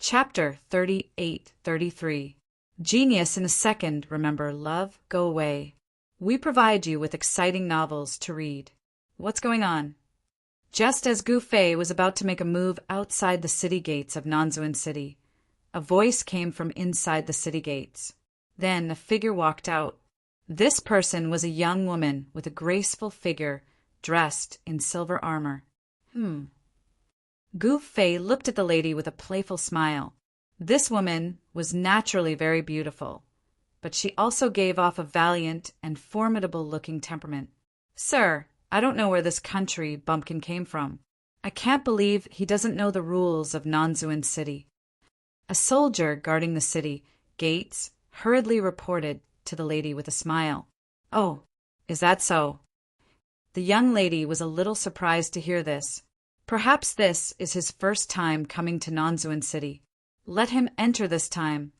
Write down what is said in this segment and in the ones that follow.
Chapter 38-33. Genius in a second, remember, love, go away. We provide you with exciting novels to read. What's going on? Just as Gu Fei was about to make a move outside the city gates of Nanzuan City, a voice came from inside the city gates. Then a figure walked out. This person was a young woman with a graceful figure, dressed in silver armor. Gu Fei looked at the lady with a playful smile. This woman was naturally very beautiful, but she also gave off a valiant and formidable-looking temperament. Sir, I don't know where this country bumpkin came from. I can't believe he doesn't know the rules of Nanzuan City. A soldier guarding the city gates hurriedly reported to the lady with a smile. Oh, is that so? The young lady was a little surprised to hear this. Perhaps this is his first time coming to Nanzuan City. Let him enter this time.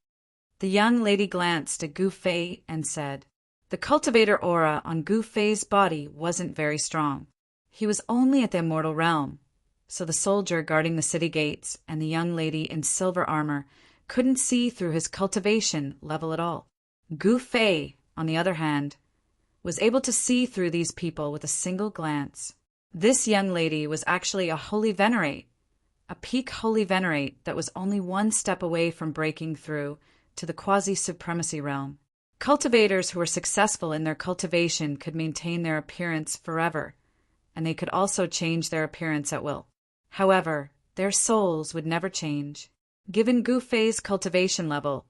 The young lady glanced at Gu Fei and said, the cultivator aura on Gu Fei's body wasn't very strong. He was only at the immortal realm, so the soldier guarding the city gates and the young lady in silver armor couldn't see through his cultivation level at all. Gu Fei, on the other hand, was able to see through these people with a single glance. This young lady was actually a holy venerate, a peak holy venerate that was only one step away from breaking through to the quasi-supremacy realm. Cultivators who were successful in their cultivation could maintain their appearance forever, and they could also change their appearance at will. However, their souls would never change. Given Gu Fei's cultivation level,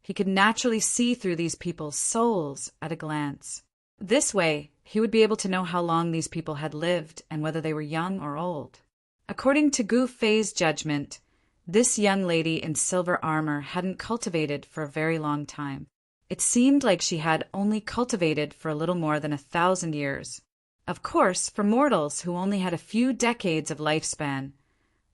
he could naturally see through these people's souls at a glance. This way, he would be able to know how long these people had lived and whether they were young or old. According to Gu Fei's judgment, this young lady in silver armor hadn't cultivated for a very long time. It seemed like she had only cultivated for a little more than 1,000 years. Of course, for mortals who only had a few decades of lifespan,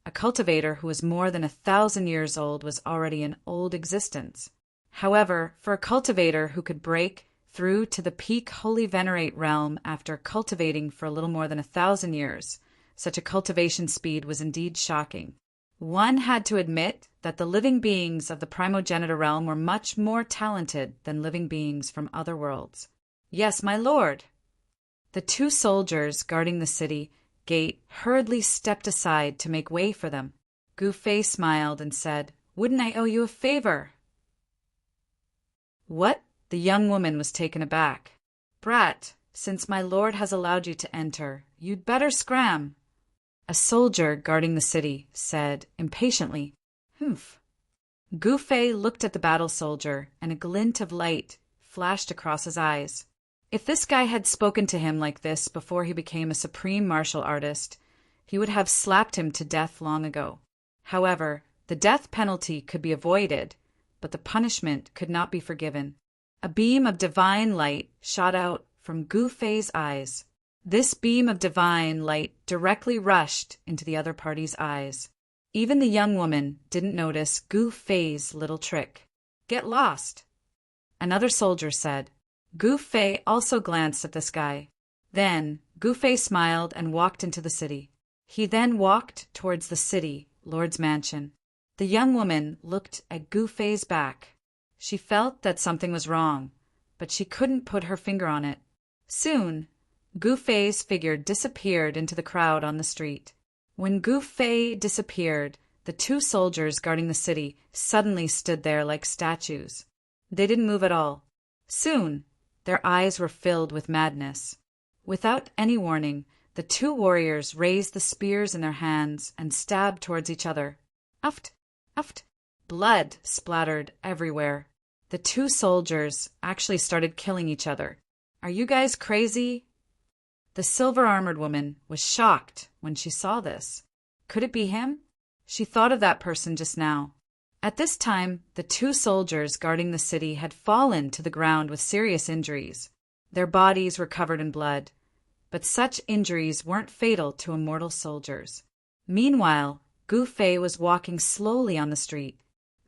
a cultivator who was more than 1,000 years old was already an old existence. However, for a cultivator who could break through to the peak holy venerate realm after cultivating for a little more than 1,000 years, such a cultivation speed was indeed shocking. One had to admit that the living beings of the primogenitor realm were much more talented than living beings from other worlds. Yes, my lord. The two soldiers guarding the city gate hurriedly stepped aside to make way for them. Gu Fei smiled and said, wouldn't I owe you a favor? What? The young woman was taken aback. Brat, since my lord has allowed you to enter, you'd better scram. A soldier guarding the city said impatiently, Humph. Gu Fei looked at the battle soldier, and a glint of light flashed across his eyes. If this guy had spoken to him like this before he became a supreme martial artist, he would have slapped him to death long ago. However, the death penalty could be avoided, but the punishment could not be forgiven. A beam of divine light shot out from Gu Fei's eyes. This beam of divine light directly rushed into the other party's eyes. Even the young woman didn't notice Gu Fei's little trick. Get lost, another soldier said. Gu Fei also glanced at this guy. Then Gu Fei smiled and walked into the city. He then walked towards the city lord's mansion. The young woman looked at Gu Fei's back. She felt that something was wrong, but she couldn't put her finger on it. Soon, Gu Fei's figure disappeared into the crowd on the street. When Gu Fei disappeared, the two soldiers guarding the city suddenly stood there like statues. They didn't move at all. Soon, their eyes were filled with madness. Without any warning, the two warriors raised the spears in their hands and stabbed towards each other. Uft, uft. Blood splattered everywhere. The two soldiers actually started killing each other. Are you guys crazy? The silver-armored woman was shocked when she saw this. Could it be him? She thought of that person just now. At this time, the two soldiers guarding the city had fallen to the ground with serious injuries. Their bodies were covered in blood, but such injuries weren't fatal to immortal soldiers. Meanwhile, Gu Fei was walking slowly on the street.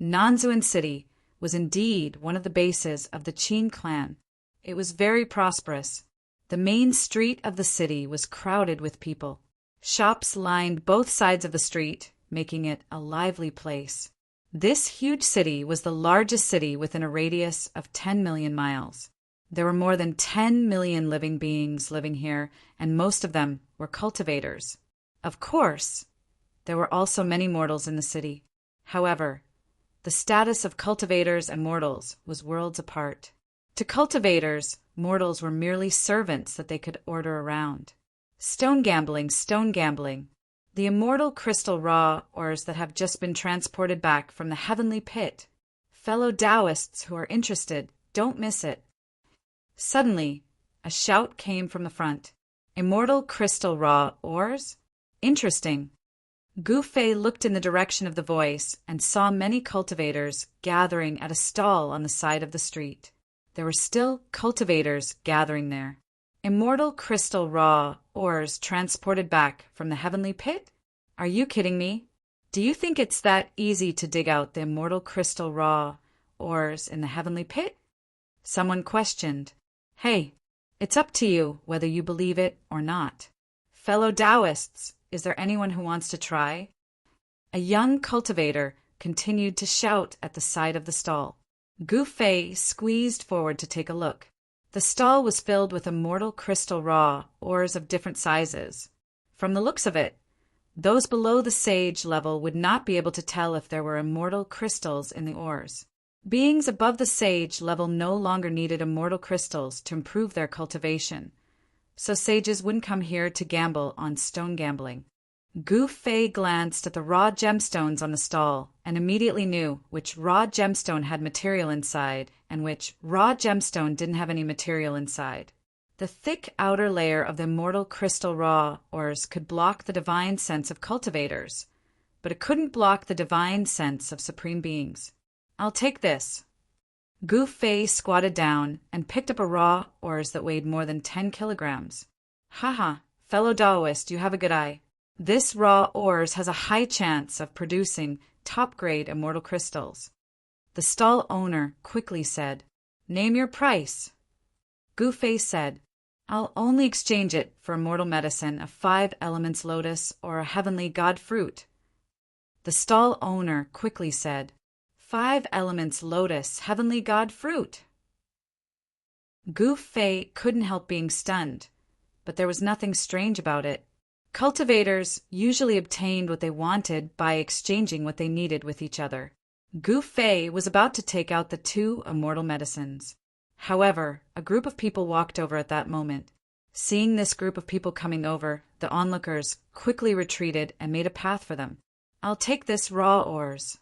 Nanzuan City was indeed one of the bases of the Qin clan. It was very prosperous. The main street of the city was crowded with people. Shops lined both sides of the street, making it a lively place. This huge city was the largest city within a radius of 10 million miles. There were more than 10 million living beings living here, and most of them were cultivators. Of course, there were also many mortals in the city. However, the status of cultivators and mortals was worlds apart. To cultivators, mortals were merely servants that they could order around. Stone gambling. The immortal crystal raw ores that have just been transported back from the heavenly pit. Fellow Taoists who are interested, don't miss it. Suddenly, a shout came from the front. Immortal crystal raw ores? Interesting. Gu Fei looked in the direction of the voice and saw many cultivators gathering at a stall on the side of the street. There were still cultivators gathering there. Immortal crystal raw ores transported back from the heavenly pit? Are you kidding me? Do you think it's that easy to dig out the immortal crystal raw ores in the heavenly pit? Someone questioned. Hey, it's up to you whether you believe it or not. Fellow Taoists, is there anyone who wants to try? A young cultivator continued to shout at the side of the stall. Gu Fei squeezed forward to take a look. The stall was filled with immortal crystal raw ores of different sizes. From the looks of it, those below the sage level would not be able to tell if there were immortal crystals in the ores. Beings above the sage level no longer needed immortal crystals to improve their cultivation, so sages wouldn't come here to gamble on stone gambling. Gu Fei glanced at the raw gemstones on the stall and immediately knew which raw gemstone had material inside and which raw gemstone didn't have any material inside. The thick outer layer of the immortal crystal raw ores could block the divine sense of cultivators, but it couldn't block the divine sense of supreme beings. I'll take this. Gu Fei squatted down and picked up a raw ores that weighed more than 10 kilograms. Haha, fellow Taoist, you have a good eye. This raw ores has a high chance of producing top-grade immortal crystals. The stall owner quickly said, Name your price. Gu Fei said, I'll only exchange it for immortal medicine, a 5 elements lotus, or a heavenly god fruit. The stall owner quickly said, 5 elements lotus, heavenly god fruit. Gu Fei couldn't help being stunned, but there was nothing strange about it. Cultivators usually obtained what they wanted by exchanging what they needed with each other. Gu Fei was about to take out the 2 immortal medicines. However, a group of people walked over at that moment. Seeing this group of people coming over, the onlookers quickly retreated and made a path for them. I'll take this raw ores.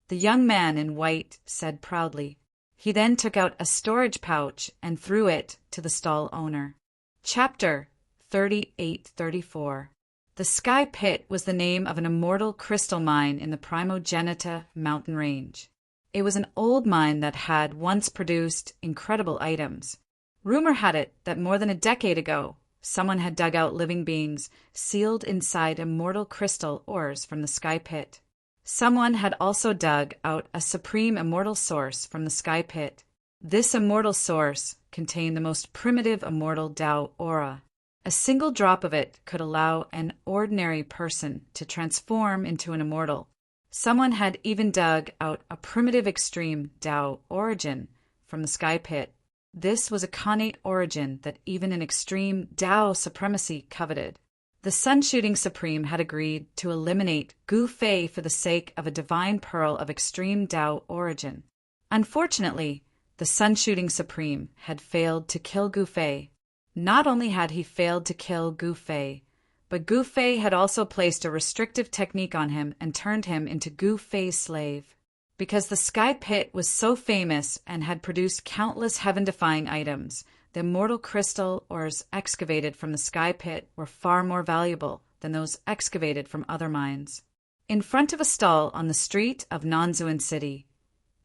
The young man in white said proudly. He then took out a storage pouch and threw it to the stall owner. Chapter 38-34. The Sky Pit was the name of an immortal crystal mine in the Primogenita mountain range. It was an old mine that had once produced incredible items. Rumor had it that more than a decade ago, someone had dug out living beings sealed inside immortal crystal ores from the Sky Pit. Someone had also dug out a supreme immortal source from the Sky Pit. This immortal source contained the most primitive immortal Tao aura. A single drop of it could allow an ordinary person to transform into an immortal. Someone had even dug out a primitive extreme Tao origin from the Sky Pit. This was a connate origin that even an extreme Tao supremacy coveted. The Sun-Shooting Supreme had agreed to eliminate Gu Fei for the sake of a divine pearl of extreme Tao origin. Unfortunately, the Sun-Shooting Supreme had failed to kill Gu Fei. Not only had he failed to kill Gu Fei, but Gu Fei had also placed a restrictive technique on him and turned him into Gu Fei's slave. Because the Sky Pit was so famous and had produced countless heaven-defying items, the immortal crystal ores excavated from the Sky Pit were far more valuable than those excavated from other mines. In front of a stall on the street of Nanzuan City,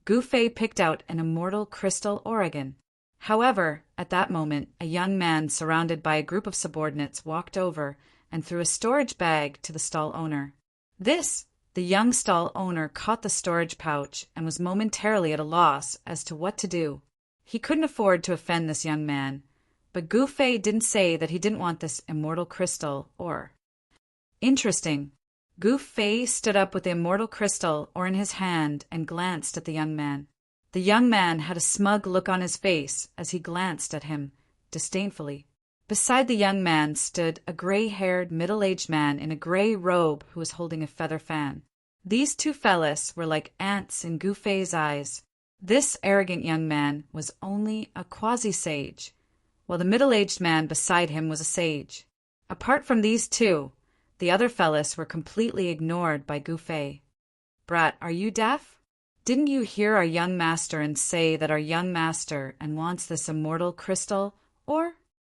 Gu Fei picked out an immortal crystal organ. However, at that moment, a young man surrounded by a group of subordinates walked over and threw a storage bag to the stall owner. The young stall owner caught the storage pouch and was momentarily at a loss as to what to do. He couldn't afford to offend this young man, but Gu Fei didn't say that he didn't want this immortal crystal ore. Interesting. Gu Fei stood up with the immortal crystal ore in his hand and glanced at the young man. The young man had a smug look on his face as he glanced at him disdainfully. Beside the young man stood a gray-haired, middle-aged man in a gray robe who was holding a feather fan. These two fellas were like ants in Gu Fei's eyes. This arrogant young man was only a quasi-sage, while the middle-aged man beside him was a sage. Apart from these two, the other fellas were completely ignored by Gu Fei. "Brat, are you deaf? Didn't you hear our young master and say that our young master and wants this immortal crystal, or?"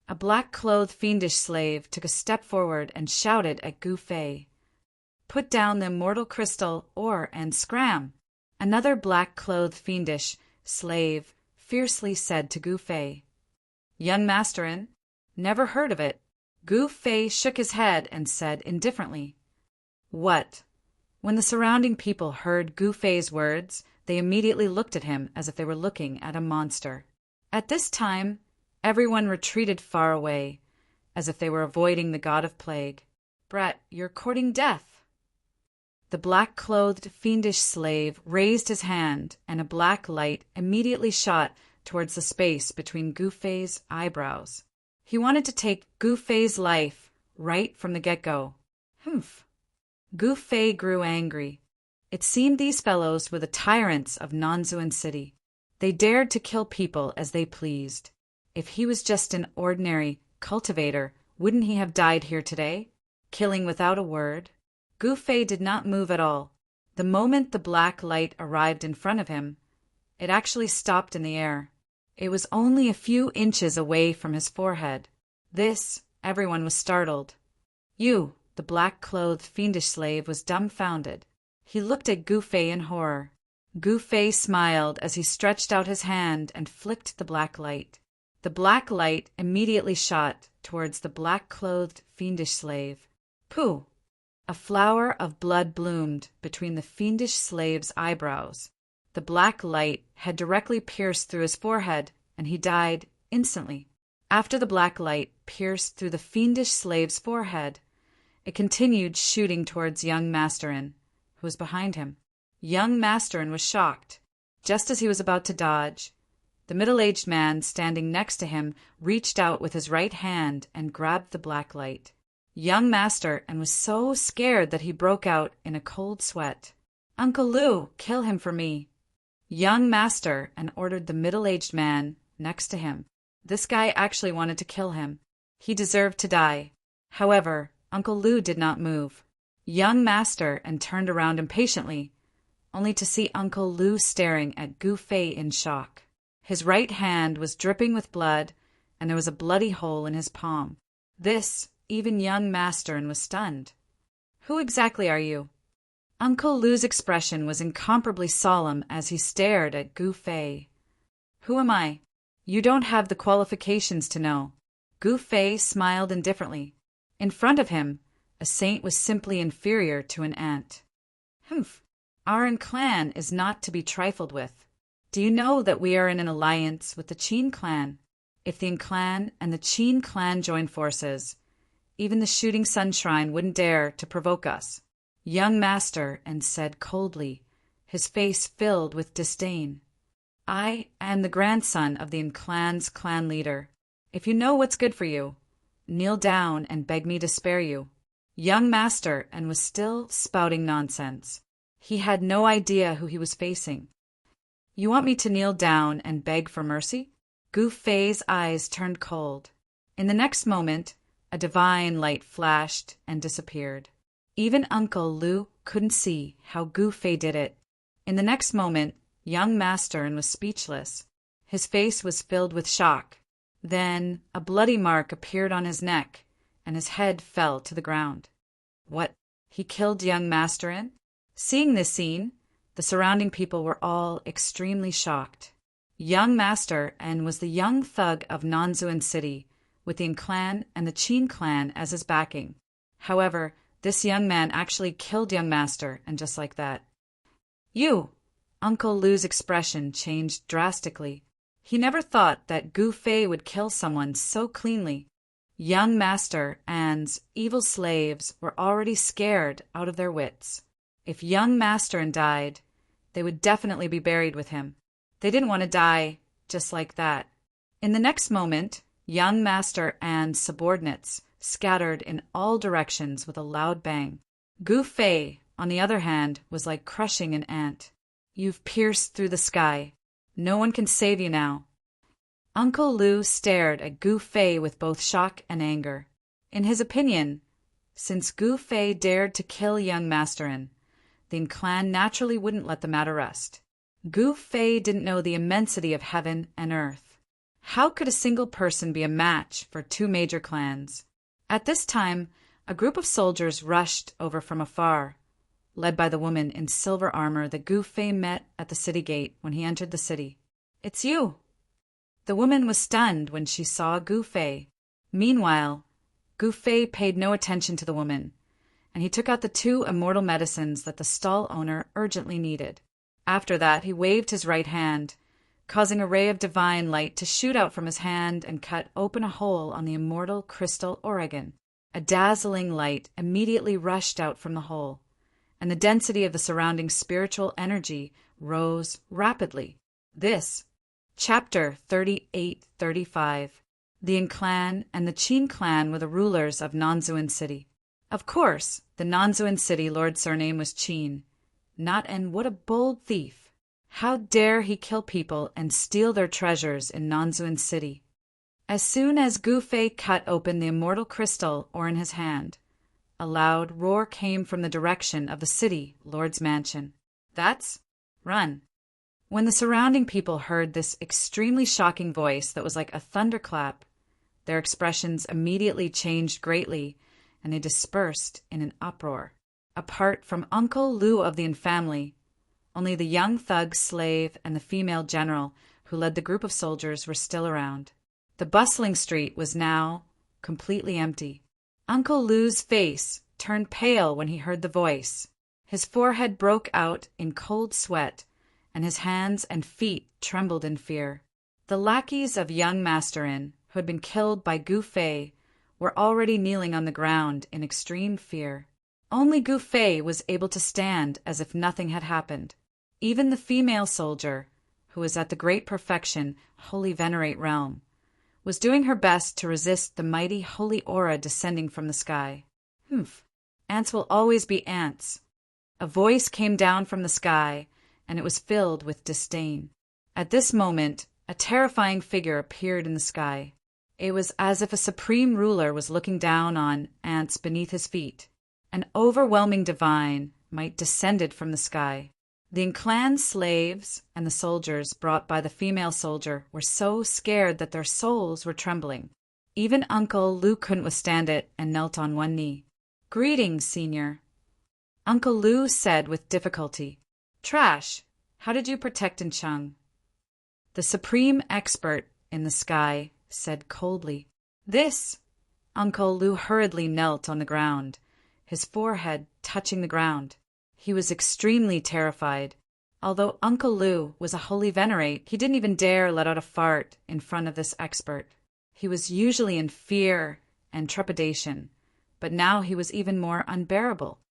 A black-clothed fiendish slave took a step forward and shouted at Gu Fei. "Put down the immortal crystal ore and scram!" Another black-clothed fiendish slave fiercely said to Gu Fei. "Young masterin? Never heard of it." Gu Fei shook his head and said indifferently, "What?" When the surrounding people heard Gu Fei's words, they immediately looked at him as if they were looking at a monster. At this time, everyone retreated far away, as if they were avoiding the god of plague. "Brat, you're courting death." The black-clothed fiendish slave raised his hand, and a black light immediately shot towards the space between Gu Fei's eyebrows. He wanted to take Gu Fei's life right from the get-go. Humph. Gu Fei grew angry. It seemed these fellows were the tyrants of Nanzuan City. They dared to kill people as they pleased. If he was just an ordinary cultivator, wouldn't he have died here today, killing without a word? Gu Fei did not move at all. The moment the black light arrived in front of him, it actually stopped in the air. It was only a few inches away from his forehead. This, everyone was startled. You, the black-clothed fiendish slave, was dumbfounded. He looked at Gu Fei in horror. Gu Fei smiled as he stretched out his hand and flicked the black light. The black light immediately shot towards the black-clothed fiendish slave. Pooh! A flower of blood bloomed between the fiendish slave's eyebrows. The black light had directly pierced through his forehead, and he died instantly. After the black light pierced through the fiendish slave's forehead, it continued shooting towards young Masterin, who was behind him. Young Masterin was shocked. Just as he was about to dodge, the middle-aged man standing next to him reached out with his right hand and grabbed the black light. Young Masterin was so scared that he broke out in a cold sweat. "Uncle Lu, kill him for me." Young Masterin ordered the middle-aged man next to him. This guy actually wanted to kill him. He deserved to die. However, Uncle Lu did not move. Young Masterin turned around impatiently, only to see Uncle Lu staring at Gu Fei in shock. His right hand was dripping with blood, and there was a bloody hole in his palm. This, even young Masterin was stunned. "Who exactly are you?" Uncle Lu's expression was incomparably solemn as he stared at Gu Fei. "Who am I? You don't have the qualifications to know." Gu Fei smiled indifferently. In front of him, a saint was simply inferior to an ant. "Humph! Our clan is not to be trifled with. Do you know that we are in an alliance with the Qin clan? If the clan and the Qin clan join forces, even the Shooting Sun Shrine wouldn't dare to provoke us." Young Masterin said coldly, his face filled with disdain. "I am the grandson of the clan's clan leader. If you know what's good for you, kneel down and beg me to spare you." Young Masterin was still spouting nonsense. He had no idea who he was facing. "You want me to kneel down and beg for mercy?" Gu Fei's eyes turned cold. In the next moment, a divine light flashed and disappeared. Even Uncle Lu couldn't see how Gu Fei did it. In the next moment, young Masterin was speechless. His face was filled with shock. Then a bloody mark appeared on his neck, and his head fell to the ground. What? He killed young Masterin? Seeing this scene, the surrounding people were all extremely shocked. Young Masterin was the young thug of Nanzuan City, with the clan and the Qin clan as his backing. However, this young man actually killed young Masterin just like that. "You!" Uncle Lu's expression changed drastically. He never thought that Gu Fei would kill someone so cleanly. Young Master An's evil slaves were already scared out of their wits. If young Master died, they would definitely be buried with him. They didn't want to die just like that. In the next moment, young Master An's subordinates scattered in all directions with a loud bang. Gu Fei, on the other hand, was like crushing an ant. You've pierced through the sky. No one can save you now. Uncle Lu stared at Gu Fei with both shock and anger. In his opinion, since Gu Fei dared to kill young Master the clan naturally wouldn't let the matter rest. Gu Fei didn't know the immensity of heaven and earth. How could a single person be a match for two major clans? At this time, a group of soldiers rushed over from afar, led by the woman in silver armor that Gu Fei met at the city gate when he entered the city. It's you! The woman was stunned when she saw Gu Fei. Meanwhile, Gu Fei paid no attention to the woman, and he took out the 2 immortal medicines that the stall owner urgently needed. After that, he waved his right hand, causing a ray of divine light to shoot out from his hand and cut open a hole on the immortal crystal Oregon. A dazzling light immediately rushed out from the hole, and the density of the surrounding spiritual energy rose rapidly. This Chapter 38-35. The Yin clan and the Qin clan were the rulers of Nanzuan City. Of course, the Nanzuan City lord's surname was Qin. And what a bold thief! How dare he kill people and steal their treasures in Nanzuan City? As soon as Gu Fei cut open the immortal crystal or in his hand, a loud roar came from the direction of the city lord's mansion. That's run. When the surrounding people heard this extremely shocking voice that was like a thunderclap, their expressions immediately changed greatly, and they dispersed in an uproar. Apart from Uncle Lu of the Yin family, only the young thug slave and the female general who led the group of soldiers were still around. The bustling street was now completely empty. Uncle Lu's face turned pale when he heard the voice. His forehead broke out in cold sweat, and his hands and feet trembled in fear. The lackeys of young Master who had been killed by Gu Fei, were already kneeling on the ground in extreme fear. Only Gu Fei was able to stand as if nothing had happened. Even the female soldier, who was at the great perfection Holy Venerate realm, was doing her best to resist the mighty holy aura descending from the sky. Ants will always be ants. A voice came down from the sky, and it was filled with disdain. At this moment, a terrifying figure appeared in the sky. It was as if a supreme ruler was looking down on ants beneath his feet. An overwhelming divine might descended from the sky. The clan slaves and the soldiers brought by the female soldier were so scared that their souls were trembling. Even Uncle Lu couldn't withstand it and knelt on one knee. "Greetings, Senior." Uncle Lu said with difficulty. "Trash, how did you protect Chung?" The supreme expert in the sky said coldly. "This." Uncle Lu hurriedly knelt on the ground, his forehead touching the ground. He was extremely terrified. Although Uncle Lu was a holy venerate, he didn't even dare let out a fart in front of this expert. He was usually in fear and trepidation, but now he was even more unbearable.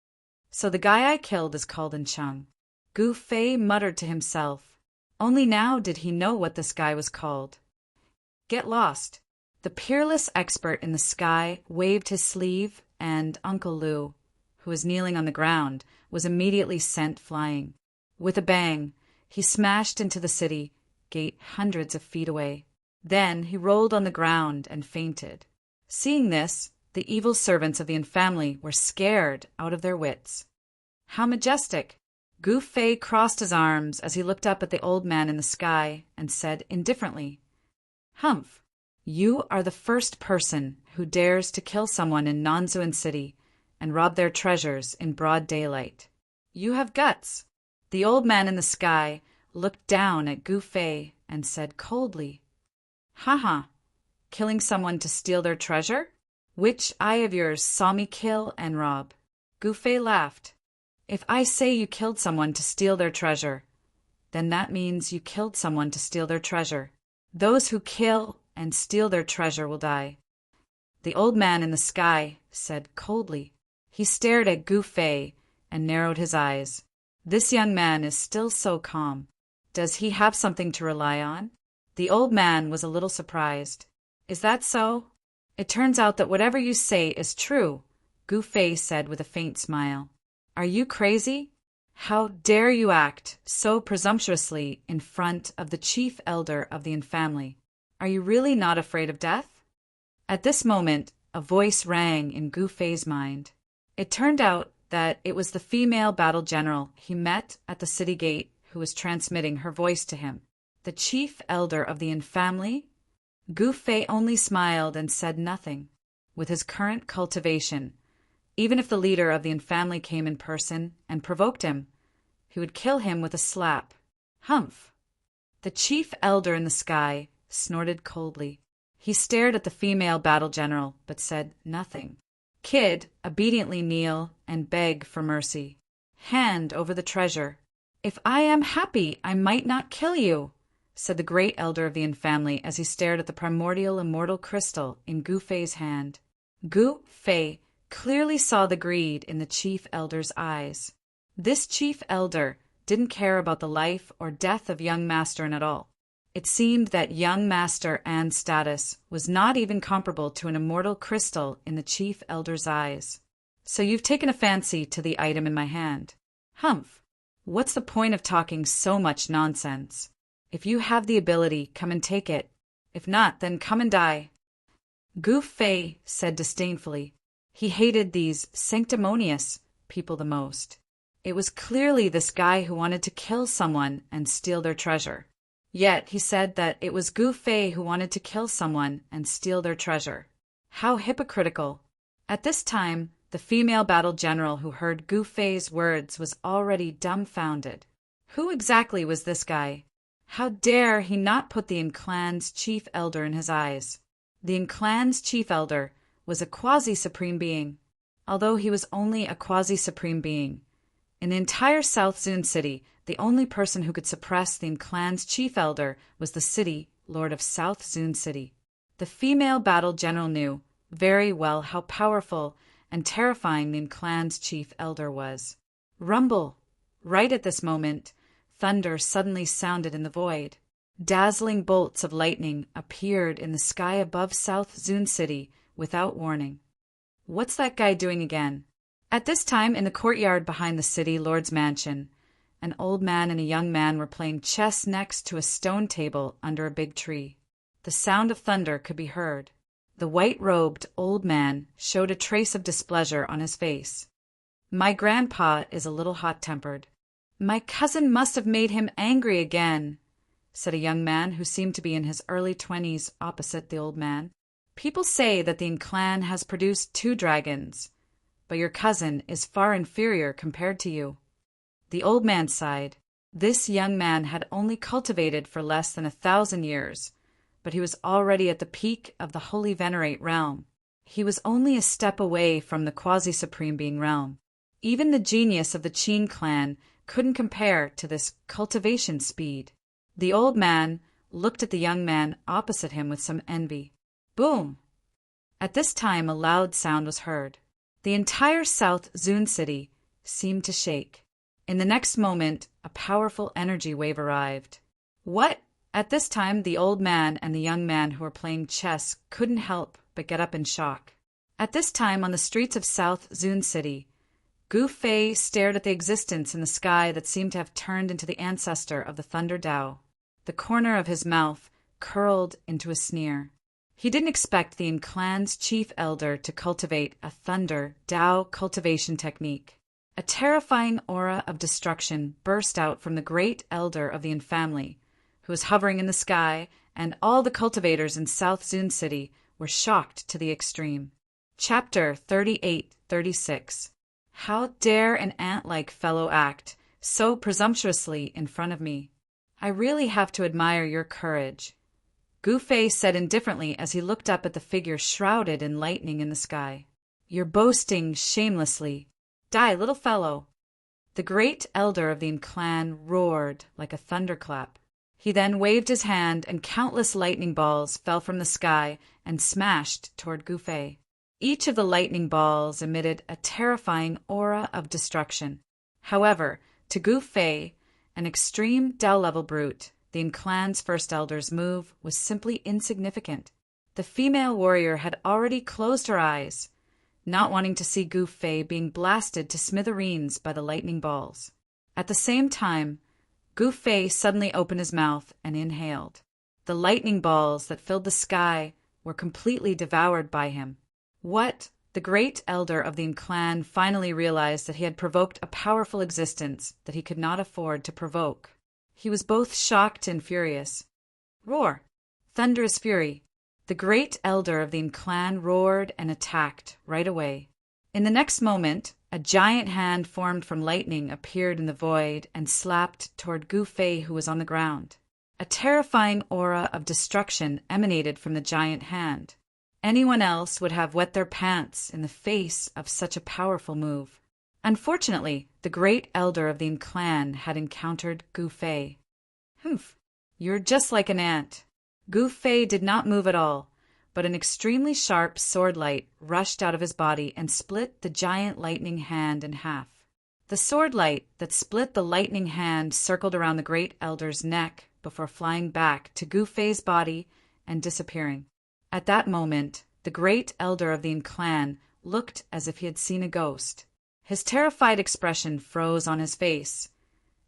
"So the guy I killed is called Chung." Gu Fei muttered to himself. Only now did he know what this guy was called. "Get lost." The peerless expert in the sky waved his sleeve, and Uncle Lu, who was kneeling on the ground, was immediately sent flying. With a bang, he smashed into the city gate hundreds of feet away. Then he rolled on the ground and fainted. Seeing this, the evil servants of the Yin family were scared out of their wits. "How majestic!" Gu Fei crossed his arms as he looked up at the old man in the sky and said indifferently, "Humph, you are the first person who dares to kill someone in Nanzuan City and rob their treasures in broad daylight. You have guts." The old man in the sky looked down at Gu Fei and said coldly, "Ha, killing someone to steal their treasure? Which eye of yours saw me kill and rob?" Gu Fei laughed. "If I say you killed someone to steal their treasure, then that means you killed someone to steal their treasure. Those who kill and steal their treasure will die." The old man in the sky said coldly. He stared at Gu Fei and narrowed his eyes. This young man is still so calm. Does he have something to rely on? The old man was a little surprised. Is that so? It turns out that whatever you say is true, Gu Fei said with a faint smile. Are you crazy? How dare you act so presumptuously in front of the chief elder of the family? Are you really not afraid of death? At this moment, a voice rang in Gu Fei's mind. It turned out that it was the female battle general he met at the city gate who was transmitting her voice to him. The chief elder of the family? Gu Fei only smiled and said nothing. With his current cultivation, even if the leader of the family came in person and provoked him, he would kill him with a slap. Humph! The chief elder in the sky snorted coldly. He stared at the female battle general, but said nothing. Kid, obediently kneel and beg for mercy. Hand over the treasure. If I am happy, I might not kill you, said the great elder of the family as he stared at the primordial immortal crystal in Gu Fei's hand. Gu Fei clearly saw the greed in the chief elder's eyes. This chief elder didn't care about the life or death of young master at all. It seemed that young master An's status was not even comparable to an immortal crystal in the chief elder's eyes. So you've taken a fancy to the item in my hand. Humph! What's the point of talking so much nonsense? If you have the ability, come and take it. If not, then come and die. Gu Fei said disdainfully. He hated these sanctimonious people the most. It was clearly this guy who wanted to kill someone and steal their treasure. Yet he said that it was Gu Fei who wanted to kill someone and steal their treasure. How hypocritical! At this time, the female battle general who heard Gu Fei's words was already dumbfounded. Who exactly was this guy? How dare he not put the clan's chief elder in his eyes? The clan's chief elder was a quasi-supreme being. Although he was only a quasi-supreme being, in the entire South Zun City, the only person who could suppress the clan's chief elder was the city lord of South Zun City. The female battle general knew very well how powerful and terrifying the clan's chief elder was. Rumble! Right at this moment, thunder suddenly sounded in the void. Dazzling bolts of lightning appeared in the sky above South Zun City without warning. What's that guy doing again? At this time, in the courtyard behind the city lord's mansion, an old man and a young man were playing chess next to a stone table under a big tree. The sound of thunder could be heard. The white-robed old man showed a trace of displeasure on his face. My grandpa is a little hot-tempered. My cousin must have made him angry again, said a young man who seemed to be in his early 20s opposite the old man. People say that the clan has produced 2 dragons, but your cousin is far inferior compared to you. The old man sighed. This young man had only cultivated for less than 1,000 years, but he was already at the peak of the Holy Venerate realm. He was only a step away from the quasi-supreme being realm. Even the genius of the Qin clan couldn't compare to this cultivation speed. The old man looked at the young man opposite him with some envy. Boom! At this time a loud sound was heard. The entire South Zun City seemed to shake. In the next moment, a powerful energy wave arrived. What? At this time, the old man and the young man who were playing chess couldn't help but get up in shock. At this time, on the streets of South Zun City, Gu Fei stared at the existence in the sky that seemed to have turned into the ancestor of the Thunder Tao. The corner of his mouth curled into a sneer. He didn't expect the clan's chief elder to cultivate a Thunder Tao cultivation technique. A terrifying aura of destruction burst out from the great elder of the family, who was hovering in the sky, and all the cultivators in South Zun City were shocked to the extreme. Chapter 38-36. How dare an ant-like fellow act so presumptuously in front of me? I really have to admire your courage, Gu Fei said indifferently as he looked up at the figure shrouded in lightning in the sky. You're boasting shamelessly. Die, little fellow. The great elder of the clan roared like a thunderclap. He then waved his hand and countless lightning balls fell from the sky and smashed toward Gu Fei. Each of the lightning balls emitted a terrifying aura of destruction. However, to Gu Fei, an extreme Tao-level brute, the Yin clan's first elder's move was simply insignificant. The female warrior had already closed her eyes, not wanting to see Gu Fei being blasted to smithereens by the lightning balls. At the same time, Gu Fei suddenly opened his mouth and inhaled. The lightning balls that filled the sky were completely devoured by him. What? The great elder of the Yin clan finally realized that he had provoked a powerful existence that he could not afford to provoke. He was both shocked and furious. Roar! Thunderous fury. The great elder of the Yin clan roared and attacked right away. In the next moment, a giant hand formed from lightning appeared in the void and slapped toward Gu Fei, who was on the ground. A terrifying aura of destruction emanated from the giant hand. Anyone else would have wet their pants in the face of such a powerful move. Unfortunately, the great elder of the Yin clan had encountered Gu Fei. Humph, you're just like an ant. Gu Fei did not move at all, but an extremely sharp sword light rushed out of his body and split the giant lightning hand in half. The sword light that split the lightning hand circled around the great elder's neck before flying back to Gu Fei's body and disappearing. At that moment, the great elder of the Yin clan looked as if he had seen a ghost. His terrified expression froze on his face,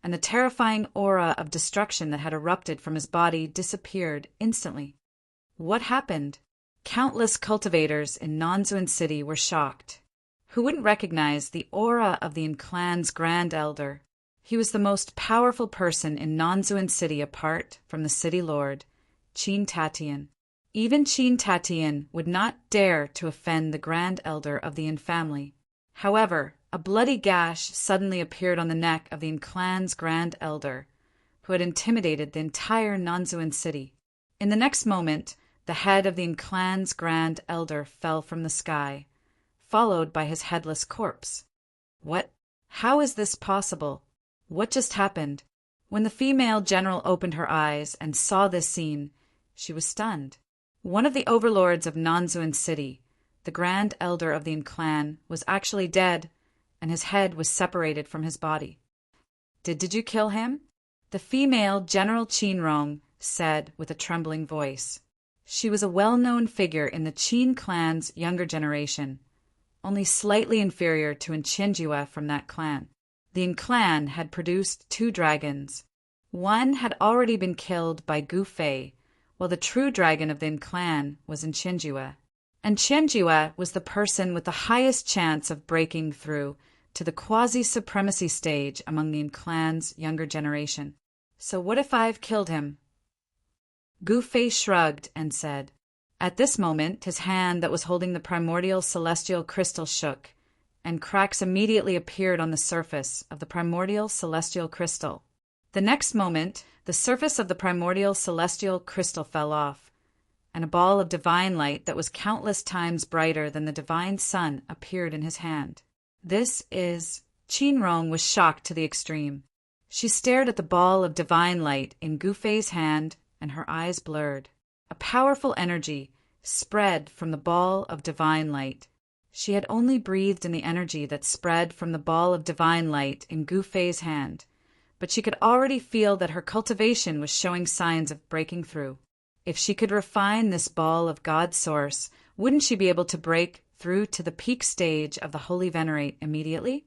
and the terrifying aura of destruction that had erupted from his body disappeared instantly. What happened? Countless cultivators in Nanzuan City were shocked. Who wouldn't recognize the aura of the Yin clan's grand elder? He was the most powerful person in Nanzuan City apart from the city lord, Qin Tatian. Even Qin Tatian would not dare to offend the grand elder of the Yin family. However, a bloody gash suddenly appeared on the neck of the Yin clan's grand elder, who had intimidated the entire Nanzuan City. In the next moment, the head of the Yin clan's grand elder fell from the sky, followed by his headless corpse. What? How is this possible? What just happened? When the female general opened her eyes and saw this scene, she was stunned. One of the overlords of Nanzuan City, the grand elder of the Yin clan, was actually dead, and his head was separated from his body. Did you kill him? The female General Qinrong said with a trembling voice. She was a well-known figure in the Qin clan's younger generation, only slightly inferior to Qianjue from that clan. The Yin clan had produced 2 dragons. One had already been killed by Gu Fei, while the true dragon of the Yin clan was in Qianjue. And Qianjue was the person with the highest chance of breaking through to the quasi-supremacy stage among the Yin clan's younger generation. So what if I've killed him? Gu Fei shrugged and said. At this moment, his hand that was holding the primordial celestial crystal shook, and cracks immediately appeared on the surface of the primordial celestial crystal. The next moment, the surface of the primordial celestial crystal fell off, and a ball of divine light that was countless times brighter than the divine sun appeared in his hand. Qinrong was shocked to the extreme. She stared at the ball of divine light in Gu Fei's hand, and her eyes blurred. A powerful energy spread from the ball of divine light. She had only breathed in the energy that spread from the ball of divine light in Gu Fei's hand, but she could already feel that her cultivation was showing signs of breaking through. If she could refine this ball of God's source, wouldn't she be able to break through to the peak stage of the Holy Venerate immediately?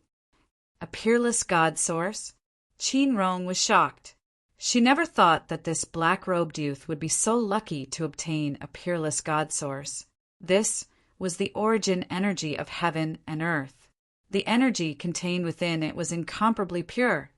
A peerless God source? Qinrong was shocked. She never thought that this black-robed youth would be so lucky to obtain a peerless God source. This was the origin energy of heaven and earth. The energy contained within it was incomparably pure,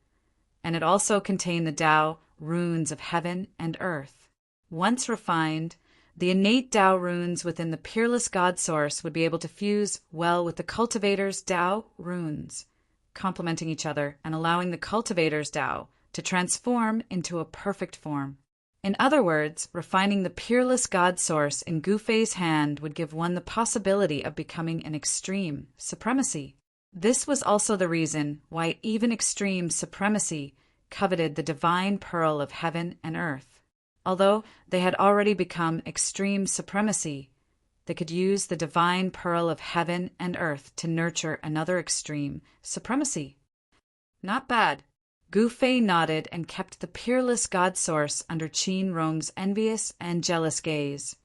and it also contained the Tao runes of heaven and earth. Once refined, the innate Tao runes within the peerless God source would be able to fuse well with the cultivator's Tao runes, complementing each other and allowing the cultivator's Tao to transform into a perfect form. In other words, refining the peerless God source in Gu Fei's hand would give one the possibility of becoming an extreme supremacy. This was also the reason why even extreme supremacy coveted the divine pearl of heaven and earth. Although they had already become extreme supremacy, they could use the divine pearl of heaven and earth to nurture another extreme supremacy. Not bad. Gu Fei nodded and kept the peerless god source under Qin Rong's envious and jealous gaze.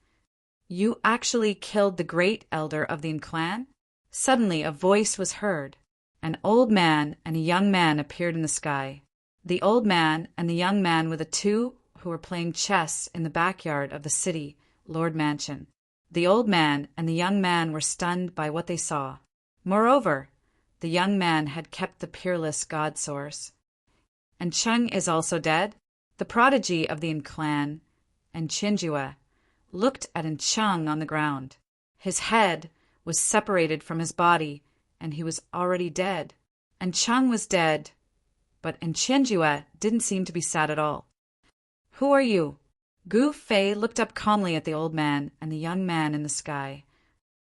You actually killed the great elder of the clan? Suddenly a voice was heard. An old man and a young man appeared in the sky. The old man and the young man were the two who were playing chess in the backyard of the city Lord Mansion. The old man and the young man were stunned by what they saw. Moreover, the young man had kept the peerless god source. And Cheng is also dead? The prodigy of the clan, and Qinjue, looked at Cheng on the ground. His head was separated from his body, and he was already dead. And Cheng was dead, but Qinjue didn't seem to be sad at all. Who are you? Gu Fei looked up calmly at the old man and the young man in the sky.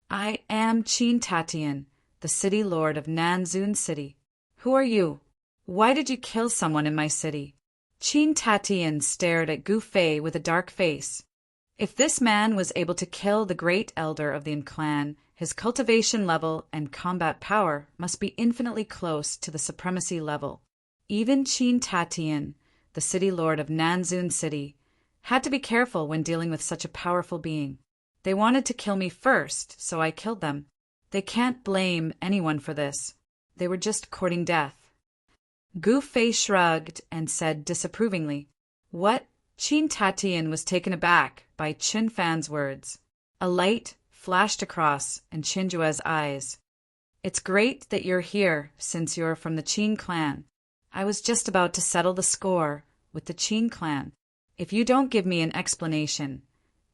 I am Qin Tatian, the city lord of Nanzun City. Who are you? Why did you kill someone in my city? Qin Tatian stared at Gu Fei with a dark face. If this man was able to kill the great elder of the clan, his cultivation level and combat power must be infinitely close to the supremacy level. Even Qin Tatian, the city lord of Nanzun City, had to be careful when dealing with such a powerful being. They wanted to kill me first, so I killed them. They can't blame anyone for this. They were just courting death. Gu Fei shrugged and said disapprovingly, What? Qin Tatian was taken aback by Qin Fan's words. A light flashed across in Qinjue's eyes. It's great that you're here, since you're from the Qin clan. I was just about to settle the score with the Qin clan. If you don't give me an explanation,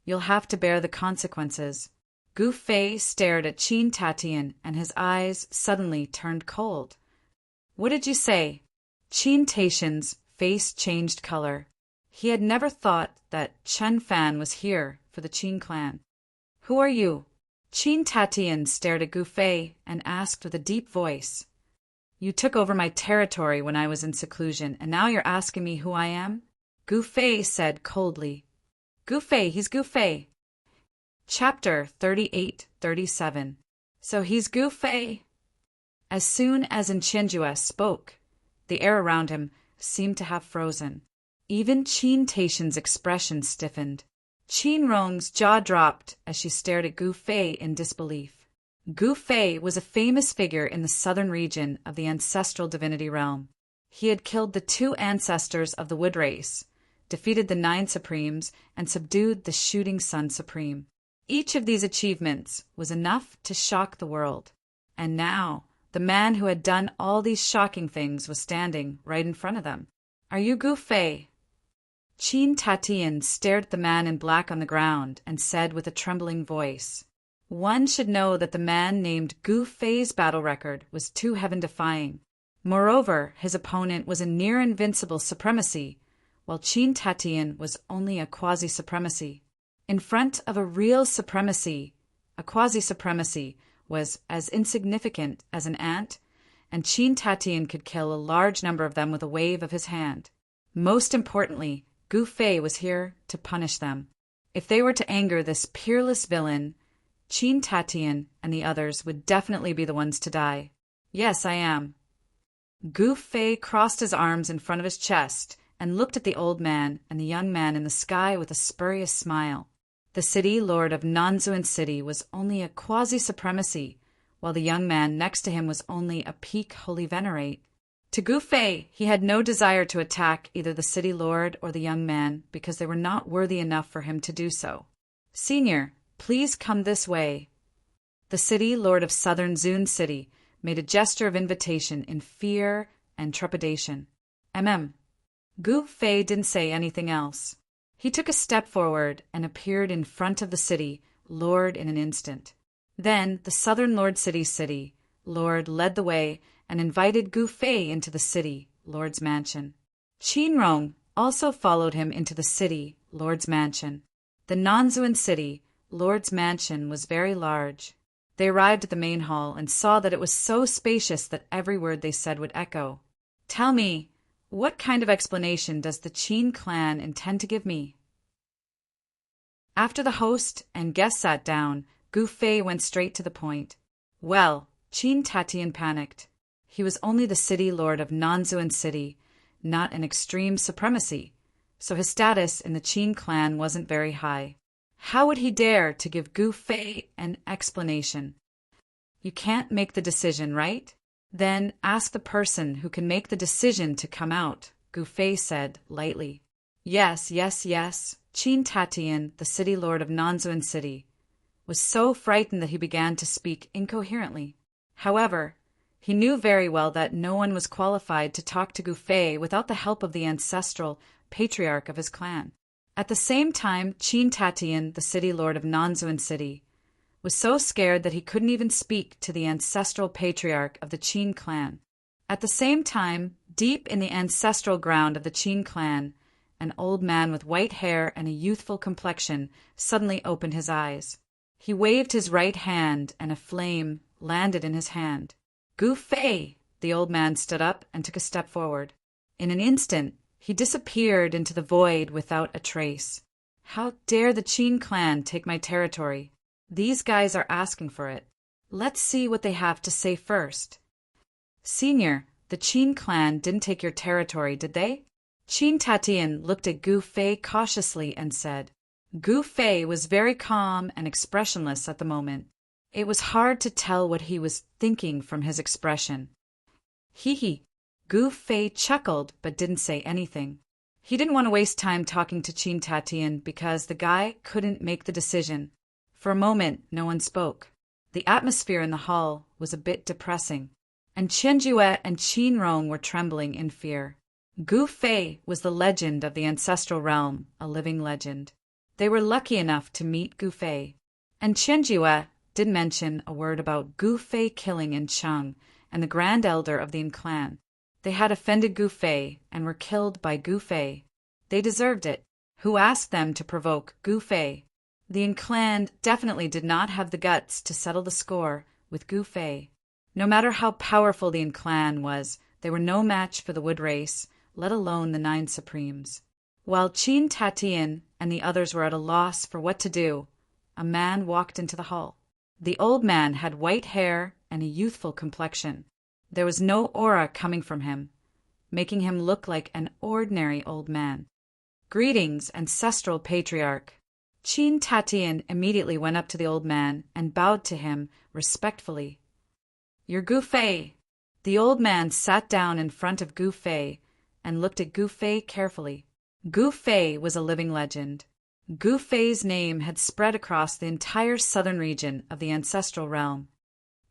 you'll have to bear the consequences. Gu Fei stared at Qin Tatian, and his eyes suddenly turned cold. What did you say? Qin Tatian's face changed color. He had never thought that Chen Fan was here for the Qin clan. Who are you? Qin Tatian stared at Gu Fei and asked with a deep voice. You took over my territory when I was in seclusion, and now you're asking me who I am? Gu Fei said coldly. Gu Fei, he's Gu Fei. Chapter 38-37. So he's Gu Fei. As soon as Qinjue spoke, the air around him seemed to have frozen. Even Qin Tatian's expression stiffened. Qin Rong's jaw dropped as she stared at Gu Fei in disbelief. Gu Fei was a famous figure in the southern region of the ancestral divinity realm. He had killed the 2 ancestors of the wood race, defeated the 9 Supremes, and subdued the Shooting Sun Supreme. Each of these achievements was enough to shock the world. And now, the man who had done all these shocking things was standing right in front of them. Are you Gu Fei? Qin Tatian stared at the man in black on the ground and said with a trembling voice, One should know that the man named Gu Fei's battle record was too heaven-defying. Moreover, his opponent was a near-invincible supremacy, while Qin Tatian was only a quasi-supremacy. In front of a real supremacy, a quasi-supremacy was as insignificant as an ant, and Qin Tatian could kill a large number of them with a wave of his hand. Most importantly, Gu Fei was here to punish them. If they were to anger this peerless villain, Qin Tatian and the others would definitely be the ones to die. Yes, I am. Gu Fei crossed his arms in front of his chest and looked at the old man and the young man in the sky with a spurious smile. The city lord of Nanzun City was only a quasi-supremacy, while the young man next to him was only a peak holy venerate. To Gu Fei, he had no desire to attack either the city lord or the young man because they were not worthy enough for him to do so. Senior, please come this way. The city lord of southern Zun City made a gesture of invitation in fear and trepidation. Gu Fei didn't say anything else. He took a step forward and appeared in front of the city lord in an instant. Then the southern Lord City lord led the way and invited Gu Fei into the city lord's mansion. Qin Rong also followed him into the city lord's mansion. The Nanzun City lord's mansion was very large. They arrived at the main hall and saw that it was so spacious that every word they said would echo. Tell me, What kind of explanation does the Qin clan intend to give me? After the host and guest sat down, Gu Fei went straight to the point. Well, Qin Tatian panicked. He was only the city lord of Nanzuan City, not an extreme supremacy, so his status in the Qin clan wasn't very high. How would he dare to give Gu Fei an explanation? You can't make the decision, right? Then ask the person who can make the decision to come out, Gu Fei said lightly. Yes, Qin Tatian, the city lord of Nanzuan City, was so frightened that he began to speak incoherently. However, he knew very well that no one was qualified to talk to Gu Fei without the help of the ancestral patriarch of his clan. At the same time, Qin Tatian, the city lord of Nanzuan City, was so scared that he couldn't even speak to the ancestral patriarch of the Qin clan. At the same time, deep in the ancestral ground of the Qin clan, an old man with white hair and a youthful complexion suddenly opened his eyes. He waved his right hand, and a flame landed in his hand. Gu Fei! The old man stood up and took a step forward. In an instant, he disappeared into the void without a trace. How dare the Qin clan take my territory? These guys are asking for it. Let's see what they have to say first. Senior, the Qin clan didn't take your territory, did they? Qin Tatian looked at Gu Fei cautiously and said. Gu Fei was very calm and expressionless at the moment. It was hard to tell what he was thinking from his expression. Hee. Gu Fei chuckled but didn't say anything. He didn't want to waste time talking to Qin Tatian because the guy couldn't make the decision. For a moment, no one spoke. The atmosphere in the hall was a bit depressing, and Chen Jue and Qin Rong were trembling in fear. Gu Fei was the legend of the ancestral realm, a living legend. They were lucky enough to meet Gu Fei, and Chen Jue did mention a word about Gu Fei killing in Cheng and the grand elder of the Yin clan. They had offended Gu Fei and were killed by Gu Fei. They deserved it. Who asked them to provoke Gu Fei? The Yin clan definitely did not have the guts to settle the score with Gu Fei. No matter how powerful the Yin clan was, they were no match for the wood race, let alone the 9 Supremes. While Qin Tatian and the others were at a loss for what to do, a man walked into the hall. The old man had white hair and a youthful complexion. There was no aura coming from him, making him look like an ordinary old man. Greetings, ancestral patriarch. Qin Tatian immediately went up to the old man and bowed to him respectfully. You're Gu Fei. The old man sat down in front of Gu Fei and looked at Gu Fei carefully. Gu Fei was a living legend. Gu Fei's name had spread across the entire southern region of the ancestral realm.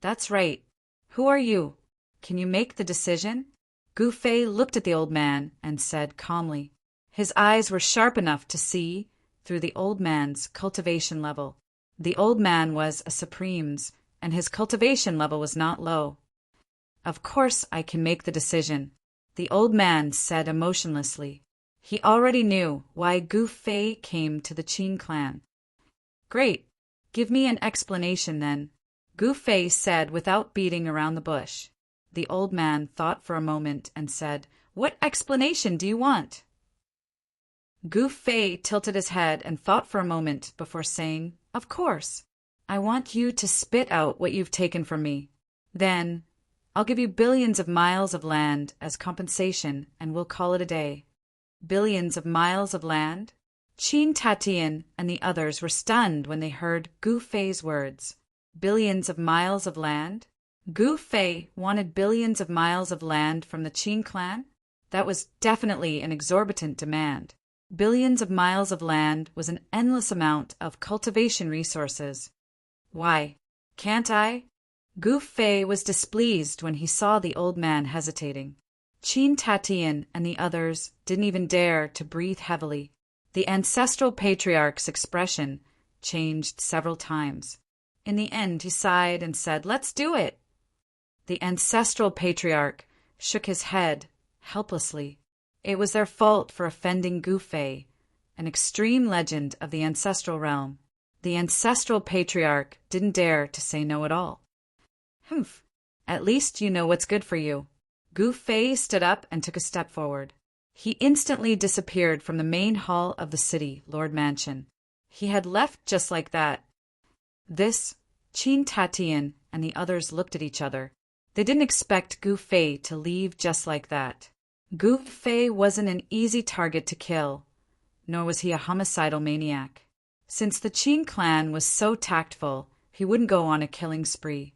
That's right. Who are you? Can you make the decision? Gu Fei looked at the old man and said calmly. His eyes were sharp enough to see through the old man's cultivation level. The old man was a Supreme's, and his cultivation level was not low. Of course I can make the decision, the old man said emotionlessly. He already knew why Gu Fei came to the Qin clan. Great. Give me an explanation then, Gu Fei said without beating around the bush. The old man thought for a moment and said, What explanation do you want? Gu Fei tilted his head and thought for a moment before saying, Of course. I want you to spit out what you've taken from me. Then, I'll give you billions of miles of land as compensation and we'll call it a day. Billions of miles of land? Qin Tatian and the others were stunned when they heard Gu Fei's words. Billions of miles of land? Gu Fei wanted billions of miles of land from the Qin clan? That was definitely an exorbitant demand. Billions of miles of land was an endless amount of cultivation resources. Why, can't I? Gu Fei was displeased when he saw the old man hesitating. Qin Tatian and the others didn't even dare to breathe heavily. The ancestral patriarch's expression changed several times. In the end, he sighed and said, Let's do it. The ancestral patriarch shook his head helplessly. It was their fault for offending Gu Fei, an extreme legend of the ancestral realm. The ancestral patriarch didn't dare to say no at all. Humph, at least you know what's good for you. Gu Fei stood up and took a step forward. He instantly disappeared from the main hall of the city Lord Mansion. He had left just like that. This, Qin Tatian and the others looked at each other. They didn't expect Gu Fei to leave just like that. Gu Fei wasn't an easy target to kill, nor was he a homicidal maniac. Since the Qin clan was so tactful, he wouldn't go on a killing spree.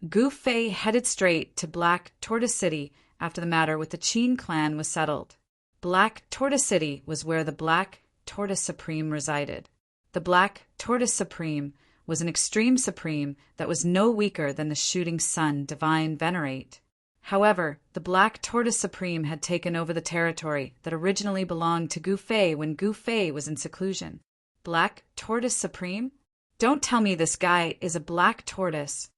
Gu Fei headed straight to Black Tortoise City after the matter with the Qin clan was settled. Black Tortoise City was where the Black Tortoise Supreme resided. The Black Tortoise Supreme was an extreme supreme that was no weaker than the shooting sun divine Venerate. However, the Black Tortoise Supreme had taken over the territory that originally belonged to Gu Fei when Gu Fei was in seclusion. Black Tortoise Supreme? Don't tell me this guy is a black tortoise.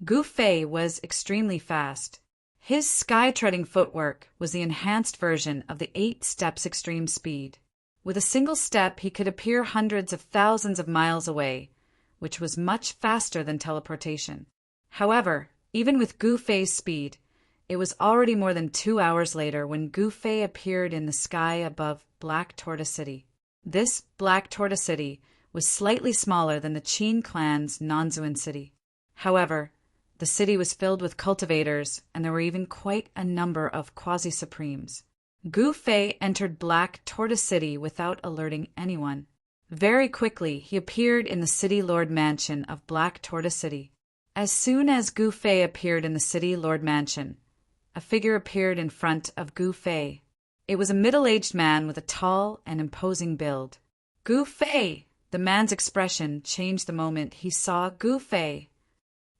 Gu Fei was extremely fast. His sky-treading footwork was the enhanced version of the 8 steps extreme speed. With a single step, he could appear hundreds of thousands of miles away, which was much faster than teleportation. However, even with Gu Fei's speed, it was already more than 2 hours later when Gu Fei appeared in the sky above Black Tortoise City. This Black Tortoise City was slightly smaller than the Qin clan's Nanzuan City. However, the city was filled with cultivators, and there were even quite a number of quasi-supremes. Gu Fei entered Black Tortoise City without alerting anyone. Very quickly, he appeared in the City Lord Mansion of Black Tortoise City. As soon as Gu Fei appeared in the City Lord Mansion, a figure appeared in front of Gu Fei. It was a middle-aged man with a tall and imposing build. Gu Fei! The man's expression changed the moment he saw Gu Fei.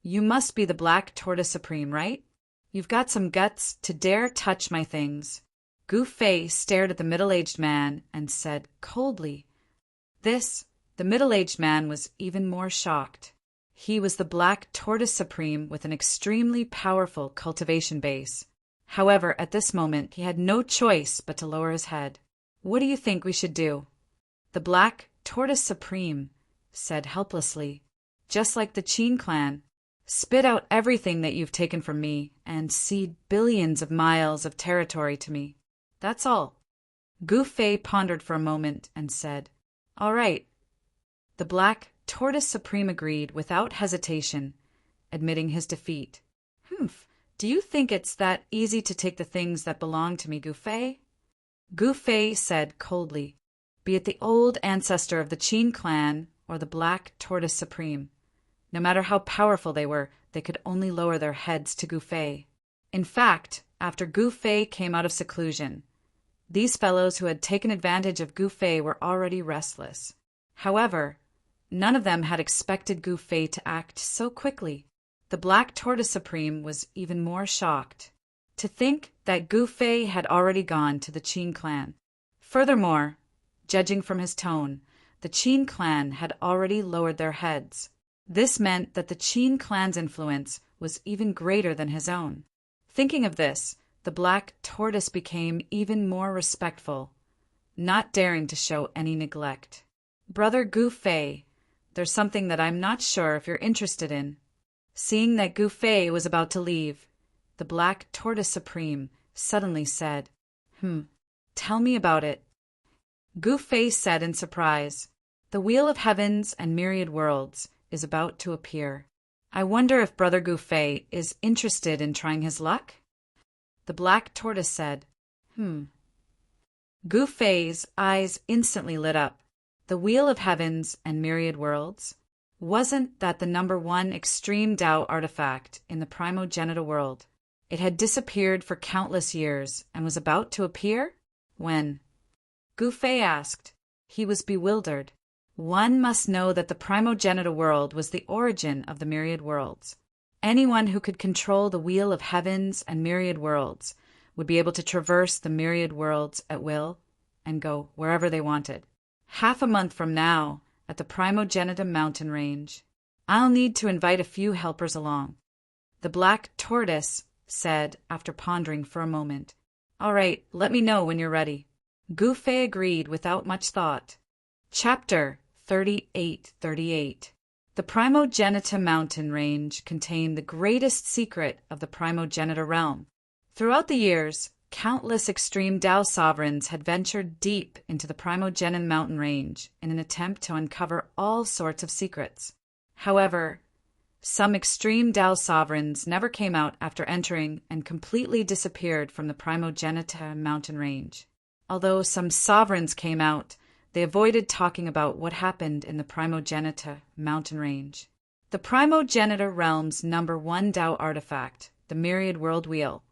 You must be the Black Tortoise Supreme, right? You've got some guts to dare touch my things. Gu Fei stared at the middle-aged man and said coldly. The middle-aged man was even more shocked. He was the Black Tortoise Supreme with an extremely powerful cultivation base. However, at this moment, he had no choice but to lower his head. What do you think we should do? The Black Tortoise Supreme said helplessly, just like the Qin clan, spit out everything that you've taken from me and cede billions of miles of territory to me. That's all. Gu Fei pondered for a moment and said, All right. The Black Tortoise Supreme agreed without hesitation, admitting his defeat. Humph. Do you think it's that easy to take the things that belong to me, Gu Fei? Gu Fei said coldly, Be it the old ancestor of the Qin clan or the Black Tortoise Supreme. No matter how powerful they were, they could only lower their heads to Gu Fei. In fact, after Gu Fei came out of seclusion, these fellows who had taken advantage of Gu Fei were already restless. However, none of them had expected Gu Fei to act so quickly. The Black Tortoise Supreme was even more shocked to think that Gu Fei had already gone to the Qin clan. Furthermore, judging from his tone, the Qin clan had already lowered their heads. This meant that the Qin clan's influence was even greater than his own. Thinking of this, the Black Tortoise became even more respectful, not daring to show any neglect. Brother Gu Fei, there's something that I'm not sure if you're interested in. Seeing that Gu Fei was about to leave, the Black Tortoise Supreme suddenly said, Tell me about it. Gu Fei said in surprise, The Wheel of Heavens and Myriad Worlds is about to appear. I wonder if Brother Gu Fei is interested in trying his luck? The Black Tortoise said, Gu Fei's eyes instantly lit up. The Wheel of Heavens and Myriad Worlds? Wasn't that the #1 extreme Tao artifact in the primogenital world? It had disappeared for countless years and was about to appear? When? Gu Fei asked. He was bewildered. One must know that the primogenital world was the origin of the myriad worlds. Anyone who could control the Wheel of Heavens and Myriad Worlds would be able to traverse the myriad worlds at will and go wherever they wanted. Half a month from now, at the Primogenitum mountain range, I'll need to invite a few helpers along. The Black Tortoise said after pondering for a moment. All right, let me know when you're ready. Gu Fei agreed without much thought. Chapter 3838. The Primogenitum mountain range contained the greatest secret of the Primogenitor realm. Throughout the years, countless extreme Dao sovereigns had ventured deep into the Primogenin mountain range in an attempt to uncover all sorts of secrets. However, some extreme Dao sovereigns never came out after entering and completely disappeared from the Primogenita mountain range. Although some sovereigns came out, they avoided talking about what happened in the Primogenita mountain range. The Primogenita realm's number 1 Dao artifact, the Myriad World Wheel,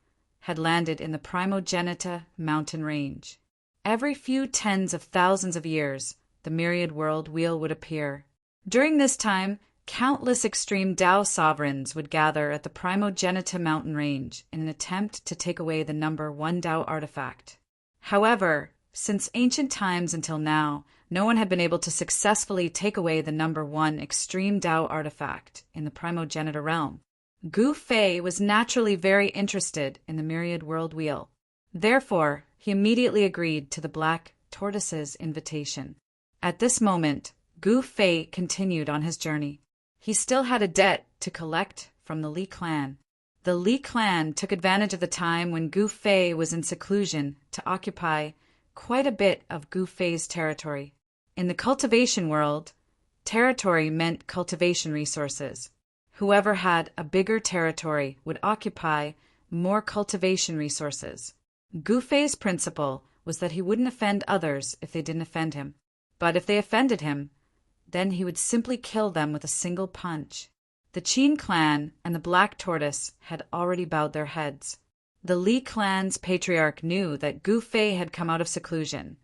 had landed in the Primogenita mountain range. Every few tens of thousands of years, the Myriad World Wheel would appear. During this time, countless extreme Dao sovereigns would gather at the Primogenita mountain range in an attempt to take away the number 1 Dao artifact. However, since ancient times until now, no one had been able to successfully take away the number 1 extreme Dao artifact in the Primogenita realm. Gu Fei was naturally very interested in the Myriad World Wheel. Therefore, he immediately agreed to the Black Tortoise's invitation. At this moment, Gu Fei continued on his journey. He still had a debt to collect from the Li clan. The Li clan took advantage of the time when Gu Fei was in seclusion to occupy quite a bit of Gu Fei's territory. In the cultivation world, territory meant cultivation resources. Whoever had a bigger territory would occupy more cultivation resources. Gu Fei's principle was that he wouldn't offend others if they didn't offend him. But if they offended him, then he would simply kill them with a single punch. The Qin clan and the Black Tortoise had already bowed their heads. The Li clan's patriarch knew that Gu Fei had come out of seclusion,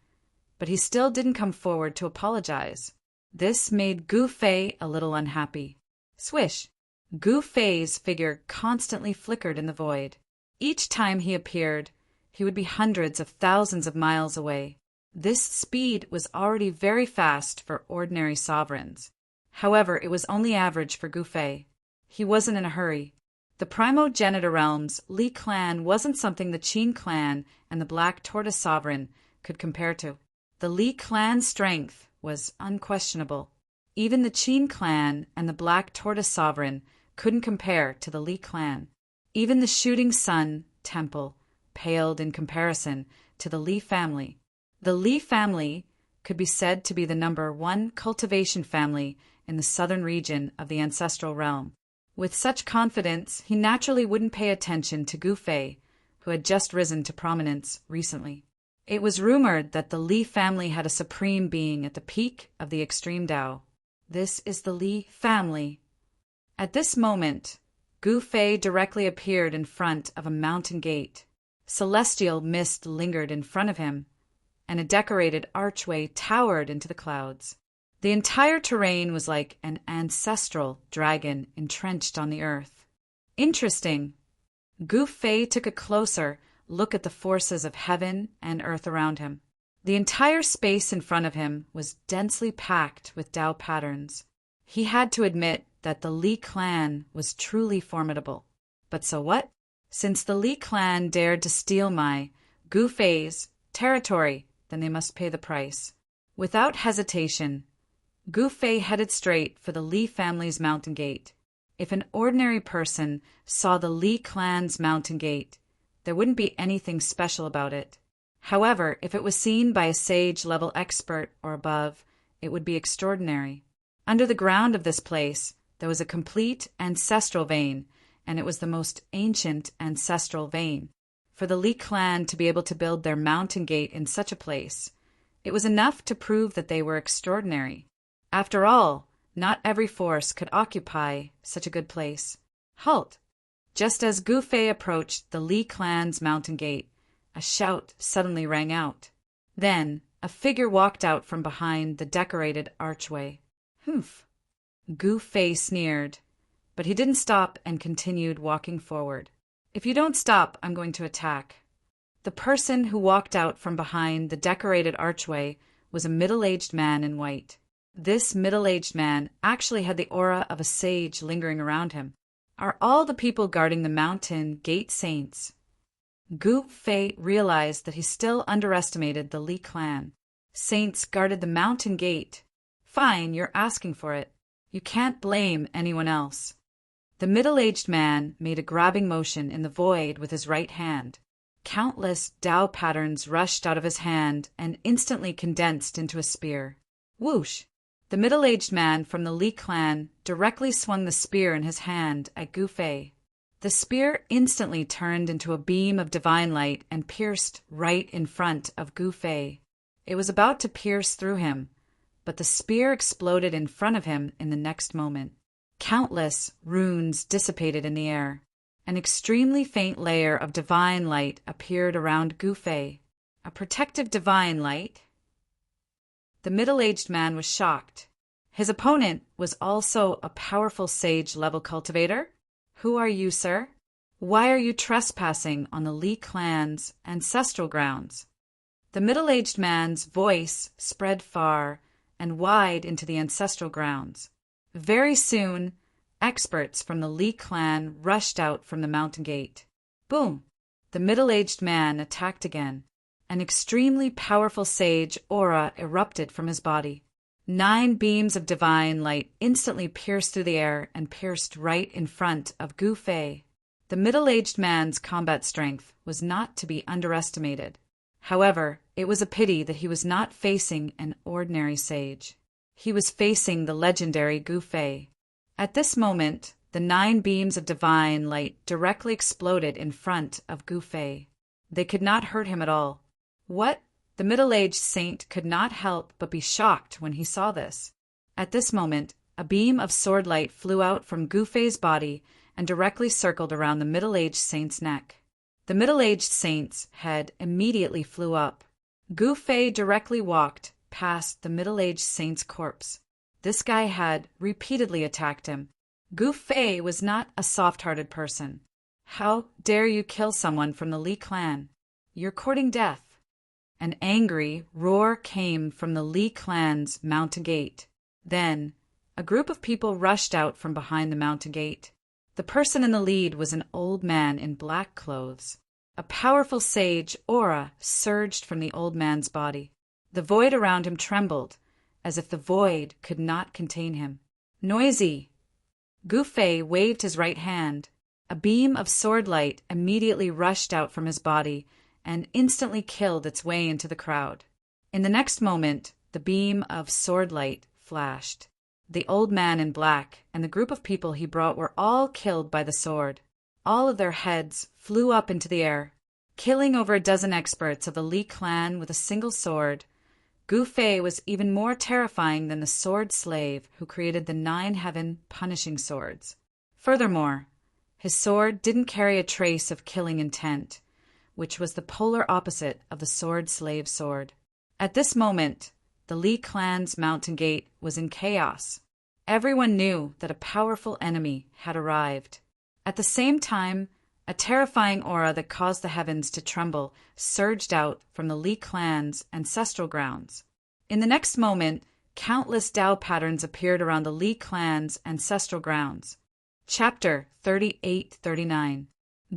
but he still didn't come forward to apologize. This made Gu Fei a little unhappy. Swish! Gu Fei's figure constantly flickered in the void. Each time he appeared, he would be hundreds of thousands of miles away. This speed was already very fast for ordinary sovereigns. However, it was only average for Gu Fei. He wasn't in a hurry. The Primogenita realm's Li clan wasn't something the Qin clan and the Black Tortoise sovereign could compare to. The Li clan's strength was unquestionable. Even the Qin clan and the Black Tortoise sovereign couldn't compare to the Li clan. Even the Shooting Sun temple paled in comparison to the Li family. The Li family could be said to be the number 1 cultivation family in the southern region of the ancestral realm. With such confidence, he naturally wouldn't pay attention to Gu Fei, who had just risen to prominence recently. It was rumored that the Li family had a supreme being at the peak of the extreme Dao. This is the Li family. At this moment, Gu Fei directly appeared in front of a mountain gate. Celestial mist lingered in front of him, and a decorated archway towered into the clouds. The entire terrain was like an ancestral dragon entrenched on the earth. Interesting. Gu Fei took a closer look at the forces of heaven and earth around him. The entire space in front of him was densely packed with Dao patterns. He had to admit that the Li clan was truly formidable. But so what? Since the Li clan dared to steal my, Gu Fei's, territory, then they must pay the price. Without hesitation, Gu Fei headed straight for the Li family's mountain gate. If an ordinary person saw the Li clan's mountain gate, there wouldn't be anything special about it. However, if it was seen by a sage-level expert or above, it would be extraordinary. Under the ground of this place, there was a complete ancestral vein, and it was the most ancient ancestral vein. For the Li clan to be able to build their mountain gate in such a place, it was enough to prove that they were extraordinary. After all, not every force could occupy such a good place. Halt! Just as Gu Fei approached the Li clan's mountain gate, a shout suddenly rang out. Then, a figure walked out from behind the decorated archway. Humph! Gu Fei sneered, but he didn't stop and continued walking forward. If you don't stop, I'm going to attack. The person who walked out from behind the decorated archway was a middle-aged man in white. This middle-aged man actually had the aura of a sage lingering around him. Are all the people guarding the mountain gate saints? Gu Fei realized that he still underestimated the Li clan. Saints guarded the mountain gate. Fine, you're asking for it. You can't blame anyone else. The middle-aged man made a grabbing motion in the void with his right hand. Countless Tao patterns rushed out of his hand and instantly condensed into a spear. Whoosh! The middle-aged man from the Li clan directly swung the spear in his hand at Gu Fei. The spear instantly turned into a beam of divine light and pierced right in front of Gu Fei. It was about to pierce through him, but the spear exploded in front of him in the next moment. Countless runes dissipated in the air. An extremely faint layer of divine light appeared around Gu Fei. A protective divine light? The middle-aged man was shocked. His opponent was also a powerful sage-level cultivator? Who are you, sir? Why are you trespassing on the Li clan's ancestral grounds? The middle-aged man's voice spread far and wide into the ancestral grounds. Very soon, experts from the Li clan rushed out from the mountain gate. Boom! The middle-aged man attacked again. An extremely powerful sage aura erupted from his body. 9 beams of divine light instantly pierced through the air and pierced right in front of Gu Fei. The middle-aged man's combat strength was not to be underestimated. However, it was a pity that he was not facing an ordinary sage. He was facing the legendary Gu Fei. At this moment, the 9 beams of divine light directly exploded in front of Gu Fei. They could not hurt him at all. What? The middle-aged saint could not help but be shocked when he saw this. At this moment, a beam of sword light flew out from Gu Fei's body and directly circled around the middle-aged saint's neck. The middle-aged saint's head immediately flew up. Gu Fei directly walked past the middle-aged saint's corpse. This guy had repeatedly attacked him. Gu Fei was not a soft-hearted person. How dare you kill someone from the Li clan? You're courting death. An angry roar came from the Li clan's mountain gate. Then, a group of people rushed out from behind the mountain gate. The person in the lead was an old man in black clothes. A powerful sage aura surged from the old man's body. The void around him trembled, as if the void could not contain him. Noisy! Gu Fei waved his right hand. A beam of sword light immediately rushed out from his body and instantly killed its way into the crowd. In the next moment, the beam of sword light flashed. The old man in black and the group of people he brought were all killed by the sword. All of their heads flew up into the air. Killing over a dozen experts of the Li clan with a single sword, Gu Fei was even more terrifying than the sword slave who created the 9 heaven punishing swords. Furthermore, his sword didn't carry a trace of killing intent, which was the polar opposite of the sword slave sword. At this moment, the Li clan's mountain gate was in chaos. Everyone knew that a powerful enemy had arrived. At the same time, a terrifying aura that caused the heavens to tremble surged out from the Li clan's ancestral grounds. In the next moment, countless Tao patterns appeared around the Li clan's ancestral grounds. Chapter 38-39.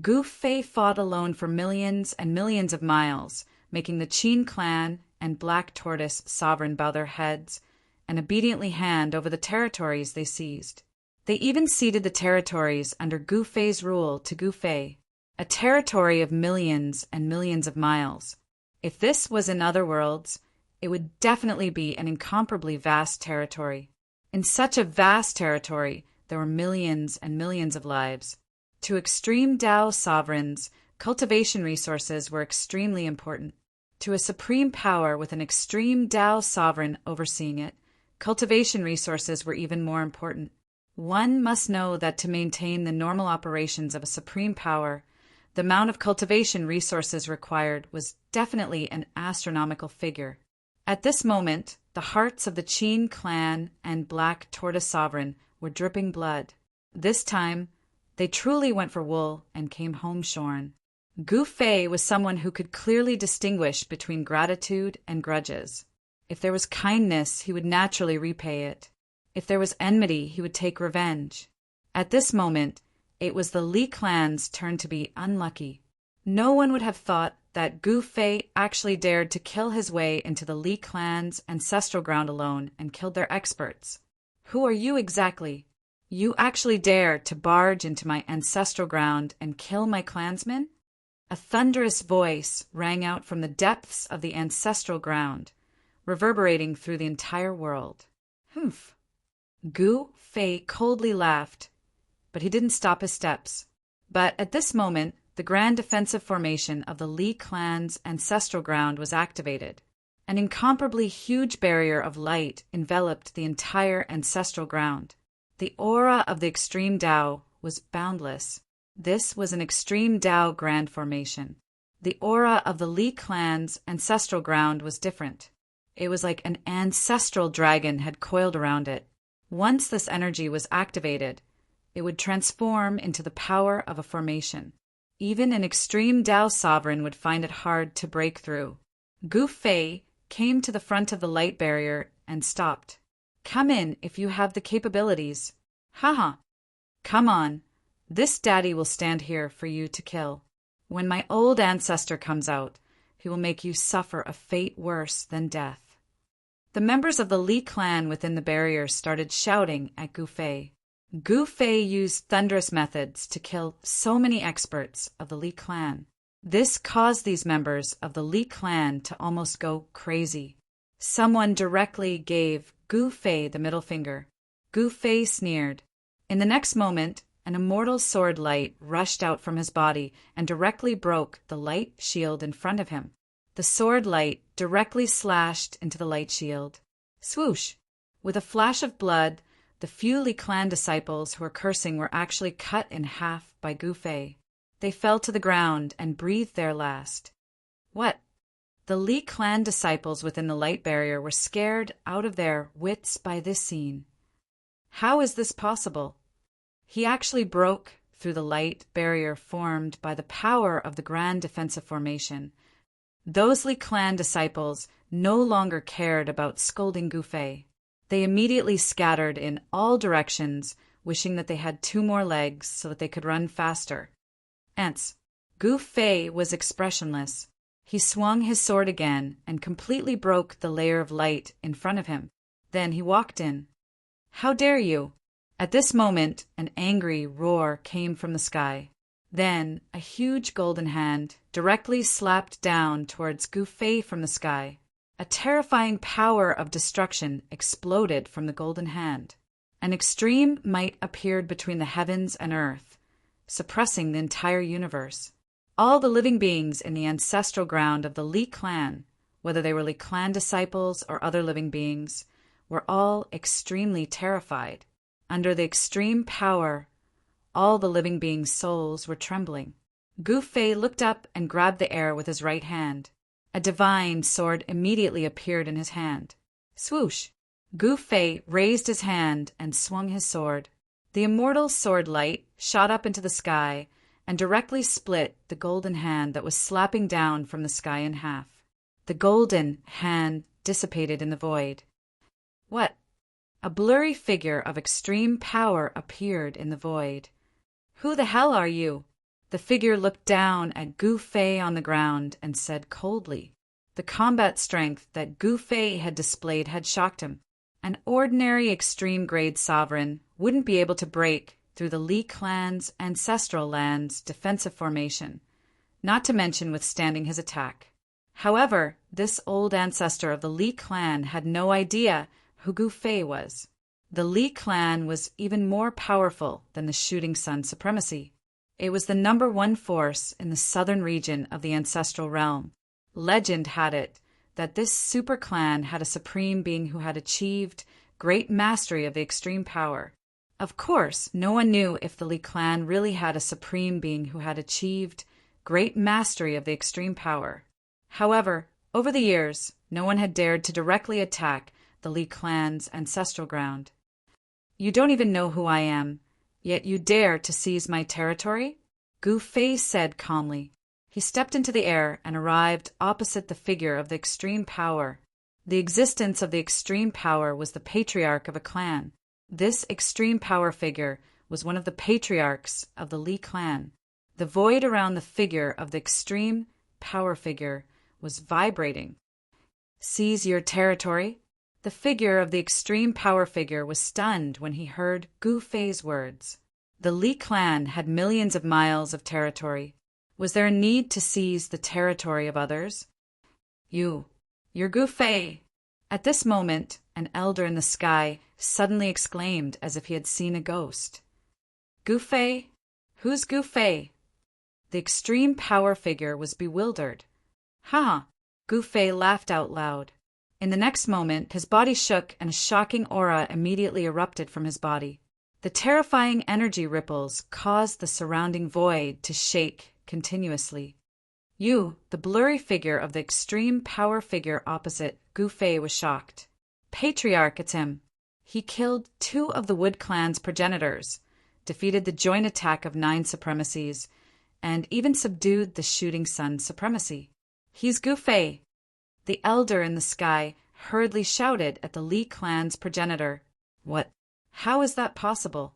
Gu Fei fought alone for millions and millions of miles, making the Qin clan and Black Tortoise sovereign bow their heads and obediently hand over the territories they seized. They even ceded the territories under Gu Fei's rule to Gu Fei, a territory of millions and millions of miles. If this was in other worlds, it would definitely be an incomparably vast territory. In such a vast territory, there were millions and millions of lives. To extreme Tao sovereigns, cultivation resources were extremely important. To a supreme power with an extreme Tao sovereign overseeing it, cultivation resources were even more important. One must know that to maintain the normal operations of a supreme power, the amount of cultivation resources required was definitely an astronomical figure. At this moment, the hearts of the Qin clan and Black Tortoise sovereign were dripping blood. This time, they truly went for wool and came home shorn. Gu Fei was someone who could clearly distinguish between gratitude and grudges. If there was kindness, he would naturally repay it. If there was enmity, he would take revenge. At this moment, it was the Li clan's turn to be unlucky. No one would have thought that Gu Fei actually dared to kill his way into the Li clan's ancestral ground alone and killed their experts. Who are you exactly? You actually dare to barge into my ancestral ground and kill my clansmen? A thunderous voice rang out from the depths of the ancestral ground, reverberating through the entire world. Humph. Gu Fei coldly laughed, but he didn't stop his steps. But at this moment, the grand defensive formation of the Li clan's ancestral ground was activated. An incomparably huge barrier of light enveloped the entire ancestral ground. The aura of the extreme Tao was boundless. This was an extreme Tao grand formation. The aura of the Li clan's ancestral ground was different. It was like an ancestral dragon had coiled around it. Once this energy was activated, it would transform into the power of a formation. Even an extreme Tao sovereign would find it hard to break through. Gu Fei came to the front of the light barrier and stopped. Come in if you have the capabilities. Haha. Come on. This daddy will stand here for you to kill. When my old ancestor comes out, he will make you suffer a fate worse than death. The members of the Li clan within the barrier started shouting at Gu Fei. Gu Fei used thunderous methods to kill so many experts of the Li clan. This caused these members of the Li clan to almost go crazy. Someone directly gave Gu Fei the middle finger. Gu Fei sneered. In the next moment, an immortal sword light rushed out from his body and directly broke the light shield in front of him. The sword light directly slashed into the light shield. Swoosh! With a flash of blood, the few Li clan disciples who were cursing were actually cut in half by Gu Fei. They fell to the ground and breathed their last. What? The Li clan disciples within the light barrier were scared out of their wits by this scene. How is this possible? He actually broke through the light barrier formed by the power of the grand defensive formation. Those Li clan disciples no longer cared about scolding Gu Fei. They immediately scattered in all directions, wishing that they had 2 more legs so that they could run faster. Ants. Gu Fei was expressionless. He swung his sword again and completely broke the layer of light in front of him. Then he walked in. How dare you? At this moment, an angry roar came from the sky. Then a huge golden hand directly slapped down towards Gu Fei from the sky. A terrifying power of destruction exploded from the golden hand. An extreme might appeared between the heavens and earth, suppressing the entire universe. All the living beings in the ancestral ground of the Li clan, whether they were Li clan disciples or other living beings, were all extremely terrified. Under the extreme power, all the living beings' souls were trembling. Gu Fei looked up and grabbed the air with his right hand. A divine sword immediately appeared in his hand. Swoosh! Gu Fei raised his hand and swung his sword. The immortal sword light shot up into the sky and directly split the golden hand that was slapping down from the sky in half. The golden hand dissipated in the void. What? A blurry figure of extreme power appeared in the void. Who the hell are you? The figure looked down at Gu Fei on the ground and said coldly. The combat strength that Gu Fei had displayed had shocked him. An ordinary extreme grade sovereign wouldn't be able to break through the Li clan's ancestral land's defensive formation, not to mention withstanding his attack. However, this old ancestor of the Li clan had no idea who Gu Fei was. The Li clan was even more powerful than the Shooting Sun supremacy. It was the #1 force in the southern region of the ancestral realm. Legend had it that this super clan had a supreme being who had achieved great mastery of the extreme power. Of course, no one knew if the Li clan really had a supreme being who had achieved great mastery of the extreme power. However, over the years, no one had dared to directly attack the Li clan's ancestral ground. You don't even know who I am, yet you dare to seize my territory? Gu Fei said calmly. He stepped into the air and arrived opposite the figure of the extreme power. The existence of the extreme power was the patriarch of a clan. This extreme power figure was one of the patriarchs of the Li clan. The void around the figure of the extreme power figure was vibrating. Seize your territory? The figure of the extreme power figure was stunned when he heard Gu Fei's words. The Li clan had millions of miles of territory. Was there a need to seize the territory of others? You're Gu Fei. At this moment, an elder in the sky suddenly exclaimed as if he had seen a ghost. Gu Fei? Who's Gu Fei? The extreme power figure was bewildered. Ha! Gu Fei laughed out loud. In the next moment, his body shook and a shocking aura immediately erupted from his body. The terrifying energy ripples caused the surrounding void to shake continuously. The blurry figure of the extreme power figure opposite Gu Fei was shocked. Patriarch, it's him. He killed 2 of the Wood Clan's progenitors, defeated the joint attack of 9 supremacies, and even subdued the Shooting Sun supremacy. He's Gu Fei. The elder in the sky hurriedly shouted at the Li clan's progenitor. What? How is that possible?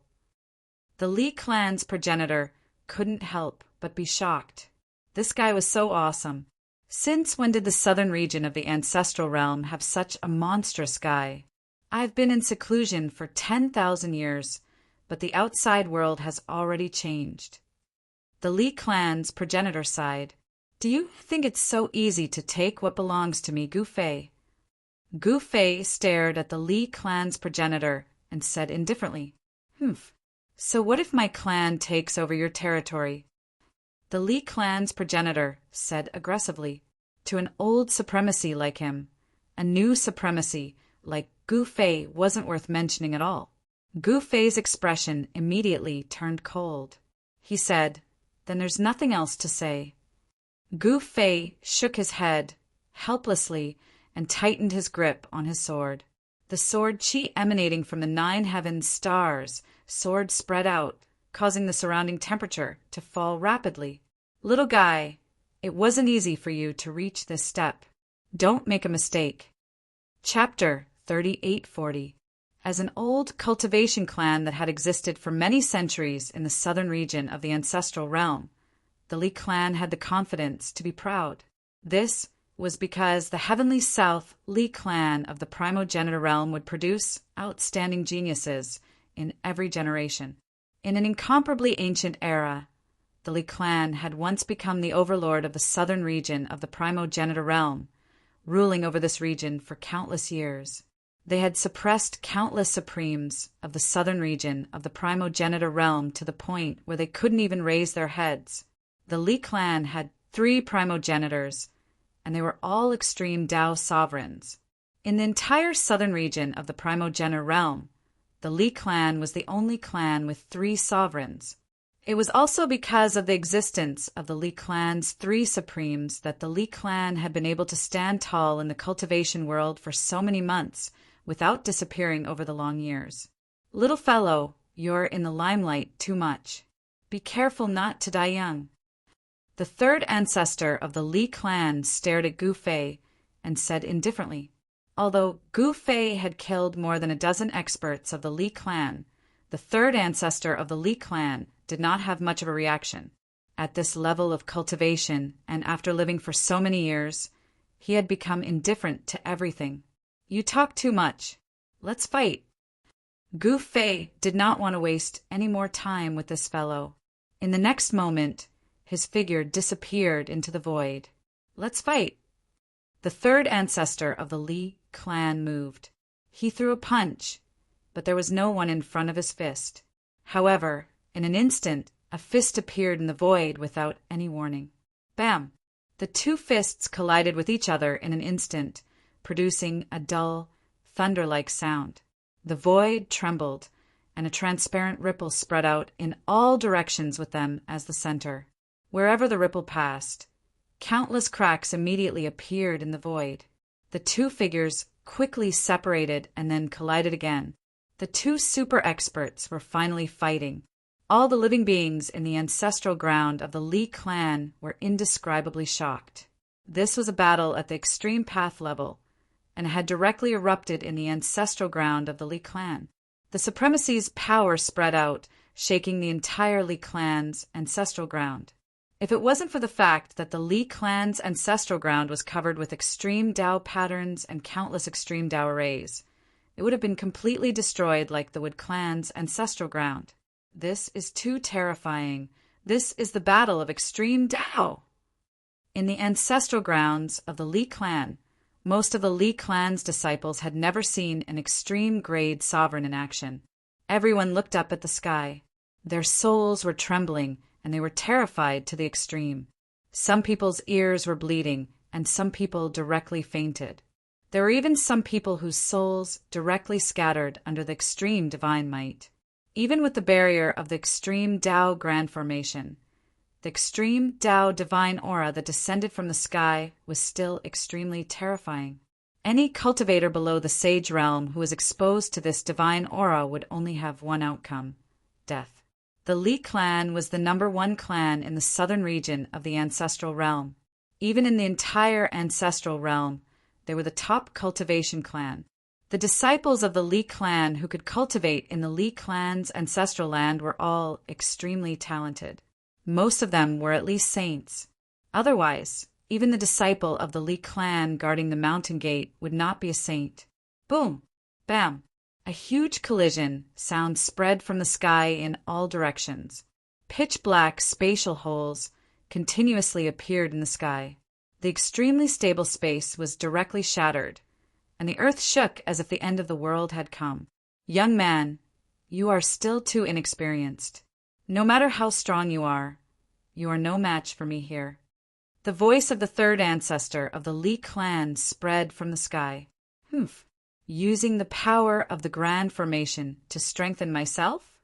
The Li clan's progenitor couldn't help but be shocked. This guy was so awesome. Since when did the southern region of the ancestral realm have such a monstrous guy? I've been in seclusion for 10,000 years, but the outside world has already changed. The Li clan's progenitor sighed. Do you think it's so easy to take what belongs to me, Gu Fei? Gu Fei stared at the Li clan's progenitor and said indifferently, So what if my clan takes over your territory? The Li clan's progenitor said aggressively, to an old supremacy like him, a new supremacy like Gu Fei wasn't worth mentioning at all. Gu Fei's expression immediately turned cold. He said, Then there's nothing else to say. Gu Fei shook his head helplessly and tightened his grip on his sword. The sword chi emanating from the 9 heavens stars, sword spread out, causing the surrounding temperature to fall rapidly. Little guy, it wasn't easy for you to reach this step. Don't make a mistake. Chapter 3840. As an old cultivation clan that had existed for many centuries in the southern region of the ancestral realm, the Li clan had the confidence to be proud. This was because the heavenly south Li clan of the primogenitor realm would produce outstanding geniuses in every generation. In an incomparably ancient era, the Li clan had once become the overlord of the southern region of the primogenitor realm, ruling over this region for countless years. They had suppressed countless supremes of the southern region of the primogenitor realm to the point where they couldn't even raise their heads. The Li clan had 3 primogenitors, and they were all extreme Dao sovereigns. In the entire southern region of the primogenitor realm, the Li clan was the only clan with 3 sovereigns. It was also because of the existence of the Li clan's 3 supremes that the Li clan had been able to stand tall in the cultivation world for so many months without disappearing over the long years. Little fellow, you're in the limelight too much. Be careful not to die young. The 3rd ancestor of the Li clan stared at Gu Fei and said indifferently, although Gu Fei had killed more than a dozen experts of the Li clan, the 3rd ancestor of the Li clan did not have much of a reaction. At this level of cultivation, and after living for so many years, he had become indifferent to everything. You talk too much. Let's fight. Gu Fei did not want to waste any more time with this fellow. In the next moment, his figure disappeared into the void. Let's fight. The 3rd ancestor of the Li clan moved. He threw a punch, but there was no one in front of his fist. However, in an instant, a fist appeared in the void without any warning. Bam! The 2 fists collided with each other in an instant, producing a dull, thunder-like sound. The void trembled, and a transparent ripple spread out in all directions with them as the center. Wherever the ripple passed, countless cracks immediately appeared in the void. The 2 figures quickly separated and then collided again. The 2 super experts were finally fighting. All the living beings in the ancestral ground of the Li clan were indescribably shocked. This was a battle at the extreme path level, and had directly erupted in the ancestral ground of the Li clan. The supremacy's power spread out, shaking the entire Li clan's ancestral ground. If it wasn't for the fact that the Li clan's ancestral ground was covered with extreme Dao patterns and countless extreme Dao arrays, it would have been completely destroyed like the Wood clan's ancestral ground. This is too terrifying. This is the battle of extreme Dao. In the ancestral grounds of the Li clan, most of the Li clan's disciples had never seen an extreme grade sovereign in action. Everyone looked up at the sky. Their souls were trembling, and they were terrified to the extreme. Some people's ears were bleeding, and some people directly fainted. There were even some people whose souls directly scattered under the extreme divine might. Even with the barrier of the extreme Dao grand formation, the extreme Dao divine aura that descended from the sky was still extremely terrifying. Any cultivator below the sage realm who was exposed to this divine aura would only have one outcome: death. The Li clan was the #1 clan in the southern region of the ancestral realm. Even in the entire ancestral realm, they were the top cultivation clan. The disciples of the Li clan who could cultivate in the Li clan's ancestral land were all extremely talented. Most of them were at least saints. Otherwise, even the disciple of the Li clan guarding the mountain gate would not be a saint. Boom! Bam! A huge collision sound spread from the sky in all directions. Pitch-black spatial holes continuously appeared in the sky. The extremely stable space was directly shattered, and the earth shook as if the end of the world had come. Young man, you are still too inexperienced. No matter how strong you are no match for me here. The voice of the third ancestor of the Li clan spread from the sky. Humph. Using the power of the grand formation to strengthen myself?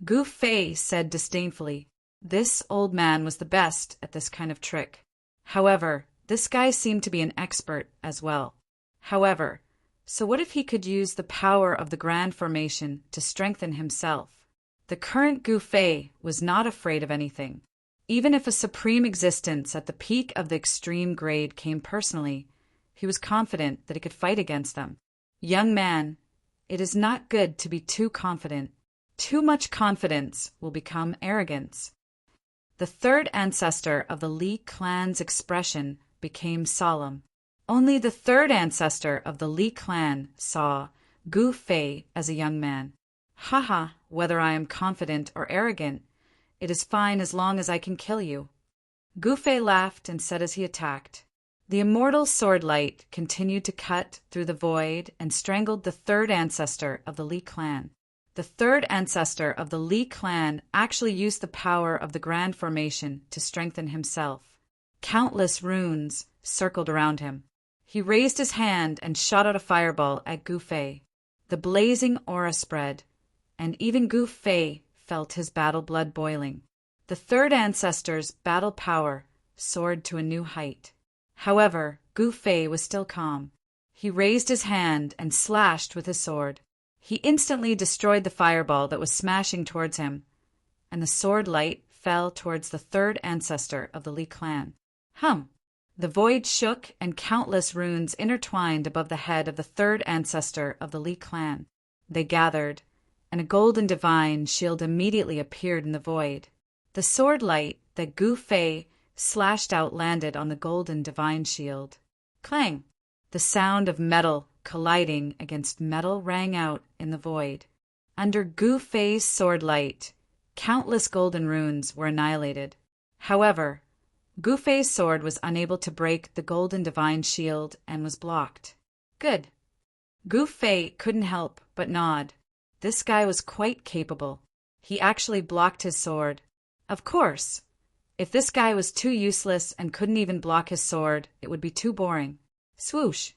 Gu Fei said disdainfully. This old man was the best at this kind of trick. However, this guy seemed to be an expert as well. However, so what if he could use the power of the grand formation to strengthen himself? The current Gu Fei was not afraid of anything. Even if a supreme existence at the peak of the extreme grade came personally, he was confident that he could fight against them. Young man, it is not good to be too confident. Too much confidence will become arrogance. The third ancestor of the Li clan's expression became solemn. Only the third ancestor of the Li clan saw Gu Fei as a young man. Haha, whether I am confident or arrogant, it is fine as long as I can kill you. Gu Fei laughed and said as he attacked. The immortal sword light continued to cut through the void and strangled the third ancestor of the Li clan. The third ancestor of the Li clan actually used the power of the grand formation to strengthen himself. Countless runes circled around him. He raised his hand and shot out a fireball at Gu Fei. The blazing aura spread, and even Gu Fei felt his battle blood boiling. The third ancestor's battle power soared to a new height. However, Gu Fei was still calm. He raised his hand and slashed with his sword. He instantly destroyed the fireball that was smashing towards him, and the sword light fell towards the third ancestor of the Li clan. The void shook and countless runes intertwined above the head of the third ancestor of the Li clan. They gathered, and a golden divine shield immediately appeared in the void. The sword light that Gu Fei slashed out landed on the golden divine shield. Clang! The sound of metal colliding against metal rang out in the void. Under Gu Fei's sword light, countless golden runes were annihilated. However, Gu Fei's sword was unable to break the golden divine shield and was blocked. Good. Gu Fei couldn't help but nod. This guy was quite capable. He actually blocked his sword. Of course, if this guy was too useless and couldn't even block his sword, it would be too boring. Swoosh!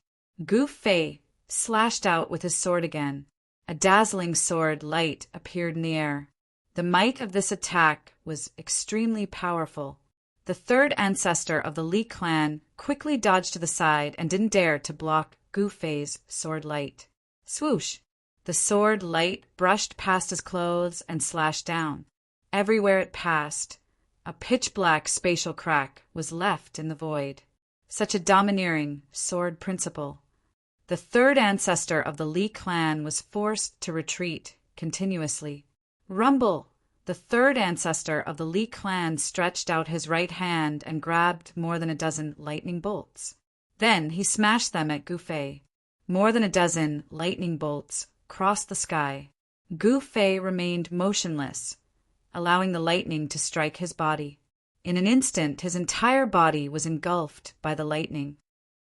Gu Fei slashed out with his sword again. A dazzling sword light appeared in the air. The might of this attack was extremely powerful. The third ancestor of the Li clan quickly dodged to the side and didn't dare to block Gu Fei's sword light. Swoosh! The sword light brushed past his clothes and slashed down. Everywhere it passed, a pitch-black spatial crack was left in the void. Such a domineering sword principle. The third ancestor of the Li clan was forced to retreat continuously. Rumble! the third ancestor of the Li clan stretched out his right hand and grabbed more than a dozen lightning bolts. Then he smashed them at Gu Fei. More than a dozen lightning bolts crossed the sky. Gu Fei remained motionless, allowing the lightning to strike his body. In an instant, his entire body was engulfed by the lightning.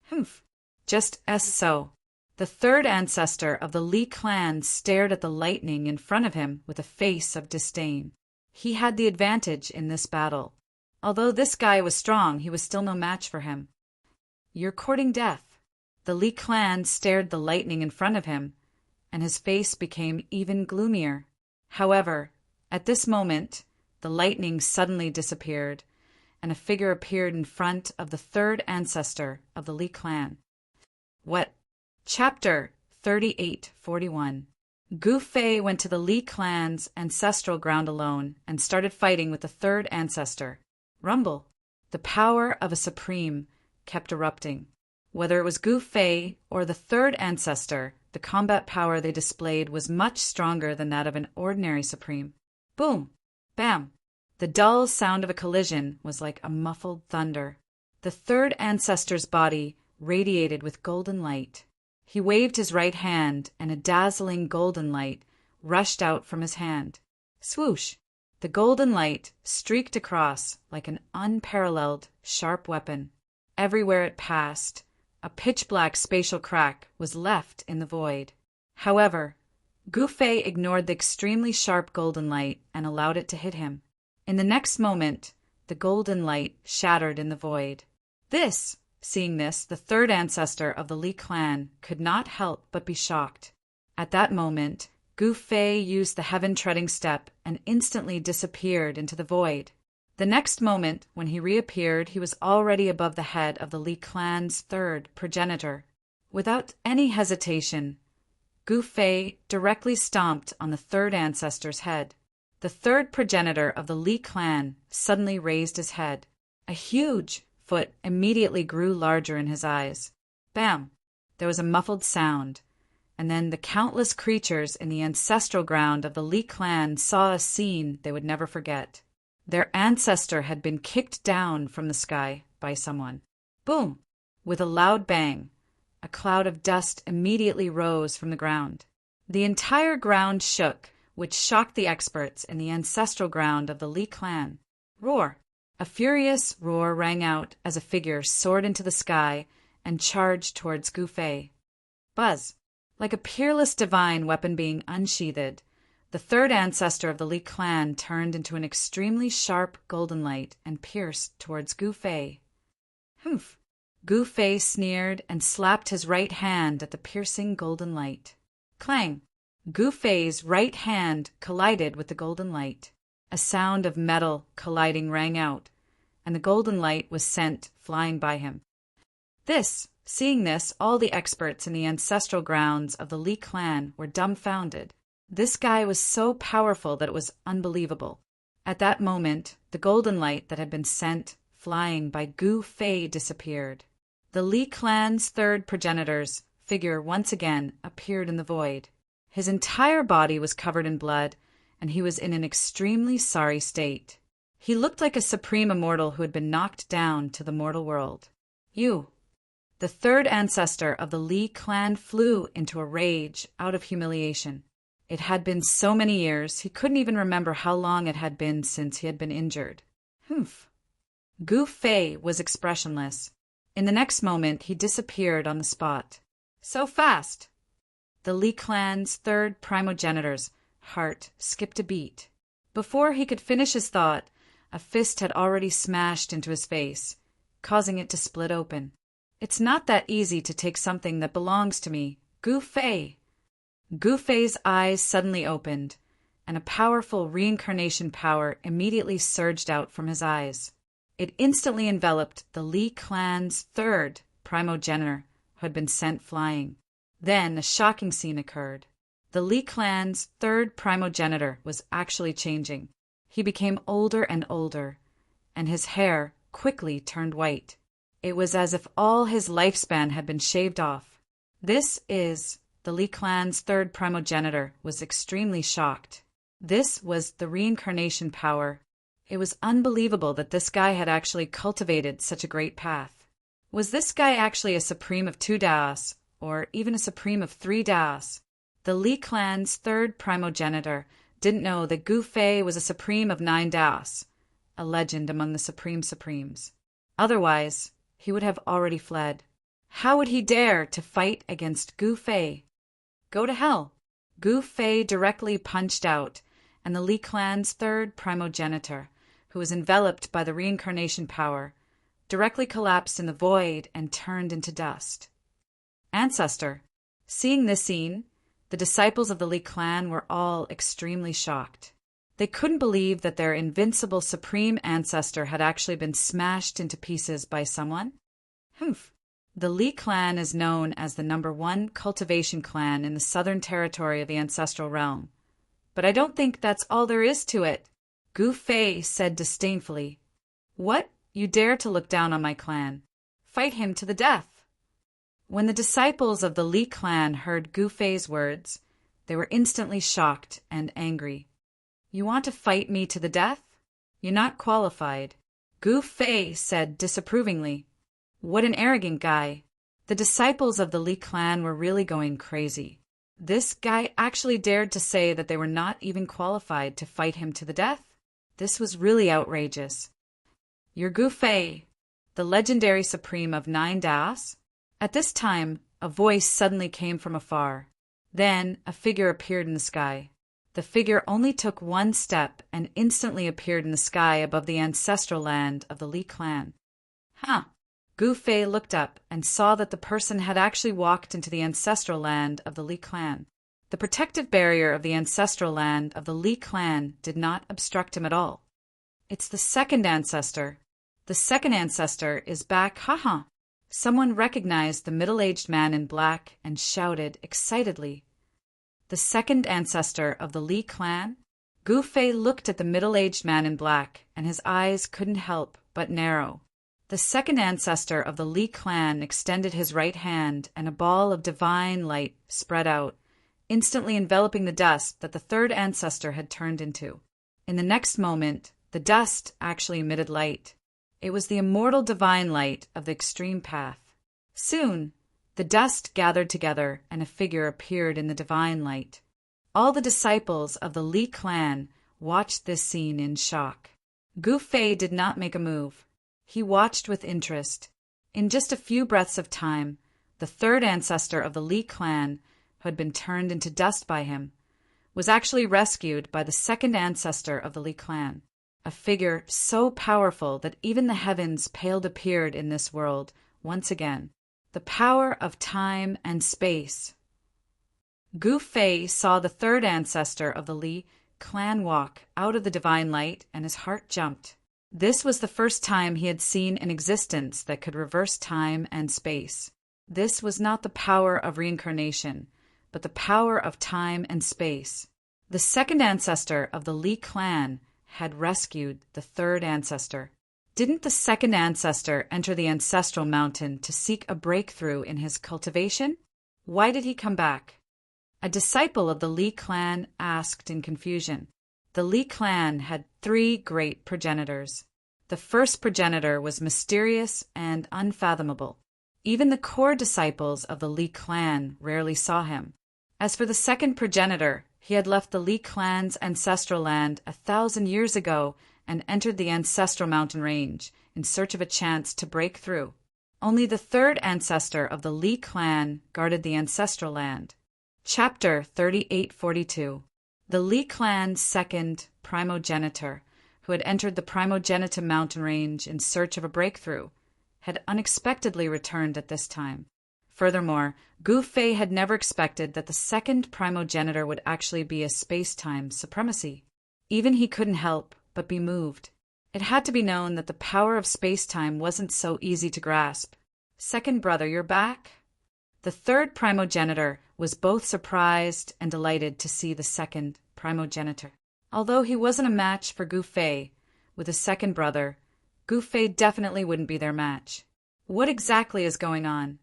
Humph! Just as so. The third ancestor of the Li clan stared at the lightning in front of him with a face of disdain. He had the advantage in this battle. Although this guy was strong, he was still no match for him. You're courting death. The Li clan stared the lightning in front of him, and his face became even gloomier. However, at this moment, the lightning suddenly disappeared, and a figure appeared in front of the third ancestor of the Li clan. What? Chapter 3841. Gu Fei went to the Li clan's ancestral ground alone and started fighting with the third ancestor. Rumble. The power of a supreme kept erupting. Whether it was Gu Fei or the third ancestor, the combat power they displayed was much stronger than that of an ordinary supreme. Boom! Bam! The dull sound of a collision was like a muffled thunder. The third ancestor's body radiated with golden light. He waved his right hand, and a dazzling golden light rushed out from his hand. Swoosh! The golden light streaked across like an unparalleled, sharp weapon. Everywhere it passed, a pitch-black spatial crack was left in the void. However, Gu Fei ignored the extremely sharp golden light and allowed it to hit him. In the next moment, the golden light shattered in the void. Seeing this, the third ancestor of the Li clan could not help but be shocked. At that moment, Gu Fei used the heaven-treading step and instantly disappeared into the void. The next moment, when he reappeared, he was already above the head of the Li clan's third progenitor. Without any hesitation, Gu Fei directly stomped on the third ancestor's head. The third progenitor of the Li clan suddenly raised his head. A huge foot immediately grew larger in his eyes. Bam! There was a muffled sound, and then the countless creatures in the ancestral ground of the Li clan saw a scene they would never forget. Their ancestor had been kicked down from the sky by someone. Boom! With a loud bang, a cloud of dust immediately rose from the ground. The entire ground shook, which shocked the experts in the ancestral ground of the Li clan. Roar! A furious roar rang out as a figure soared into the sky and charged towards Gu Fei. Buzz! Like a peerless divine weapon being unsheathed, the third ancestor of the Li clan turned into an extremely sharp golden light and pierced towards Gu Fei. Humph! Gu Fei sneered and slapped his right hand at the piercing golden light. Clang! Gu Fei's right hand collided with the golden light. A sound of metal colliding rang out, and the golden light was sent flying by him. Seeing this, all the experts in the ancestral grounds of the Li clan were dumbfounded. This guy was so powerful that it was unbelievable. At that moment, the golden light that had been sent flying by Gu Fei disappeared. The Li clan's third progenitor's figure once again appeared in the void. His entire body was covered in blood, and he was in an extremely sorry state. He looked like a supreme immortal who had been knocked down to the mortal world. You! The third ancestor of the Li clan flew into a rage out of humiliation. It had been so many years, he couldn't even remember how long it had been since he had been injured. Humph! Gu Fei was expressionless. In the next moment, he disappeared on the spot. So fast! The Li clan's third primogenitor's heart skipped a beat. Before he could finish his thought, a fist had already smashed into his face, causing it to split open. It's not that easy to take something that belongs to me, Gu Fei! Gu Fei's eyes suddenly opened, and a powerful reincarnation power immediately surged out from his eyes. It instantly enveloped the Li clan's third primogenitor who had been sent flying. Then a shocking scene occurred. The Li clan's third primogenitor was actually changing. He became older and older, and his hair quickly turned white. It was as if all his lifespan had been shaved off. The Li clan's third primogenitor was extremely shocked. This was the reincarnation power. It was unbelievable that this guy had actually cultivated such a great path. Was this guy actually a supreme of 2 Daos, or even a supreme of 3 Daos? The Li clan's third primogenitor didn't know that Gu Fei was a supreme of 9 Daos, a legend among the supreme supremes. Otherwise, he would have already fled. How would he dare to fight against Gu Fei? Go to hell! Gu Fei directly punched out, and the Li clan's third primogenitor, who was enveloped by the reincarnation power, directly collapsed in the void and turned into dust. Ancestor. Seeing this scene, the disciples of the Li clan were all extremely shocked. They couldn't believe that their invincible supreme ancestor had actually been smashed into pieces by someone. Humph. The Li clan is known as the #1 cultivation clan in the southern territory of the ancestral realm. But I don't think that's all there is to it, Gu Fei said disdainfully. What? You dare to look down on my clan? Fight him to the death. When the disciples of the Li clan heard Gu Fei's words, they were instantly shocked and angry. You want to fight me to the death? You're not qualified, Gu Fei said disapprovingly. What an arrogant guy. The disciples of the Li clan were really going crazy. This guy actually dared to say that they were not even qualified to fight him to the death? This was really outrageous. You're Gu Fei, the legendary supreme of 9 Daos? At this time, a voice suddenly came from afar. Then, a figure appeared in the sky. The figure only took 1 step and instantly appeared in the sky above the ancestral land of the Li clan. Huh. Gu Fei looked up and saw that the person had actually walked into the ancestral land of the Li clan. The protective barrier of the ancestral land of the Li clan did not obstruct him at all. It's the second ancestor. The second ancestor is back, haha. Someone recognized the middle-aged man in black and shouted excitedly. The second ancestor of the Li clan? Gu Fei looked at the middle-aged man in black, and his eyes couldn't help but narrow. The second ancestor of the Li clan extended his right hand, and a ball of divine light spread out, instantly enveloping the dust that the third ancestor had turned into. In the next moment, the dust actually emitted light. It was the immortal divine light of the extreme path. Soon, the dust gathered together and a figure appeared in the divine light. All the disciples of the Li clan watched this scene in shock. Gu Fei did not make a move. He watched with interest. In just a few breaths of time, the third ancestor of the Li clan, who had been turned into dust by him, was actually rescued by the second ancestor of the Li clan. A figure so powerful that even the heavens paled appeared in this world once again. The power of time and space. Gu Fei saw the third ancestor of the Li clan walk out of the divine light, and his heart jumped. This was the first time he had seen an existence that could reverse time and space. This was not the power of reincarnation, but the power of time and space. The second ancestor of the Li clan had rescued the third ancestor. Didn't the second ancestor enter the ancestral mountain to seek a breakthrough in his cultivation? Why did he come back? A disciple of the Li clan asked in confusion. The Li clan had 3 great progenitors. The first progenitor was mysterious and unfathomable. Even the core disciples of the Li clan rarely saw him. As for the second progenitor, he had left the Li clan's ancestral land 1,000 years ago and entered the ancestral mountain range in search of a chance to break through. Only the third ancestor of the Li clan guarded the ancestral land. Chapter 3842. The Li clan's second primogenitor, who had entered the Primogenitum mountain range in search of a breakthrough, had unexpectedly returned at this time. Furthermore, Gu Fei had never expected that the second primogenitor would actually be a space-time supremacy. Even he couldn't help but be moved. It had to be known that the power of space-time wasn't so easy to grasp. Second brother, you're back? The third primogenitor was both surprised and delighted to see the second primogenitor. Although he wasn't a match for Gu Fei, with his second brother, Gu Fei definitely wouldn't be their match. What exactly is going on?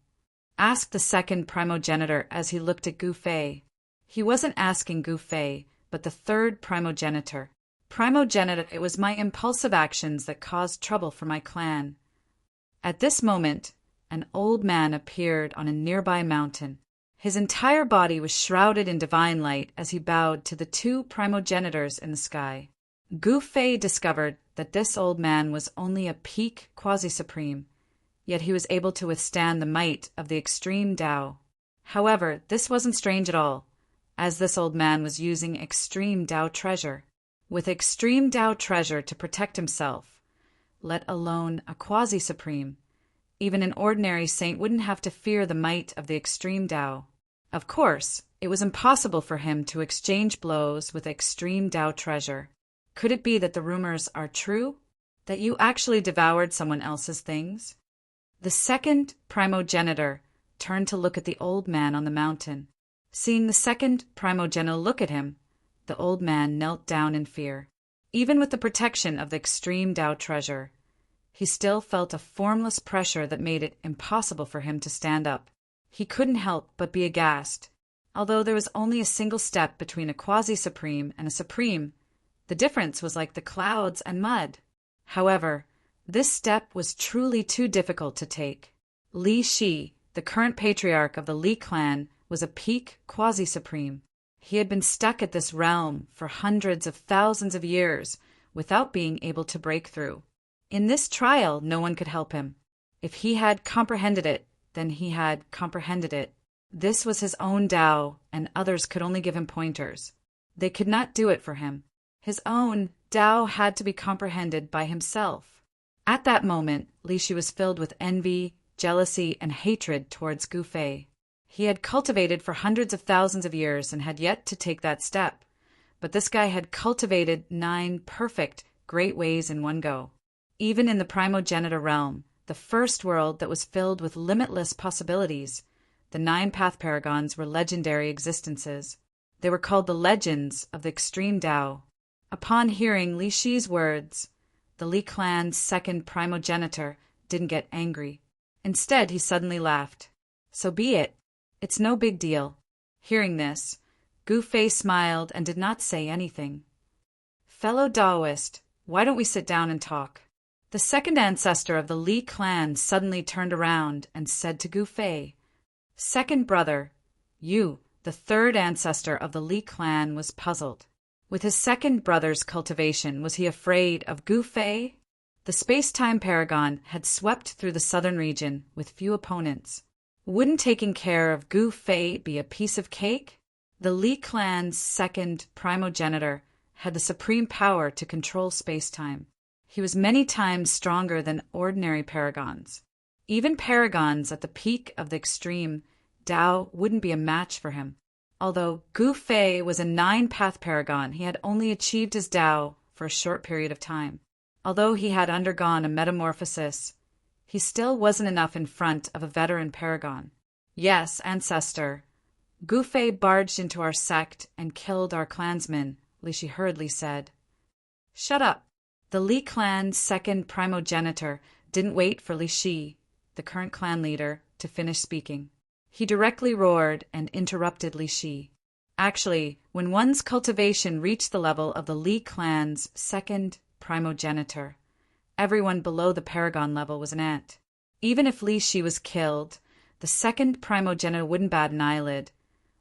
Asked the second primogenitor as he looked at Gu Fei. He wasn't asking Gu Fei, but the third primogenitor. Primogenitor, it was my impulsive actions that caused trouble for my clan. At this moment, an old man appeared on a nearby mountain. His entire body was shrouded in divine light as he bowed to the two primogenitors in the sky. Gu Fei discovered that this old man was only a peak quasi-supreme, yet he was able to withstand the might of the extreme Tao. However, this wasn't strange at all, as this old man was using extreme Tao treasure. With extreme Tao treasure to protect himself, let alone a quasi-supreme, even an ordinary saint wouldn't have to fear the might of the extreme Tao. Of course, it was impossible for him to exchange blows with extreme Tao treasure. Could it be that the rumors are true? That you actually devoured someone else's things? The second primogenitor turned to look at the old man on the mountain. Seeing the second primogenitor look at him, the old man knelt down in fear. Even with the protection of the extreme Tao treasure, he still felt a formless pressure that made it impossible for him to stand up. He couldn't help but be aghast. Although there was only a single step between a quasi-supreme and a supreme, the difference was like the clouds and mud. However, this step was truly too difficult to take. Li Shi, the current patriarch of the Li clan, was a peak quasi-supreme. He had been stuck at this realm for hundreds of thousands of years without being able to break through. In this trial, no one could help him. If he had comprehended it, then he had comprehended it. This was his own Tao, and others could only give him pointers. They could not do it for him. His own Tao had to be comprehended by himself. At that moment, Li Shi was filled with envy, jealousy, and hatred towards Gu Fei. He had cultivated for hundreds of thousands of years and had yet to take that step. But this guy had cultivated 9 perfect, great ways in one go. Even in the primogenitor realm, the first world that was filled with limitless possibilities, the 9 path paragons were legendary existences. They were called the legends of the extreme Tao. Upon hearing Li Shi's words, the Li clan's second primogenitor didn't get angry. Instead, he suddenly laughed. So be it. It's no big deal. Hearing this, Gu Fei smiled and did not say anything. Fellow Taoist, why don't we sit down and talk? The second ancestor of the Li clan suddenly turned around and said to Gu Fei, Second brother, you, the third ancestor of the Li clan, was puzzled. With his second brother's cultivation, was he afraid of Gu Fei? The space-time paragon had swept through the southern region with few opponents. Wouldn't taking care of Gu Fei be a piece of cake? The Li clan's second primogenitor had the supreme power to control space-time. He was many times stronger than ordinary paragons. Even paragons at the peak of the extreme Tao wouldn't be a match for him. Although Gu Fei was a 9-path paragon, he had only achieved his Tao for a short period of time. Although he had undergone a metamorphosis, he still wasn't enough in front of a veteran paragon. Yes, ancestor, Gu Fei barged into our sect and killed our clansmen, Li Shi hurriedly said. Shut up. The Li clan's second primogenitor didn't wait for Li Shi, the current clan leader, to finish speaking. He directly roared and interrupted Li Shi. Actually, when one's cultivation reached the level of the Li clan's second primogenitor, everyone below the paragon level was an ant. Even if Li Shi was killed, the second primogenitor wouldn't bat an eyelid,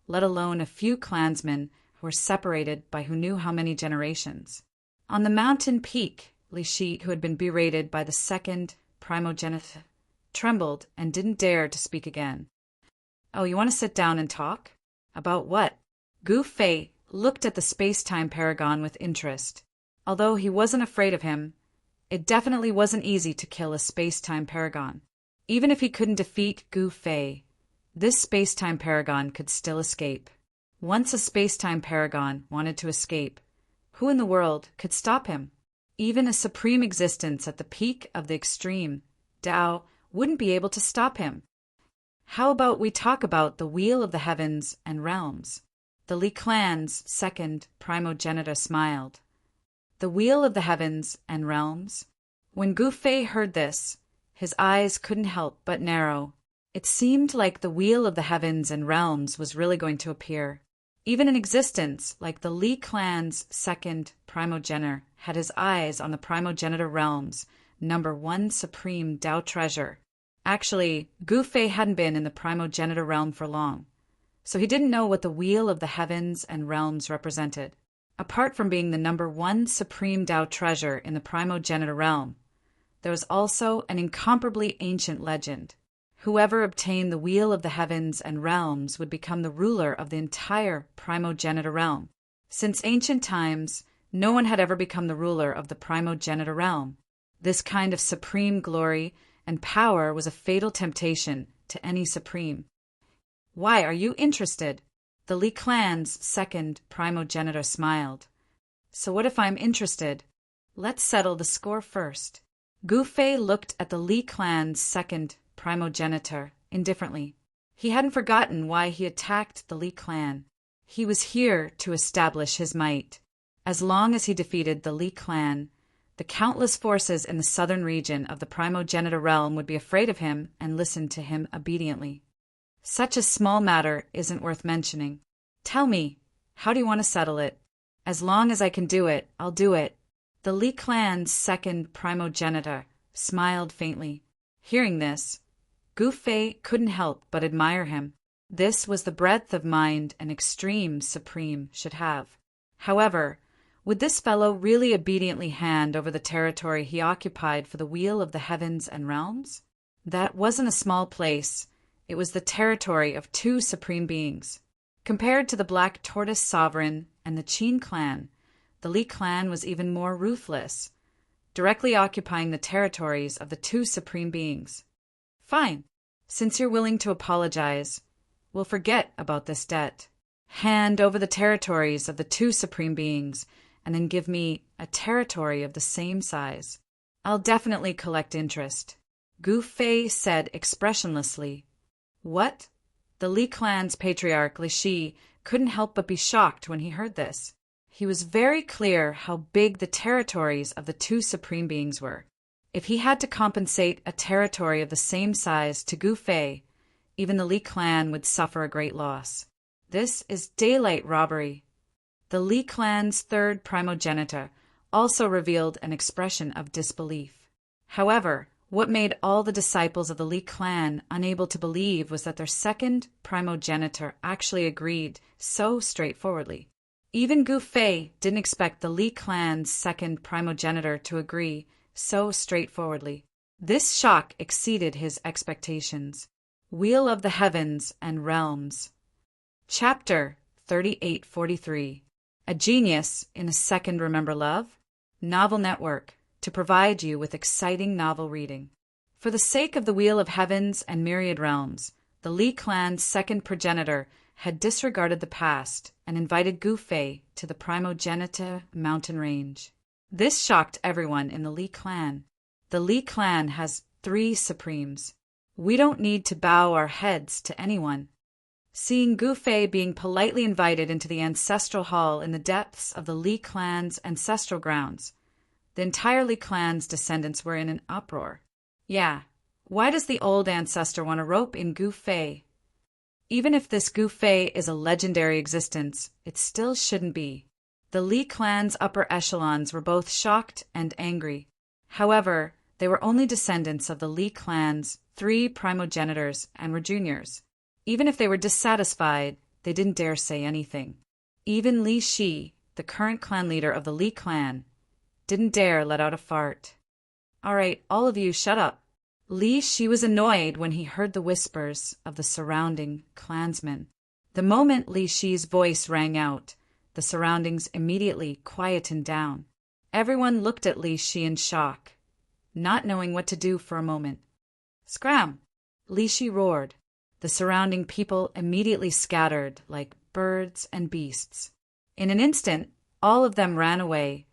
let alone a few clansmen who were separated by who knew how many generations. On the mountain peak, Li Shi, who had been berated by the second primogenitor, trembled and didn't dare to speak again. Oh, you want to sit down and talk? About what? Gu Fei looked at the space-time paragon with interest. Although he wasn't afraid of him, it definitely wasn't easy to kill a space-time paragon. Even if he couldn't defeat Gu Fei, this space-time paragon could still escape. Once a space-time paragon wanted to escape, who in the world could stop him? Even a supreme existence at the peak of the extreme Tao wouldn't be able to stop him. How about we talk about the Wheel of the Heavens and Realms? The Li clan's second primogenitor smiled. The Wheel of the Heavens and Realms? When Gu Fei heard this, his eyes couldn't help but narrow. It seemed like the Wheel of the Heavens and Realms was really going to appear. Even an existence like the Li clan's second primogenitor had his eyes on the primogenitor realm's number one supreme Tao treasure. Actually, Gu Fei hadn't been in the primogenitor realm for long, so he didn't know what the wheel of the heavens and realms represented. Apart from being the number one supreme Tao treasure in the primogenitor realm, there was also an incomparably ancient legend. Whoever obtained the wheel of the heavens and realms would become the ruler of the entire primogenitor realm. Since ancient times, no one had ever become the ruler of the primogenitor realm. This kind of supreme glory and power was a fatal temptation to any supreme. Why are you interested? The Li clan's second primogenitor smiled. So what if I'm interested? Let's settle the score first. Gu Fei looked at the Li clan's second primogenitor indifferently. He hadn't forgotten why he attacked the Li clan. He was here to establish his might. As long as he defeated the Li clan, the countless forces in the southern region of the primogenitor realm would be afraid of him and listen to him obediently. Such a small matter isn't worth mentioning. Tell me, how do you want to settle it? As long as I can do it, I'll do it. The Li clan's second primogenitor smiled faintly. Hearing this, Gu Fei couldn't help but admire him. This was the breadth of mind an extreme supreme should have. However, would this fellow really obediently hand over the territory he occupied for the wheel of the heavens and realms? That wasn't a small place. It was the territory of two supreme beings. Compared to the Black Tortoise Sovereign and the Qin clan, the Li clan was even more ruthless, directly occupying the territories of the two supreme beings. Fine. Since you're willing to apologize, we'll forget about this debt. Hand over the territories of the two supreme beings, and then give me a territory of the same size. I'll definitely collect interest. Gu Fei said expressionlessly. What? The Li clan's patriarch, Li Shi, couldn't help but be shocked when he heard this. He was very clear how big the territories of the two supreme beings were. If he had to compensate a territory of the same size to Gu Fei, even the Li clan would suffer a great loss. This is daylight robbery. The Li clan's third primogenitor also revealed an expression of disbelief. However, what made all the disciples of the Li clan unable to believe was that their second primogenitor actually agreed so straightforwardly. Even Gu Fei didn't expect the Li clan's second primogenitor to agree so straightforwardly. This shock exceeded his expectations. Wheel of the Heavens and Realms. Chapter 3843. A Genius in a Second Remember Love? Novel Network, to provide you with exciting novel reading. For the sake of the Wheel of Heavens and Myriad Realms, the Li clan's second progenitor had disregarded the past and invited Gu Fei to the primogenitor mountain range. This shocked everyone in the Li clan. The Li clan has 3 supremes. We don't need to bow our heads to anyone. Seeing Gu Fei being politely invited into the ancestral hall in the depths of the Li clan's ancestral grounds, the entire Li clan's descendants were in an uproar. Yeah, why does the old ancestor want to rope in Gu Fei? Even if this Gu Fei is a legendary existence, it still shouldn't be. The Li clan's upper echelons were both shocked and angry. However, they were only descendants of the Li clan's 3 primogenitors and were juniors. Even if they were dissatisfied, they didn't dare say anything. Even Li Shi, the current clan leader of the Li clan, didn't dare let out a fart. All right, all of you, shut up. Li Shi was annoyed when he heard the whispers of the surrounding clansmen. The moment Li Shi's voice rang out, the surroundings immediately quietened down. Everyone looked at Li Shi in shock, not knowing what to do for a moment. Scram! Li Shi roared. The surrounding people immediately scattered like birds and beasts. In an instant, all of them ran away,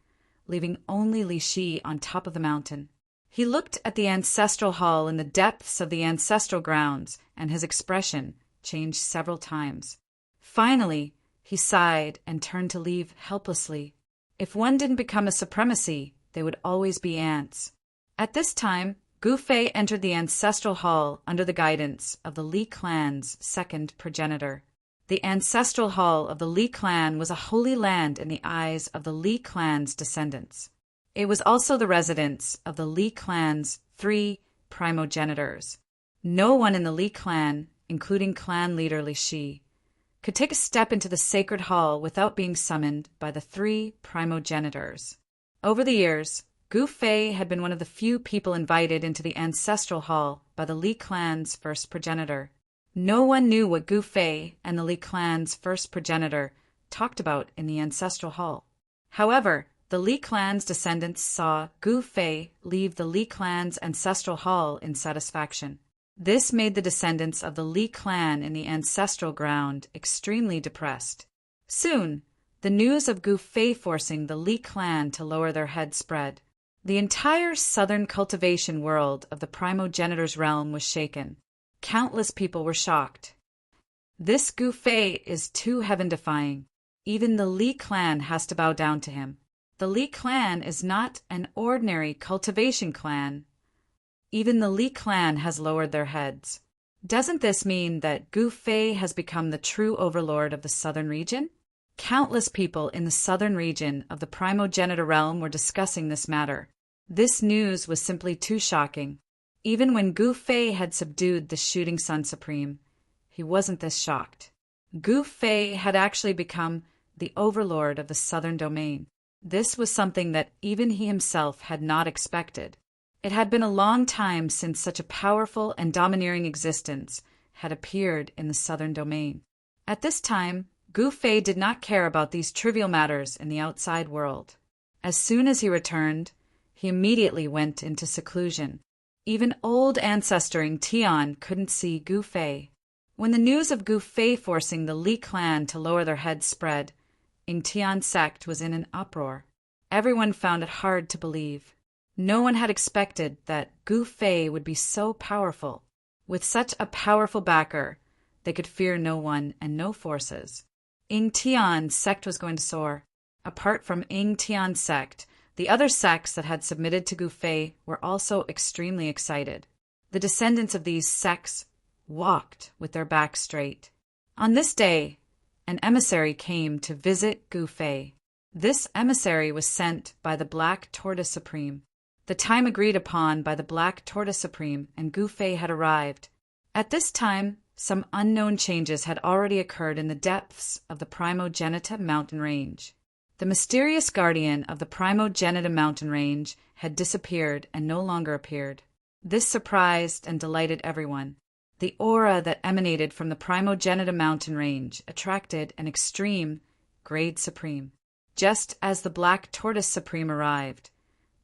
leaving only Li Shi on top of the mountain. He looked at the ancestral hall in the depths of the ancestral grounds, and his expression changed several times. Finally, he sighed and turned to leave helplessly. If one didn't become a supremacy, they would always be ants. At this time, Gu Fei entered the ancestral hall under the guidance of the Li clan's second progenitor. The ancestral hall of the Li clan was a holy land in the eyes of the Li clan's descendants. It was also the residence of the Li clan's 3 primogenitors. No one in the Li clan, including clan leader Li Shi, could take a step into the sacred hall without being summoned by the 3 primogenitors. Over the years, Gu Fei had been one of the few people invited into the ancestral hall by the Li clan's first progenitor. No one knew what Gu Fei and the Li clan's first progenitor talked about in the ancestral hall. However, the Li clan's descendants saw Gu Fei leave the Li clan's ancestral hall in satisfaction. This made the descendants of the Li clan in the ancestral ground extremely depressed. Soon, the news of Gu Fei forcing the Li clan to lower their heads spread. The entire southern cultivation world of the primogenitor's realm was shaken. Countless people were shocked. This Gu Fei is too heaven-defying. Even the Li clan has to bow down to him. The Li clan is not an ordinary cultivation clan. Even the Li clan has lowered their heads. Doesn't this mean that Gu Fei has become the true overlord of the southern region? Countless people in the southern region of the primogenitor realm were discussing this matter. This news was simply too shocking. Even when Gu Fei had subdued the Shooting Sun Supreme, he wasn't this shocked. Gu Fei had actually become the overlord of the southern domain. This was something that even he himself had not expected. It had been a long time since such a powerful and domineering existence had appeared in the southern domain. At this time, Gu Fei did not care about these trivial matters in the outside world. As soon as he returned, he immediately went into seclusion. Even old ancestor Ing Tian couldn't see Gu Fei. When the news of Gu Fei forcing the Li clan to lower their heads spread, Ing Tian's sect was in an uproar. Everyone found it hard to believe. No one had expected that Gu Fei would be so powerful. With such a powerful backer, they could fear no one and no forces. Ing Tian's sect was going to soar. Apart from Ing Tian's sect, the other sects that had submitted to Gu Fei were also extremely excited. The descendants of these sects walked with their backs straight. On this day, an emissary came to visit Gu Fei. This emissary was sent by the Black Tortoise Supreme. The time agreed upon by the Black Tortoise Supreme and Gu Fei had arrived. At this time, some unknown changes had already occurred in the depths of the Primogenita mountain range. The mysterious guardian of the Primogenita mountain range had disappeared and no longer appeared. This surprised and delighted everyone. The aura that emanated from the Primogenita mountain range attracted an extreme grade supreme. Just as the Black Tortoise Supreme arrived,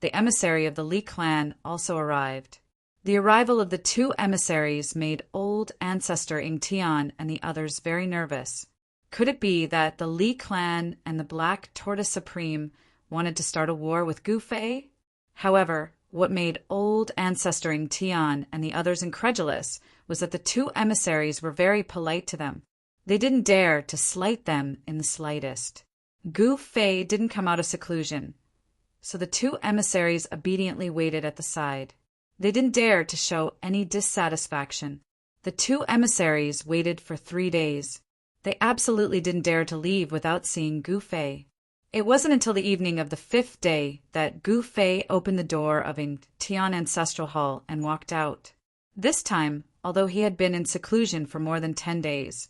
the emissary of the Li clan also arrived. The arrival of the 2 emissaries made old ancestor Ing Tian and the others very nervous. Could it be that the Li clan and the Black Tortoise Supreme wanted to start a war with Gu Fei? However, what made old ancestor Ing Tian and the others incredulous was that the 2 emissaries were very polite to them. They didn't dare to slight them in the slightest. Gu Fei didn't come out of seclusion, so the 2 emissaries obediently waited at the side. They didn't dare to show any dissatisfaction. The 2 emissaries waited for 3 days. They absolutely didn't dare to leave without seeing Gu Fei. It wasn't until the evening of the 5th day that Gu Fei opened the door of Ing Tian Ancestral Hall and walked out. This time, although he had been in seclusion for more than 10 days,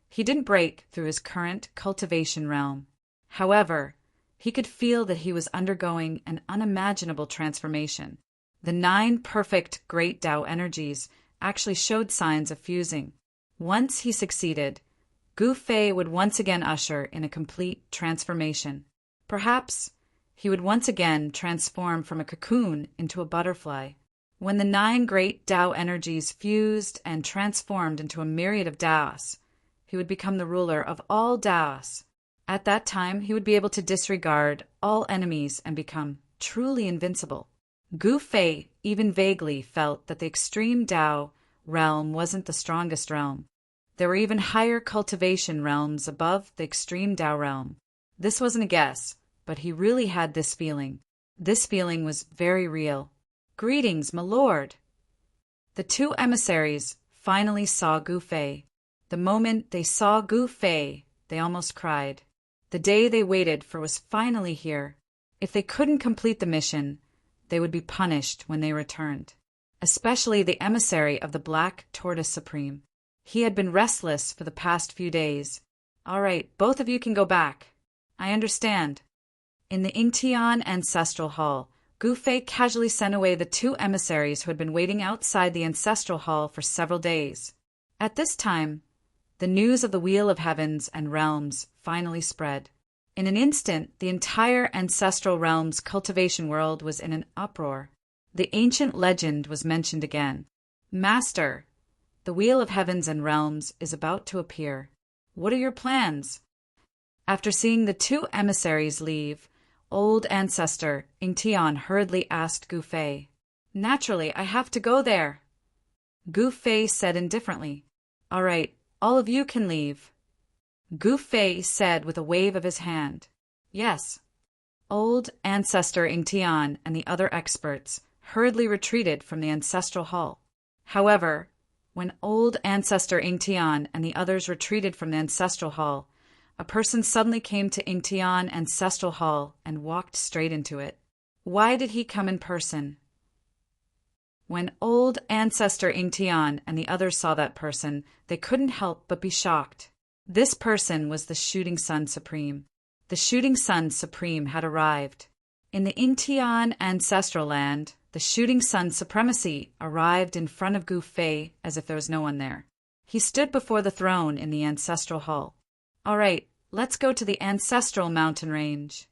he didn't break through his current cultivation realm. However, he could feel that he was undergoing an unimaginable transformation. The 9 perfect great Tao energies actually showed signs of fusing. Once he succeeded, Gu Fei would once again usher in a complete transformation. Perhaps he would once again transform from a cocoon into a butterfly. When the 9 great Tao energies fused and transformed into a myriad of Taos, he would become the ruler of all Taos. At that time, he would be able to disregard all enemies and become truly invincible. Gu Fei even vaguely felt that the extreme Tao realm wasn't the strongest realm. There were even higher cultivation realms above the extreme Tao realm. This wasn't a guess, but he really had this feeling. This feeling was very real. "Greetings, my lord." The 2 emissaries finally saw Gu Fei. The moment they saw Gu Fei, they almost cried. The day they waited for was finally here. If they couldn't complete the mission, they would be punished when they returned. Especially the emissary of the Black Tortoise Supreme. He had been restless for the past few days. All right, both of you can go back. I understand. In the Ingtian Ancestral Hall, Gu Fei casually sent away the two emissaries who had been waiting outside the Ancestral Hall for several days. At this time, the news of the Wheel of Heavens and Realms finally spread. In an instant, the entire Ancestral Realms cultivation world was in an uproar. The ancient legend was mentioned again. Master, the Wheel of Heavens and Realms is about to appear. What are your plans? After seeing the two emissaries leave, old ancestor Ingtian hurriedly asked Gu Fei. Naturally, I have to go there. Gu Fei said indifferently. All right, all of you can leave. Gu Fei said with a wave of his hand. Yes. Old ancestor Ingtian and the other experts hurriedly retreated from the ancestral hall. However, when old ancestor Ingtian and the others retreated from the ancestral hall, a person suddenly came to Ingtian Ancestral Hall and walked straight into it. Why did he come in person? When old ancestor Ingtian and the others saw that person, they couldn't help but be shocked. This person was the Shooting Sun Supreme. The Shooting Sun Supreme had arrived. In the Ingtian Ancestral Land, the Shooting Sun Supremacy arrived in front of Gu Fei as if there was no one there. He stood before the throne in the Ancestral Hall. All right, let's go to the Ancestral Mountain Range.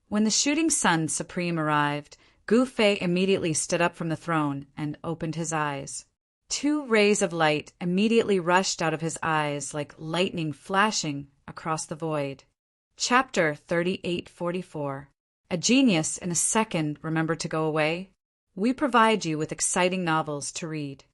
When the Shooting Sun Supreme arrived, Gu Fei immediately stood up from the throne and opened his eyes. Two rays of light immediately rushed out of his eyes like lightning flashing across the void. Chapter 3844. A genius in a second remembered to go away? We provide you with exciting novels to read.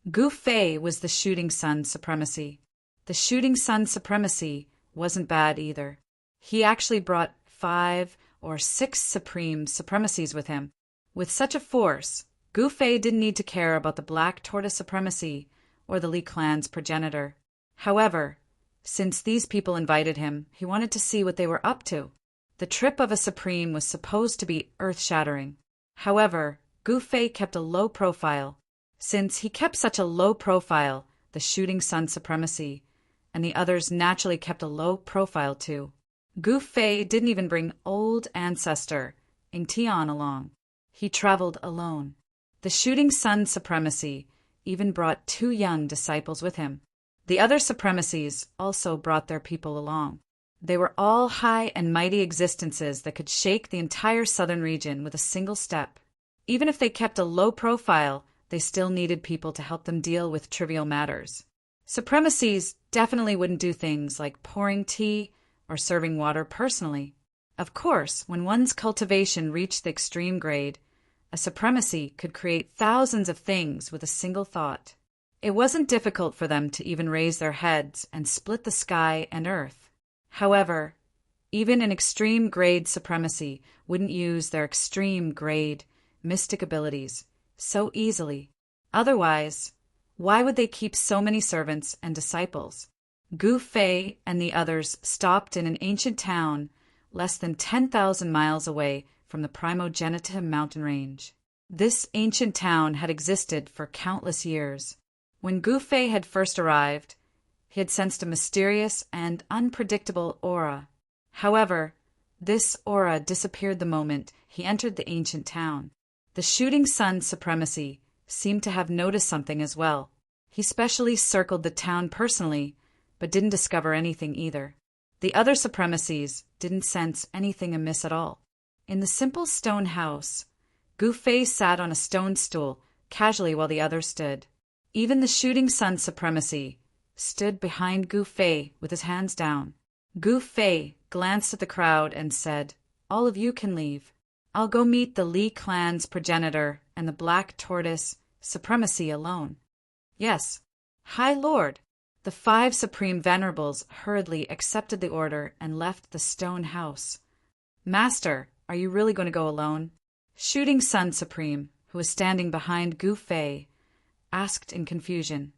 Gu Fei was the Shooting Sun Supremacy. The Shooting Sun Supremacy wasn't bad either. He actually brought 5 or 6 supreme supremacies with him. With such a force, Gu Fei didn't need to care about the Black Tortoise Supremacy or the Li clan's progenitor. However, since these people invited him, he wanted to see what they were up to. The trip of a supreme was supposed to be earth-shattering. However, Gu Fei kept a low profile. Since he kept such a low profile, the Shooting Sun Supremacy and the others naturally kept a low profile too. Gu Fei didn't even bring old ancestor Ingtian along. He traveled alone. The Shooting Sun Supremacy even brought 2 young disciples with him. The other supremacies also brought their people along. They were all high and mighty existences that could shake the entire southern region with a single step. Even if they kept a low profile, they still needed people to help them deal with trivial matters. Supremacies definitely wouldn't do things like pouring tea or serving water personally. Of course, when one's cultivation reached the extreme grade, a supremacy could create thousands of things with a single thought. It wasn't difficult for them to even raise their heads and split the sky and earth. However, even an extreme grade supremacy wouldn't use their extreme grade mystic abilities so easily. Otherwise, why would they keep so many servants and disciples? Gu Fei and the others stopped in an ancient town less than 10,000 miles away from the Primogenitum mountain range. This ancient town had existed for countless years. When Gu Fei had first arrived, he had sensed a mysterious and unpredictable aura. However, this aura disappeared the moment he entered the ancient town. The Shooting Sun Supremacy seemed to have noticed something as well. He specially circled the town personally, but didn't discover anything either. The other supremacies didn't sense anything amiss at all. In the simple stone house, Gu Fei sat on a stone stool casually while the others stood. Even the Shooting Sun Supremacy stood behind Gu Fei with his hands down. Gu Fei glanced at the crowd and said, "All of you can leave. I'll go meet the Li clan's progenitor and the Black Tortoise Supremacy alone." "Yes, High Lord." The 5 supreme venerables hurriedly accepted the order and left the stone house. "Master, are you really going to go alone?" Shooting Sun Supreme, who was standing behind Gu Fei, asked in confusion.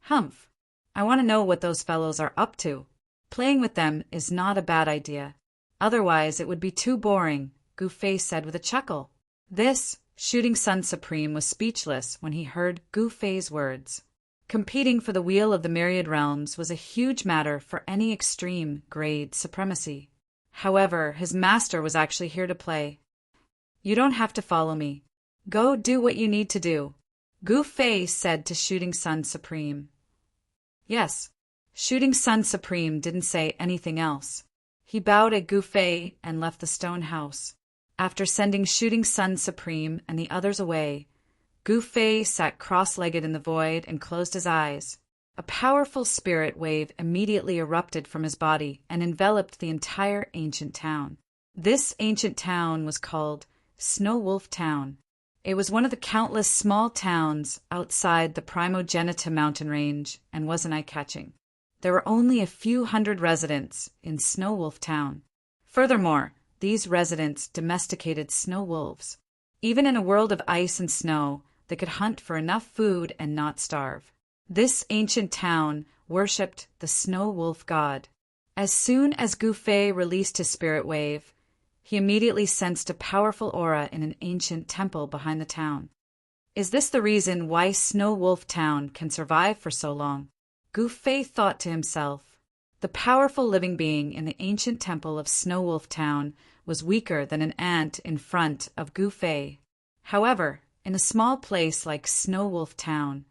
"Humph, I want to know what those fellows are up to. Playing with them is not a bad idea. Otherwise, it would be too boring, Gu Fei said with a chuckle. This Shooting Sun Supreme was speechless when he heard Gu Fei's words. Competing for the wheel of the myriad realms was a huge matter for any extreme grade supremacy. However, his master was actually here to play. You don't have to follow me. Go do what you need to do, Gu Fei said to Shooting Sun Supreme. Yes, Shooting Sun Supreme didn't say anything else. He bowed at Gu Fei and left the stone house. After sending Shooting Sun Supreme and the others away, Gu Fei sat cross-legged in the void and closed his eyes. A powerful spirit wave immediately erupted from his body and enveloped the entire ancient town. This ancient town was called Snow Wolf Town. It was one of the countless small towns outside the Primogenitura mountain range and wasn't eye-catching. There were only a few hundred residents in Snow Wolf Town. Furthermore, these residents domesticated snow wolves. Even in a world of ice and snow, they could hunt for enough food and not starve. This ancient town worshipped the snow wolf god. As soon as Gu Fei released his spirit wave, he immediately sensed a powerful aura in an ancient temple behind the town. Is this the reason why Snow Wolf Town can survive for so long? Gu Fei thought to himself. The powerful living being in the ancient temple of Snow Wolf Town was weaker than an ant in front of Gu Fei. However, in a small place like Snow Wolf Town,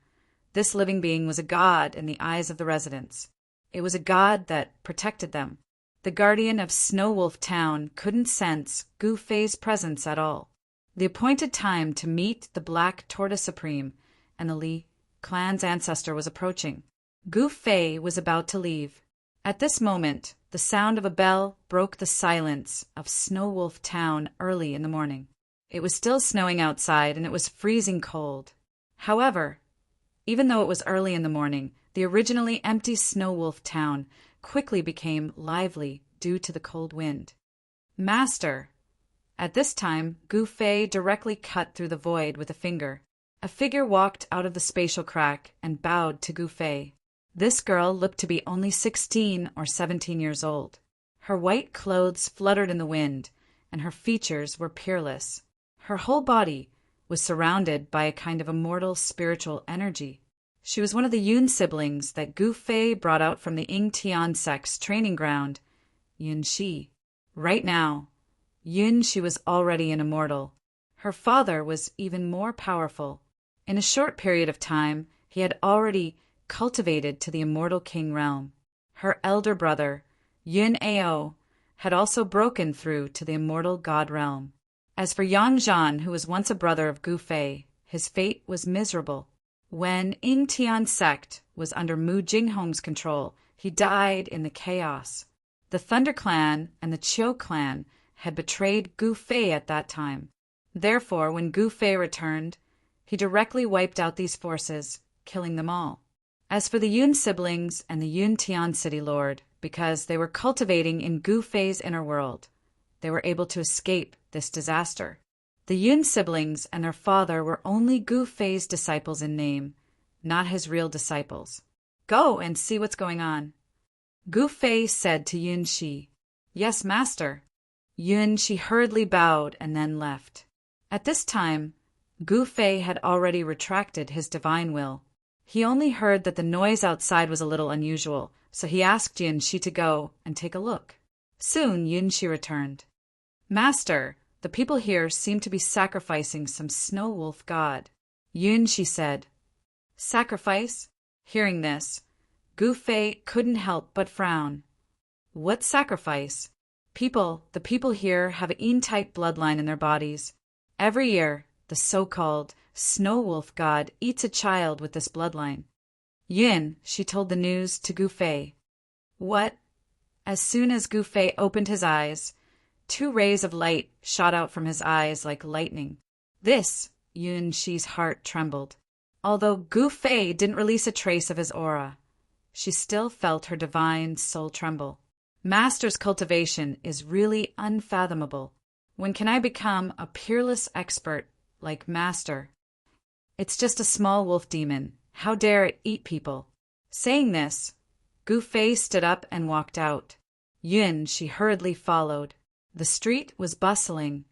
this living being was a god in the eyes of the residents. It was a god that protected them. The guardian of Snow Wolf Town couldn't sense Gu Fei's presence at all. The appointed time to meet the Black Tortoise Supreme and the Li clan's ancestor was approaching. Gu Fei was about to leave. At this moment, the sound of a bell broke the silence of Snow Wolf Town early in the morning. It was still snowing outside and it was freezing cold. However, even though it was early in the morning, the originally empty Snow Wolf Town quickly became lively due to the cold wind. Master! At this time, Gu Fei directly cut through the void with a finger. A figure walked out of the spatial crack and bowed to Gu Fei. This girl looked to be only 16 or 17 years old. Her white clothes fluttered in the wind, and her features were peerless. Her whole body was surrounded by a kind of immortal spiritual energy. She was one of the Yun siblings that Gu Fei brought out from the Ying Tian sect's training ground, Yun Shi. Right now, Yun Shi was already an immortal. Her father was even more powerful. In a short period of time, he had already cultivated to the immortal king realm. Her elder brother, Yun Ao, had also broken through to the immortal god realm. As for Yang Zhan, who was once a brother of Gu Fei, his fate was miserable. When Ying Tian sect was under Mu Jinghong's control, he died in the chaos. The Thunder Clan and the Qiu Clan had betrayed Gu Fei at that time. Therefore, when Gu Fei returned, he directly wiped out these forces, killing them all. As for the Yun siblings and the Yun Tian city lord, because they were cultivating in Gu Fei's inner world, they were able to escape this disaster. The Yun siblings and their father were only Gu Fei's disciples in name, not his real disciples. Go and see what's going on. Gu Fei said to Yun Shi. Yes, master. Yun Shi hurriedly bowed and then left. At this time, Gu Fei had already retracted his divine will. He only heard that the noise outside was a little unusual, so he asked Yun Shi to go and take a look. Soon Yun Shi returned. Master, the people here seem to be sacrificing some snow wolf god. Yun Shi said. Sacrifice? Hearing this, Gu Fei couldn't help but frown. What sacrifice? The people here have an Yin-type bloodline in their bodies. Every year, the so-called snow wolf god eats a child with this bloodline. Yin, she told the news to Gu Fei. What? As soon as Gu Fei opened his eyes, 2 rays of light shot out from his eyes like lightning. This, Yun Shi's heart trembled. Although Gu Fei didn't release a trace of his aura, she still felt her divine soul tremble. Master's cultivation is really unfathomable. When can I become a peerless expert like Master? It's just a small wolf demon. How dare it eat people? Saying this, Gu Fei stood up and walked out. Yun she hurriedly followed. The street was bustling,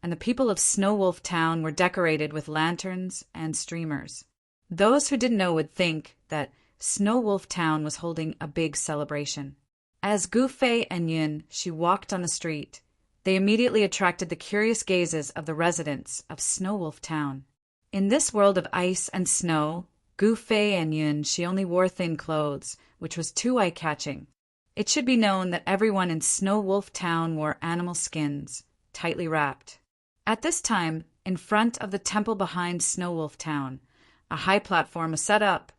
and the people of Snow Wolf Town were decorated with lanterns and streamers. Those who didn't know would think that Snow Wolf Town was holding a big celebration. As Gu Fei and Yun she walked on the street, they immediately attracted the curious gazes of the residents of Snow Wolf Town. In this world of ice and snow, Gu Fei and Yun she only wore thin clothes, which was too eye-catching. It should be known that everyone in Snow Wolf Town wore animal skins, tightly wrapped. At this time, in front of the temple behind Snow Wolf Town, a high platform was set up,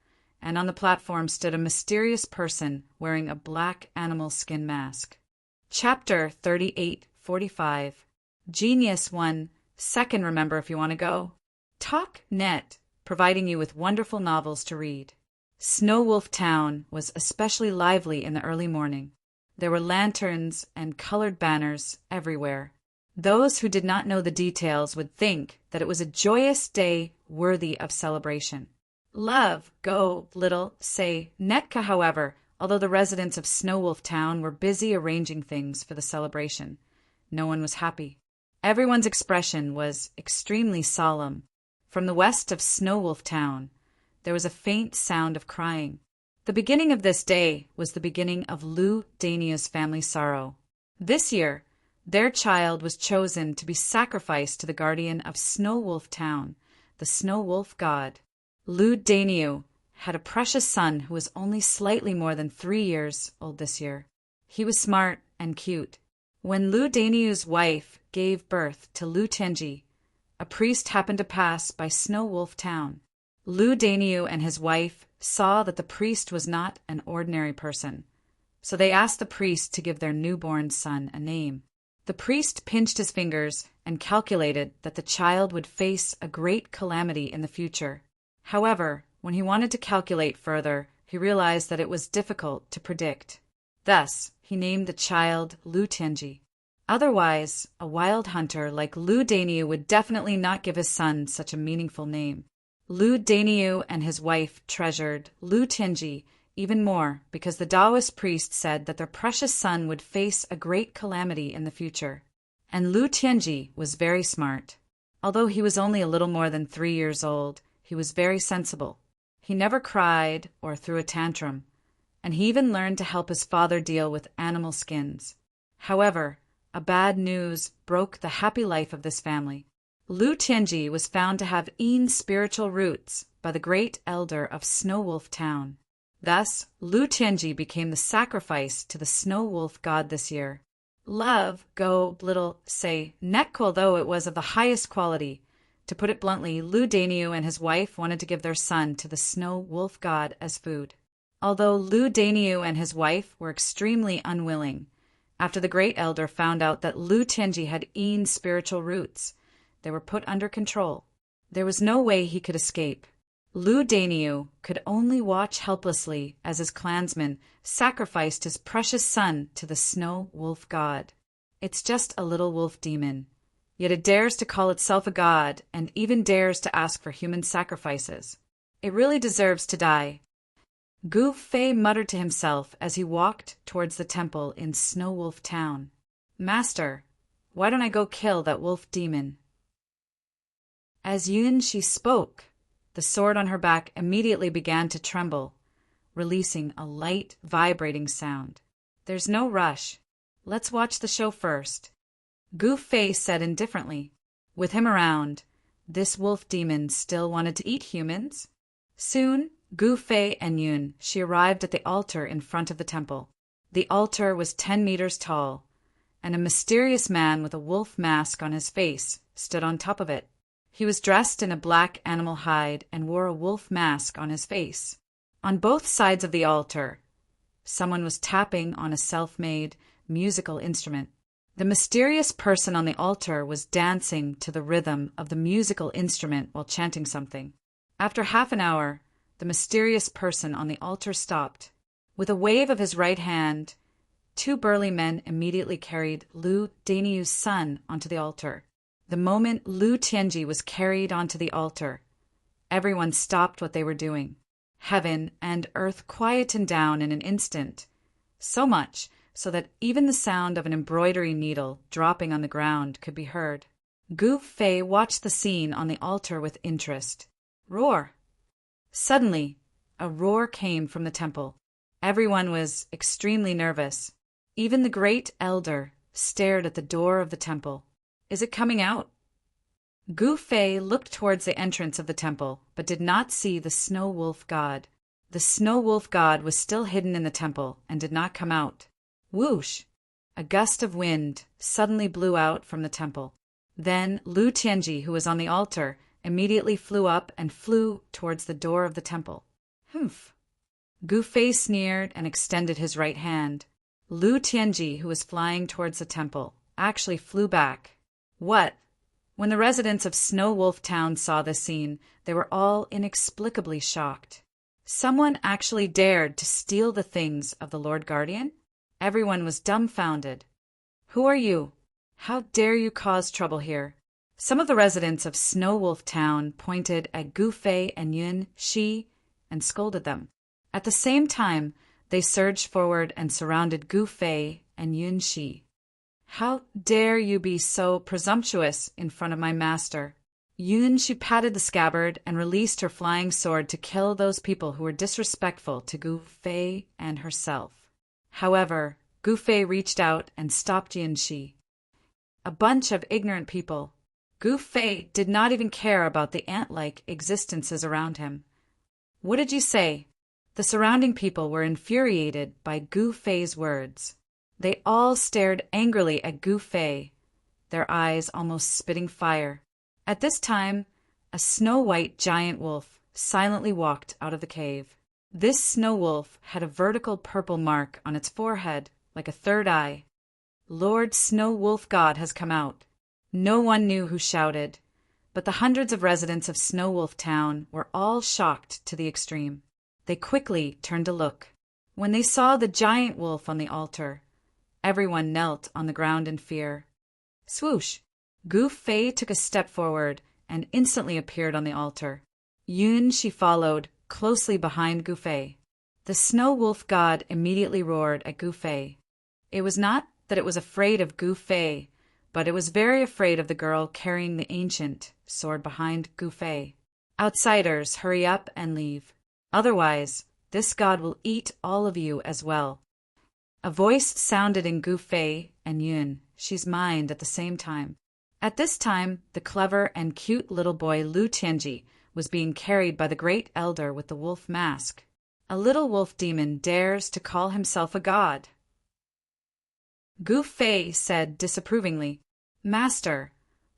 and on the platform stood a mysterious person wearing a black animal skin mask. Chapter 3845. Genius 1 second, remember if you want to go. TalkNet, providing you with wonderful novels to read. Snow Wolf Town was especially lively in the early morning. There were lanterns and colored banners everywhere. Those who did not know the details would think that it was a joyous day worthy of celebration. Love, go, little, say, Netka, however, although the residents of Snow Wolf Town were busy arranging things for the celebration, no one was happy. Everyone's expression was extremely solemn. From the west of Snow Wolf Town, there was a faint sound of crying. The beginning of this day was the beginning of Lu Daniu's family sorrow. This year, their child was chosen to be sacrificed to the guardian of Snow Wolf Town, the Snow Wolf God. Lu Daniu had a precious son who was only slightly more than 3 years old this year. He was smart and cute. When Lu Daniu's wife gave birth to Lu Tianji, a priest happened to pass by Snow Wolf Town. Lu Daniu and his wife saw that the priest was not an ordinary person, so they asked the priest to give their newborn son a name. The priest pinched his fingers and calculated that the child would face a great calamity in the future. However, when he wanted to calculate further, he realized that it was difficult to predict. Thus, he named the child Lu Tianji. Otherwise, a wild hunter like Lu Daniu would definitely not give his son such a meaningful name. Lu Daniu and his wife treasured Lu Tianji even more because the Taoist priest said that their precious son would face a great calamity in the future. And Lu Tianji was very smart. Although he was only a little more than 3 years old, he was very sensible. He never cried or threw a tantrum, and he even learned to help his father deal with animal skins. However, a bad news broke the happy life of this family. Lu Tianji was found to have spiritual roots by the great elder of Snow Wolf Town. Thus, Lu Tianji became the sacrifice to the Snow Wolf God this year. Love, go, little, say, Neck, although it was of the highest quality. To put it bluntly, Lu Daniu and his wife wanted to give their son to the Snow Wolf God as food. Although Lu Daniu and his wife were extremely unwilling, after the great elder found out that Lu Tianji had spiritual roots, they were put under control. There was no way he could escape. Lu Daniu could only watch helplessly as his clansmen sacrificed his precious son to the Snow Wolf God. It's just a little wolf demon, yet it dares to call itself a god and even dares to ask for human sacrifices. It really deserves to die. Gu Fei muttered to himself as he walked towards the temple in Snow Wolf Town. Master, why don't I go kill that wolf demon? As Yun she spoke, the sword on her back immediately began to tremble, releasing a light, vibrating sound. There's no rush. Let's watch the show first. Gu Fei said indifferently. With him around, this wolf demon still wanted to eat humans. Soon, Gu Fei and Yun she arrived at the altar in front of the temple. The altar was 10 meters tall, and a mysterious man with a wolf mask on his face stood on top of it. He was dressed in a black animal hide and wore a wolf mask on his face. On both sides of the altar, someone was tapping on a self-made musical instrument. The mysterious person on the altar was dancing to the rhythm of the musical instrument while chanting something. After half an hour, the mysterious person on the altar stopped. With a wave of his right hand, 2 burly men immediately carried Lu Daniu's son onto the altar. The moment Lu Tianji was carried onto the altar, everyone stopped what they were doing. Heaven and earth quietened down in an instant, so much so that even the sound of an embroidery needle dropping on the ground could be heard. Gu Fei watched the scene on the altar with interest. Roar! Suddenly, a roar came from the temple. Everyone was extremely nervous. Even the great elder stared at the door of the temple. Is it coming out? Gu Fei looked towards the entrance of the temple, but did not see the snow wolf god. The snow wolf god was still hidden in the temple and did not come out. Whoosh! A gust of wind suddenly blew out from the temple. Then Lu Tianji, who was on the altar, immediately flew up and flew towards the door of the temple. Humph! Gu Fei sneered and extended his right hand. Lu Tianji, who was flying towards the temple, actually flew back. What? When the residents of Snow Wolf Town saw this scene, they were all inexplicably shocked. Someone actually dared to steal the things of the Lord Guardian? Everyone was dumbfounded. Who are you? How dare you cause trouble here? Some of the residents of Snow Wolf Town pointed at Gu Fei and Yun Shi and scolded them. At the same time, they surged forward and surrounded Gu Fei and Yun Shi. How dare you be so presumptuous in front of my master? Yun Shi patted the scabbard and released her flying sword to kill those people who were disrespectful to Gu Fei and herself. However, Gu Fei reached out and stopped Yun Shi. A bunch of ignorant people. Gu Fei did not even care about the ant-like existences around him. What did you say? The surrounding people were infuriated by Gu Fei's words. They all stared angrily at Gu Fei, their eyes almost spitting fire. At this time, a snow-white giant wolf silently walked out of the cave. This snow wolf had a vertical purple mark on its forehead, like a third eye. Lord Snow Wolf God has come out. No one knew who shouted, but the hundreds of residents of Snow Wolf Town were all shocked to the extreme. They quickly turned to look. When they saw the giant wolf on the altar, everyone knelt on the ground in fear. Swoosh! Gu Fei took a step forward and instantly appeared on the altar. Yun Shi followed, closely behind Gu Fei. The snow wolf god immediately roared at Gu Fei. It was not that it was afraid of Gu Fei, but it was very afraid of the girl carrying the ancient sword behind Gu Fei. Outsiders, hurry up and leave. Otherwise, this god will eat all of you as well. A voice sounded in Gu Fei and Yun Shi's mind at the same time. At this time, the clever and cute little boy Lu Tianji was being carried by the great elder with the wolf mask. A little wolf demon dares to call himself a god. Gu Fei said disapprovingly, Master,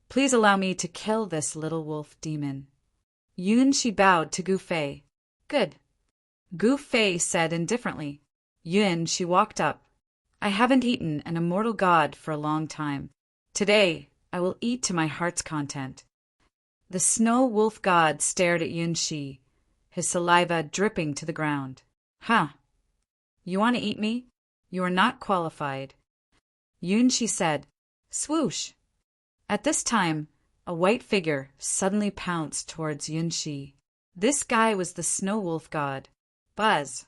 please allow me to kill this little wolf demon. Yun Shi bowed to Gu Fei. Good. Gu Fei said indifferently. Yun Shi walked up. I haven't eaten an immortal god for a long time. Today, I will eat to my heart's content. The snow wolf god stared at Yun Shi, his saliva dripping to the ground. Huh. You want to eat me? You are not qualified. Yun Shi said, Swoosh! At this time, a white figure suddenly pounced towards Yun Shi. This guy was the snow wolf god. Buzz!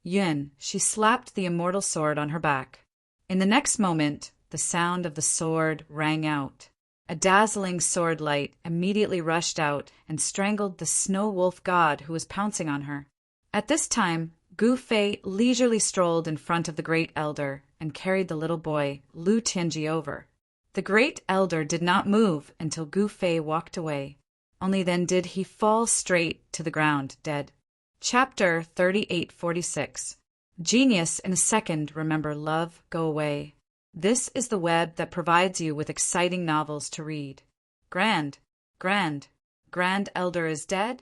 Yun Shi slapped the immortal sword on her back. In the next moment, the sound of the sword rang out. A dazzling sword light immediately rushed out and strangled the snow wolf god who was pouncing on her. At this time, Gu Fei leisurely strolled in front of the great elder and carried the little boy, Lu Tianji, over. The great elder did not move until Gu Fei walked away. Only then did he fall straight to the ground, dead. Chapter 3846. Genius in a second, remember love, go away. This is the web that provides you with exciting novels to read. Grand elder is dead?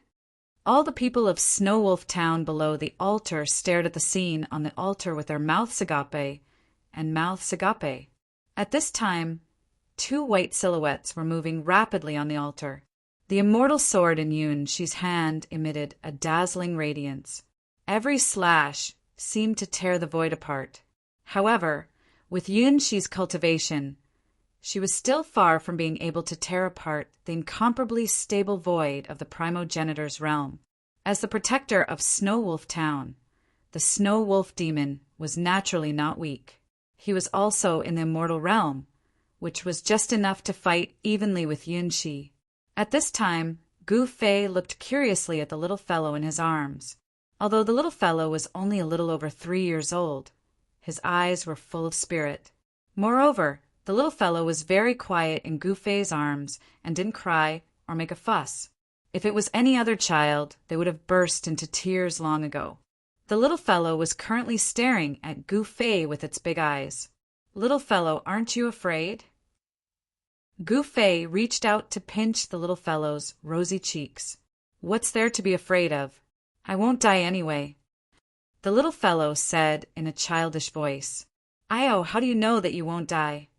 All the people of Snow Wolf Town below the altar stared at the scene on the altar with their mouths agape and mouths agape. At this time, two white silhouettes were moving rapidly on the altar. The immortal sword in Yun Shi's hand emitted a dazzling radiance. Every slash seemed to tear the void apart. However, with Yun Shi's cultivation, she was still far from being able to tear apart the incomparably stable void of the primogenitor's realm. As the protector of Snow Wolf Town, the Snow Wolf demon was naturally not weak. He was also in the immortal realm, which was just enough to fight evenly with Yunxi. At this time, Gu Fei looked curiously at the little fellow in his arms. Although the little fellow was only a little over 3 years old, his eyes were full of spirit. Moreover, the little fellow was very quiet in Gu Fei's arms and didn't cry or make a fuss. If it was any other child, they would have burst into tears long ago. The little fellow was currently staring at Gu Fei with its big eyes. "Little fellow, aren't you afraid?" Gu Fei reached out to pinch the little fellow's rosy cheeks. "What's there to be afraid of? I won't die anyway." The little fellow said in a childish voice, "Io, how do you know that you won't die?"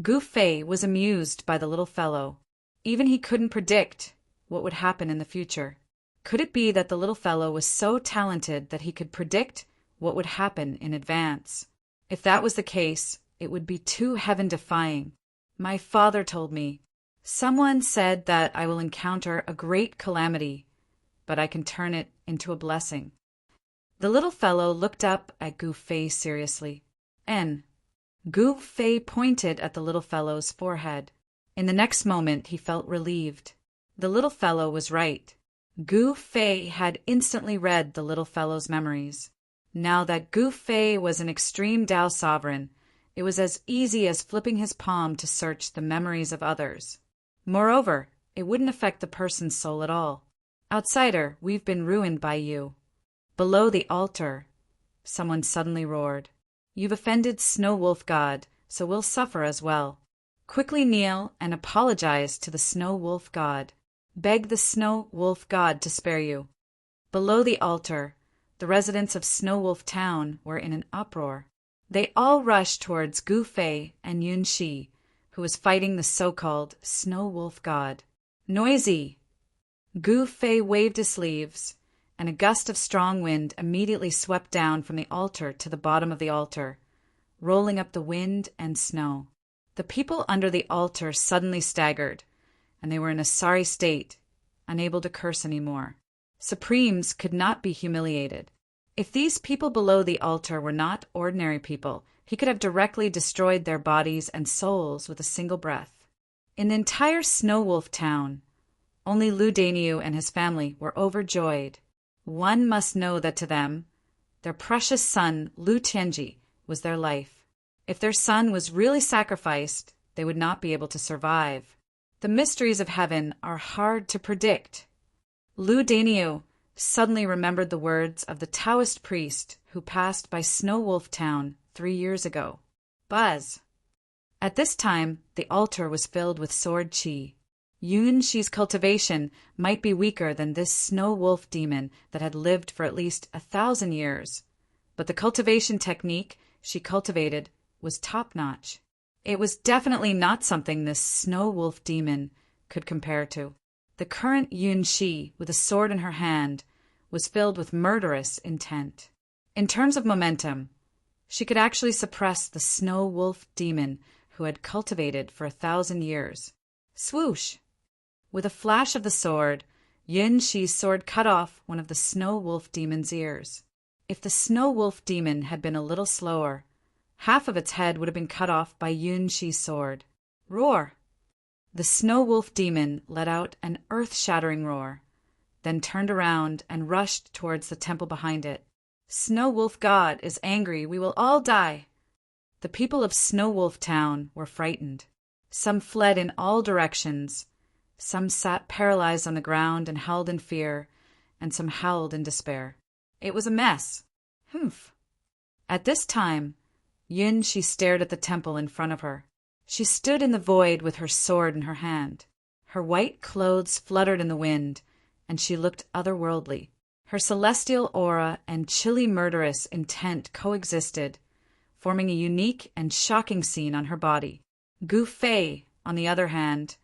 Gu Fei was amused by the little fellow. Even he couldn't predict what would happen in the future. Could it be that the little fellow was so talented that he could predict what would happen in advance? If that was the case, it would be too heaven-defying. My father told me, "Someone said that I will encounter a great calamity, but I can turn it into a blessing." The little fellow looked up at Gu Fei seriously. Gu Fei pointed at the little fellow's forehead. In the next moment, he felt relieved. The little fellow was right. Gu Fei had instantly read the little fellow's memories. Now that Gu Fei was an extreme Tao sovereign, it was as easy as flipping his palm to search the memories of others. Moreover, it wouldn't affect the person's soul at all. "Outsider, we've been ruined by you." Below the altar, someone suddenly roared, "You've offended Snow Wolf God, so we'll suffer as well. Quickly kneel and apologize to the Snow Wolf God. Beg the Snow Wolf God to spare you." Below the altar, the residents of Snow Wolf Town were in an uproar. They all rushed towards Gu Fei and Yunxi, who was fighting the so-called Snow Wolf God. "Noisy!" Gu Fei waved his sleeves, and a gust of strong wind immediately swept down from the altar to the bottom of the altar, rolling up the wind and snow. The people under the altar suddenly staggered, and they were in a sorry state, unable to curse any more. Supremes could not be humiliated. If these people below the altar were not ordinary people, he could have directly destroyed their bodies and souls with a single breath. In the entire Snow Wolf Town, only Lu Daniu and his family were overjoyed. One must know that to them, their precious son Lu Tianji was their life. If their son was really sacrificed, they would not be able to survive. The mysteries of heaven are hard to predict. Lu Daniu suddenly remembered the words of the Taoist priest who passed by Snow Wolf Town 3 years ago. Buzz! At this time, the altar was filled with sword qi. Yunxi's cultivation might be weaker than this snow wolf demon that had lived for at least 1,000 years, but the cultivation technique she cultivated was top-notch. It was definitely not something this snow wolf demon could compare to. The current Yunxi, with a sword in her hand, was filled with murderous intent. In terms of momentum, she could actually suppress the snow wolf demon who had cultivated for 1,000 years. Swoosh! With a flash of the sword, Yunxi's sword cut off one of the snow wolf demon's ears. If the snow wolf demon had been a little slower, half of its head would have been cut off by Yunxi's sword. Roar! The snow wolf demon let out an earth-shattering roar, then turned around and rushed towards the temple behind it. "Snow Wolf God is angry. We will all die." The people of Snow Wolf Town were frightened. Some fled in all directions. Some sat paralyzed on the ground and howled in fear, and some howled in despair. It was a mess. Humph! At this time, Yunxi stared at the temple in front of her. She stood in the void with her sword in her hand. Her white clothes fluttered in the wind, and she looked otherworldly. Her celestial aura and chilly murderous intent coexisted, forming a unique and shocking scene on her body. Gu Fei, on the other hand,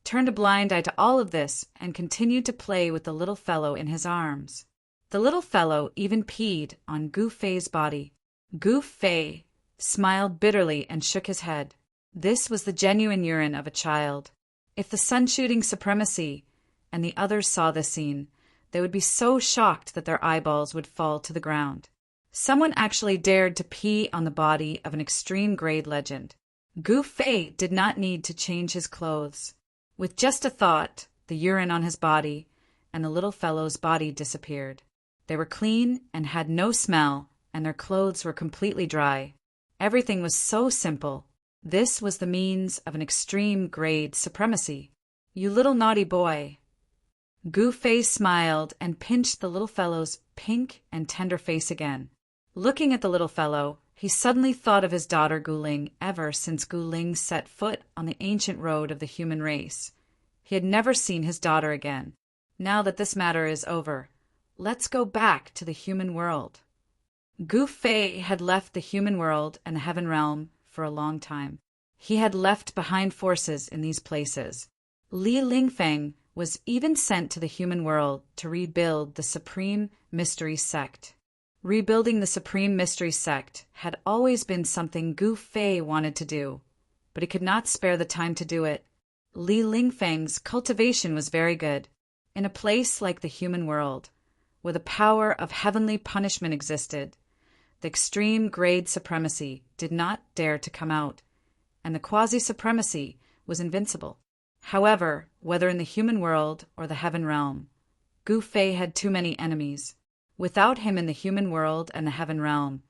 turned a blind eye to all of this and continued to play with the little fellow in his arms. The little fellow even peed on Gu Fei's body. Gu Fei smiled bitterly and shook his head. This was the genuine urine of a child. If the sun-shooting supremacy and the others saw this scene, they would be so shocked that their eyeballs would fall to the ground. Someone actually dared to pee on the body of an extreme grade legend. Gu Fei did not need to change his clothes. With just a thought, the urine on his body and the little fellow's body disappeared. They were clean and had no smell, and their clothes were completely dry. Everything was so simple. This was the means of an extreme grade supremacy. "You little naughty boy." Gu Fei smiled and pinched the little fellow's pink and tender face again. Looking at the little fellow, he suddenly thought of his daughter Guling ever since Guling set foot on the ancient road of the human race. He had never seen his daughter again. Now that this matter is over, let's go back to the human world. Gu Fei had left the human world and the heaven realm for a long time. He had left behind forces in these places. Li Lingfeng was even sent to the human world to rebuild the Supreme Mystery Sect. Rebuilding the Supreme Mystery Sect had always been something Gu Fei wanted to do, but he could not spare the time to do it. Li Lingfeng's cultivation was very good. In a place like the human world, where the power of heavenly punishment existed, the extreme grade supremacy did not dare to come out, and the quasi-supremacy was invincible. However, whether in the human world or the heaven realm, Gu Fei had too many enemies. Without him in the human world and the heaven realm,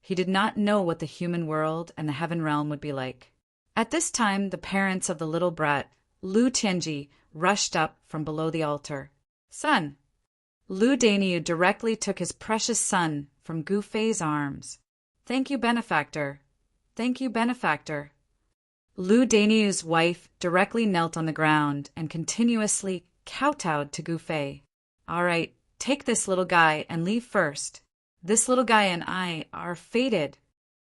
he did not know what the human world and the heaven realm would be like. At this time, the parents of the little brat, Lu Tianji, rushed up from below the altar. "Son!" Lu Daniu directly took his precious son from Gu Fei's arms. "Thank you, benefactor. Thank you, benefactor." Lu Daniu's wife directly knelt on the ground and continuously kowtowed to Gu Fei. "All right, take this little guy and leave first. This little guy and I are fated,"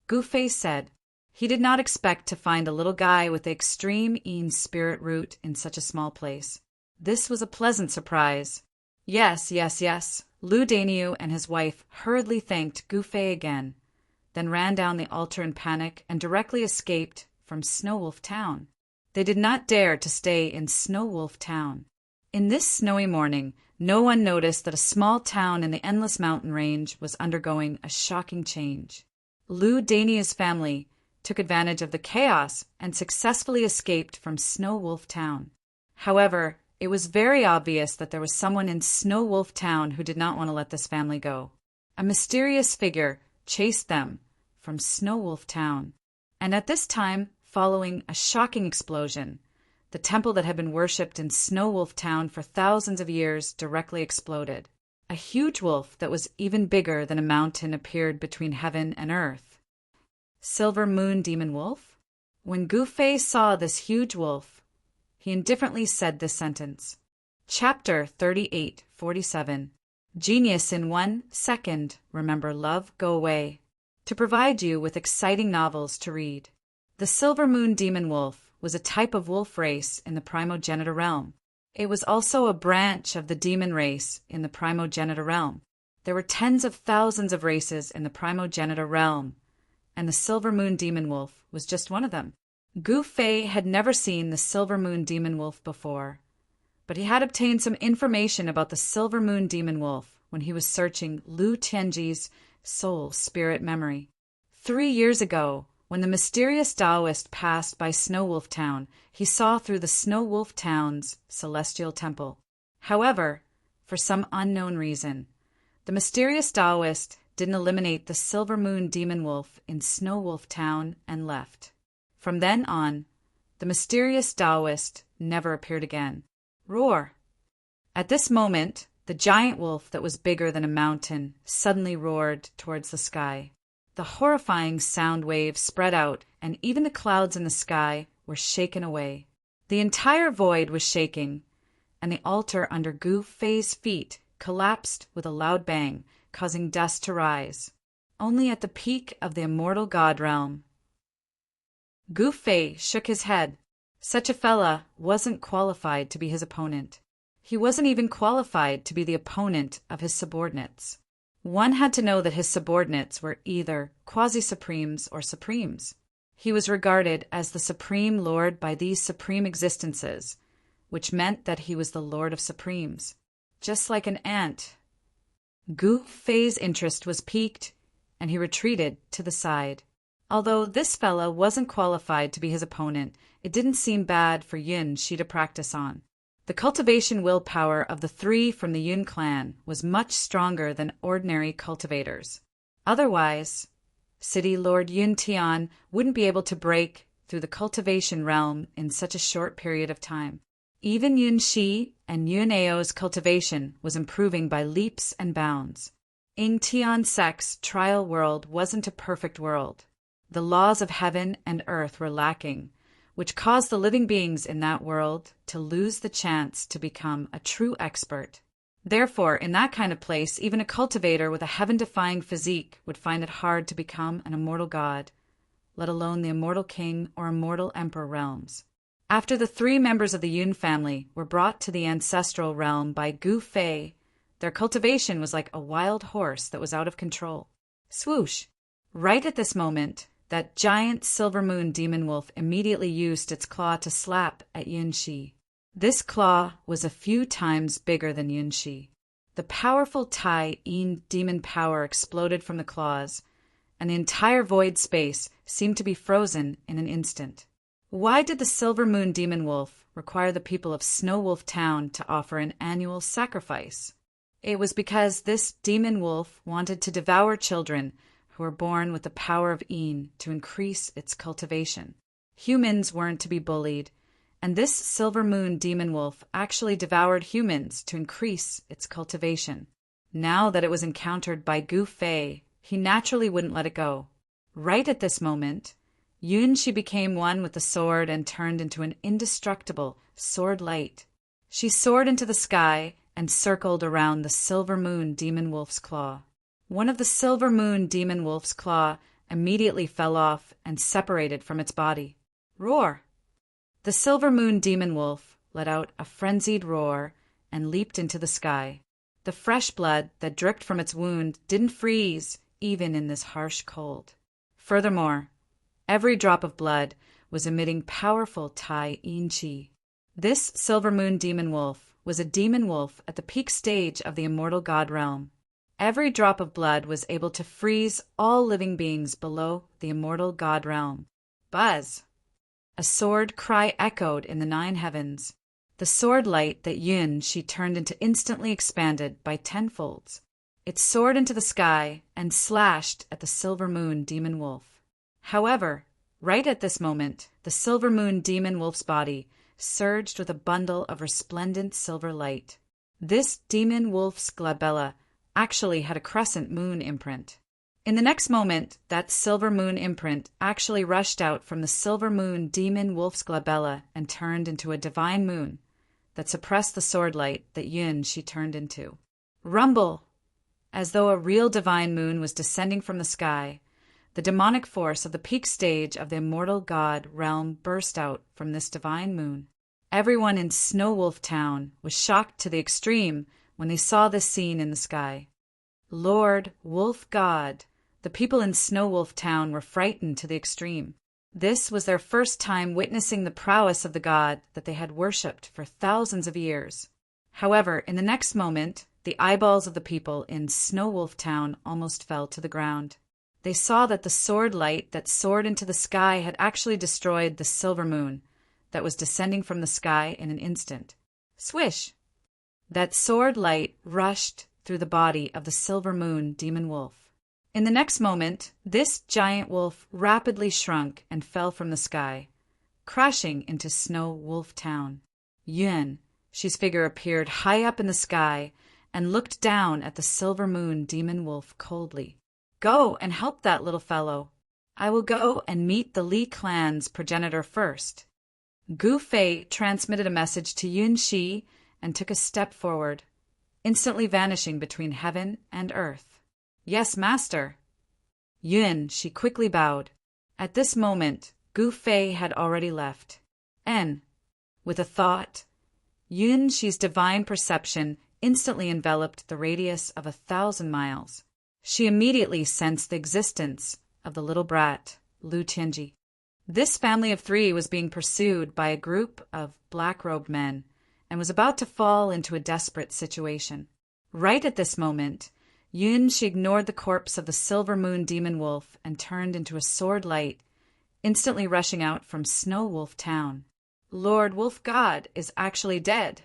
Gu Fei said. He did not expect to find a little guy with the extreme Yin spirit root in such a small place. This was a pleasant surprise. Yes, yes, yes. Lu Daniu and his wife hurriedly thanked Gu Fei again, then ran down the altar in panic and directly escaped from Snow Wolf Town. They did not dare to stay in Snow Wolf Town. In this snowy morning, no one noticed that a small town in the endless mountain range was undergoing a shocking change. Lu Daniu's family took advantage of the chaos and successfully escaped from Snow Wolf Town. However, it was very obvious that there was someone in Snow Wolf Town who did not want to let this family go. A mysterious figure chased them from Snow Wolf Town. And at this time, following a shocking explosion, the temple that had been worshipped in Snow Wolf Town for thousands of years directly exploded. A huge wolf that was even bigger than a mountain appeared between heaven and earth. Silver Moon Demon Wolf? When Gu Fei saw this huge wolf, he indifferently said this sentence. Chapter 3847. Genius in 1 second. Remember love, go away. To provide you with exciting novels to read. The Silver Moon Demon Wolf was a type of wolf race in the primogenitor realm. It was also a branch of the demon race in the primogenitor realm. There were tens of thousands of races in the primogenitor realm, and the Silver Moon Demon Wolf was just one of them. Gu Fei had never seen the Silver Moon Demon Wolf before, but he had obtained some information about the Silver Moon Demon Wolf when he was searching Lu Tianji's soul spirit memory. 3 years ago, when the mysterious Taoist passed by Snow Wolf Town, he saw through the Snow Wolf Town's celestial temple. However, for some unknown reason, the mysterious Taoist didn't eliminate the Silver Moon Demon Wolf in Snow Wolf Town and left. From then on, the mysterious Taoist never appeared again. Roar! At this moment, the giant wolf that was bigger than a mountain suddenly roared towards the sky. The horrifying sound waves spread out, and even the clouds in the sky were shaken away. The entire void was shaking, and the altar under Gu Fei's feet collapsed with a loud bang, causing dust to rise. Only at the peak of the immortal god realm. Gu Fei shook his head. Such a fella wasn't qualified to be his opponent. He wasn't even qualified to be the opponent of his subordinates. One had to know that his subordinates were either quasi-supremes or supremes. He was regarded as the supreme lord by these supreme existences, which meant that he was the lord of supremes. just like an ant. Gu Fei's interest was piqued, and he retreated to the side. Although this fella wasn't qualified to be his opponent, it didn't seem bad for Yun Shi to practice on. The cultivation willpower of the three from the Yun clan was much stronger than ordinary cultivators. Otherwise, City Lord Yun Tian wouldn't be able to break through the cultivation realm in such a short period of time. Even Yun Shi and Yun Ao's cultivation was improving by leaps and bounds. In Tian Sec's trial world wasn't a perfect world. The laws of heaven and earth were lacking, which caused the living beings in that world to lose the chance to become a true expert. Therefore, in that kind of place, even a cultivator with a heaven-defying physique would find it hard to become an immortal god, let alone the immortal king or immortal emperor realms. After the three members of the Yun family were brought to the ancestral realm by Gu Fei, their cultivation was like a wild horse that was out of control. Swoosh! Right at this moment, that giant silver moon demon wolf immediately used its claw to slap at Yun Shi. This claw was a few times bigger than Yun Shi. The powerful Tai Yin demon power exploded from the claws, and the entire void space seemed to be frozen in an instant. Why did the Silver Moon Demon Wolf require the people of Snow Wolf Town to offer an annual sacrifice? It was because this demon wolf wanted to devour children who were born with the power of Yin to increase its cultivation. Humans weren't to be bullied, and this Silver Moon Demon Wolf actually devoured humans to increase its cultivation. Now that it was encountered by Gu Fei, he naturally wouldn't let it go. Right at this moment, Yun Shi became one with the sword and turned into an indestructible sword light. She soared into the sky and circled around the Silver Moon Demon Wolf's claw. One of the Silver Moon Demon Wolf's claw immediately fell off and separated from its body. Roar! The Silver Moon Demon Wolf let out a frenzied roar and leaped into the sky. The fresh blood that dripped from its wound didn't freeze even in this harsh cold. Furthermore, every drop of blood was emitting powerful Tai Yin Qi. This Silver Moon Demon Wolf was a demon wolf at the peak stage of the immortal god realm. Every drop of blood was able to freeze all living beings below the immortal god realm. Buzz! A sword cry echoed in the 9 heavens. The sword light that Yun Shi turned into instantly expanded by 10-folds. It soared into the sky and slashed at the Silver Moon Demon Wolf. However, right at this moment, the Silver Moon Demon Wolf's body surged with a bundle of resplendent silver light. This demon wolf's glabella actually had a crescent moon imprint. In the next moment, that silver moon imprint actually rushed out from the Silver Moon Demon Wolf's glabella and turned into a divine moon that suppressed the sword light that Yun Shi turned into. Rumble! As though a real divine moon was descending from the sky, the demonic force of the peak stage of the immortal god realm burst out from this divine moon. Everyone in Snow Wolf Town was shocked to the extreme when they saw this scene in the sky. Lord, Wolf God, the people in Snow Wolf Town were frightened to the extreme. This was their first time witnessing the prowess of the god that they had worshipped for thousands of years. However, in the next moment, the eyeballs of the people in Snow Wolf Town almost fell to the ground. They saw that the sword light that soared into the sky had actually destroyed the silver moon that was descending from the sky in an instant. Swish! That sword light rushed through the body of the Silver Moon Demon Wolf. In the next moment, this giant wolf rapidly shrunk and fell from the sky, crashing into Snow Wolf Town. Yun Shi's figure appeared high up in the sky and looked down at the Silver Moon Demon Wolf coldly. Go and help that little fellow. I will go and meet the Li clan's progenitor first. Gu Fei transmitted a message to Yun Shi and took a step forward, instantly vanishing between heaven and earth. Yes, master. Yun Shi quickly bowed. At this moment, Gu Fei had already left. And, with a thought, Yun Shi's divine perception instantly enveloped the radius of 1,000 miles. She immediately sensed the existence of the little brat, Lu Tianji. This family of 3 was being pursued by a group of black-robed men, and was about to fall into a desperate situation. Right at this moment, Yun-shi ignored the corpse of the Silver Moon Demon Wolf and turned into a sword light, instantly rushing out from Snow Wolf Town. Lord Wolf God is actually dead.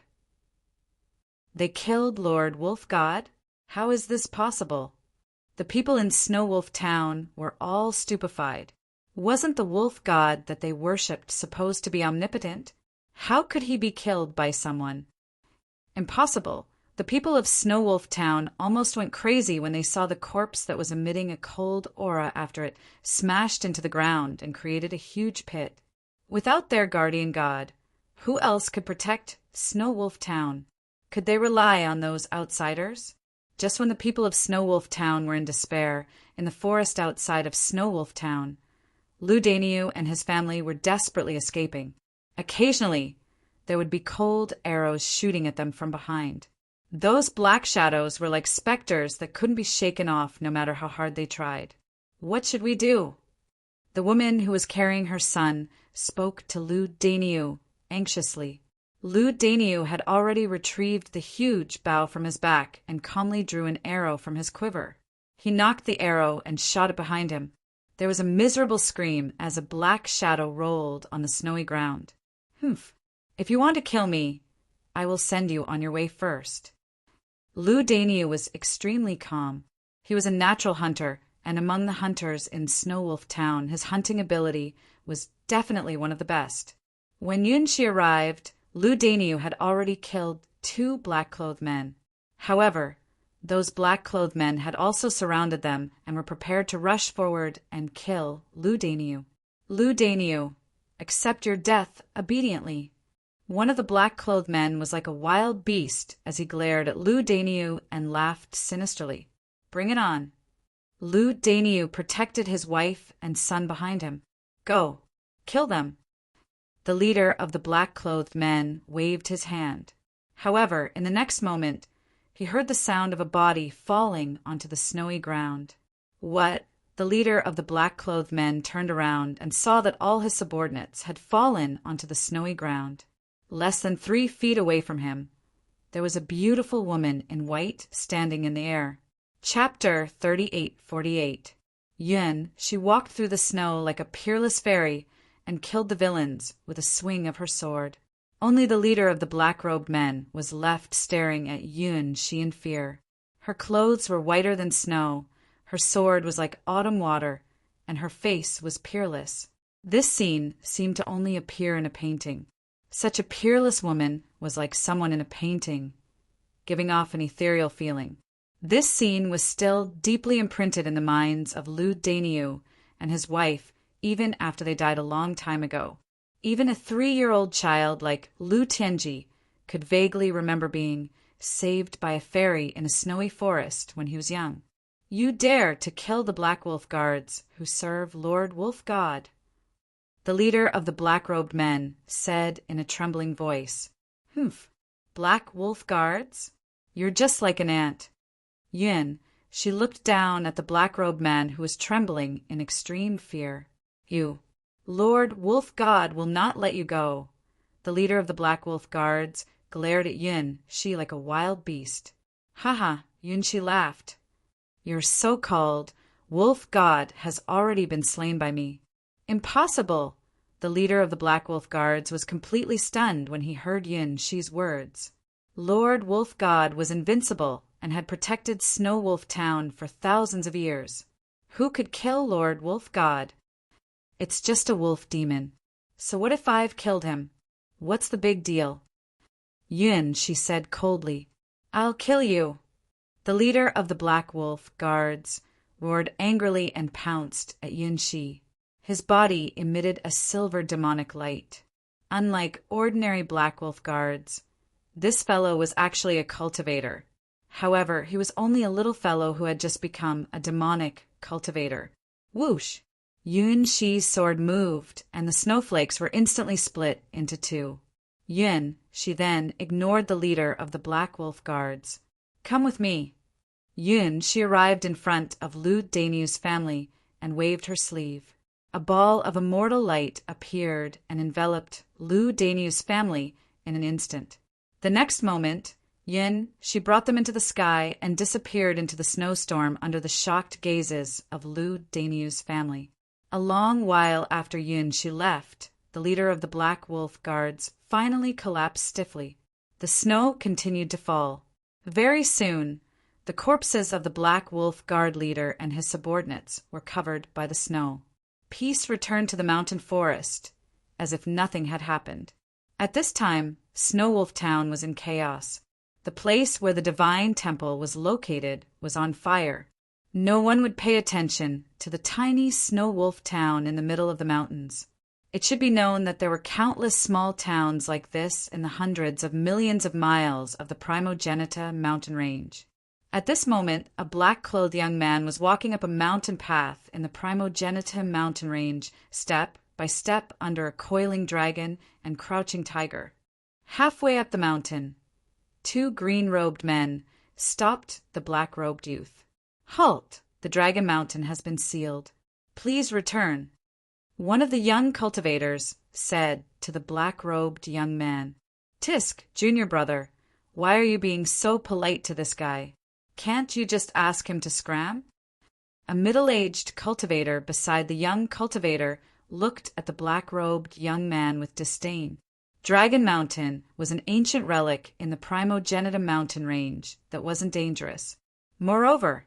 They killed Lord Wolf God? How is this possible? The people in Snow Wolf Town were all stupefied. Wasn't the wolf god that they worshipped supposed to be omnipotent? How could he be killed by someone? Impossible. The people of Snow Wolf Town almost went crazy when they saw the corpse that was emitting a cold aura after it smashed into the ground and created a huge pit. Without their guardian god, who else could protect Snow Wolf Town? Could they rely on those outsiders? Just when the people of Snow Wolf Town were in despair, in the forest outside of Snow Wolf Town, Lu Daniu and his family were desperately escaping. Occasionally, there would be cold arrows shooting at them from behind. Those black shadows were like specters that couldn't be shaken off no matter how hard they tried. What should we do? The woman who was carrying her son spoke to Lu Daniu anxiously. Lu Daniu had already retrieved the huge bow from his back and calmly drew an arrow from his quiver. He knocked the arrow and shot it behind him. There was a miserable scream as a black shadow rolled on the snowy ground. Humph. If you want to kill me, I will send you on your way first. Lu Daniu was extremely calm. He was a natural hunter, and among the hunters in Snow Wolf Town, his hunting ability was definitely one of the best. When Yun-shi arrived, Lu Daniu had already killed 2 black-clothed men. However, those black-clothed men had also surrounded them and were prepared to rush forward and kill Lu Daniu. Lu Daniu, accept your death obediently. One of the black-clothed men was like a wild beast as he glared at Lu Daniu and laughed sinisterly. Bring it on. Lu Daniu protected his wife and son behind him. Go, kill them. The leader of the black-clothed men waved his hand. However, in the next moment, he heard the sound of a body falling onto the snowy ground. What? The leader of the black-clothed men turned around and saw that all his subordinates had fallen onto the snowy ground. Less than 3 feet away from him, there was a beautiful woman in white standing in the air. Chapter 38:48. Yun, she walked through the snow like a peerless fairy and killed the villains with a swing of her sword. Only the leader of the black-robed men was left staring at Yun-shi in fear. Her clothes were whiter than snow, her sword was like autumn water, and her face was peerless. This scene seemed to only appear in a painting. Such a peerless woman was like someone in a painting, giving off an ethereal feeling. This scene was still deeply imprinted in the minds of Lu Daniu and his wife even after they died a long time ago. Even a 3-year-old child like Lu Tianji could vaguely remember being saved by a fairy in a snowy forest when he was young. You dare to kill the Black Wolf Guards who serve Lord Wolf God. The leader of the black-robed men said in a trembling voice, Humph, Black Wolf Guards? You're just like an ant. Yun, she looked down at the black-robed man who was trembling in extreme fear. You, Lord Wolf God will not let you go. The leader of the Black Wolf Guards glared at Yun, she like a wild beast. Haha, Yun-shi laughed. Your so-called Wolf God has already been slain by me. Impossible! The leader of the Black Wolf Guards was completely stunned when he heard Yun-shi's words. Lord Wolf God was invincible and had protected Snow Wolf Town for thousands of years. Who could kill Lord Wolf God? It's just a wolf demon. So what if I've killed him? What's the big deal? Yun, she said coldly. I'll kill you. The leader of the Black Wolf Guards roared angrily and pounced at Yun-shi. His body emitted a silver demonic light. Unlike ordinary Black Wolf Guards, this fellow was actually a cultivator. However, he was only a little fellow who had just become a demonic cultivator. Whoosh! Yun-shi's sword moved, and the snowflakes were instantly split into 2. Yun, she then ignored the leader of the Black Wolf Guards. Come with me. Yun, she arrived in front of Lu Daniu's family and waved her sleeve. A ball of immortal light appeared and enveloped Lu Daniu's family in an instant. The next moment, she brought them into the sky and disappeared into the snowstorm under the shocked gazes of Lu Daniu's family. A long while after she left, the leader of the Black Wolf Guards finally collapsed stiffly. The snow continued to fall. Very soon, the corpses of the Black Wolf Guard leader and his subordinates were covered by the snow. Peace returned to the mountain forest, as if nothing had happened. At this time, Snow Wolf Town was in chaos. The place where the divine temple was located was on fire. No one would pay attention to the tiny Snow Wolf Town in the middle of the mountains. It should be known that there were countless small towns like this in the hundreds of millions of miles of the Primogenita mountain range. At this moment, a black-clothed young man was walking up a mountain path in the Primogenita mountain range, step by step under a coiling dragon and crouching tiger. Halfway up the mountain, 2 green-robed men stopped the black-robed youth. "Halt! The Dragon Mountain has been sealed. Please return." One of the young cultivators said to the black-robed young man, "Tisk, junior brother, why are you being so polite to this guy? Can't you just ask him to scram?" A middle-aged cultivator beside the young cultivator looked at the black-robed young man with disdain. Dragon Mountain was an ancient relic in the Primogenita mountain range that wasn't dangerous. Moreover,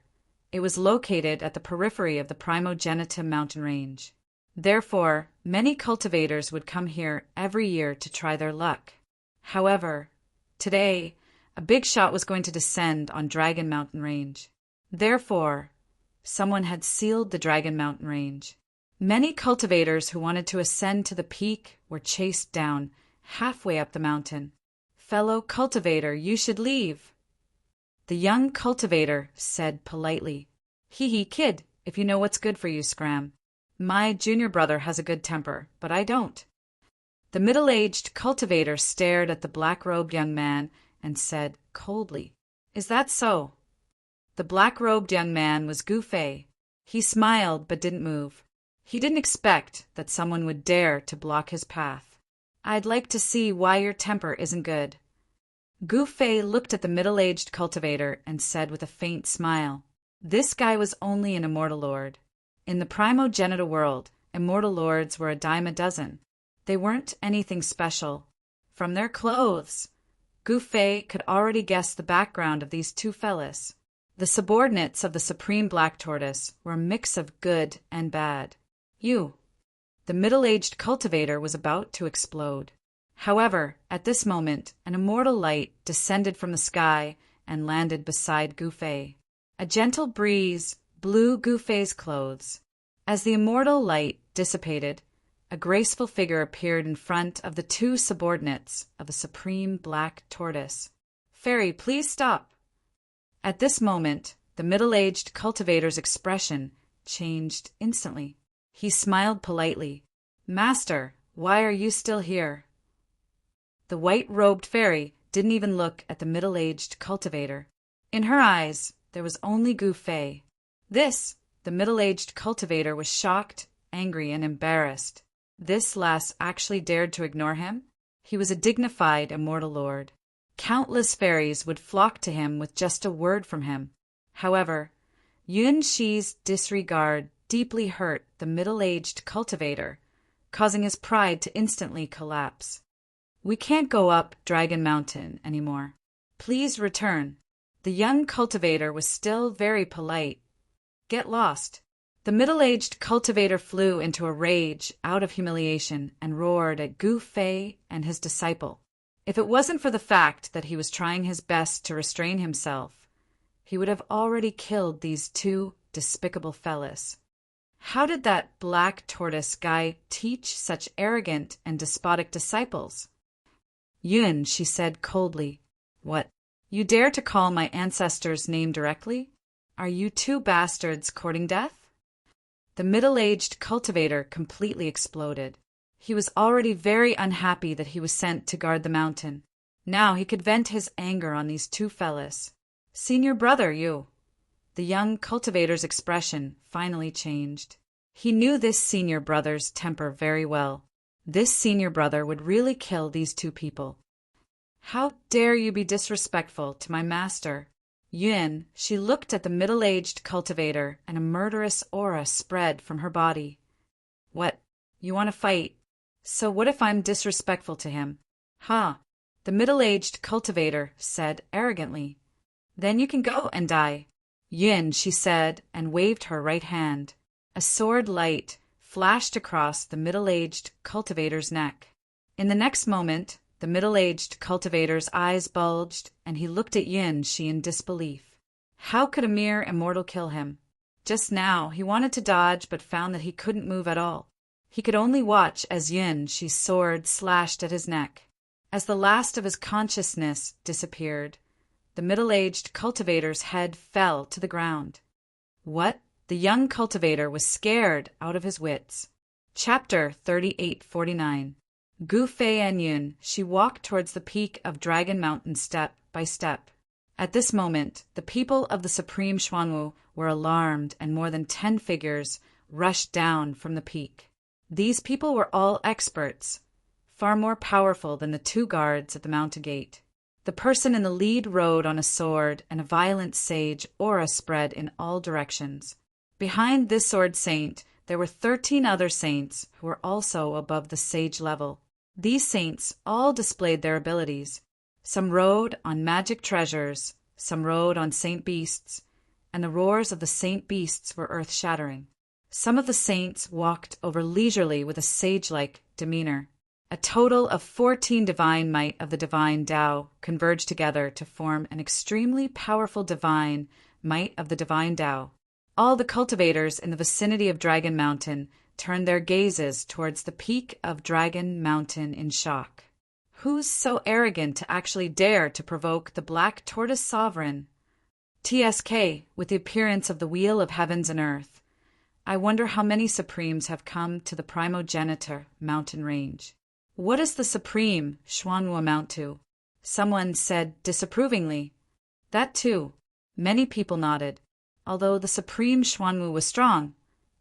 it was located at the periphery of the Primogenita mountain range. Therefore, many cultivators would come here every year to try their luck. However, today, a big shot was going to descend on Dragon Mountain Range. Therefore, someone had sealed the Dragon Mountain Range. Many cultivators who wanted to ascend to the peak were chased down halfway up the mountain. "Fellow cultivator, you should leave." The young cultivator said politely, "Hee kid, if you know what's good for you, scram. My junior brother has a good temper, but I don't." The middle-aged cultivator stared at the black-robed young man and said coldly, "Is that so?" The black-robed young man was Gu Fei. He smiled but didn't move. He didn't expect that someone would dare to block his path. "I'd like to see why your temper isn't good." Gu Fei looked at the middle-aged cultivator and said with a faint smile, "This guy was only an immortal lord. In the Primogenita world, immortal lords were a dime a dozen. They weren't anything special. From their clothes, Gu Fei could already guess the background of these 2 fellas. The subordinates of the Supreme Black Tortoise were a mix of good and bad. The middle-aged cultivator was about to explode. However, at this moment, an immortal light descended from the sky and landed beside Gu Fei. A gentle breeze blew Gu Fei's clothes. As the immortal light dissipated, a graceful figure appeared in front of the 2 subordinates of the Supreme Black Tortoise. "Fairy, please stop." At this moment, the middle-aged cultivator's expression changed instantly. He smiled politely. "Master, why are you still here?" The white-robed fairy didn't even look at the middle-aged cultivator. In her eyes, there was only Gu Fei. The middle-aged cultivator was shocked, angry, and embarrassed. This lass actually dared to ignore him? He was a dignified immortal lord. Countless fairies would flock to him with just a word from him. However, Yun Shi's disregard deeply hurt the middle-aged cultivator, causing his pride to instantly collapse. "We can't go up Dragon Mountain anymore. Please return." The young cultivator was still very polite. "Get lost." The middle-aged cultivator flew into a rage out of humiliation and roared at Gu Fei and his disciple. If it wasn't for the fact that he was trying his best to restrain himself, he would have already killed these 2 despicable fellas. How did that black tortoise guy teach such arrogant and despotic disciples? "Yun," she said coldly, "what? You dare to call my ancestor's name directly? Are you 2 bastards courting death?" The middle-aged cultivator completely exploded. He was already very unhappy that he was sent to guard the mountain. Now he could vent his anger on these 2 fellas. "Senior brother, you." The young cultivator's expression finally changed. He knew this senior brother's temper very well. This senior brother would really kill these 2 people. How dare you be disrespectful to my master? Yun, she looked at the middle-aged cultivator, and a murderous aura spread from her body. What? You want to fight? So what if I'm disrespectful to him? Ha! The middle-aged cultivator said arrogantly. Then you can go and die. Yun, she said, and waved her right hand. A sword light flashed across the middle-aged cultivator's neck. In the next moment, the middle-aged cultivator's eyes bulged, and he looked at Yun-shi in disbelief. How could a mere immortal kill him? Just now, he wanted to dodge, but found that he couldn't move at all. He could only watch as Yun-shi's sword slashed at his neck. As the last of his consciousness disappeared, the middle-aged cultivator's head fell to the ground. What? The young cultivator was scared out of his wits. Chapter 3849. Gu Fei and Yun, she walked towards the peak of Dragon Mountain step by step. At this moment, the people of the Supreme Xuanwu were alarmed, and more than 10 figures rushed down from the peak. These people were all experts, far more powerful than the 2 guards at the mountain gate. The person in the lead rode on a sword, and a violent sage aura spread in all directions. Behind this sword saint, there were 13 other saints who were also above the sage level. These saints all displayed their abilities. Some rode on magic treasures, some rode on saint beasts, and the roars of the saint beasts were earth-shattering. Some of the saints walked over leisurely with a sage-like demeanor. A total of 14 divine might of the divine Tao converged together to form an extremely powerful divine might of the divine Tao. All the cultivators in the vicinity of Dragon Mountain turned their gazes towards the peak of Dragon Mountain in shock. Who's so arrogant to actually dare to provoke the Black Tortoise Sovereign? TSK, with the appearance of the Wheel of Heavens and Earth. I wonder how many Supremes have come to the Primogenitor mountain range. What does the Supreme Xuanwu amount to? Someone said disapprovingly. That too. Many people nodded. Although the Supreme Xuanwu was strong,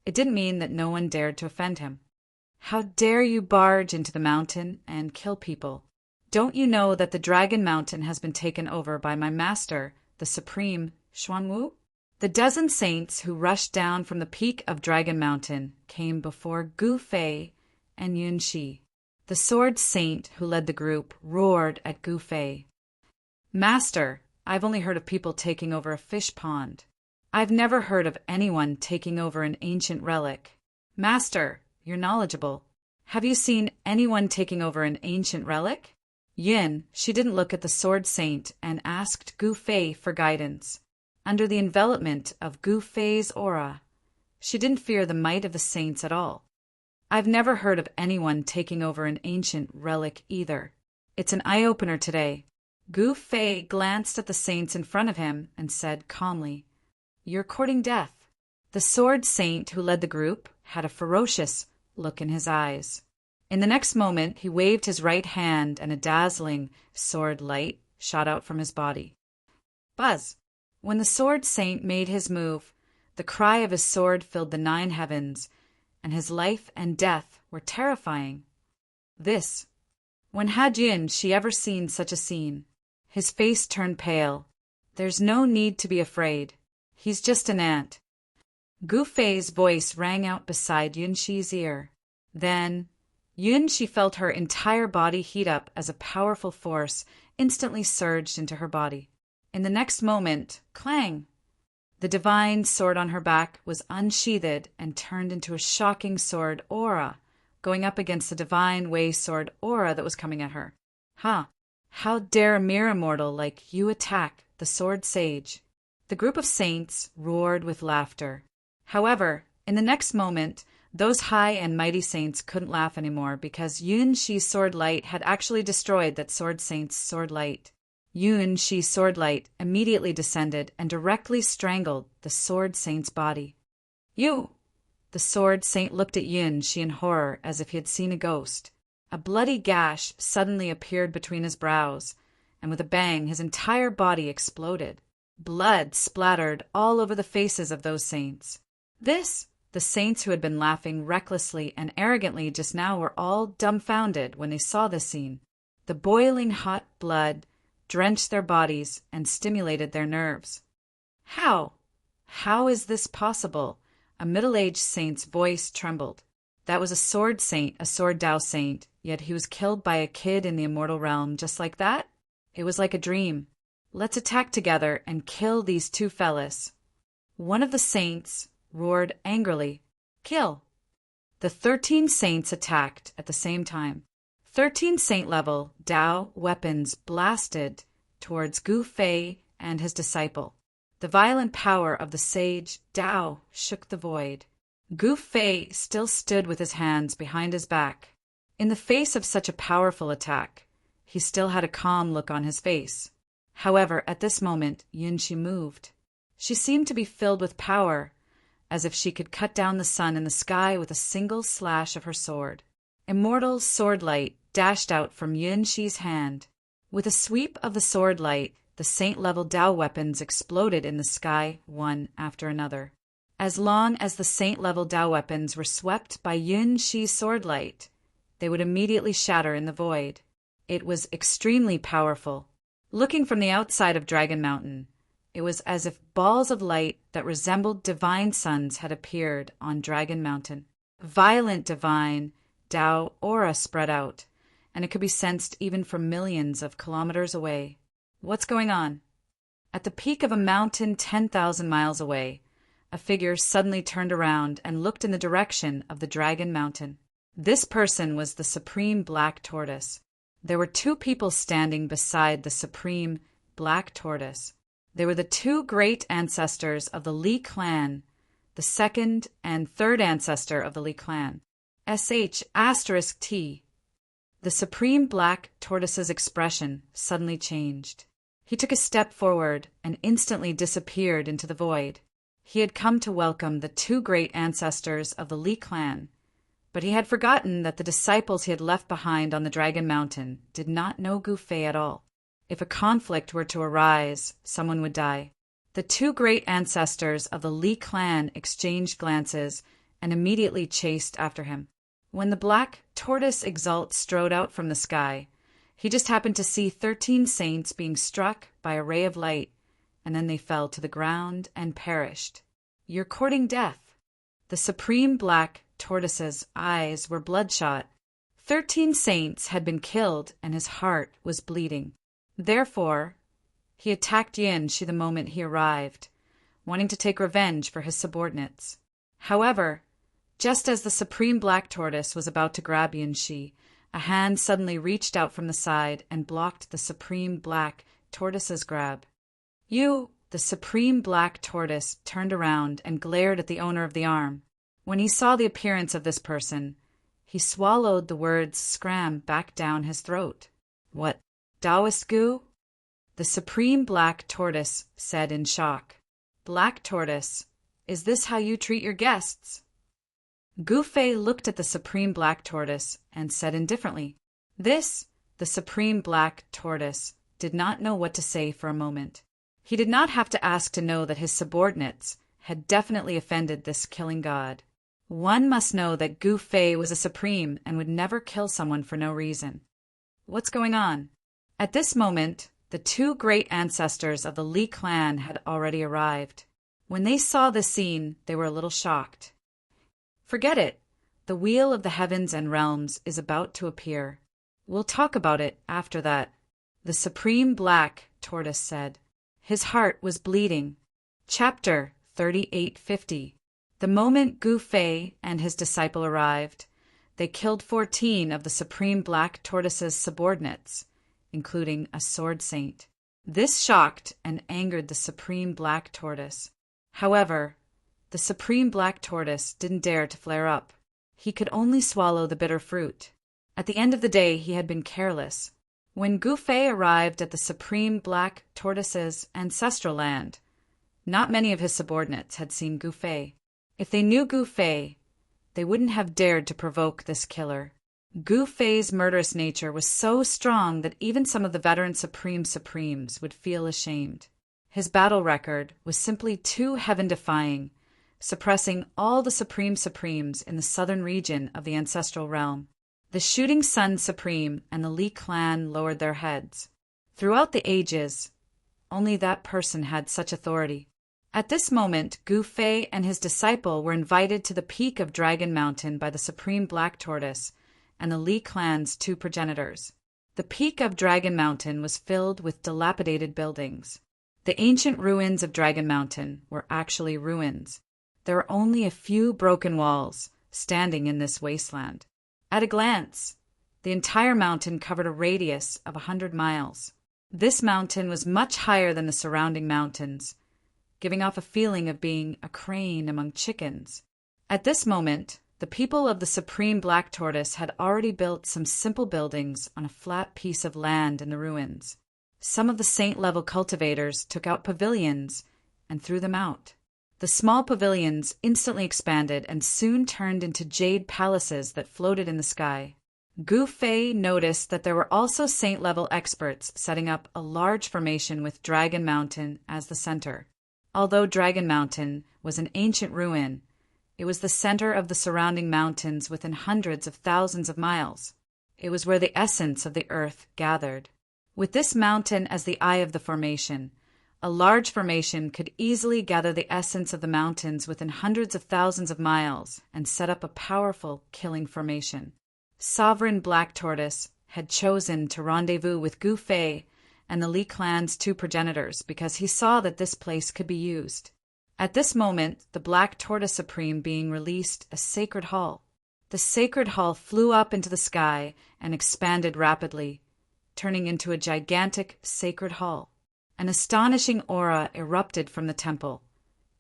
it didn't mean that no one dared to offend him. How dare you barge into the mountain and kill people? Don't you know that the Dragon Mountain has been taken over by my master, the Supreme Xuanwu? The dozen saints who rushed down from the peak of Dragon Mountain came before Gu Fei and Yun-shi. The sword saint who led the group roared at Gu Fei. Master, I've only heard of people taking over a fish pond. I've never heard of anyone taking over an ancient relic. Master, you're knowledgeable. Have you seen anyone taking over an ancient relic? Yin, she didn't look at the sword saint and asked Gu Fei for guidance. Under the envelopment of Gu Fei's aura, she didn't fear the might of the saints at all. I've never heard of anyone taking over an ancient relic either. It's an eye-opener today. Gu Fei glanced at the saints in front of him and said calmly, You're courting death. The sword saint who led the group had a ferocious look in his eyes. In the next moment, he waved his right hand and a dazzling sword light shot out from his body. Buzz! When the sword saint made his move, the cry of his sword filled the 9 heavens, and his life and death were terrifying. When had Yun-shi ever seen such a scene? His face turned pale. There's no need to be afraid. He's just an ant. Gu Fei's voice rang out beside Yun-shi's ear. Then, Yun-shi felt her entire body heat up as a powerful force instantly surged into her body. In the next moment, clang! The divine sword on her back was unsheathed and turned into a shocking sword aura, going up against the divine way sword aura that was coming at her. Ha! How dare a mere immortal like you attack the sword sage? The group of saints roared with laughter. However, in the next moment, those high and mighty saints couldn't laugh anymore because Yun-shi's sword light had actually destroyed that sword saint's sword light. Yun-shi's sword light immediately descended and directly strangled the sword saint's body. You! The sword saint looked at Yun-shi in horror as if he had seen a ghost. A bloody gash suddenly appeared between his brows, and with a bang his entire body exploded. Blood splattered all over the faces of those saints. The saints who had been laughing recklessly and arrogantly just now were all dumbfounded when they saw this scene. The boiling hot blood drenched their bodies and stimulated their nerves. How? How is this possible? A middle-aged saint's voice trembled. That was a sword saint, a sword Tao saint, yet he was killed by a kid in the immortal realm just like that? It was like a dream. Let's attack together and kill these two fellas. One of the saints roared angrily, "Kill!" The 13 saints attacked at the same time. 13 saint-level Tao weapons blasted towards Gu Fei and his disciple. The violent power of the sage Tao shook the void. Gu Fei still stood with his hands behind his back. In the face of such a powerful attack, he still had a calm look on his face. However, at this moment, Yunxi moved. She seemed to be filled with power, as if she could cut down the sun in the sky with a single slash of her sword. Immortal sword light dashed out from Yunxi's hand. With a sweep of the sword light, the saint-level Tao weapons exploded in the sky, one after another. As long as the saint-level Tao weapons were swept by Yunxi's sword light, they would immediately shatter in the void. It was extremely powerful. Looking from the outside of Dragon Mountain, it was as if balls of light that resembled divine suns had appeared on Dragon Mountain. Violent divine Tao aura spread out, and it could be sensed even from millions of kilometers away. What's going on? At the peak of a mountain 10,000 miles away, a figure suddenly turned around and looked in the direction of the Dragon Mountain. This person was the Supreme Black Tortoise. There were two people standing beside the Supreme Black Tortoise. They were the two great ancestors of the Li clan, the second and third ancestor of the Li clan. *T. The Supreme Black Tortoise's expression suddenly changed. He took a step forward and instantly disappeared into the void. He had come to welcome the two great ancestors of the Li clan, but he had forgotten that the disciples he had left behind on the Dragon Mountain did not know Gu Fei at all. If a conflict were to arise, someone would die. The two great ancestors of the Li clan exchanged glances and immediately chased after him. When the Black Tortoise Exalt strode out from the sky, he just happened to see 13 saints being struck by a ray of light, and then they fell to the ground and perished. You're courting death. The Supreme Black Tortoise's eyes were bloodshot. 13 saints had been killed, and his heart was bleeding. Therefore, he attacked Yunxi the moment he arrived, wanting to take revenge for his subordinates. However, just as the Supreme Black Tortoise was about to grab Yunxi, a hand suddenly reached out from the side and blocked the Supreme Black Tortoise's grab. The Supreme Black Tortoise turned around and glared at the owner of the arm. When he saw the appearance of this person, he swallowed the words scram back down his throat. What, Taoist Gu? The Supreme Black Tortoise said in shock. Black Tortoise, is this how you treat your guests? Gu Fei looked at the Supreme Black Tortoise and said indifferently. The Supreme Black Tortoise, did not know what to say for a moment. He did not have to ask to know that his subordinates had definitely offended this killing god. One must know that Gu Fei was a supreme and would never kill someone for no reason. What's going on? At this moment, the two great ancestors of the Li clan had already arrived. When they saw this scene, they were a little shocked. Forget it. The wheel of the heavens and realms is about to appear. We'll talk about it after that, the Supreme Black Tortoise said. His heart was bleeding. Chapter 3850. The moment Gu Fei and his disciple arrived, they killed 14 of the Supreme Black Tortoise's subordinates, including a sword saint. This shocked and angered the Supreme Black Tortoise. However, the Supreme Black Tortoise didn't dare to flare up. He could only swallow the bitter fruit. At the end of the day, he had been careless. When Gu Fei arrived at the Supreme Black Tortoise's ancestral land, not many of his subordinates had seen Gu Fei. If they knew Gu Fei, they wouldn't have dared to provoke this killer. Gu Fei's murderous nature was so strong that even some of the veteran Supremes would feel ashamed. His battle record was simply too heaven-defying, suppressing all the Supremes in the southern region of the ancestral realm. The Shooting Sun Supreme and the Li clan lowered their heads. Throughout the ages, only that person had such authority. At this moment, Gu Fei and his disciple were invited to the peak of Dragon Mountain by the Supreme Black Tortoise and the Li clan's 2 progenitors. The peak of Dragon Mountain was filled with dilapidated buildings. The ancient ruins of Dragon Mountain were actually ruins. There were only a few broken walls standing in this wasteland. At a glance, the entire mountain covered a radius of 100 miles. This mountain was much higher than the surrounding mountains, giving off a feeling of being a crane among chickens. At this moment, the people of the Supreme Black Tortoise had already built some simple buildings on a flat piece of land in the ruins. Some of the saint-level cultivators took out pavilions and threw them out. The small pavilions instantly expanded and soon turned into jade palaces that floated in the sky. Gu Fei noticed that there were also saint-level experts setting up a large formation with Dragon Mountain as the center. Although Dragon Mountain was an ancient ruin, it was the center of the surrounding mountains within hundreds of thousands of miles. It was where the essence of the earth gathered. With this mountain as the eye of the formation, a large formation could easily gather the essence of the mountains within hundreds of thousands of miles and set up a powerful killing formation. Sovereign Black Tortoise had chosen to rendezvous with Gu Fei and the Li clan's 2 progenitors because he saw that this place could be used. At this moment, the Black Tortoise Supreme being released a sacred hall. The sacred hall flew up into the sky and expanded rapidly, turning into a gigantic sacred hall. An astonishing aura erupted from the temple,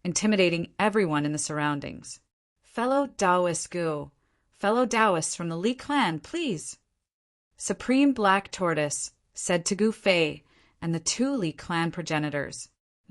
intimidating everyone in the surroundings. Fellow Taoist Gu, fellow Taoists from the Li clan, please. Supreme Black Tortoise said to Gu Fei and the 2 Li clan progenitors.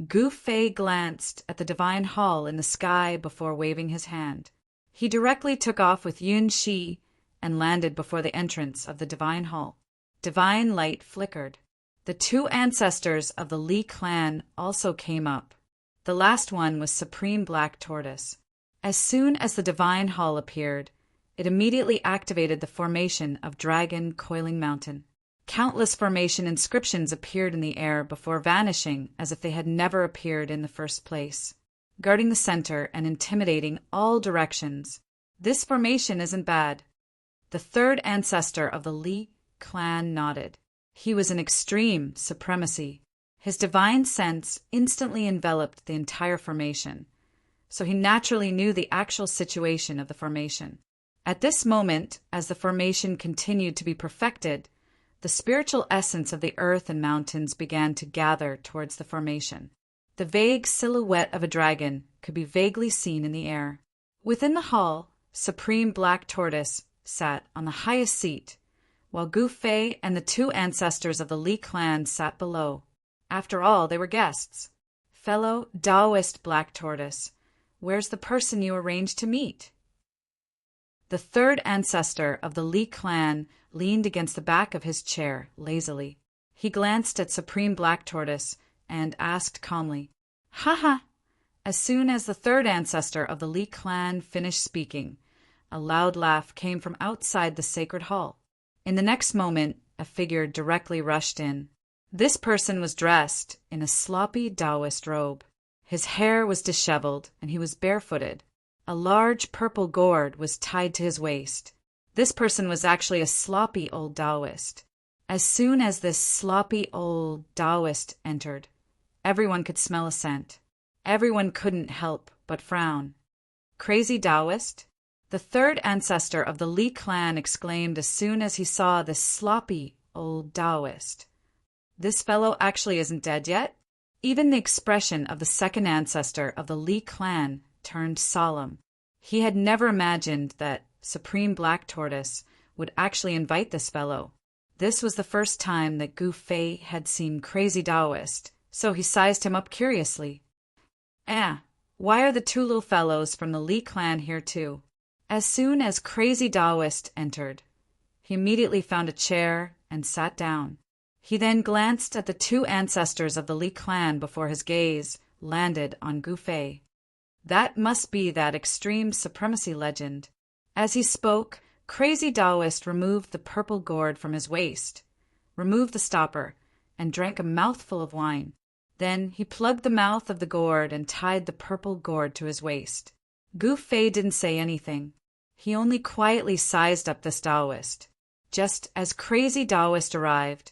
Gu Fei glanced at the divine hall in the sky before waving his hand. He directly took off with Yun Shi and landed before the entrance of the divine hall. Divine light flickered. The 2 ancestors of the Li clan also came up. The last one was Supreme Black Tortoise. As soon as the divine hall appeared, it immediately activated the formation of Dragon Coiling Mountain. Countless formation inscriptions appeared in the air before vanishing as if they had never appeared in the first place, guarding the center and intimidating all directions. This formation isn't bad. The 3rd ancestor of the Li clan nodded. He was in extreme supremacy. His divine sense instantly enveloped the entire formation, so he naturally knew the actual situation of the formation. At this moment, as the formation continued to be perfected, the spiritual essence of the earth and mountains began to gather towards the formation. The vague silhouette of a dragon could be vaguely seen in the air. Within the hall, Supreme Black Tortoise sat on the highest seat, while Gu Fei and the 2 ancestors of the Li clan sat below. After all, they were guests. Fellow Taoist Black Tortoise, where's the person you arranged to meet? The 3rd ancestor of the Li clan leaned against the back of his chair lazily. He glanced at Supreme Black Tortoise and asked calmly, "Haha." As soon as the 3rd ancestor of the Li clan finished speaking, a loud laugh came from outside the sacred hall. In the next moment, a figure directly rushed in. This person was dressed in a sloppy Taoist robe. His hair was disheveled, and he was barefooted. A large purple gourd was tied to his waist. This person was actually a sloppy old Taoist. As soon as this sloppy old Taoist entered, everyone could smell a scent. Everyone couldn't help but frown. Crazy Taoist? The 3rd ancestor of the Li clan exclaimed as soon as he saw this sloppy old Taoist. This fellow actually isn't dead yet? Even the expression of the 2nd ancestor of the Li clan turned solemn. He had never imagined that Supreme Black Tortoise would actually invite this fellow. This was the first time that Gu Fei had seen Crazy Taoist, so he sized him up curiously. Why are the 2 little fellows from the Li clan here too? As soon as Crazy Taoist entered, he immediately found a chair and sat down. He then glanced at the 2 ancestors of the Li clan before his gaze landed on Gu Fei. That must be that extreme supremacy legend. As he spoke, Crazy Taoist removed the purple gourd from his waist, removed the stopper, and drank a mouthful of wine. Then he plugged the mouth of the gourd and tied the purple gourd to his waist. Gu Fei didn't say anything. He only quietly sized up this Taoist. Just as Crazy Taoist arrived,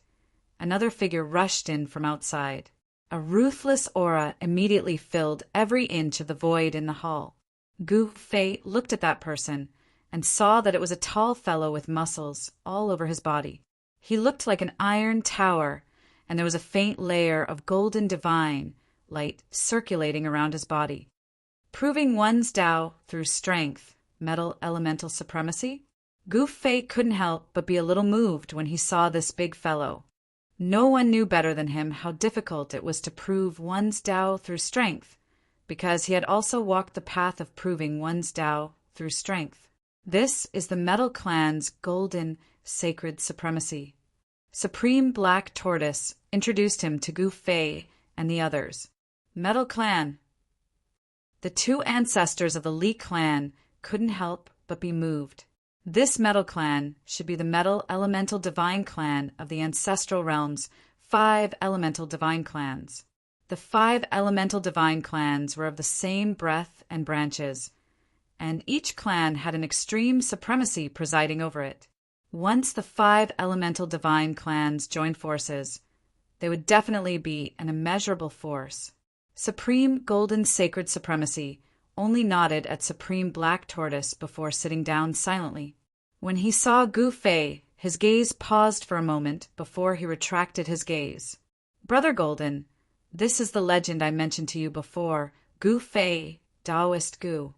another figure rushed in from outside. A ruthless aura immediately filled every inch of the void in the hall. Gu Fei looked at that person and saw that it was a tall fellow with muscles all over his body. He looked like an iron tower, and there was a faint layer of golden divine light circulating around his body. Proving one's Tao through strength, metal elemental supremacy? Gu Fei couldn't help but be a little moved when he saw this big fellow. No one knew better than him how difficult it was to prove one's Tao through strength, because he had also walked the path of proving one's Tao through strength. This is the Metal Clan's golden, sacred supremacy. Supreme Black Tortoise introduced him to Gu Fei and the others. Metal Clan. The two ancestors of the Li clan couldn't help but be moved. This Metal Clan should be the Metal Elemental Divine Clan of the ancestral realm's 5 elemental divine clans. The 5 elemental divine clans were of the same breadth and branches, and each clan had an extreme supremacy presiding over it. Once the 5 elemental divine clans joined forces, they would definitely be an immeasurable force. Supreme Golden Sacred Supremacy only nodded at Supreme Black Tortoise before sitting down silently. When he saw Gu Fei, his gaze paused for a moment before he retracted his gaze. Brother Golden, this is the legend I mentioned to you before, Gu Fei, Taoist Gu.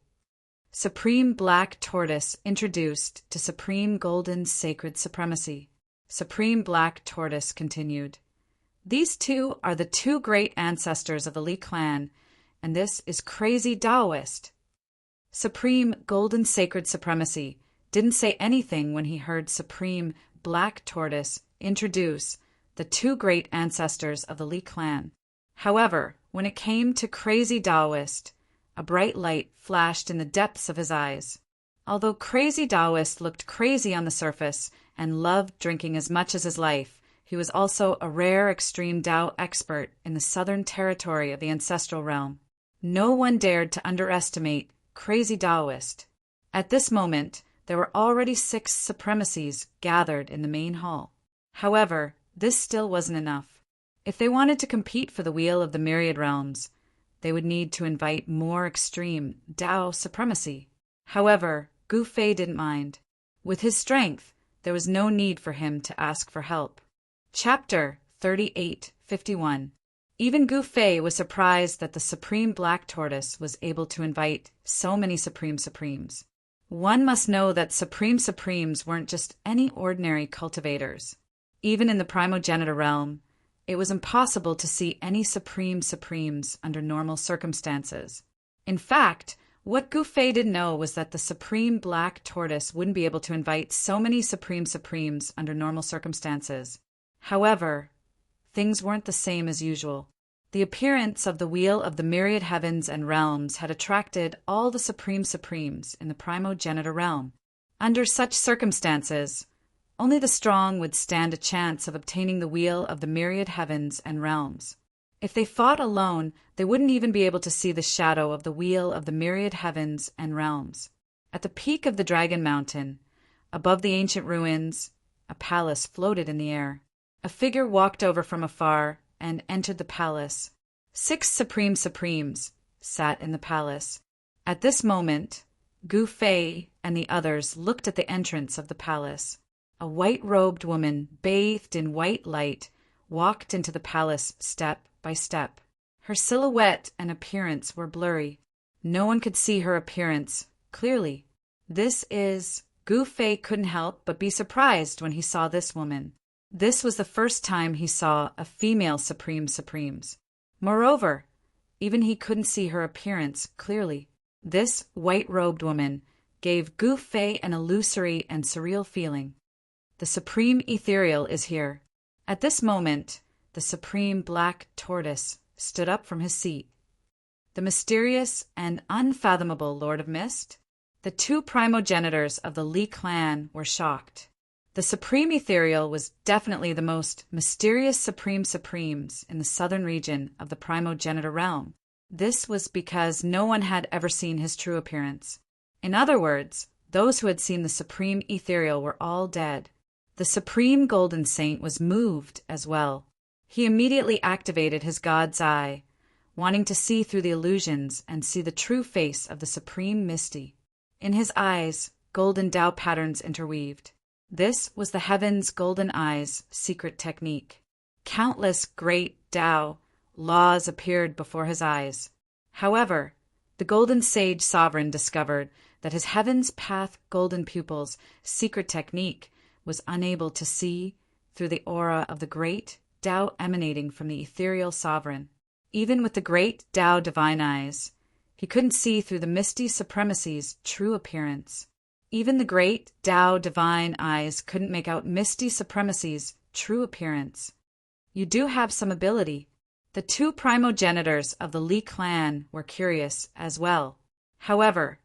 Supreme Black Tortoise introduced to Supreme Golden Sacred Supremacy. Supreme Black Tortoise continued. These two are the 2 great ancestors of the Li clan, and this is Crazy Taoist. Supreme Golden Sacred Supremacy didn't say anything when he heard Supreme Black Tortoise introduce the 2 great ancestors of the Li clan. However, when it came to Crazy Taoist, a bright light flashed in the depths of his eyes. Although Crazy Taoist looked crazy on the surface and loved drinking as much as his life, he was also a rare extreme Tao expert in the southern territory of the ancestral realm. No one dared to underestimate Crazy Taoist. At this moment, there were already 6 supremacies gathered in the main hall. However, this still wasn't enough. If they wanted to compete for the wheel of the myriad realms, they would need to invite more extreme Tao supremacy. However, Gu Fei didn't mind. With his strength, there was no need for him to ask for help. Chapter 3851. Even Gu Fei was surprised that the Supreme Black Tortoise was able to invite so many Supreme Supremes. One must know that Supreme Supremes weren't just any ordinary cultivators. Even in the primogenitor realm, it was impossible to see any Supreme Supremes under normal circumstances. In fact, what Gu Fei didn't know was that the Supreme Black Tortoise wouldn't be able to invite so many Supreme Supremes under normal circumstances. However, things weren't the same as usual. The appearance of the Wheel of the Myriad Heavens and Realms had attracted all the Supreme Supremes in the primogenitor realm. Under such circumstances, only the strong would stand a chance of obtaining the Wheel of the Myriad Heavens and Realms. If they fought alone, they wouldn't even be able to see the shadow of the Wheel of the Myriad Heavens and Realms. At the peak of the Dragon Mountain, above the ancient ruins, a palace floated in the air. A figure walked over from afar and entered the palace. 6 Supreme Supremes sat in the palace. At this moment, Gu Fei and the others looked at the entrance of the palace. A white-robed woman, bathed in white light, walked into the palace step by step. Her silhouette and appearance were blurry. No one could see her appearance clearly. Gu Fei couldn't help but be surprised when he saw this woman. This was the first time he saw a female Supreme Supremes. Moreover, even he couldn't see her appearance clearly. This white-robed woman gave Gu Fei an illusory and surreal feeling. The Supreme Ethereal is here. At this moment, the Supreme Black Tortoise stood up from his seat. The mysterious and unfathomable Lord of Mist? The two primogenitors of the Li clan were shocked. The Supreme Ethereal was definitely the most mysterious supremes in the southern region of the primogenitor realm. This was because no one had ever seen his true appearance. In other words, those who had seen the Supreme Ethereal were all dead. The Supreme Golden Saint was moved as well. He immediately activated his God's Eye, wanting to see through the illusions and see the true face of the Supreme Misty. In his eyes, golden Tao patterns interweaved. This was the Heaven's Golden Eyes secret technique. Countless great Tao laws appeared before his eyes. However, the Golden Sage Sovereign discovered that his Heaven's Path Golden Pupils secret technique was unable to see through the aura of the great Tao emanating from the Ethereal Sovereign. Even with the great Tao Divine Eyes, he couldn't see through the Misty Supremacy's true appearance. Even the great Tao Divine Eyes couldn't make out Misty Supremacy's true appearance. You do have some ability. The two primogenitors of the Li clan were curious as well. However,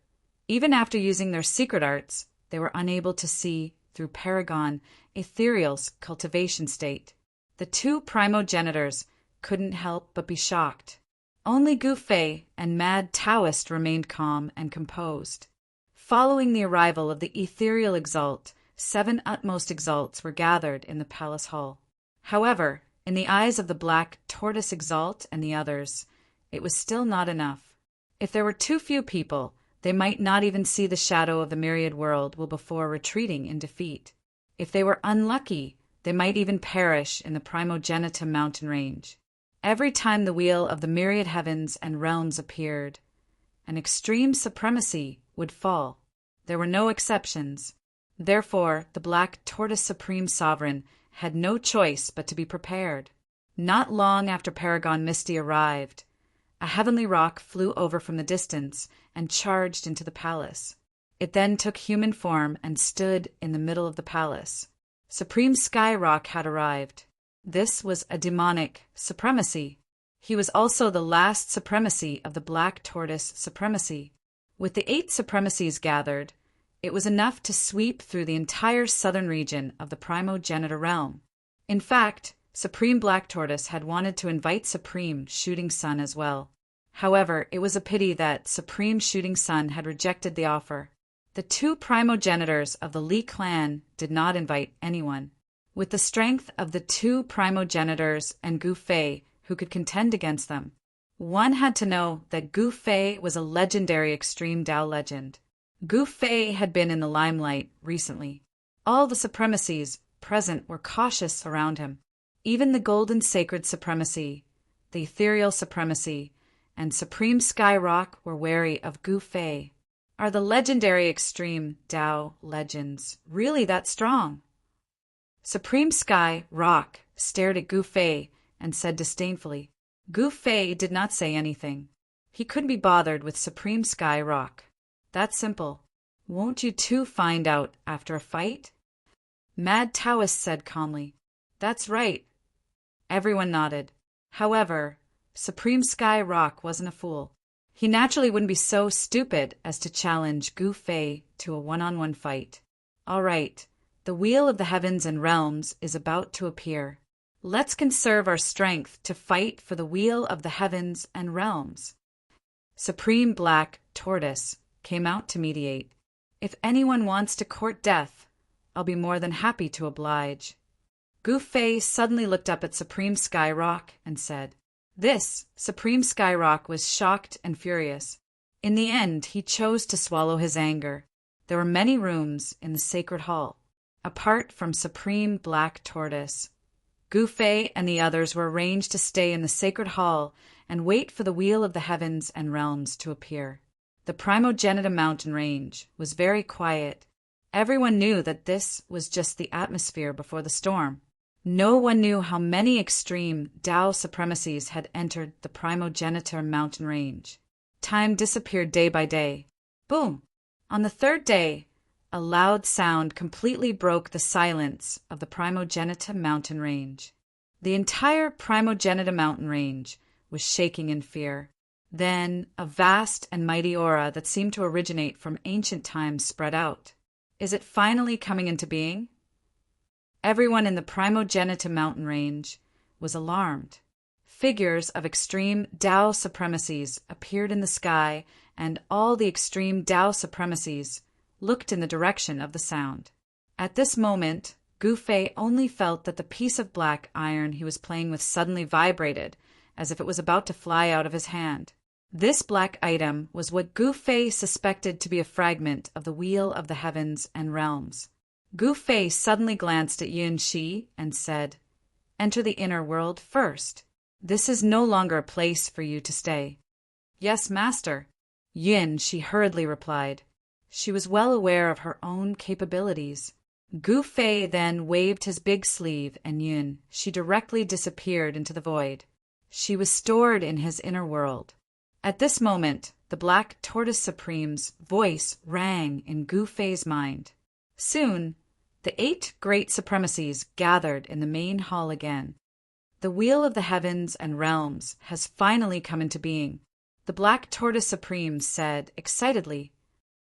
even after using their secret arts, they were unable to see through Paragon Ethereal's cultivation state. The two primogenitors couldn't help but be shocked. Only Gu Fei and Mad Taoist remained calm and composed. Following the arrival of the Ethereal Exalt, 7 utmost Exalts were gathered in the palace hall. However, in the eyes of the Black Tortoise Exalt and the others, it was still not enough. If there were too few people, they might not even see the shadow of the myriad world before retreating in defeat. If they were unlucky, they might even perish in the Primogenitum mountain range. Every time the wheel of the myriad heavens and realms appeared, an extreme supremacy would fall. There were no exceptions. Therefore, the Black Tortoise Supreme Sovereign had no choice but to be prepared. Not long after Paragon Misty arrived, a heavenly rock flew over from the distance and charged into the palace. It then took human form and stood in the middle of the palace. Supreme Sky Rock had arrived. This was a demonic supremacy. He was also the last supremacy of the Black Tortoise Supremacy. With the 8 supremacies gathered, it was enough to sweep through the entire southern region of the primogenitor realm. In fact, Supreme Black Tortoise had wanted to invite Supreme Shooting Sun as well. However, it was a pity that Supreme Shooting Sun had rejected the offer. The two primogenitors of the Li clan did not invite anyone. With the strength of the two primogenitors and Gu Fei who could contend against them, one had to know that Gu Fei was a legendary extreme Tao legend. Gu Fei had been in the limelight recently. All the supremacies present were cautious around him. Even the Golden Sacred Supremacy, the Ethereal Supremacy, and Supreme Sky Rock were wary of Gu Fei. Are the legendary extreme Tao legends really that strong? Supreme Sky Rock stared at Gu Fei and said disdainfully. Gu Fei did not say anything. He couldn't be bothered with Supreme Sky Rock. That's simple. Won't you two find out after a fight? Mad Taoist said calmly. That's right. Everyone nodded. However, Supreme Sky Rock wasn't a fool. He naturally wouldn't be so stupid as to challenge Gu Fei to a one-on-one fight. All right, the Wheel of the Heavens and Realms is about to appear. Let's conserve our strength to fight for the Wheel of the Heavens and Realms. Supreme Black Tortoise came out to mediate. If anyone wants to court death, I'll be more than happy to oblige. Gu Fei suddenly looked up at Supreme Sky Rock and said, This Supreme Sky Rock was shocked and furious. In the end, he chose to swallow his anger. There were many rooms in the sacred hall. Apart from Supreme Black Tortoise, Gu Fei and the others were arranged to stay in the sacred hall and wait for the Wheel of the Heavens and Realms to appear. The Primogenitum mountain range was very quiet. Everyone knew that this was just the atmosphere before the storm. No one knew how many extreme Tao supremacies had entered the Primogenitor mountain range. Time disappeared day by day. Boom! On the 3rd day, a loud sound completely broke the silence of the Primogenitum mountain range. The entire Primogenitum mountain range was shaking in fear. Then a vast and mighty aura that seemed to originate from ancient times spread out. Is it finally coming into being? Everyone in the Primogenitum mountain range was alarmed. Figures of extreme Tao supremacies appeared in the sky, and all the extreme Tao supremacies looked in the direction of the sound. At this moment, Gu Fei only felt that the piece of black iron he was playing with suddenly vibrated, as if it was about to fly out of his hand. This black item was what Gu Fei suspected to be a fragment of the Wheel of the Heavens and Realms. Gu Fei suddenly glanced at Yun Shi and said, "Enter the inner world first. This is no longer a place for you to stay." "Yes, master," Yun Shi hurriedly replied. She was well aware of her own capabilities. Gu Fei then waved his big sleeve, and Yun Shi directly disappeared into the void. She was stored in his inner world. At this moment, the Black Tortoise Supreme's voice rang in Gu Fei's mind. Soon, the 8 great supremacies gathered in the main hall again. The Wheel of the Heavens and Realms has finally come into being, the Black Tortoise Supreme said excitedly.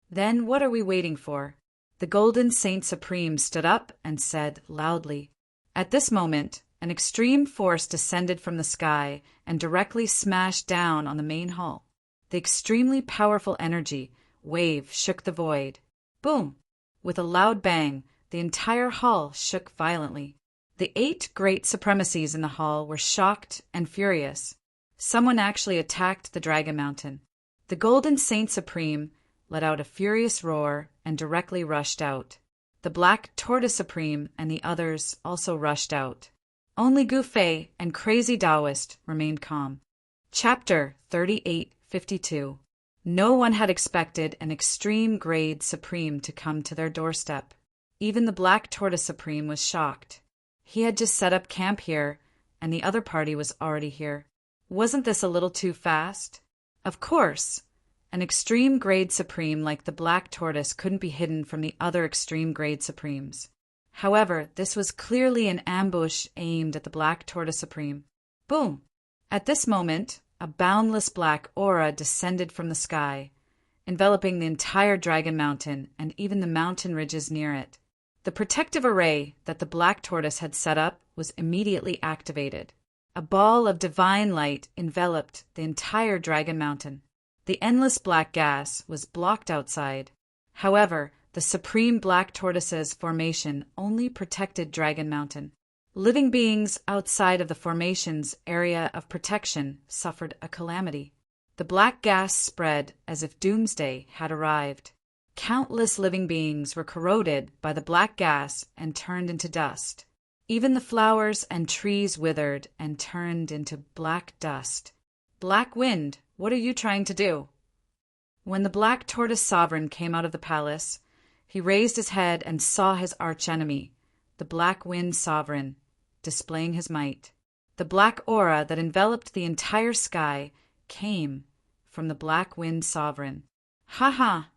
Then what are we waiting for? The Golden Saint Supreme stood up and said loudly. At this moment, an extreme force descended from the sky and directly smashed down on the main hall. The extremely powerful energy wave shook the void. Boom! With a loud bang, the entire hall shook violently. The 8 great supremacies in the hall were shocked and furious. Someone actually attacked the Dragon Mountain. The Golden Saint Supreme let out a furious roar and directly rushed out. The Black Tortoise Supreme and the others also rushed out. Only Gu Fei and Crazy Taoist remained calm. Chapter 3852. No one had expected an extreme grade supreme to come to their doorstep. Even the Black Tortoise Supreme was shocked. He had just set up camp here, and the other party was already here. Wasn't this a little too fast? Of course, an extreme grade supreme like the Black Tortoise couldn't be hidden from the other extreme grade supremes. However, this was clearly an ambush aimed at the Black Tortoise Supreme. Boom! At this moment, a boundless black aura descended from the sky, enveloping the entire Dragon Mountain and even the mountain ridges near it. The protective array that the Black Tortoise had set up was immediately activated. A ball of divine light enveloped the entire Dragon Mountain. The endless black gas was blocked outside. However, the Supreme Black Tortoise's formation only protected Dragon Mountain. Living beings outside of the formation's area of protection suffered a calamity. The black gas spread as if doomsday had arrived. Countless living beings were corroded by the black gas and turned into dust. Even the flowers and trees withered and turned into black dust. Black Wind, what are you trying to do? When the Black Tortoise Sovereign came out of the palace, he raised his head and saw his archenemy, the Black Wind Sovereign, displaying his might. The black aura that enveloped the entire sky came from the Black Wind Sovereign. Ha ha!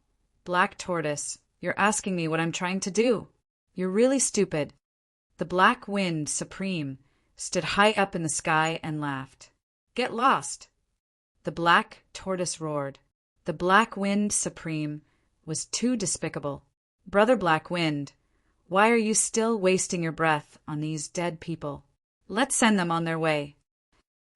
Black Tortoise, you're asking me what I'm trying to do. You're really stupid. The Black Wind Supreme stood high up in the sky and laughed. Get lost! The Black Tortoise roared. The Black Wind Supreme was too despicable. Brother Black Wind, why are you still wasting your breath on these dead people? Let's send them on their way.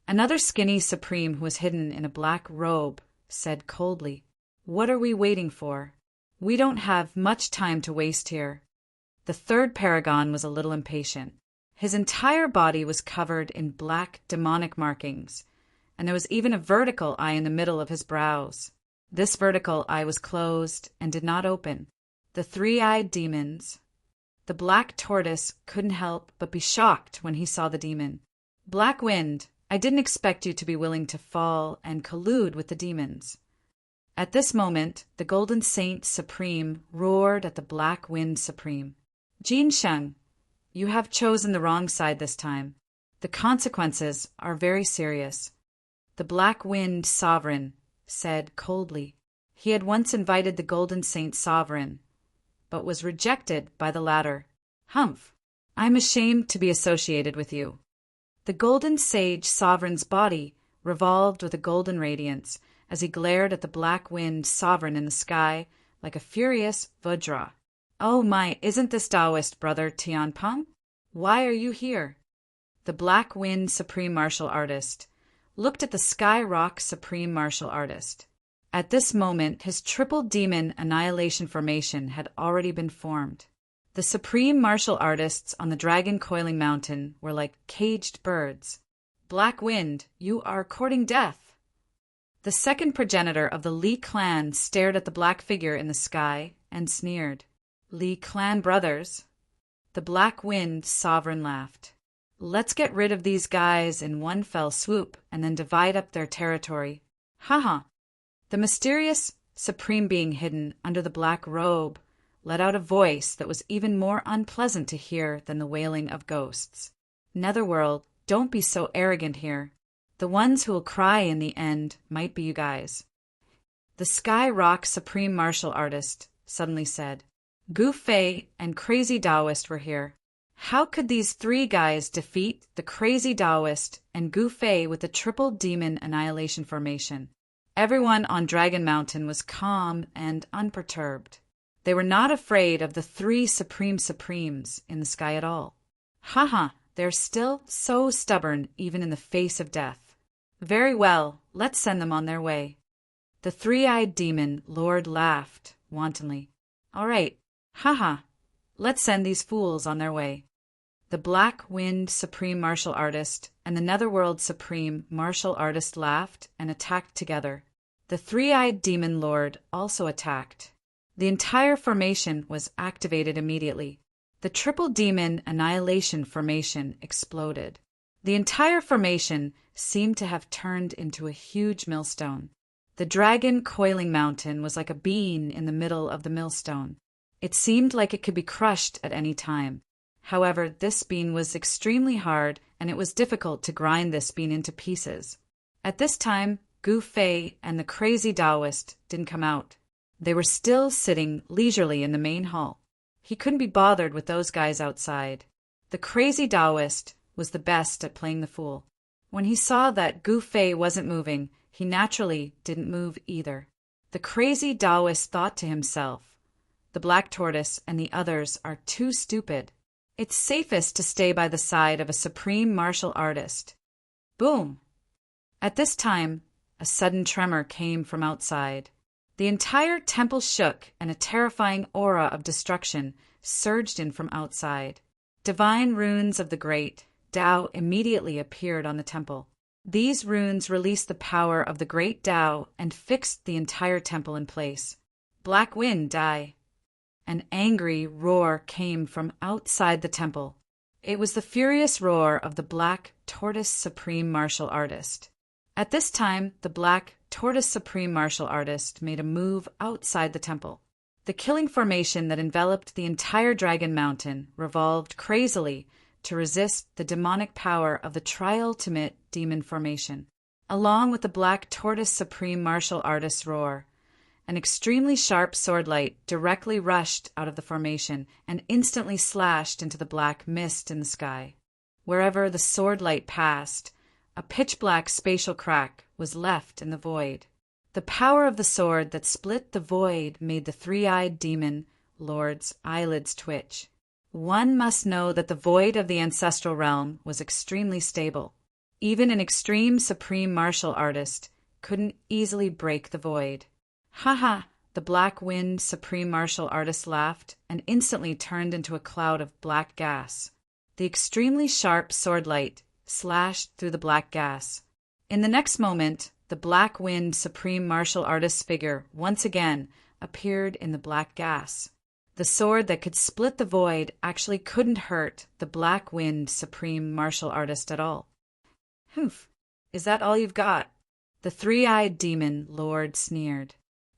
Another skinny Supreme who was hidden in a black robe said coldly, What are we waiting for? We don't have much time to waste here. The third paragon was a little impatient. His entire body was covered in black demonic markings, and there was even a vertical eye in the middle of his brows. This vertical eye was closed and did not open. The three-eyed demons. The Black Tortoise couldn't help but be shocked when he saw the demon. Black Wind, I didn't expect you to be willing to fall and collude with the demons. At this moment, the Golden Saint Supreme roared at the Black Wind Supreme. Jin Sheng, you have chosen the wrong side this time. The consequences are very serious. The Black Wind Sovereign said coldly. He had once invited the Golden Saint Sovereign, but was rejected by the latter. Humph! I'm ashamed to be associated with you. The Golden Sage Sovereign's body revolved with a golden radiance as he glared at the black wind sovereign in the sky like a furious Vajra. "Oh my, isn't this Taoist, brother Tianpeng? Why are you here?" The black wind supreme martial artist looked at the sky rock supreme martial artist. At this moment, his triple demon annihilation formation had already been formed. The supreme martial artists on the dragon coiling mountain were like caged birds. "Black Wind, you are courting death." The second progenitor of the Li clan stared at the black figure in the sky and sneered. "Li clan brothers?" The Black Wind sovereign laughed. "Let's get rid of these guys in one fell swoop and then divide up their territory. Haha." The mysterious supreme being hidden under the black robe let out a voice that was even more unpleasant to hear than the wailing of ghosts. "Netherworld, don't be so arrogant here. The ones who will cry in the end might be you guys." The Sky Rock Supreme Martial Artist suddenly said. Gu Fei and Crazy Taoist were here. How could these three guys defeat the Crazy Taoist and Gu Fei with the triple demon annihilation formation? Everyone on Dragon Mountain was calm and unperturbed. They were not afraid of the three Supreme Supremes in the sky at all. Haha, they're still so stubborn even in the face of death. Very well, let's send them on their way. The three-eyed demon lord laughed wantonly. All right, haha, let's send these fools on their way. The Black Wind Supreme Martial Artist and the Netherworld Supreme Martial Artist laughed and attacked together. The three-eyed demon lord also attacked. The entire formation was activated immediately. The triple demon annihilation formation exploded. The entire formation seemed to have turned into a huge millstone. The dragon coiling mountain was like a bean in the middle of the millstone. It seemed like it could be crushed at any time. However, this bean was extremely hard, and it was difficult to grind this bean into pieces. At this time, Gu Fei and the Crazy Taoist didn't come out. They were still sitting leisurely in the main hall. He couldn't be bothered with those guys outside. The Crazy Taoist was the best at playing the fool. When he saw that Gu Fei wasn't moving, he naturally didn't move either. The Crazy Taoist thought to himself, "The Black Tortoise and the others are too stupid. It's safest to stay by the side of a supreme martial artist." Boom! At this time, a sudden tremor came from outside. The entire temple shook and a terrifying aura of destruction surged in from outside. Divine runes of the great Tao immediately appeared on the temple. These runes released the power of the great Tao and fixed the entire temple in place. Black Wind, die! An angry roar came from outside the temple. It was the furious roar of the Black Tortoise Supreme Martial Artist. At this time, the Black Tortoise Supreme Martial Artist made a move outside the temple. The killing formation that enveloped the entire Dragon Mountain revolved crazily to resist the demonic power of the Triultimate Demon Formation. Along with the Black Tortoise Supreme Martial Artist's roar, an extremely sharp swordlight directly rushed out of the formation and instantly slashed into the black mist in the sky. Wherever the swordlight passed, a pitch-black spatial crack was left in the void. The power of the sword that split the void made the three-eyed demon lord's eyelids twitch. One must know that the void of the ancestral realm was extremely stable. Even an extreme supreme martial artist couldn't easily break the void. Haha! The Black Wind Supreme Martial Artist laughed and instantly turned into a cloud of black gas. The extremely sharp swordlight slashed through the black gas. In the next moment, the Black Wind Supreme Martial Artist's figure once again appeared in the black gas. The sword that could split the void actually couldn't hurt the Black Wind Supreme Martial Artist at all. Humph! Is that all you've got? The three-eyed demon lord sneered.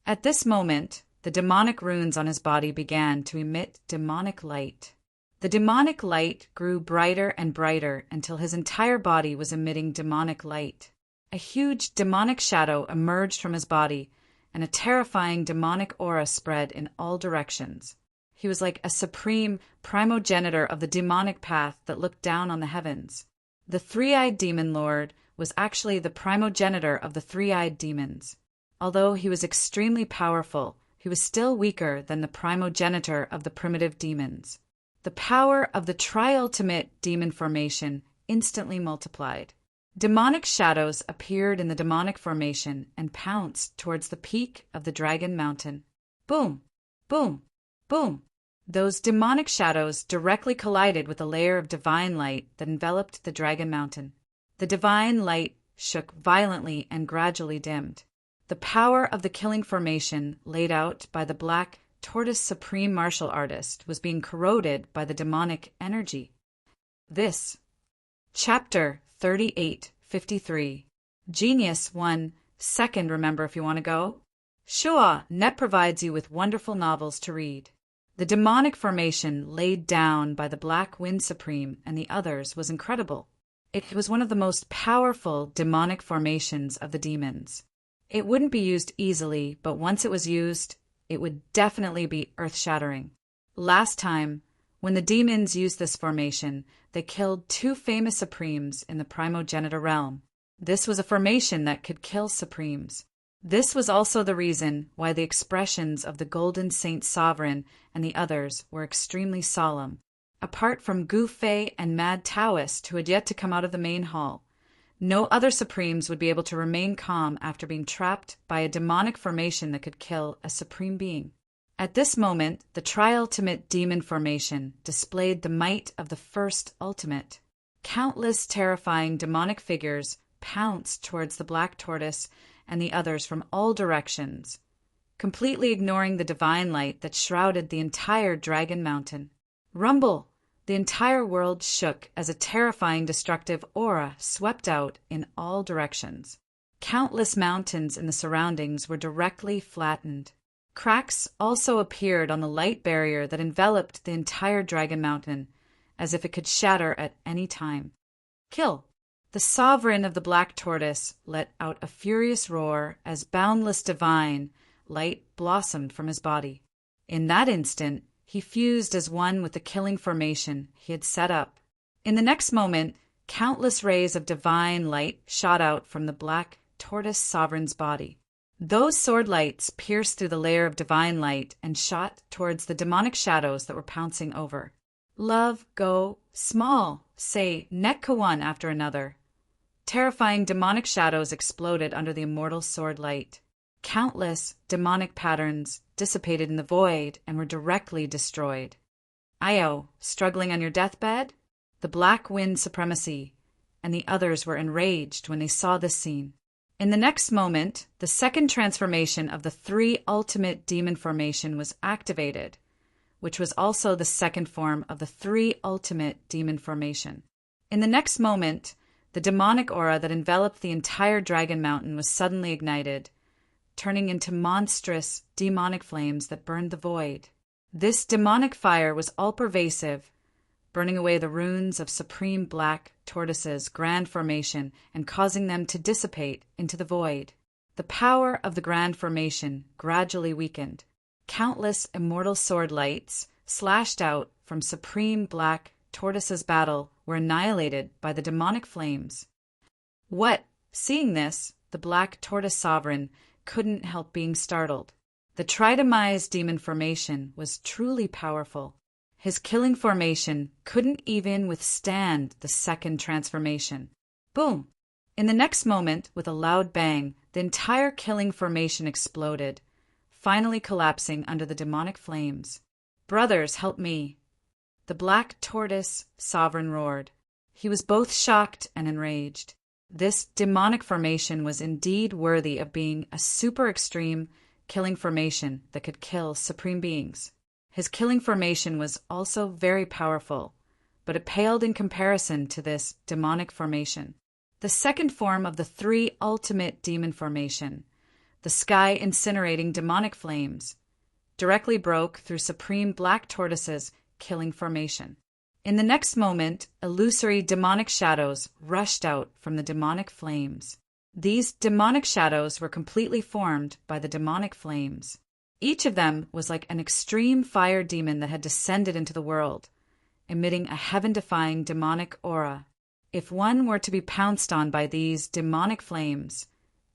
At this moment, the demonic runes on his body began to emit demonic light. The demonic light grew brighter and brighter until his entire body was emitting demonic light. A huge demonic shadow emerged from his body, and a terrifying demonic aura spread in all directions. He was like a supreme primogenitor of the demonic path that looked down on the heavens. The three-eyed demon lord was actually the primogenitor of the three-eyed demons. Although he was extremely powerful, he was still weaker than the primogenitor of the primitive demons. The power of the triultimate demon formation instantly multiplied. Demonic shadows appeared in the demonic formation and pounced towards the peak of the Dragon Mountain. Boom! Boom! Boom! Those demonic shadows directly collided with a layer of divine light that enveloped the Dragon Mountain. The divine light shook violently and gradually dimmed. The power of the killing formation laid out by the Black Tortoise Supreme Martial Artist was being corroded by the demonic energy. This. Chapter 3853. Genius 1 second, remember if you want to go? Sure, Net provides you with wonderful novels to read. The demonic formation laid down by the Black Wind Supreme and the others was incredible. It was one of the most powerful demonic formations of the demons. It wouldn't be used easily, but once it was used, it would definitely be earth-shattering. Last time, when the demons used this formation, they killed two famous Supremes in the primogenitor realm. This was a formation that could kill Supremes. This was also the reason why the expressions of the Golden Saint Sovereign and the others were extremely solemn. Apart from Gu Fei and Mad Taoist, who had yet to come out of the main hall, no other Supremes would be able to remain calm after being trapped by a demonic formation that could kill a Supreme Being. At this moment, the Triultimate Demon Formation displayed the might of the First Ultimate. Countless terrifying demonic figures pounced towards the Black Tortoise and the others from all directions, completely ignoring the divine light that shrouded the entire Dragon Mountain. Rumble! The entire world shook as a terrifying destructive aura swept out in all directions. Countless mountains in the surroundings were directly flattened. Cracks also appeared on the light barrier that enveloped the entire Dragon Mountain, as if it could shatter at any time. Kill! The sovereign of the Black Tortoise let out a furious roar as boundless divine light blossomed from his body. In that instant, he fused as one with the killing formation he had set up. In the next moment, countless rays of divine light shot out from the Black Tortoise Sovereign's body. Those sword lights pierced through the layer of divine light and shot towards the demonic shadows that were pouncing over. Love, go, small, say, Netka one after another. Terrifying demonic shadows exploded under the immortal sword light. Countless demonic patterns dissipated in the void and were directly destroyed. Io, struggling on your deathbed? The Black Wind Supremacy and the others were enraged when they saw this scene. In the next moment, the second transformation of the three ultimate demon formation was activated, which was also the second form of the three ultimate demon formation. In the next moment, the demonic aura that enveloped the entire Dragon Mountain was suddenly ignited, turning into monstrous demonic flames that burned the void. This demonic fire was all-pervasive, burning away the runes of Supreme Black Tortoise's grand formation and causing them to dissipate into the void. The power of the grand formation gradually weakened. Countless immortal sword lights slashed out from Supreme Black Tortoise's battle were annihilated by the demonic flames. What? Seeing this, the Black Tortoise Sovereign couldn't help being startled. The tridomized demon formation was truly powerful. His killing formation couldn't even withstand the second transformation. Boom! In the next moment, with a loud bang, the entire killing formation exploded, finally collapsing under the demonic flames. Brothers, help me! The Black Tortoise Sovereign roared. He was both shocked and enraged. This demonic formation was indeed worthy of being a super extreme killing formation that could kill supreme beings. His killing formation was also very powerful, but it paled in comparison to this demonic formation. The second form of the three ultimate demon formation, the sky incinerating demonic flames, directly broke through Supreme Black Tortoise's killing formation. In the next moment, illusory demonic shadows rushed out from the demonic flames. These demonic shadows were completely formed by the demonic flames. Each of them was like an extreme fire demon that had descended into the world, emitting a heaven-defying demonic aura. If one were to be pounced on by these demonic flames,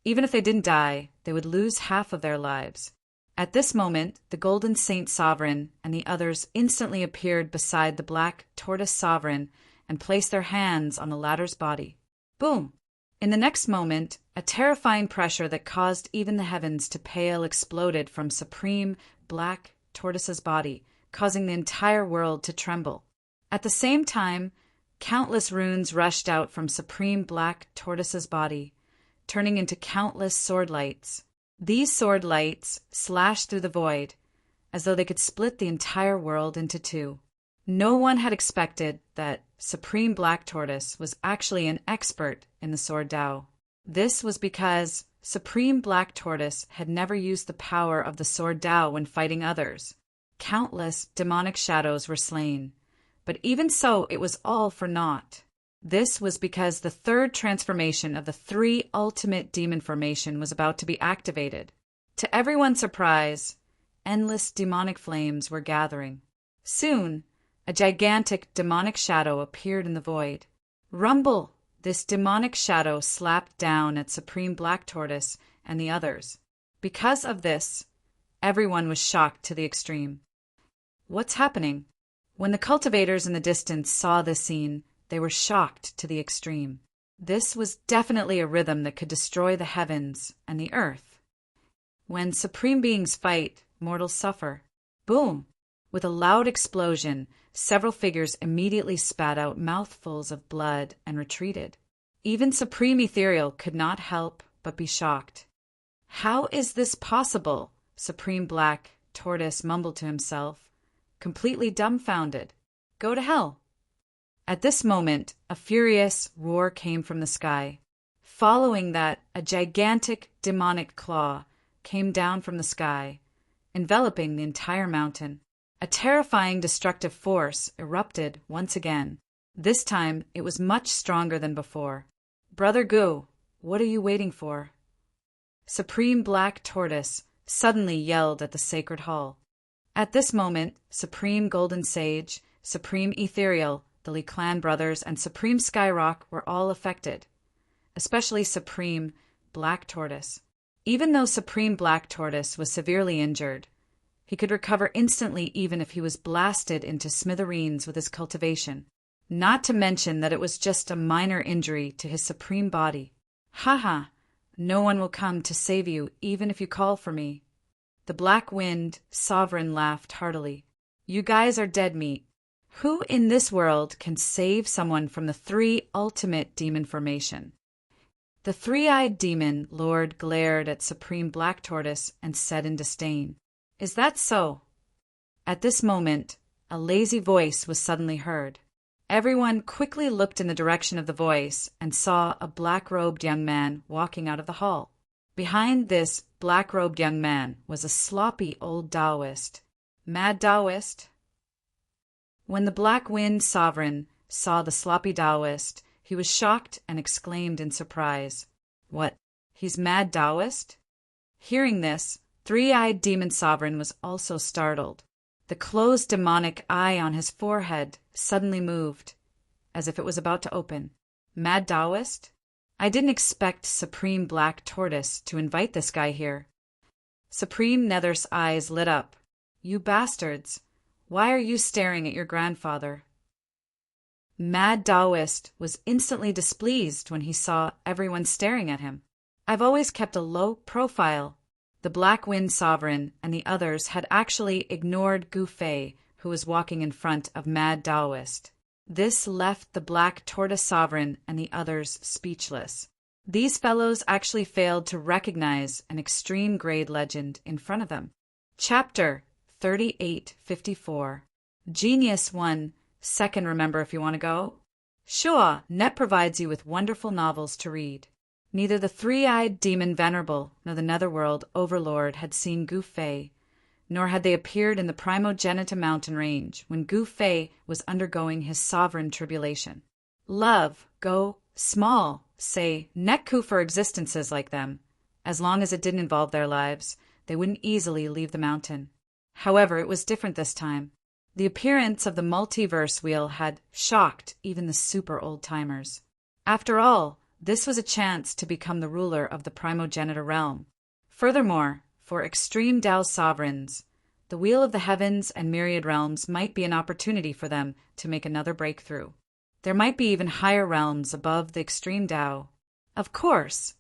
even if they didn't die, they would lose half of their lives. At this moment, the Golden Saint Sovereign and the others instantly appeared beside the Black Tortoise Sovereign and placed their hands on the latter's body. Boom! In the next moment, a terrifying pressure that caused even the heavens to pale exploded from Supreme Black Tortoise's body, causing the entire world to tremble. At the same time, countless runes rushed out from Supreme Black Tortoise's body, turning into countless sword lights. These sword lights slashed through the void, as though they could split the entire world into two. No one had expected that Supreme Black Tortoise was actually an expert in the Sword Dao. This was because Supreme Black Tortoise had never used the power of the Sword Dao when fighting others. Countless demonic shadows were slain, but even so, it was all for naught. This was because the third transformation of the three ultimate demon formation was about to be activated. To everyone's surprise, endless demonic flames were gathering. Soon, a gigantic demonic shadow appeared in the void. Rumble! This demonic shadow slapped down at Supreme Black Tortoise and the others. Because of this, everyone was shocked to the extreme. What's happening? When the cultivators in the distance saw this scene, they were shocked to the extreme. This was definitely a rhythm that could destroy the heavens and the earth. When supreme beings fight, mortals suffer. Boom! With a loud explosion, several figures immediately spat out mouthfuls of blood and retreated. Even Supreme Ethereal could not help but be shocked. How is this possible? Supreme Black Tortoise mumbled to himself, completely dumbfounded. Go to hell. At this moment, a furious roar came from the sky. Following that, a gigantic demonic claw came down from the sky, enveloping the entire mountain. A terrifying destructive force erupted once again. This time, it was much stronger than before. Brother Gu, what are you waiting for? Supreme Black Tortoise suddenly yelled at the sacred hall. At this moment, Supreme Golden Sage, Supreme Ethereal, the Li Clan brothers, and Supreme Skyrock were all affected, especially Supreme Black Tortoise. Even though Supreme Black Tortoise was severely injured, he could recover instantly even if he was blasted into smithereens with his cultivation. Not to mention that it was just a minor injury to his supreme body. Haha, no one will come to save you even if you call for me. The Black Wind Sovereign laughed heartily. You guys are dead meat. Who in this world can save someone from the three ultimate demon formation? The three-eyed demon lord glared at Supreme Black Tortoise and said in disdain, Is that so? At this moment, a lazy voice was suddenly heard. Everyone quickly looked in the direction of the voice and saw a black-robed young man walking out of the hall. Behind this black-robed young man was a sloppy old Taoist. Mad Taoist? When the Black Wind Sovereign saw the sloppy Taoist, he was shocked and exclaimed in surprise, What, he's Mad Taoist? Hearing this, Three-Eyed Demon Sovereign was also startled. The closed demonic eye on his forehead suddenly moved, as if it was about to open. Mad Taoist? I didn't expect Supreme Black Tortoise to invite this guy here. Supreme Nether's eyes lit up. You bastards! Why are you staring at your grandfather? Mad Taoist was instantly displeased when he saw everyone staring at him. I've always kept a low profile. The Black Wind Sovereign and the others had actually ignored Gu Fei, who was walking in front of Mad Taoist. This left the Black Tortoise Sovereign and the others speechless. These fellows actually failed to recognize an extreme grade legend in front of them. Chapter 3854. Genius 1 second, remember if you want to go? Sure, Net provides you with wonderful novels to read. Neither the three-eyed demon Venerable nor the Netherworld Overlord had seen Gu Fei, nor had they appeared in the Primogenita mountain range when Gu Fei was undergoing his sovereign tribulation. Love, go, small, say, Netku for existences like them. As long as it didn't involve their lives, they wouldn't easily leave the mountain. However, it was different this time. The appearance of the multiverse wheel had shocked even the super old-timers. After all, this was a chance to become the ruler of the primogenitor realm. Furthermore, for extreme Tao sovereigns, the Wheel of the Heavens and Myriad Realms might be an opportunity for them to make another breakthrough. There might be even higher realms above the extreme Tao. Of course,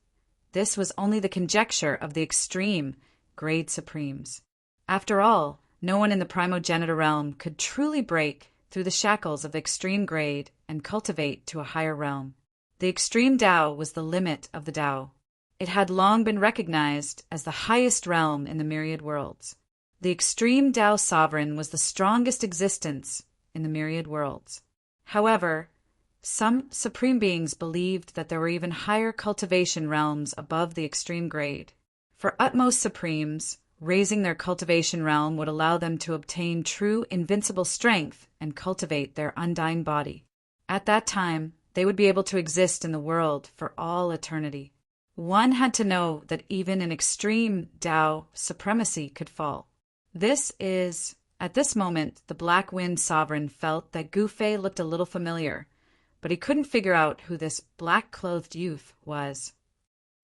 this was only the conjecture of the extreme grade supremes. After all, no one in the primogenitor realm could truly break through the shackles of the extreme grade and cultivate to a higher realm. The extreme Tao was the limit of the Tao. It had long been recognized as the highest realm in the myriad worlds. The extreme Tao sovereign was the strongest existence in the myriad worlds. However, some supreme beings believed that there were even higher cultivation realms above the extreme grade. For utmost supremes, raising their cultivation realm would allow them to obtain true invincible strength and cultivate their undying body. At that time, they would be able to exist in the world for all eternity. One had to know that even an extreme Tao supremacy could fall. At this moment, the Black Wind Sovereign felt that Gu Fei looked a little familiar, but he couldn't figure out who this black-clothed youth was.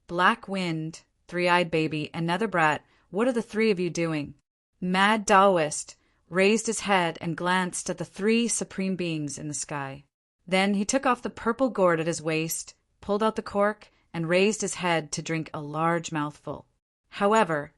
Black Wind, Three-Eyed Baby, and Nether Brat, what are the three of you doing? Mad Taoist raised his head and glanced at the three supreme beings in the sky. Then he took off the purple gourd at his waist, pulled out the cork, and raised his head to drink a large mouthful. However,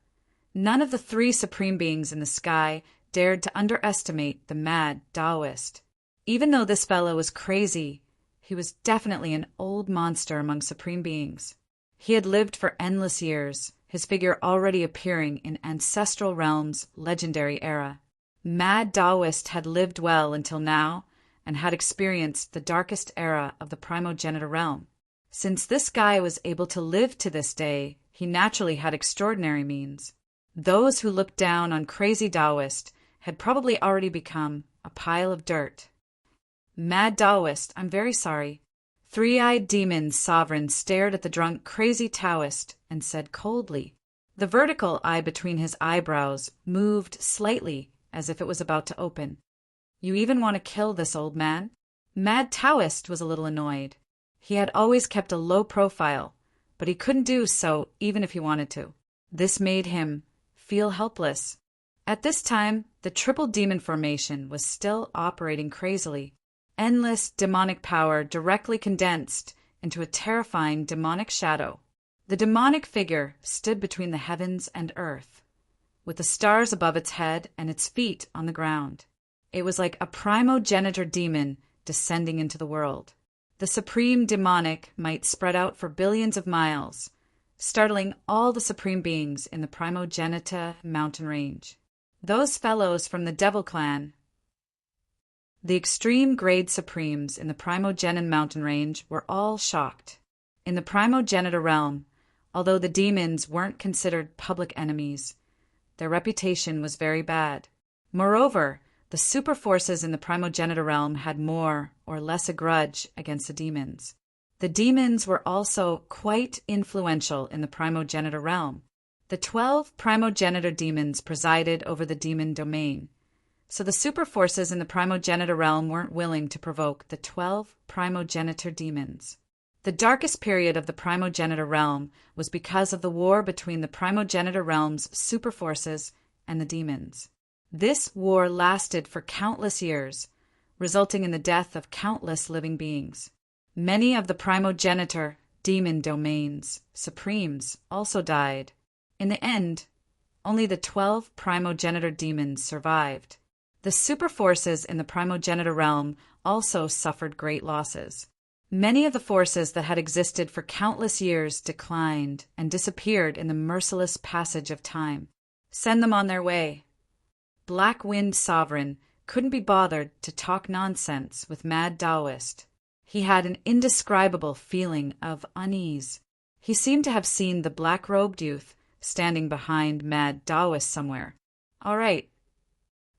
none of the three supreme beings in the sky dared to underestimate the mad Taoist. Even though this fellow was crazy, he was definitely an old monster among supreme beings. He had lived for endless years, his figure already appearing in Ancestral Realm's legendary era. Mad Taoist had lived well until now and had experienced the darkest era of the primogenitor realm. Since this guy was able to live to this day, he naturally had extraordinary means. Those who looked down on crazy Taoist had probably already become a pile of dirt. Mad Taoist, I'm very sorry. Three-Eyed Demon Sovereign stared at the drunk crazy Taoist and said coldly. The vertical eye between his eyebrows moved slightly as if it was about to open. You even want to kill this old man? Mad Taoist was a little annoyed. He had always kept a low profile, but he couldn't do so even if he wanted to. This made him feel helpless. At this time, the triple demon formation was still operating crazily. Endless demonic power directly condensed into a terrifying demonic shadow. The demonic figure stood between the heavens and earth, with the stars above its head and its feet on the ground. It was like a primogenitor demon descending into the world. The supreme demonic might spread out for billions of miles, startling all the supreme beings in the Primogenita mountain range. Those fellows from the Devil Clan, the extreme grade supremes in the Primogenin mountain range, were all shocked. In the primogenitor realm, although the demons weren't considered public enemies, their reputation was very bad. Moreover, the super forces in the primogenitor realm had more or less a grudge against the demons. The demons were also quite influential in the primogenitor realm. The 12 primogenitor demons presided over the demon domain, so the super forces in the primogenitor realm weren't willing to provoke the 12 primogenitor demons. The darkest period of the primogenitor realm was because of the war between the primogenitor realm's super forces and the demons. This war lasted for countless years, resulting in the death of countless living beings. Many of the primogenitor demon domains, supremes, also died. In the end, only the 12 primogenitor demons survived. The super forces in the primogenitor realm also suffered great losses. Many of the forces that had existed for countless years declined and disappeared in the merciless passage of time. Send them on their way. Black Wind Sovereign couldn't be bothered to talk nonsense with Mad Taoist. He had an indescribable feeling of unease. He seemed to have seen the black-robed youth standing behind Mad Taoist somewhere. All right.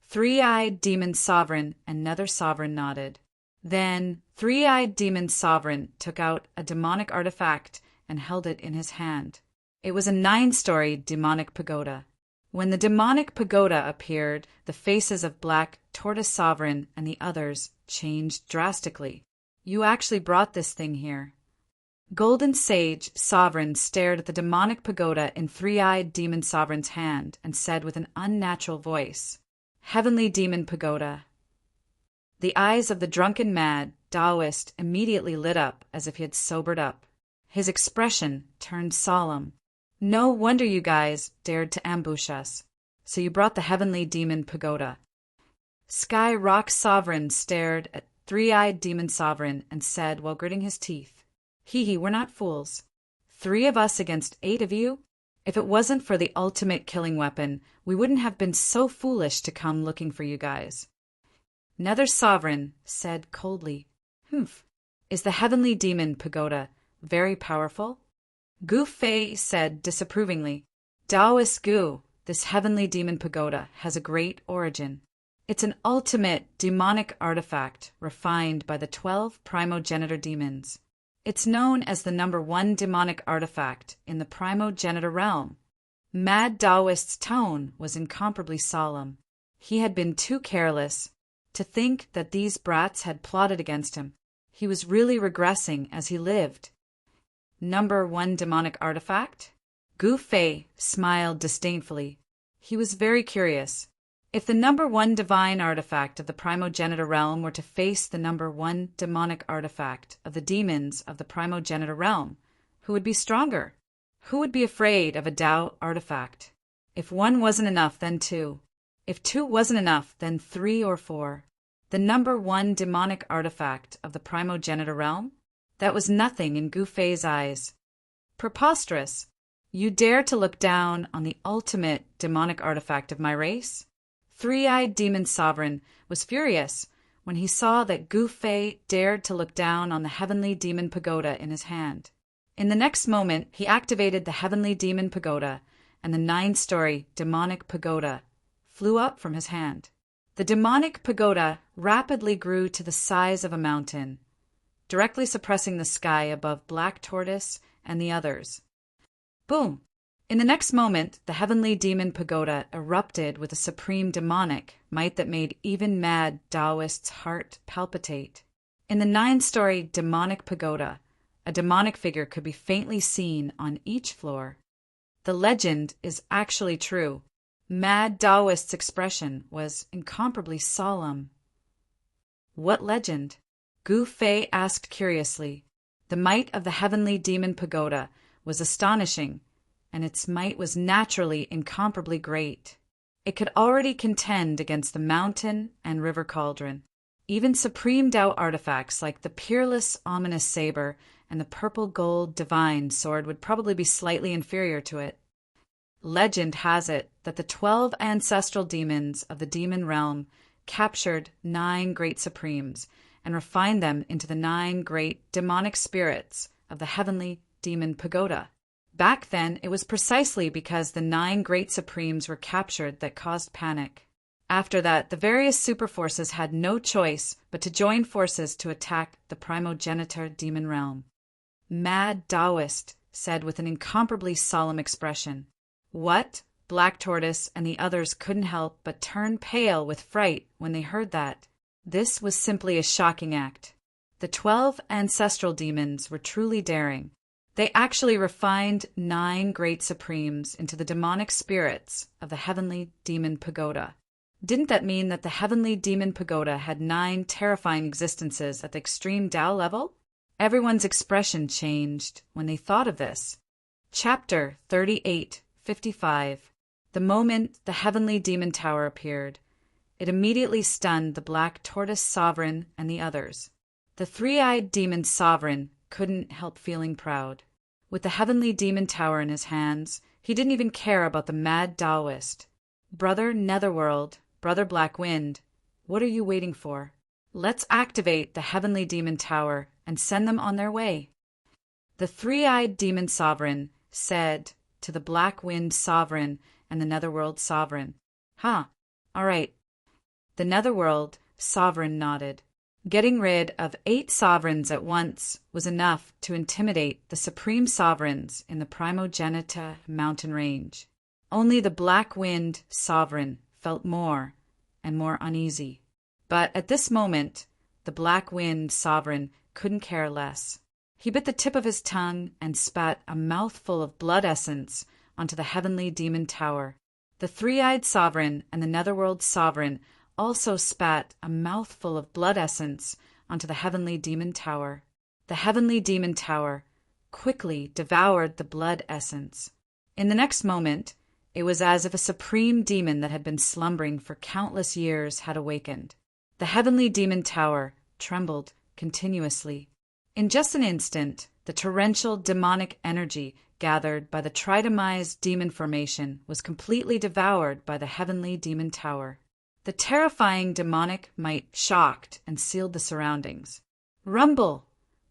Three-Eyed Demon Sovereign and Nether Sovereign nodded. Then Three-Eyed Demon Sovereign took out a demonic artifact and held it in his hand. It was a 9-story demonic pagoda. When the demonic pagoda appeared, the faces of Black Tortoise Sovereign and the others changed drastically. You actually brought this thing here. Golden Sage Sovereign stared at the demonic pagoda in Three-Eyed Demon Sovereign's hand and said with an unnatural voice, "Heavenly Demon Pagoda." The eyes of the drunken mad Taoist immediately lit up as if he had sobered up. His expression turned solemn. "No wonder you guys dared to ambush us. So you brought the Heavenly Demon Pagoda." Sky Rock Sovereign stared at Three-Eyed Demon Sovereign and said while gritting his teeth, "Hee, we're not fools. 3 of us against 8 of you? If it wasn't for the ultimate killing weapon, we wouldn't have been so foolish to come looking for you guys." Nether Sovereign said coldly, "Humph. Is the Heavenly Demon Pagoda very powerful?" Gu Fei said disapprovingly, "Taoist Gu, this Heavenly Demon Pagoda has a great origin. It's an ultimate demonic artifact refined by the 12 primogenitor demons. It's known as the #1 demonic artifact in the primogenitor realm." Mad Taoist's tone was incomparably solemn. He had been too careless. To think that these brats had plotted against him. He was really regressing as he lived. #1 demonic artifact? Gu Fei smiled disdainfully. He was very curious. If the #1 divine artifact of the primogenitor realm were to face the #1 demonic artifact of the demons of the primogenitor realm, who would be stronger? Who would be afraid of a Tao artifact? If 1 wasn't enough, then 2. If 2 wasn't enough, then 3 or 4. The #1 demonic artifact of the primogenitor realm? That was nothing in Gu Fei's eyes. Preposterous! You dare to look down on the ultimate demonic artifact of my race? Three-Eyed Demon Sovereign was furious when he saw that Gu Fei dared to look down on the Heavenly Demon Pagoda in his hand. In the next moment, he activated the Heavenly Demon Pagoda, and the 9-story demonic pagoda flew up from his hand. The demonic pagoda rapidly grew to the size of a mountain, directly suppressing the sky above Black Tortoise and the others. Boom! In the next moment, the Heavenly Demon Pagoda erupted with a supreme demonic might that made even mad Taoist's heart palpitate. In the 9-story demonic pagoda, a demonic figure could be faintly seen on each floor. The legend is actually true. Mad Taoist's expression was incomparably solemn. What legend? Gu Fei asked curiously. The might of the Heavenly Demon Pagoda was astonishing, and its might was naturally incomparably great. It could already contend against the mountain and river cauldron. Even supreme Tao artifacts like the peerless ominous saber and the purple gold divine sword would probably be slightly inferior to it. Legend has it that the 12 ancestral demons of the demon realm captured 9 great supremes and refined them into the 9 great demonic spirits of the Heavenly Demon Pagoda. Back then, it was precisely because the 9 great supremes were captured that caused panic. After that, the various superforces had no choice but to join forces to attack the primogenitor demon realm. Mad Taoist said with an incomparably solemn expression. What? Black Tortoise and the others couldn't help but turn pale with fright when they heard that. This was simply a shocking act. The 12 ancestral demons were truly daring. They actually refined 9 great supremes into the demonic spirits of the Heavenly Demon Pagoda. Didn't that mean that the Heavenly Demon Pagoda had 9 terrifying existences at the extreme Tao level? Everyone's expression changed when they thought of this. Chapter 38:55. The moment the Heavenly Demon Tower appeared, it immediately stunned the Black Tortoise Sovereign and the others. The Three-Eyed Demon Sovereign couldn't help feeling proud. With the Heavenly Demon Tower in his hands, he didn't even care about the mad Taoist. Brother Netherworld, Brother Black Wind, what are you waiting for? Let's activate the Heavenly Demon Tower and send them on their way. The Three-Eyed Demon Sovereign said to the Black Wind Sovereign and the Netherworld Sovereign, all right. The Netherworld Sovereign nodded. Getting rid of 8 sovereigns at once was enough to intimidate the supreme sovereigns in the Primogenitor mountain range. Only the Black Wind Sovereign felt more and more uneasy. But at this moment, the Black Wind Sovereign couldn't care less. He bit the tip of his tongue and spat a mouthful of blood essence onto the heavenly demon tower. The three-eyed sovereign and the netherworld sovereign also spat a mouthful of blood essence onto the heavenly demon tower. The heavenly demon tower quickly devoured the blood essence. In the next moment, it was as if a supreme demon that had been slumbering for countless years had awakened. The heavenly demon tower trembled continuously. In just an instant, the torrential demonic energy gathered by the tritomized demon formation was completely devoured by the heavenly demon tower. The terrifying demonic might shocked and sealed the surroundings. Rumble!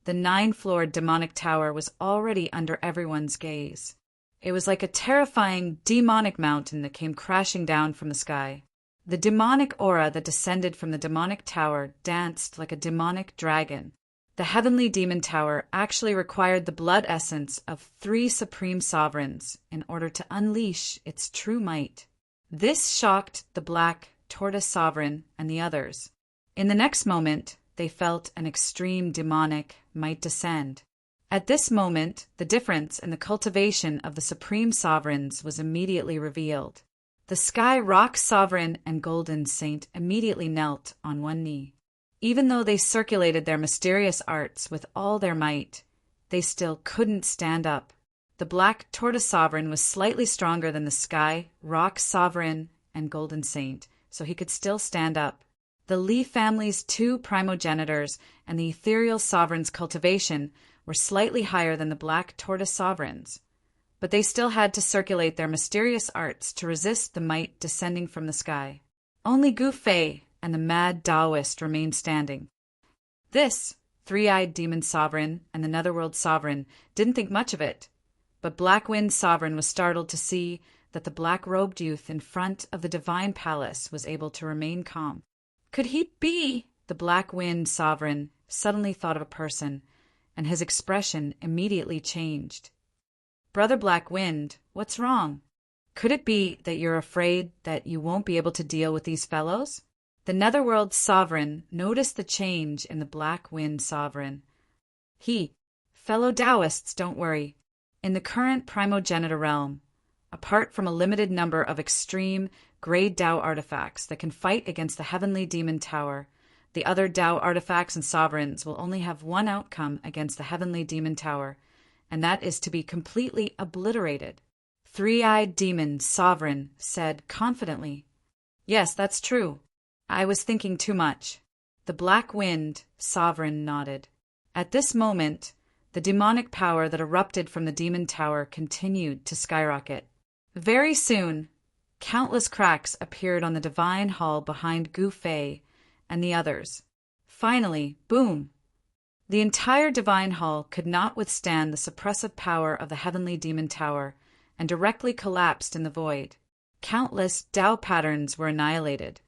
The 9-floored demonic tower was already under everyone's gaze. It was like a terrifying demonic mountain that came crashing down from the sky. The demonic aura that descended from the demonic tower danced like a demonic dragon. The heavenly demon tower actually required the blood essence of 3 supreme sovereigns in order to unleash its true might. This shocked the black tortoise sovereign and the others. In the next moment, they felt an extreme demonic might descend. At this moment, the difference in the cultivation of the supreme sovereigns was immediately revealed. The Sky Rock Sovereign and Golden Saint immediately knelt on one knee. Even though they circulated their mysterious arts with all their might, they still couldn't stand up. The Black Tortoise Sovereign was slightly stronger than the Sky Rock Sovereign and Golden Saint, so he could still stand up. The Lee family's 2 primogenitors and the Ethereal Sovereign's cultivation were slightly higher than the Black Tortoise Sovereign's, but they still had to circulate their mysterious arts to resist the might descending from the sky. Only Gu Fei and the mad Taoist remained standing. This 3-eyed demon sovereign and the netherworld sovereign didn't think much of it, but Black Wind Sovereign was startled to see that the black-robed youth in front of the divine palace was able to remain calm. Could he be? The Black Wind Sovereign suddenly thought of a person, and his expression immediately changed. Brother Black Wind, what's wrong? Could it be that you're afraid that you won't be able to deal with these fellows? The Netherworld Sovereign noticed the change in the Black Wind Sovereign. Fellow Taoists, don't worry. In the current primogenitor realm, apart from a limited number of extreme grade Tao artifacts that can fight against the heavenly demon tower, the other Tao artifacts and sovereigns will only have one outcome against the heavenly demon tower, and that is to be completely obliterated. 3-eyed demon sovereign said confidently. Yes, that's true. I was thinking too much. The Black Wind Sovereign nodded. At this moment, the demonic power that erupted from the demon tower continued to skyrocket. Very soon, countless cracks appeared on the divine hall behind Gu Fei and the others. Finally, boom! The entire divine hall could not withstand the suppressive power of the heavenly demon tower and directly collapsed in the void. Countless Tao patterns were annihilated.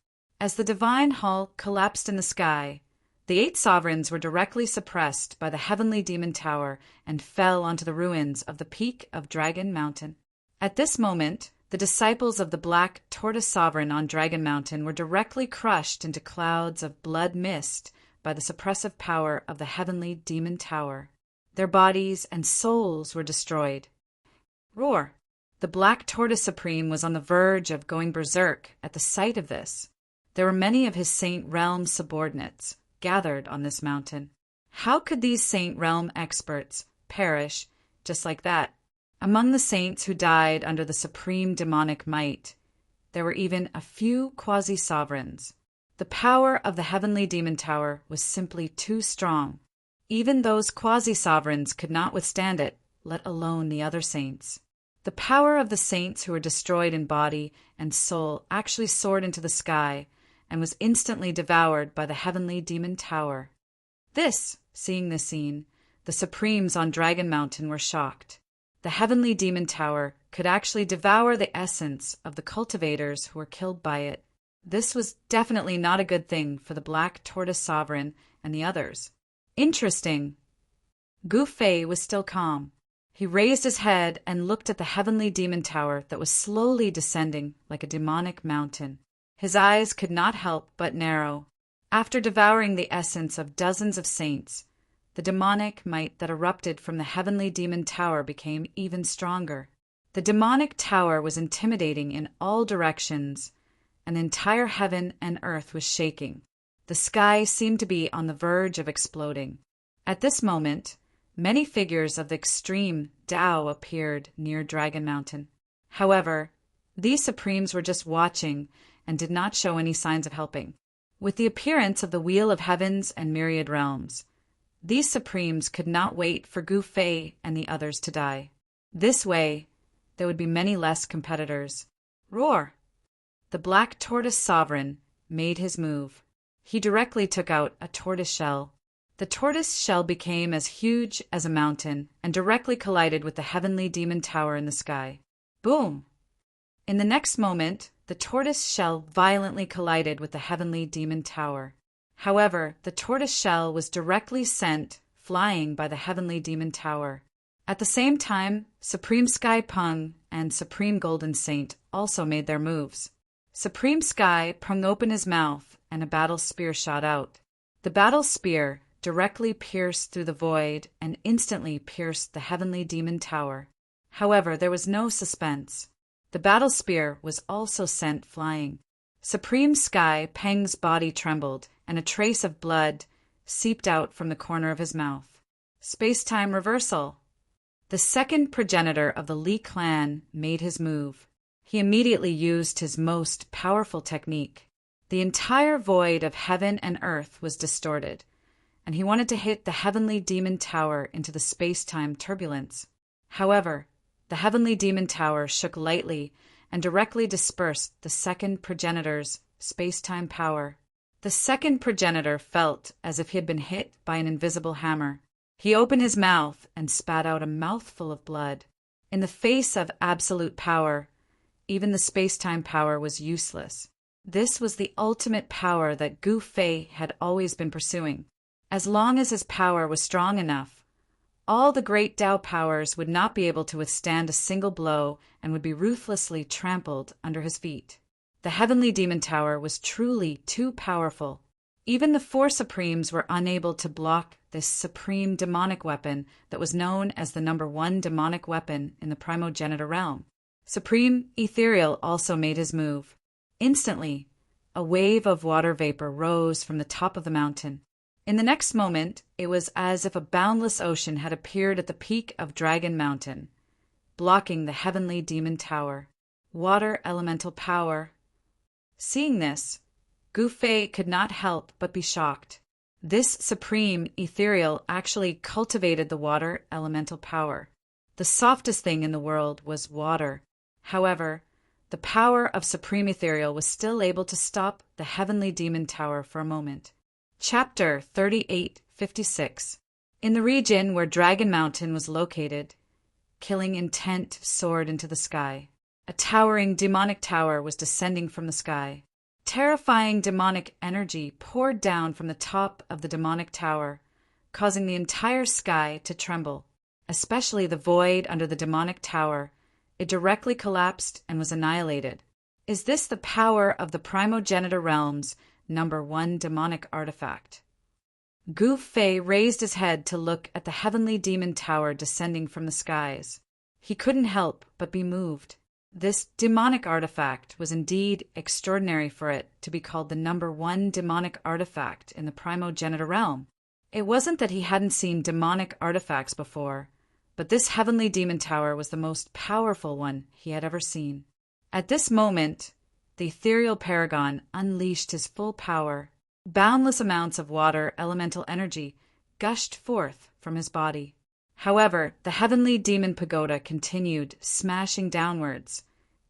As the divine hall collapsed in the sky, the 8 sovereigns were directly suppressed by the heavenly demon tower and fell onto the ruins of the peak of Dragon Mountain. At this moment, the disciples of the Black Tortoise Sovereign on Dragon Mountain were directly crushed into clouds of blood mist by the suppressive power of the heavenly demon tower. Their bodies and souls were destroyed. Roar! The Black Tortoise Supreme was on the verge of going berserk at the sight of this. There were many of his Saint Realm subordinates gathered on this mountain. How could these Saint Realm experts perish just like that? Among the saints who died under the supreme demonic might, there were even a few quasi-sovereigns. The power of the heavenly demon tower was simply too strong. Even those quasi-sovereigns could not withstand it, let alone the other saints. The power of the saints who were destroyed in body and soul actually soared into the sky and was instantly devoured by the heavenly demon tower. Seeing this scene, the Supremes on Dragon Mountain were shocked. The heavenly demon tower could actually devour the essence of the cultivators who were killed by it. This was definitely not a good thing for the Black Tortoise Sovereign and the others. Interesting. Gu Fei was still calm. He raised his head and looked at the heavenly demon tower that was slowly descending like a demonic mountain. His eyes could not help but narrow. After devouring the essence of dozens of saints, the demonic might that erupted from the heavenly demon tower became even stronger. The demonic tower was intimidating in all directions, and the entire heaven and earth was shaking. The sky seemed to be on the verge of exploding. At this moment, many figures of the extreme Tao appeared near Dragon Mountain. However, these supremes were just watching and did not show any signs of helping. With the appearance of the Wheel of Heavens and Myriad Realms, these supremes could not wait for Gu Fei and the others to die. This way, there would be many less competitors. Roar! The Black Tortoise Sovereign made his move. He directly took out a tortoise shell. The tortoise shell became as huge as a mountain and directly collided with the heavenly demon tower in the sky. Boom! In the next moment, the tortoise shell violently collided with the heavenly demon tower. However, the tortoise shell was directly sent flying by the heavenly demon tower. At the same time, Supreme Sky Pung and Supreme Golden Saint also made their moves. Supreme Sky Pung opened his mouth and a battle spear shot out. The battle spear directly pierced through the void and instantly pierced the heavenly demon tower. However, there was no suspense. The battle spear was also sent flying. Supreme Sky Peng's body trembled, and a trace of blood seeped out from the corner of his mouth. Space-time reversal. The second progenitor of the Li clan made his move. He immediately used his most powerful technique. The entire void of heaven and earth was distorted, and he wanted to hit the heavenly demon tower into the space-time turbulence. However, the heavenly demon tower shook lightly and directly dispersed the second progenitor's space-time power. The second progenitor felt as if he had been hit by an invisible hammer. He opened his mouth and spat out a mouthful of blood. In the face of absolute power, even the space-time power was useless. This was the ultimate power that Gu Fei had always been pursuing. As long as his power was strong enough, all the great Tao powers would not be able to withstand a single blow and would be ruthlessly trampled under his feet. The heavenly demon tower was truly too powerful. Even the four supremes were unable to block this supreme demonic weapon that was known as the #1 demonic weapon in the primogenitor realm. Supreme Ethereal also made his move. Instantly, a wave of water vapor rose from the top of the mountain. In the next moment, it was as if a boundless ocean had appeared at the peak of Dragon Mountain, blocking the heavenly demon tower. Water elemental power. Seeing this, Gu Fei could not help but be shocked. This supreme ethereal actually cultivated the water elemental power. The softest thing in the world was water. However, the power of supreme ethereal was still able to stop the heavenly demon tower for a moment. Chapter 3856. In the region where Dragon Mountain was located, killing intent soared into the sky. A towering demonic tower was descending from the sky. Terrifying demonic energy poured down from the top of the demonic tower, causing the entire sky to tremble. Especially the void under the demonic tower, it directly collapsed and was annihilated. Is this the power of the primogenitor realms #1 demonic artifact? Gu Fei raised his head to look at the heavenly demon tower descending from the skies. He couldn't help but be moved. This demonic artifact was indeed extraordinary for it to be called the #1 demonic artifact in the primogenitor realm. It wasn't that he hadn't seen demonic artifacts before, but this heavenly demon tower was the most powerful one he had ever seen. At this moment, the ethereal paragon unleashed his full power. Boundless amounts of water elemental energy gushed forth from his body. However, the heavenly demon pagoda continued smashing downwards,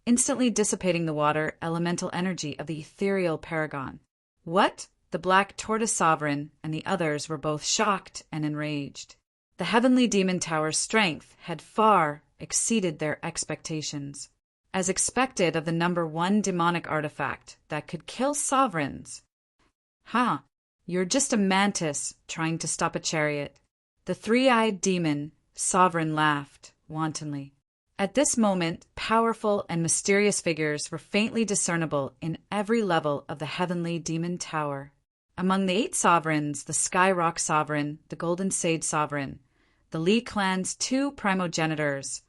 instantly dissipating the water elemental energy of the ethereal paragon. What? The Black Tortoise Sovereign and the others were both shocked and enraged. The heavenly demon tower's strength had far exceeded their expectations. As expected of the #1 demonic artifact that could kill sovereigns. Ha! You're just a mantis trying to stop a chariot. The three-eyed demon, Sovereign, laughed wantonly. At this moment, powerful and mysterious figures were faintly discernible in every level of the heavenly demon tower. Among the 8 sovereigns, the Sky Rock Sovereign, the Golden Sage Sovereign, the Lee clan's 2 primogenitors,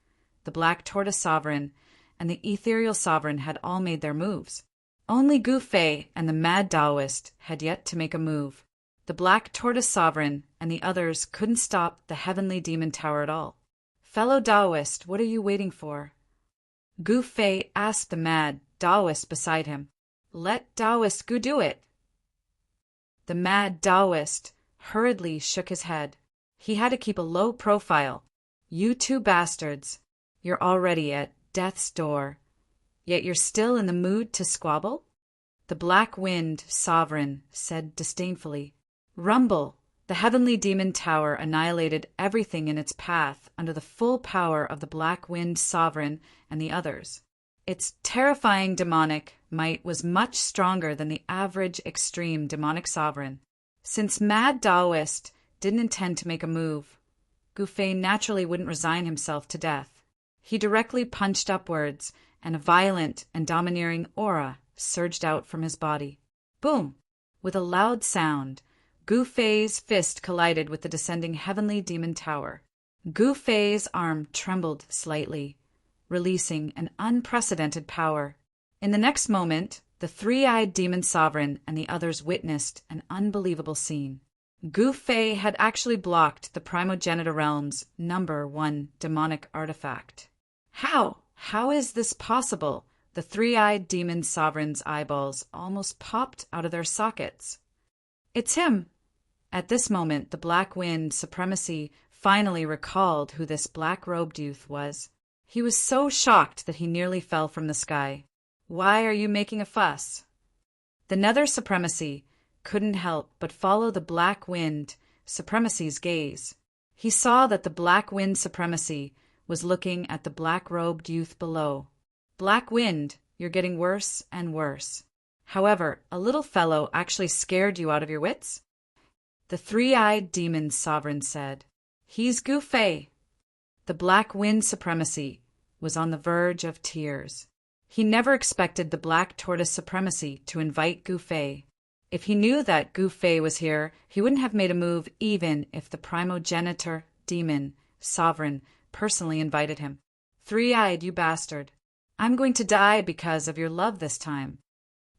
the Black Tortoise Sovereign, and the Ethereal Sovereign had all made their moves. Only Gu Fei and the Mad Taoist had yet to make a move. The Black Tortoise Sovereign and the others couldn't stop the Heavenly Demon Tower at all. "Fellow Taoist, what are you waiting for?" Gu Fei asked the Mad Taoist beside him. "Let Taoist Gu do it." The Mad Taoist hurriedly shook his head. He had to keep a low profile. "You 2 bastards, you're already at death's door, yet you're still in the mood to squabble?" The Black Wind Sovereign said disdainfully. "Rumble, the Heavenly Demon Tower annihilated everything in its path under the full power of the Black Wind Sovereign and the others. Its terrifying demonic might was much stronger than the average extreme demonic sovereign. Since Mad Taoist didn't intend to make a move, Gu Fei naturally wouldn't resign himself to death. He directly punched upwards, and a violent and domineering aura surged out from his body. Boom! With a loud sound, Gu Fei's fist collided with the descending Heavenly Demon Tower. Gu Fei's arm trembled slightly, releasing an unprecedented power. In the next moment, the 3-eyed Demon Sovereign and the others witnessed an unbelievable scene. Gu Fei had actually blocked the Primogenitor Realm's #1 demonic artifact. How is this possible? The 3-eyed Demon Sovereign's eyeballs almost popped out of their sockets. "It's him!" At this moment, the Black Wind Supremacy finally recalled who this black-robed youth was. He was so shocked that he nearly fell from the sky. "Why are you making a fuss?" The Nether Supremacy couldn't help but follow the Black Wind Supremacy's gaze. He saw that the Black Wind Supremacy was looking at the black-robed youth below. "Black Wind, you're getting worse and worse. However, a little fellow actually scared you out of your wits?" The 3-eyed Demon Sovereign said. "He's Gu Fei." The Black Wind Supremacy was on the verge of tears. He never expected the Black Tortoise Supremacy to invite Gu Fei. If he knew that Gu Fei was here, he wouldn't have made a move even if the Primogenitor Demon Sovereign personally invited him. "3-eyed, you bastard. I'm going to die because of your love this time."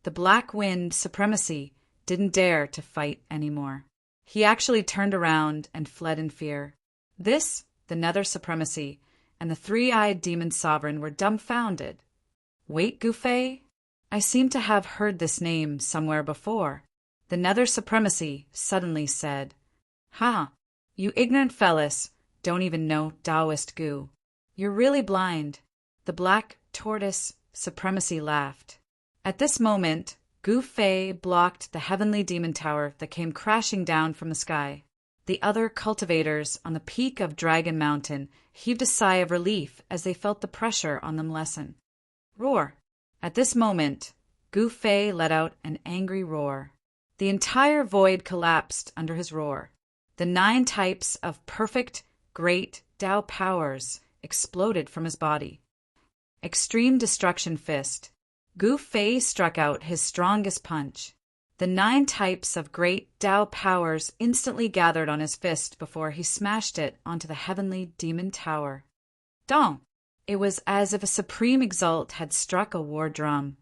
The Black Wind Supremacy didn't dare to fight anymore. He actually turned around and fled in fear. The Nether Supremacy, and the 3-eyed Demon Sovereign were dumbfounded. "Wait, Gu Fei? I seem to have heard this name somewhere before." The Nether Supremacy suddenly said. "Ha! You ignorant fellas don't even know Taoist Gu. You're really blind." The Black Tortoise Supremacy laughed. At this moment, Gu Fei blocked the Heavenly Demon Tower that came crashing down from the sky. The other cultivators on the peak of Dragon Mountain heaved a sigh of relief as they felt the pressure on them lessen. Roar! At this moment, Gu Fei let out an angry roar. The entire void collapsed under his roar. The 9 types of perfect, great Tao powers exploded from his body. Extreme Destruction Fist. Gu Fei struck out his strongest punch. The 9 types of great Tao powers instantly gathered on his fist before he smashed it onto the Heavenly Demon Tower. Dong! It was as if a supreme exalt had struck a war drum,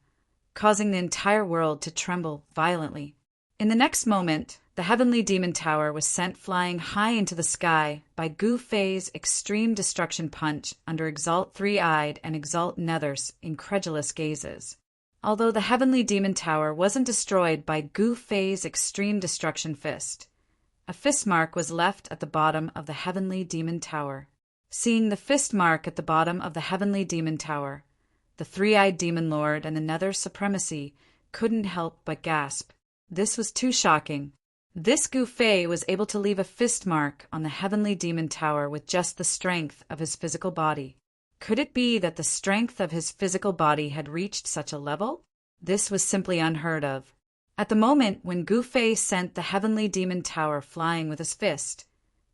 causing the entire world to tremble violently. In the next moment, the Heavenly Demon Tower was sent flying high into the sky by Gu Fei's extreme destruction punch under Exalt 3-eyed and Exalt Nether's incredulous gazes. Although the Heavenly Demon Tower wasn't destroyed by Gu Fei's extreme destruction fist, a fist mark was left at the bottom of the Heavenly Demon Tower. Seeing the fist mark at the bottom of the Heavenly Demon Tower, the 3-eyed Demon Lord and the Nether Supremacy couldn't help but gasp. This was too shocking. This Gu Fei was able to leave a fist mark on the Heavenly Demon Tower with just the strength of his physical body. Could it be that the strength of his physical body had reached such a level? This was simply unheard of. At the moment when Gu Fei sent the Heavenly Demon Tower flying with his fist,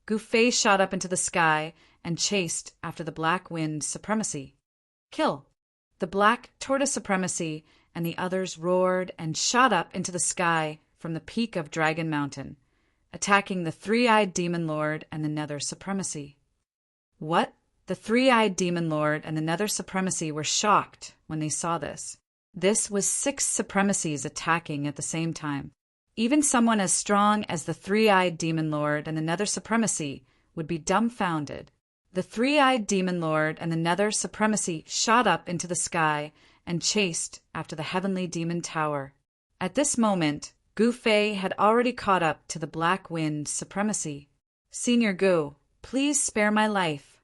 Gu Fei shot up into the sky and chased after the Black Wind Supremacy. Kill! The Black Tortoise Supremacy and the others roared and shot up into the sky from the peak of Dragon Mountain, attacking the three-eyed demon lord and the Nether Supremacy. What? The three-eyed demon lord and the Nether Supremacy were shocked when they saw this. This was 6 supremacies attacking at the same time. Even someone as strong as the three-eyed demon lord and the Nether Supremacy would be dumbfounded. The three-eyed demon lord and the Nether Supremacy shot up into the sky and chased after the heavenly demon tower. At this moment, Gu Fei had already caught up to the Black Wind Supremacy. "Senior Gu, please spare my life."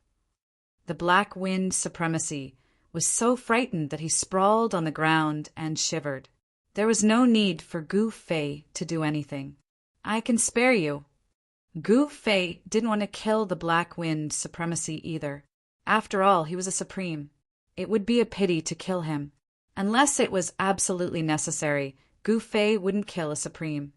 The Black Wind Supremacy was so frightened that he sprawled on the ground and shivered. There was no need for Gu Fei to do anything. "I can spare you." Gu Fei didn't want to kill the Black Wind Supremacy either. After all, he was a supreme. It would be a pity to kill him. Unless it was absolutely necessary, Gu Fei wouldn't kill a supreme.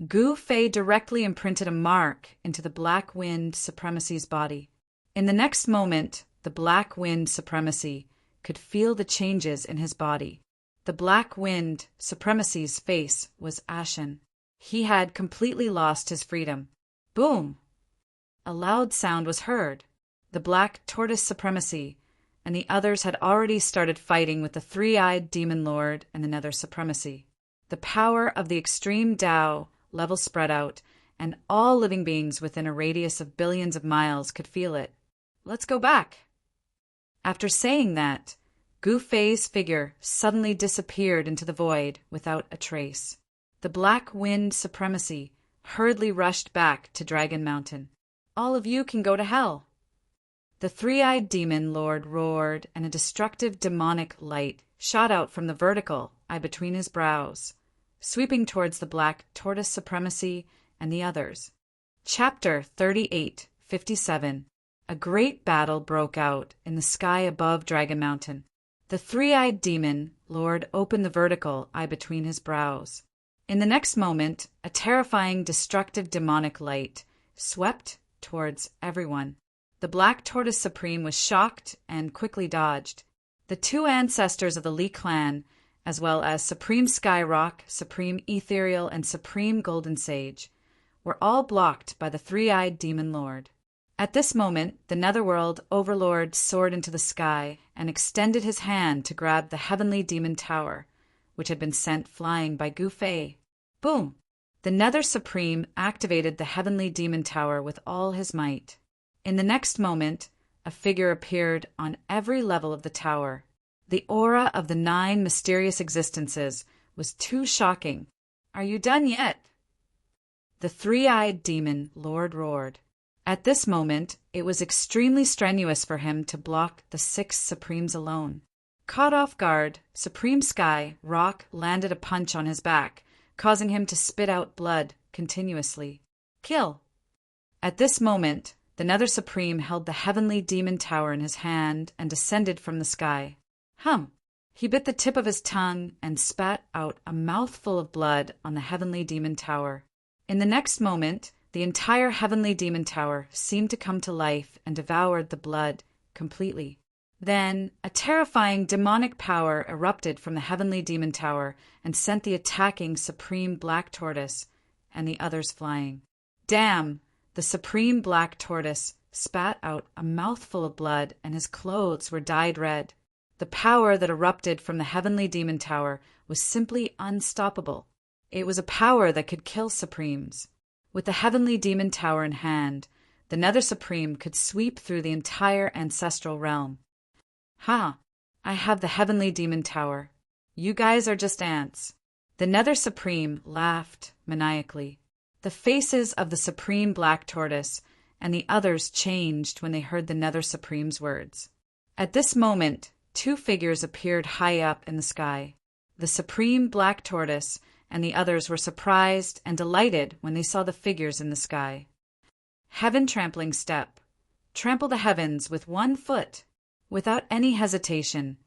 Gu Fei directly imprinted a mark into the Black Wind Supremacy's body. In the next moment, the Black Wind Supremacy could feel the changes in his body. The Black Wind Supremacy's face was ashen. He had completely lost his freedom. Boom! A loud sound was heard. The Black Tortoise Supremacy and the others had already started fighting with the three-eyed demon lord and the Nether Supremacy. The power of the extreme Tao level spread out, and all living beings within a radius of billions of miles could feel it. "Let's go back." After saying that, Gu Fei's figure suddenly disappeared into the void without a trace. The Black Wind Supremacy hurriedly rushed back to Dragon Mountain. "All of you can go to hell." The three-eyed demon lord roared, and a destructive demonic light shot out from the vertical eye between his brows, sweeping towards the Black Tortoise Supremacy and the others. Chapter 38:57. A great battle broke out in the sky above Dragon Mountain. The three-eyed demon lord opened the vertical eye between his brows. In the next moment, a terrifying, destructive demonic light swept towards everyone. The Black Tortoise Supreme was shocked and quickly dodged. The 2 ancestors of the Li clan, as well as Supreme Skyrock, Supreme Ethereal, and Supreme Golden Sage, were all blocked by the three-eyed demon lord. At this moment, the Netherworld Overlord soared into the sky and extended his hand to grab the heavenly demon tower, which had been sent flying by Gu Fei. Boom! The Nether Supreme activated the heavenly demon tower with all his might. In the next moment, a figure appeared on every level of the tower. The aura of the 9 mysterious existences was too shocking. "Are you done yet?" The three-eyed demon lord roared. At this moment, it was extremely strenuous for him to block the 6 supremes alone. Caught off guard, Supreme Sky Rock landed a punch on his back, causing him to spit out blood continuously. "Kill!" At this moment, the Nether Supreme held the heavenly demon tower in his hand and descended from the sky. He bit the tip of his tongue and spat out a mouthful of blood on the heavenly demon tower. In the next moment, the entire heavenly demon tower seemed to come to life and devoured the blood completely. Then, a terrifying demonic power erupted from the heavenly demon tower and sent the attacking Supreme Black Tortoise and the others flying. Damn! The Supreme Black Tortoise spat out a mouthful of blood and his clothes were dyed red. The power that erupted from the heavenly demon tower was simply unstoppable. It was a power that could kill Supremes. With the heavenly demon tower in hand, the Nether Supreme could sweep through the entire ancestral realm. "Ha! I have the heavenly demon tower. You guys are just ants." The Nether Supreme laughed maniacally. The faces of the Supreme Black Tortoise and the others changed when they heard the Nether Supreme's words. At this moment, 2 figures appeared high up in the sky. The Supreme Black Tortoise and the others were surprised and delighted when they saw the figures in the sky. Heaven trampling step. Trample the heavens with 1 foot. Without any hesitation,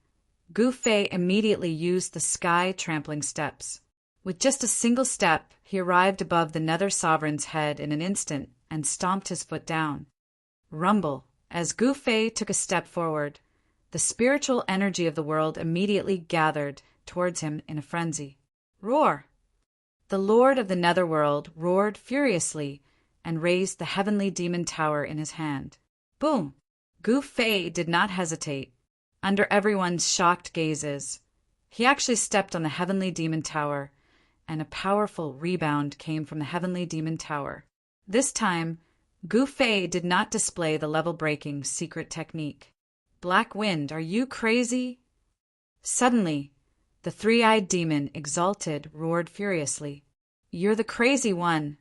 Gu Fei immediately used the sky trampling steps. With just a single step, he arrived above the Nether Sovereign's head in an instant and stomped his foot down. Rumble. As Gu Fei took a step forward, the spiritual energy of the world immediately gathered towards him in a frenzy. Roar! The Lord of the Netherworld roared furiously and raised the heavenly demon tower in his hand. Boom! Gu Fei did not hesitate. Under everyone's shocked gazes, he actually stepped on the heavenly demon tower, and a powerful rebound came from the heavenly demon tower. This time, Gu Fei did not display the level-breaking secret technique. Black Wind, are you crazy? Suddenly, the three-eyed demon, exalted, roared furiously. You're the crazy one.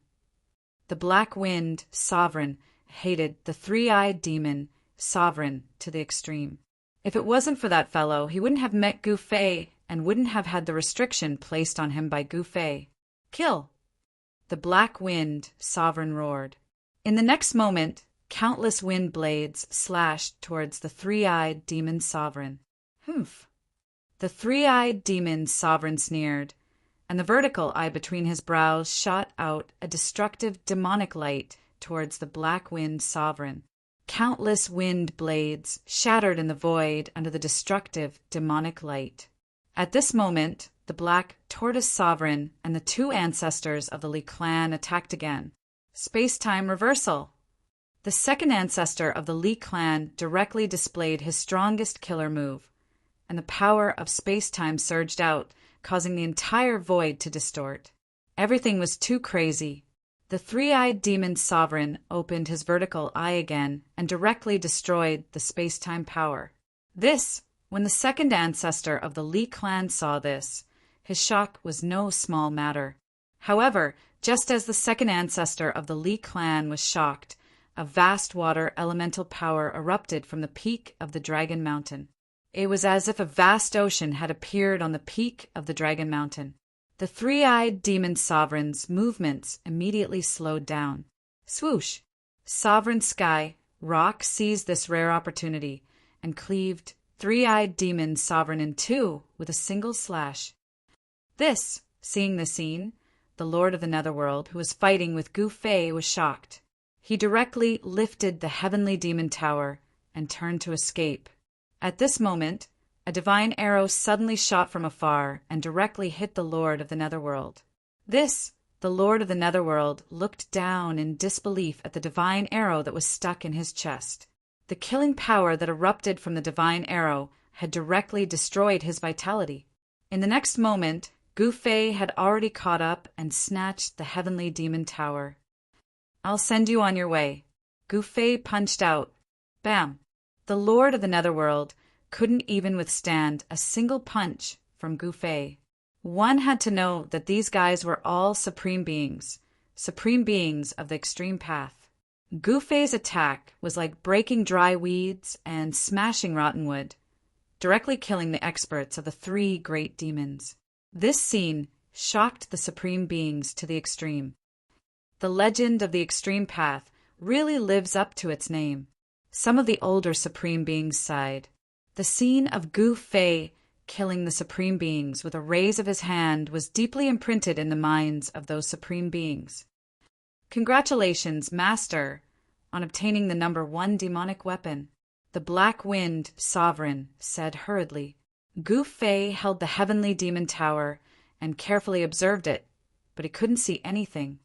The Black Wind, sovereign, hated the three-eyed demon, sovereign, to the extreme. If it wasn't for that fellow, he wouldn't have met Gu Fei and wouldn't have had the restriction placed on him by Gu Fei. Kill! The Black Wind, sovereign, roared. In the next moment, countless wind blades slashed towards the three-eyed demon sovereign. Humph! The three-eyed demon sovereign sneered, and the vertical eye between his brows shot out a destructive demonic light towards the Black Wind sovereign. Countless wind blades shattered in the void under the destructive demonic light. At this moment, the Black Tortoise sovereign and the two ancestors of the Li clan attacked again. Space-time reversal. The second ancestor of the Li clan directly displayed his strongest killer move, and the power of space-time surged out, causing the entire void to distort. Everything was too crazy. The three-eyed demon sovereign opened his vertical eye again and directly destroyed the space-time power. When the second ancestor of the Li clan saw this, his shock was no small matter. However, just as the second ancestor of the Li clan was shocked, a vast water elemental power erupted from the peak of the Dragon Mountain. It was as if a vast ocean had appeared on the peak of the Dragon Mountain. The three-eyed demon sovereign's movements immediately slowed down. Swoosh! Sovereign sky, rock seized this rare opportunity and cleaved three-eyed demon sovereign in two with a single slash. Seeing the scene, the Lord of the Netherworld, who was fighting with Gu Fei, was shocked. He directly lifted the heavenly demon tower and turned to escape. At this moment, a divine arrow suddenly shot from afar and directly hit the Lord of the Netherworld. The Lord of the Netherworld looked down in disbelief at the divine arrow that was stuck in his chest. The killing power that erupted from the divine arrow had directly destroyed his vitality. In the next moment, Gu Fei had already caught up and snatched the heavenly demon tower. I'll send you on your way. Gu Fei punched out. Bam! The Lord of the Netherworld couldn't even withstand a single punch from Gu Fei. One had to know that these guys were all supreme beings of the extreme path. Gu Fei's attack was like breaking dry weeds and smashing rotten wood, directly killing the experts of the three great demons. This scene shocked the supreme beings to the extreme. The legend of the extreme path really lives up to its name. Some of the older supreme beings sighed. The scene of Gu Fei killing the supreme beings with a raise of his hand was deeply imprinted in the minds of those supreme beings. Congratulations, Master, on obtaining the number 1 demonic weapon, the Black Wind Sovereign said hurriedly. Gu Fei held the heavenly demon tower and carefully observed it, but he couldn't see anything.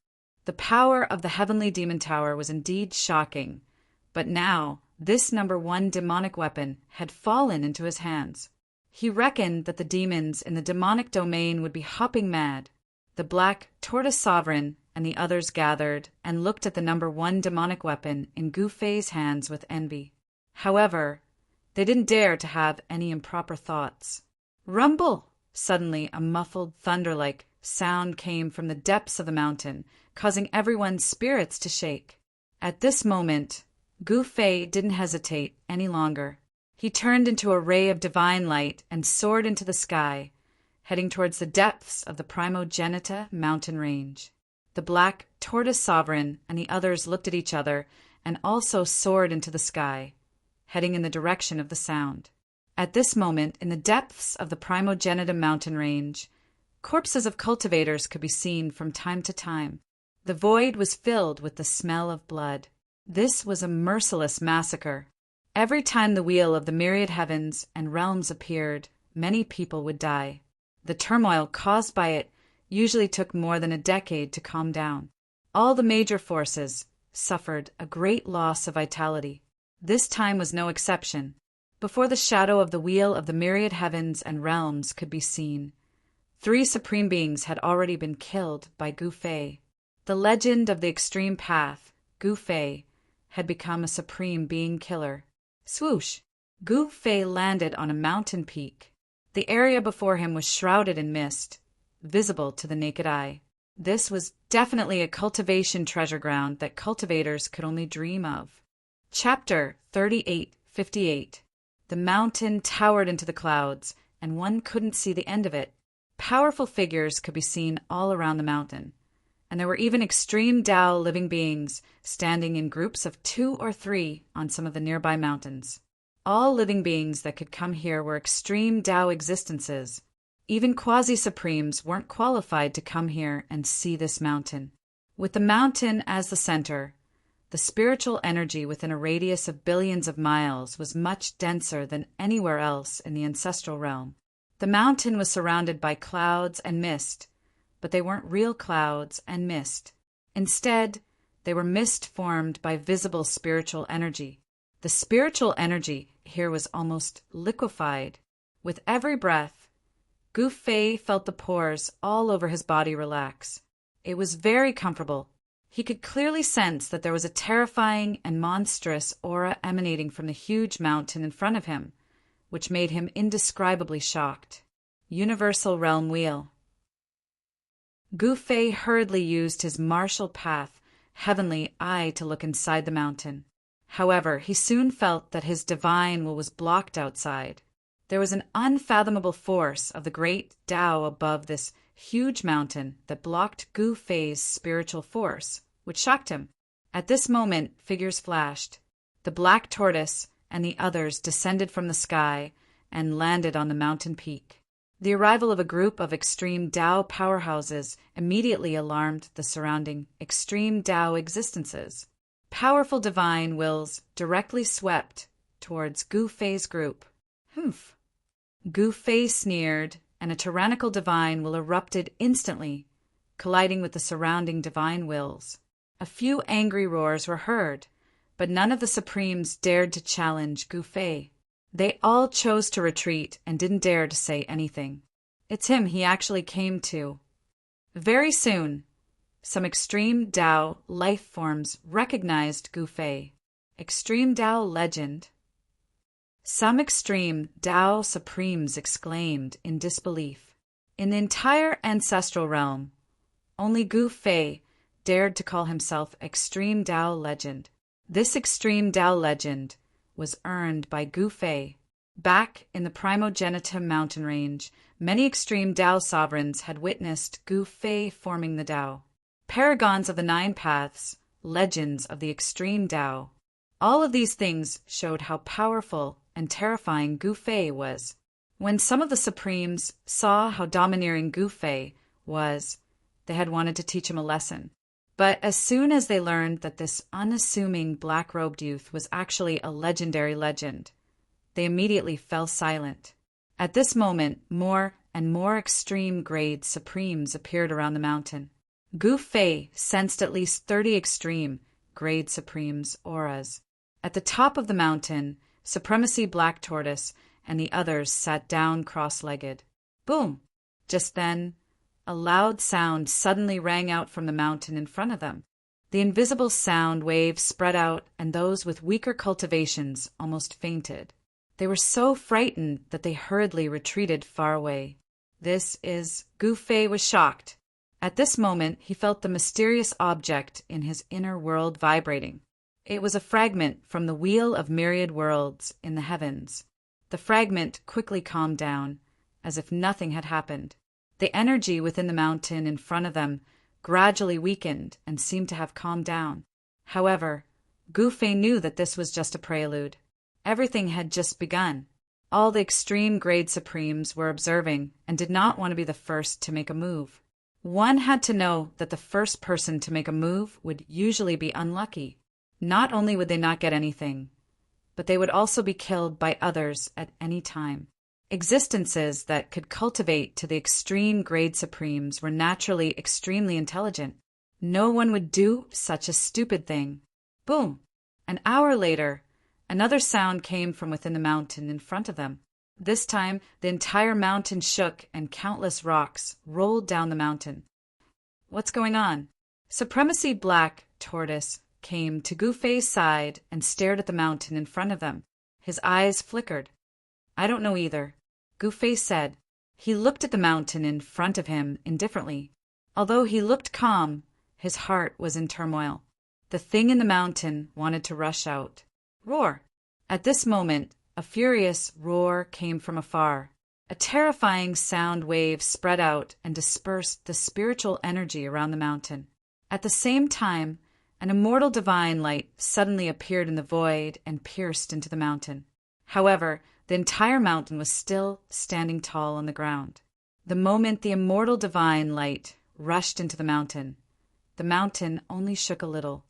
The power of the heavenly demon tower was indeed shocking, but now this number 1 demonic weapon had fallen into his hands. He reckoned that the demons in the demonic domain would be hopping mad. The Black Tortoise Sovereign and the others gathered and looked at the number 1 demonic weapon in Gu Fei's hands with envy. However, they didn't dare to have any improper thoughts. Rumble! Suddenly, a muffled thunder-like sound came from the depths of the mountain, causing everyone's spirits to shake. At this moment, Gu Fei didn't hesitate any longer. He turned into a ray of divine light and soared into the sky, heading towards the depths of the Primogenita mountain range. The Black Tortoise Sovereign and the others looked at each other and also soared into the sky, heading in the direction of the sound. At this moment, in the depths of the Primogenita mountain range, corpses of cultivators could be seen from time to time. The void was filled with the smell of blood. This was a merciless massacre. Every time the wheel of the myriad heavens and realms appeared, many people would die. The turmoil caused by it usually took more than a decade to calm down. All the major forces suffered a great loss of vitality. This time was no exception. Before the shadow of the wheel of the myriad heavens and realms could be seen, 3 supreme beings had already been killed by Gu Fei. The legend of the extreme path, Gu Fei, had become a supreme being killer. Swoosh! Gu Fei landed on a mountain peak. The area before him was shrouded in mist, visible to the naked eye. This was definitely a cultivation treasure ground that cultivators could only dream of. Chapter 3858. The mountain towered into the clouds, and one couldn't see the end of it. Powerful figures could be seen all around the mountain, and there were even extreme Tao living beings standing in groups of 2 or 3 on some of the nearby mountains. All living beings that could come here were extreme Tao existences. Even quasi-supremes weren't qualified to come here and see this mountain. With the mountain as the center, the spiritual energy within a radius of billions of miles was much denser than anywhere else in the ancestral realm. The mountain was surrounded by clouds and mist, but they weren't real clouds and mist. Instead, they were mist formed by visible spiritual energy. The spiritual energy here was almost liquefied. With every breath, Gu Fei felt the pores all over his body relax. It was very comfortable. He could clearly sense that there was a terrifying and monstrous aura emanating from the huge mountain in front of him, which made him indescribably shocked. Universal Realm Wheel. Gu Fei hurriedly used his martial path, heavenly eye to look inside the mountain. However, he soon felt that his divine will was blocked outside. There was an unfathomable force of the great Tao above this huge mountain that blocked Gu Fei's spiritual force, which shocked him. At this moment, figures flashed. The black tortoise and the others descended from the sky and landed on the mountain peak. The arrival of a group of extreme Tao powerhouses immediately alarmed the surrounding extreme Tao existences. Powerful divine wills directly swept towards Gu Fei's group. Humph! Gu Fei sneered, and a tyrannical divine will erupted instantly, colliding with the surrounding divine wills. A few angry roars were heard, but none of the supremes dared to challenge Gu Fei. They all chose to retreat and didn't dare to say anything. It's him he actually came to. Very soon, some extreme Tao life forms recognized Gu Fei. Extreme Tao legend. Some extreme Tao supremes exclaimed in disbelief. In the entire ancestral realm, only Gu Fei dared to call himself extreme Tao legend. This extreme Tao legend was earned by Gu Fei. Back in the Primogenitum mountain range, many extreme Tao sovereigns had witnessed Gu Fei forming the Tao. Paragons of the 9 paths, legends of the extreme Tao. All of these things showed how powerful and terrifying Gu Fei was. When some of the supremes saw how domineering Gu Fei was, they had wanted to teach him a lesson. But as soon as they learned that this unassuming black-robed youth was actually a legendary legend, they immediately fell silent. At this moment, more and more extreme grade supremes appeared around the mountain. Gu Fei sensed at least 30 extreme grade supremes auras. At the top of the mountain, Supremacy Black Tortoise and the others sat down cross-legged. Boom! Just then, a loud sound suddenly rang out from the mountain in front of them. The invisible sound waves spread out, and those with weaker cultivations almost fainted. They were so frightened that they hurriedly retreated far away. Gu Fei was shocked. At this moment, he felt the mysterious object in his inner world vibrating. It was a fragment from the Wheel of Myriad Worlds in the heavens. The fragment quickly calmed down, as if nothing had happened. The energy within the mountain in front of them gradually weakened and seemed to have calmed down. However, Gu Fei knew that this was just a prelude. Everything had just begun. All the extreme grade supremes were observing and did not want to be the first to make a move. One had to know that the first person to make a move would usually be unlucky. Not only would they not get anything, but they would also be killed by others at any time. Existences that could cultivate to the extreme grade supremes were naturally extremely intelligent. No one would do such a stupid thing. Boom! An hour later, another sound came from within the mountain in front of them. This time, the entire mountain shook and countless rocks rolled down the mountain. What's going on? Supremacy Black Tortoise came to Gu Fei's side and stared at the mountain in front of them. His eyes flickered. I don't know either, Gu Fei said. He looked at the mountain in front of him indifferently. Although he looked calm, his heart was in turmoil. The thing in the mountain wanted to rush out. Roar! At this moment, a furious roar came from afar. A terrifying sound wave spread out and dispersed the spiritual energy around the mountain. At the same time, an immortal divine light suddenly appeared in the void and pierced into the mountain. However, the entire mountain was still standing tall on the ground. The moment the immortal divine light rushed into the mountain only shook a little.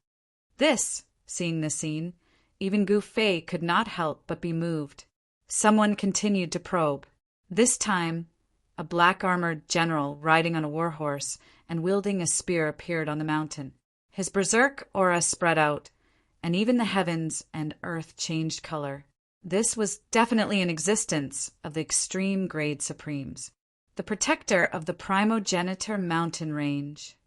Seeing this scene, even Gu Fei could not help but be moved. Someone continued to probe. This time, a black-armored general riding on a warhorse and wielding a spear appeared on the mountain. His berserk aura spread out, and even the heavens and earth changed color. This was definitely an existence of the extreme grade supremes, the protector of the primogeniture mountain range.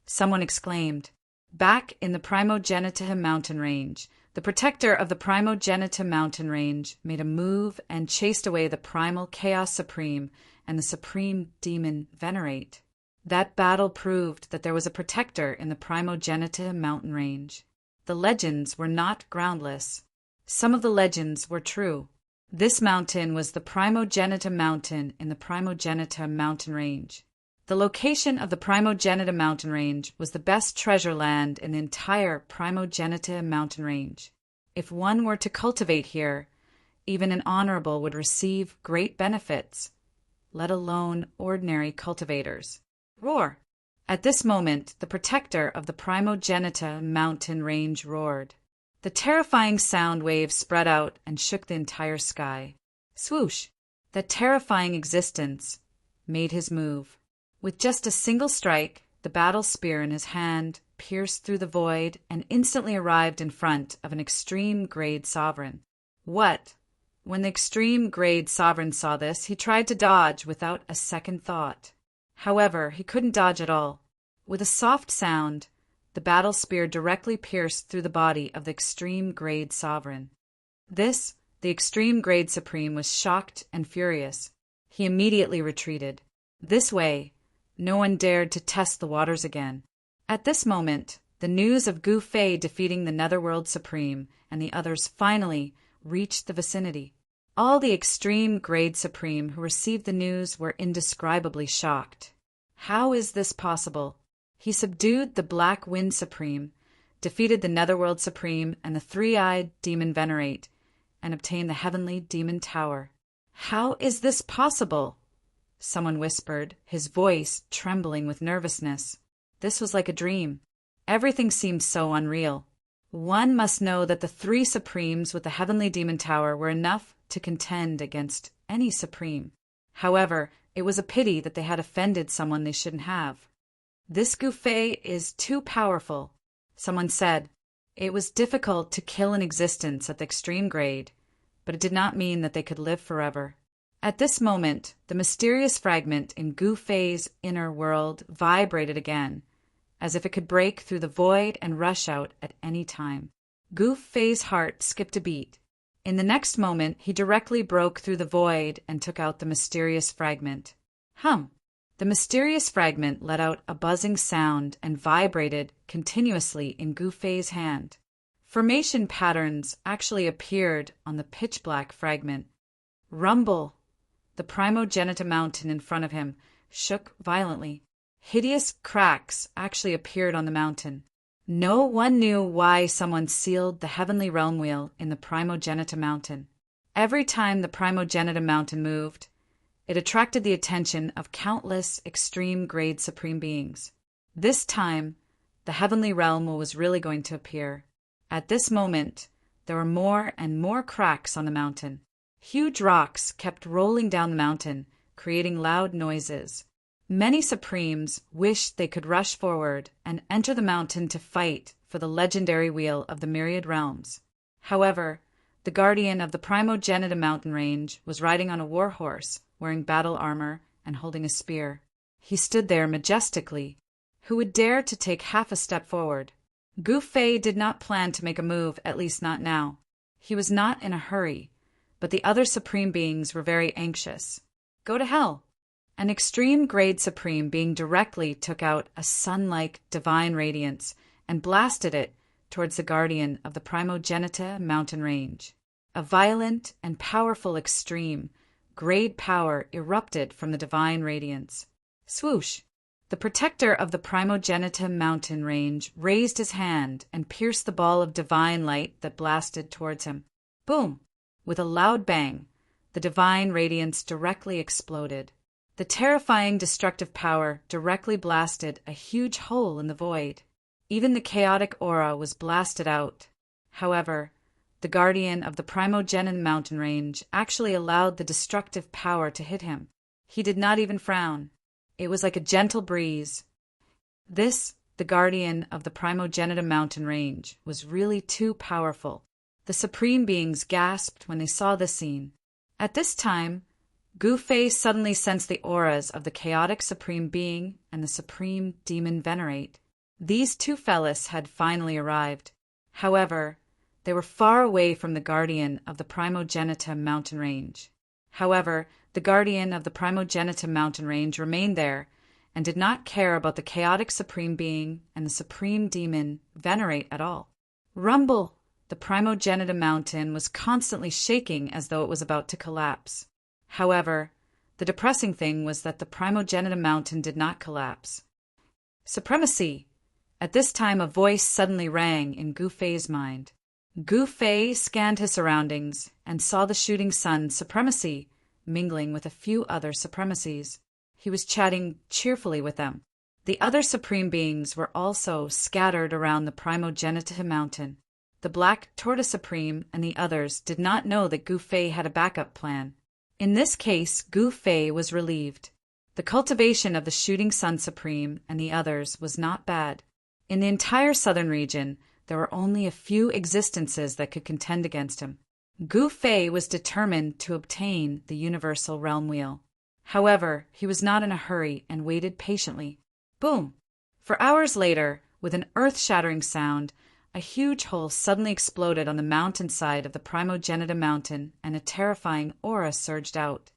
Someone exclaimed. Back in the primogeniture mountain range, the protector of the primogeniture mountain range made a move and chased away the primal chaos supreme and the supreme demon Venerate. That battle proved that there was a protector in the primogeniture mountain range. The legends were not groundless. Some of the legends were true. This mountain was the primogeniture mountain in the primogeniture mountain range. The location of the primogeniture mountain range was the best treasure land in the entire primogeniture mountain range. If one were to cultivate here, even an honorable would receive great benefits, let alone ordinary cultivators. Roar! At this moment, the protector of the primogeniture mountain range roared. The terrifying sound wave spread out and shook the entire sky. Swoosh! That terrifying existence made his move. With just a single strike, the battle spear in his hand pierced through the void and instantly arrived in front of an extreme grade sovereign. What? When the extreme grade sovereign saw this, he tried to dodge without a second thought. However, he couldn't dodge at all. With a soft sound, the battle spear directly pierced through the body of the extreme grade sovereign. The extreme grade supreme was shocked and furious. He immediately retreated. This way, no one dared to test the waters again. At this moment, the news of Gu Fei defeating the Netherworld Supreme and the others finally reached the vicinity. All the extreme grade supreme who received the news were indescribably shocked. How is this possible? He subdued the Black Wind Supreme, defeated the Netherworld Supreme and the three-eyed demon Venerate, and obtained the Heavenly Demon Tower. How is this possible? Someone whispered, his voice trembling with nervousness. This was like a dream. Everything seemed so unreal. One must know that the three Supremes with the Heavenly Demon Tower were enough to contend against any Supreme. However, it was a pity that they had offended someone they shouldn't have. This Gu Fei is too powerful, someone said. It was difficult to kill an existence at the extreme grade, but it did not mean that they could live forever. At this moment, the mysterious fragment in Gu Fei's inner world vibrated again, as if it could break through the void and rush out at any time. Gu Fei's heart skipped a beat. In the next moment, he directly broke through the void and took out the mysterious fragment. Hum! The mysterious fragment let out a buzzing sound and vibrated continuously in Gu Fei's hand. Formation patterns actually appeared on the pitch-black fragment. Rumble! The primogeniture mountain in front of him shook violently. Hideous cracks actually appeared on the mountain. No one knew why someone sealed the heavenly realm wheel in the primogeniture mountain. Every time the primogeniture mountain moved, it attracted the attention of countless extreme grade supreme beings. This time, the heavenly realm was really going to appear. At this moment, there were more and more cracks on the mountain. Huge rocks kept rolling down the mountain, creating loud noises. Many Supremes wished they could rush forward and enter the mountain to fight for the legendary wheel of the myriad realms. However, the guardian of the Primogenitum mountain range was riding on a war horse, wearing battle armor and holding a spear. He stood there majestically. Who would dare to take half a step forward? Gu Fei did not plan to make a move, at least not now. He was not in a hurry, but the other Supreme Beings were very anxious. Go to hell! An extreme grade Supreme Being directly took out a sun-like divine radiance and blasted it towards the guardian of the Primogenita mountain range. A violent and powerful extreme grade power erupted from the divine radiance. Swoosh! The protector of the Primogenitum mountain range raised his hand and pierced the ball of divine light that blasted towards him. Boom! With a loud bang, the divine radiance directly exploded. The terrifying destructive power directly blasted a huge hole in the void. Even the chaotic aura was blasted out. However, the guardian of the Primogenitum mountain range actually allowed the destructive power to hit him. He did not even frown. It was like a gentle breeze. This, the guardian of the Primogenitum mountain range, was really too powerful. The Supreme Beings gasped when they saw this scene. At this time, Gu Fei suddenly sensed the auras of the chaotic Supreme Being and the Supreme Demon Venerate. These two fellas had finally arrived. However, they were far away from the guardian of the Primogenitum mountain range. However, the guardian of the Primogenitum mountain range remained there and did not care about the chaotic Supreme Being and the Supreme Demon Venerate at all. Rumble! The Primogenitum mountain was constantly shaking as though it was about to collapse. However, the depressing thing was that the Primogenitum mountain did not collapse. Supremacy! At this time a voice suddenly rang in Gu Fei's mind. Gu Fei scanned his surroundings and saw the shooting sun Supremacy mingling with a few other Supremacies. He was chatting cheerfully with them. The other Supreme Beings were also scattered around the Primogenitum mountain. The Black Tortoise Supreme and the others did not know that Gu Fei had a backup plan. In this case, Gu Fei was relieved. The cultivation of the Shooting Sun Supreme and the others was not bad. In the entire southern region, there were only a few existences that could contend against him. Gu Fei was determined to obtain the Universal Realm Wheel. However, he was not in a hurry and waited patiently. Boom! For hours later, with an earth-shattering sound, a huge hole suddenly exploded on the mountainside of the Primogenitum mountain and a terrifying aura surged out.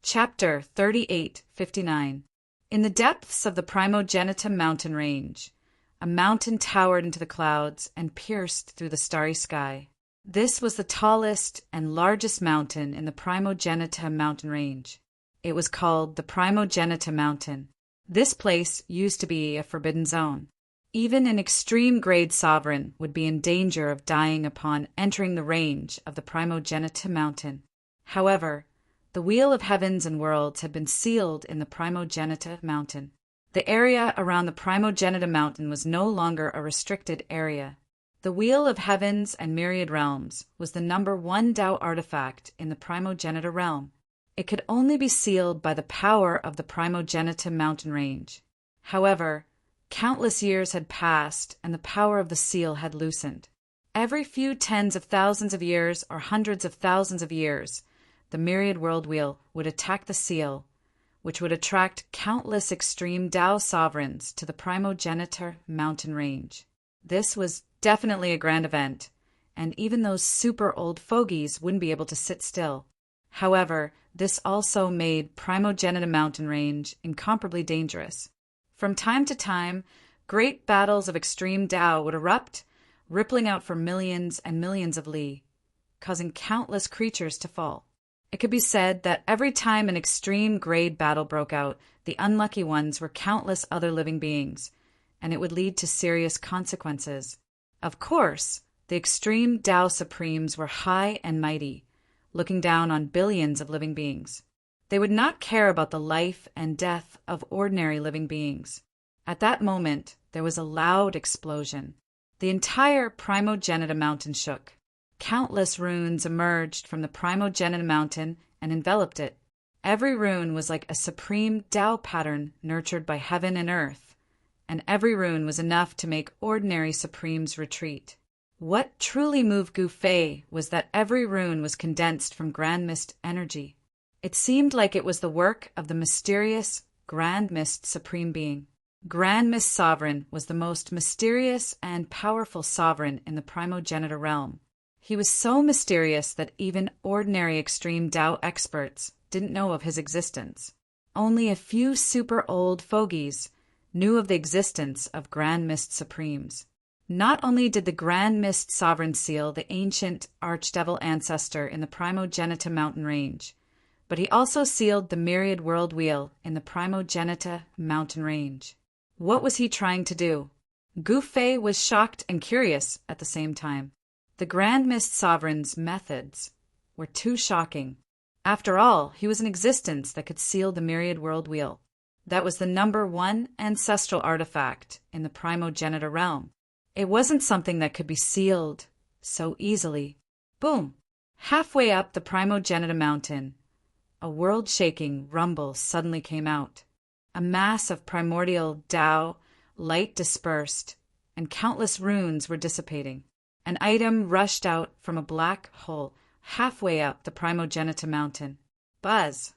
Chapter 38:59. In the depths of the Primogenitum mountain range, a mountain towered into the clouds and pierced through the starry sky. This was the tallest and largest mountain in the Primogenitum mountain range. It was called the Primogenitum mountain. This place used to be a forbidden zone. Even an extreme grade sovereign would be in danger of dying upon entering the range of the Primogenitum mountain. However, the Wheel of Heavens and Worlds had been sealed in the Primogenitum mountain. The area around the Primogenitum mountain was no longer a restricted area. The Wheel of Heavens and Myriad Realms was the #1 Tao artifact in the Primogenitor realm. It could only be sealed by the power of the Primogenitum mountain range. However, countless years had passed and the power of the seal had loosened. Every few tens of thousands of years or hundreds of thousands of years, the Myriad World Wheel would attack the seal, which would attract countless extreme Tao sovereigns to the Primogenitor mountain range. This was definitely a grand event, and even those super old fogies wouldn't be able to sit still. However, this also made Primogenitum mountain range incomparably dangerous. From time to time, great battles of extreme Tao would erupt, rippling out for millions and millions of li, causing countless creatures to fall. It could be said that every time an extreme grade battle broke out, the unlucky ones were countless other living beings, and it would lead to serious consequences. Of course, the extreme Tao Supremes were high and mighty, looking down on billions of living beings. They would not care about the life and death of ordinary living beings. At that moment, there was a loud explosion. The entire Primogenitum mountain shook. Countless runes emerged from the Primogenitor Mountain and enveloped it. Every rune was like a supreme Tao pattern nurtured by heaven and earth, and every rune was enough to make ordinary supremes retreat. What truly moved Gu Fei was that every rune was condensed from Grand Mist energy. It seemed like it was the work of the mysterious Grand Mist Supreme Being. Grand Mist Sovereign was the most mysterious and powerful sovereign in the Primogenitor realm. He was so mysterious that even ordinary extreme Tao experts didn't know of his existence. Only a few super old fogies knew of the existence of Grand Mist Supremes. Not only did the Grand Mist Sovereign seal the ancient Archdevil ancestor in the Primogenitor Mountain Range, but he also sealed the Myriad World Wheel in the Primogenitor Mountain Range. What was he trying to do? Gu Fei was shocked and curious at the same time. The Grand Mist Sovereign's methods were too shocking. After all, he was an existence that could seal the Myriad World Wheel. That was the #1 ancestral artifact in the Primogenitor realm. It wasn't something that could be sealed so easily. Boom! Halfway up the Primogenitor Mountain, a world-shaking rumble suddenly came out. A mass of primordial Tao light dispersed, and countless runes were dissipating. An item rushed out from a black hole halfway up the Primogenitor Mountain. Buzz!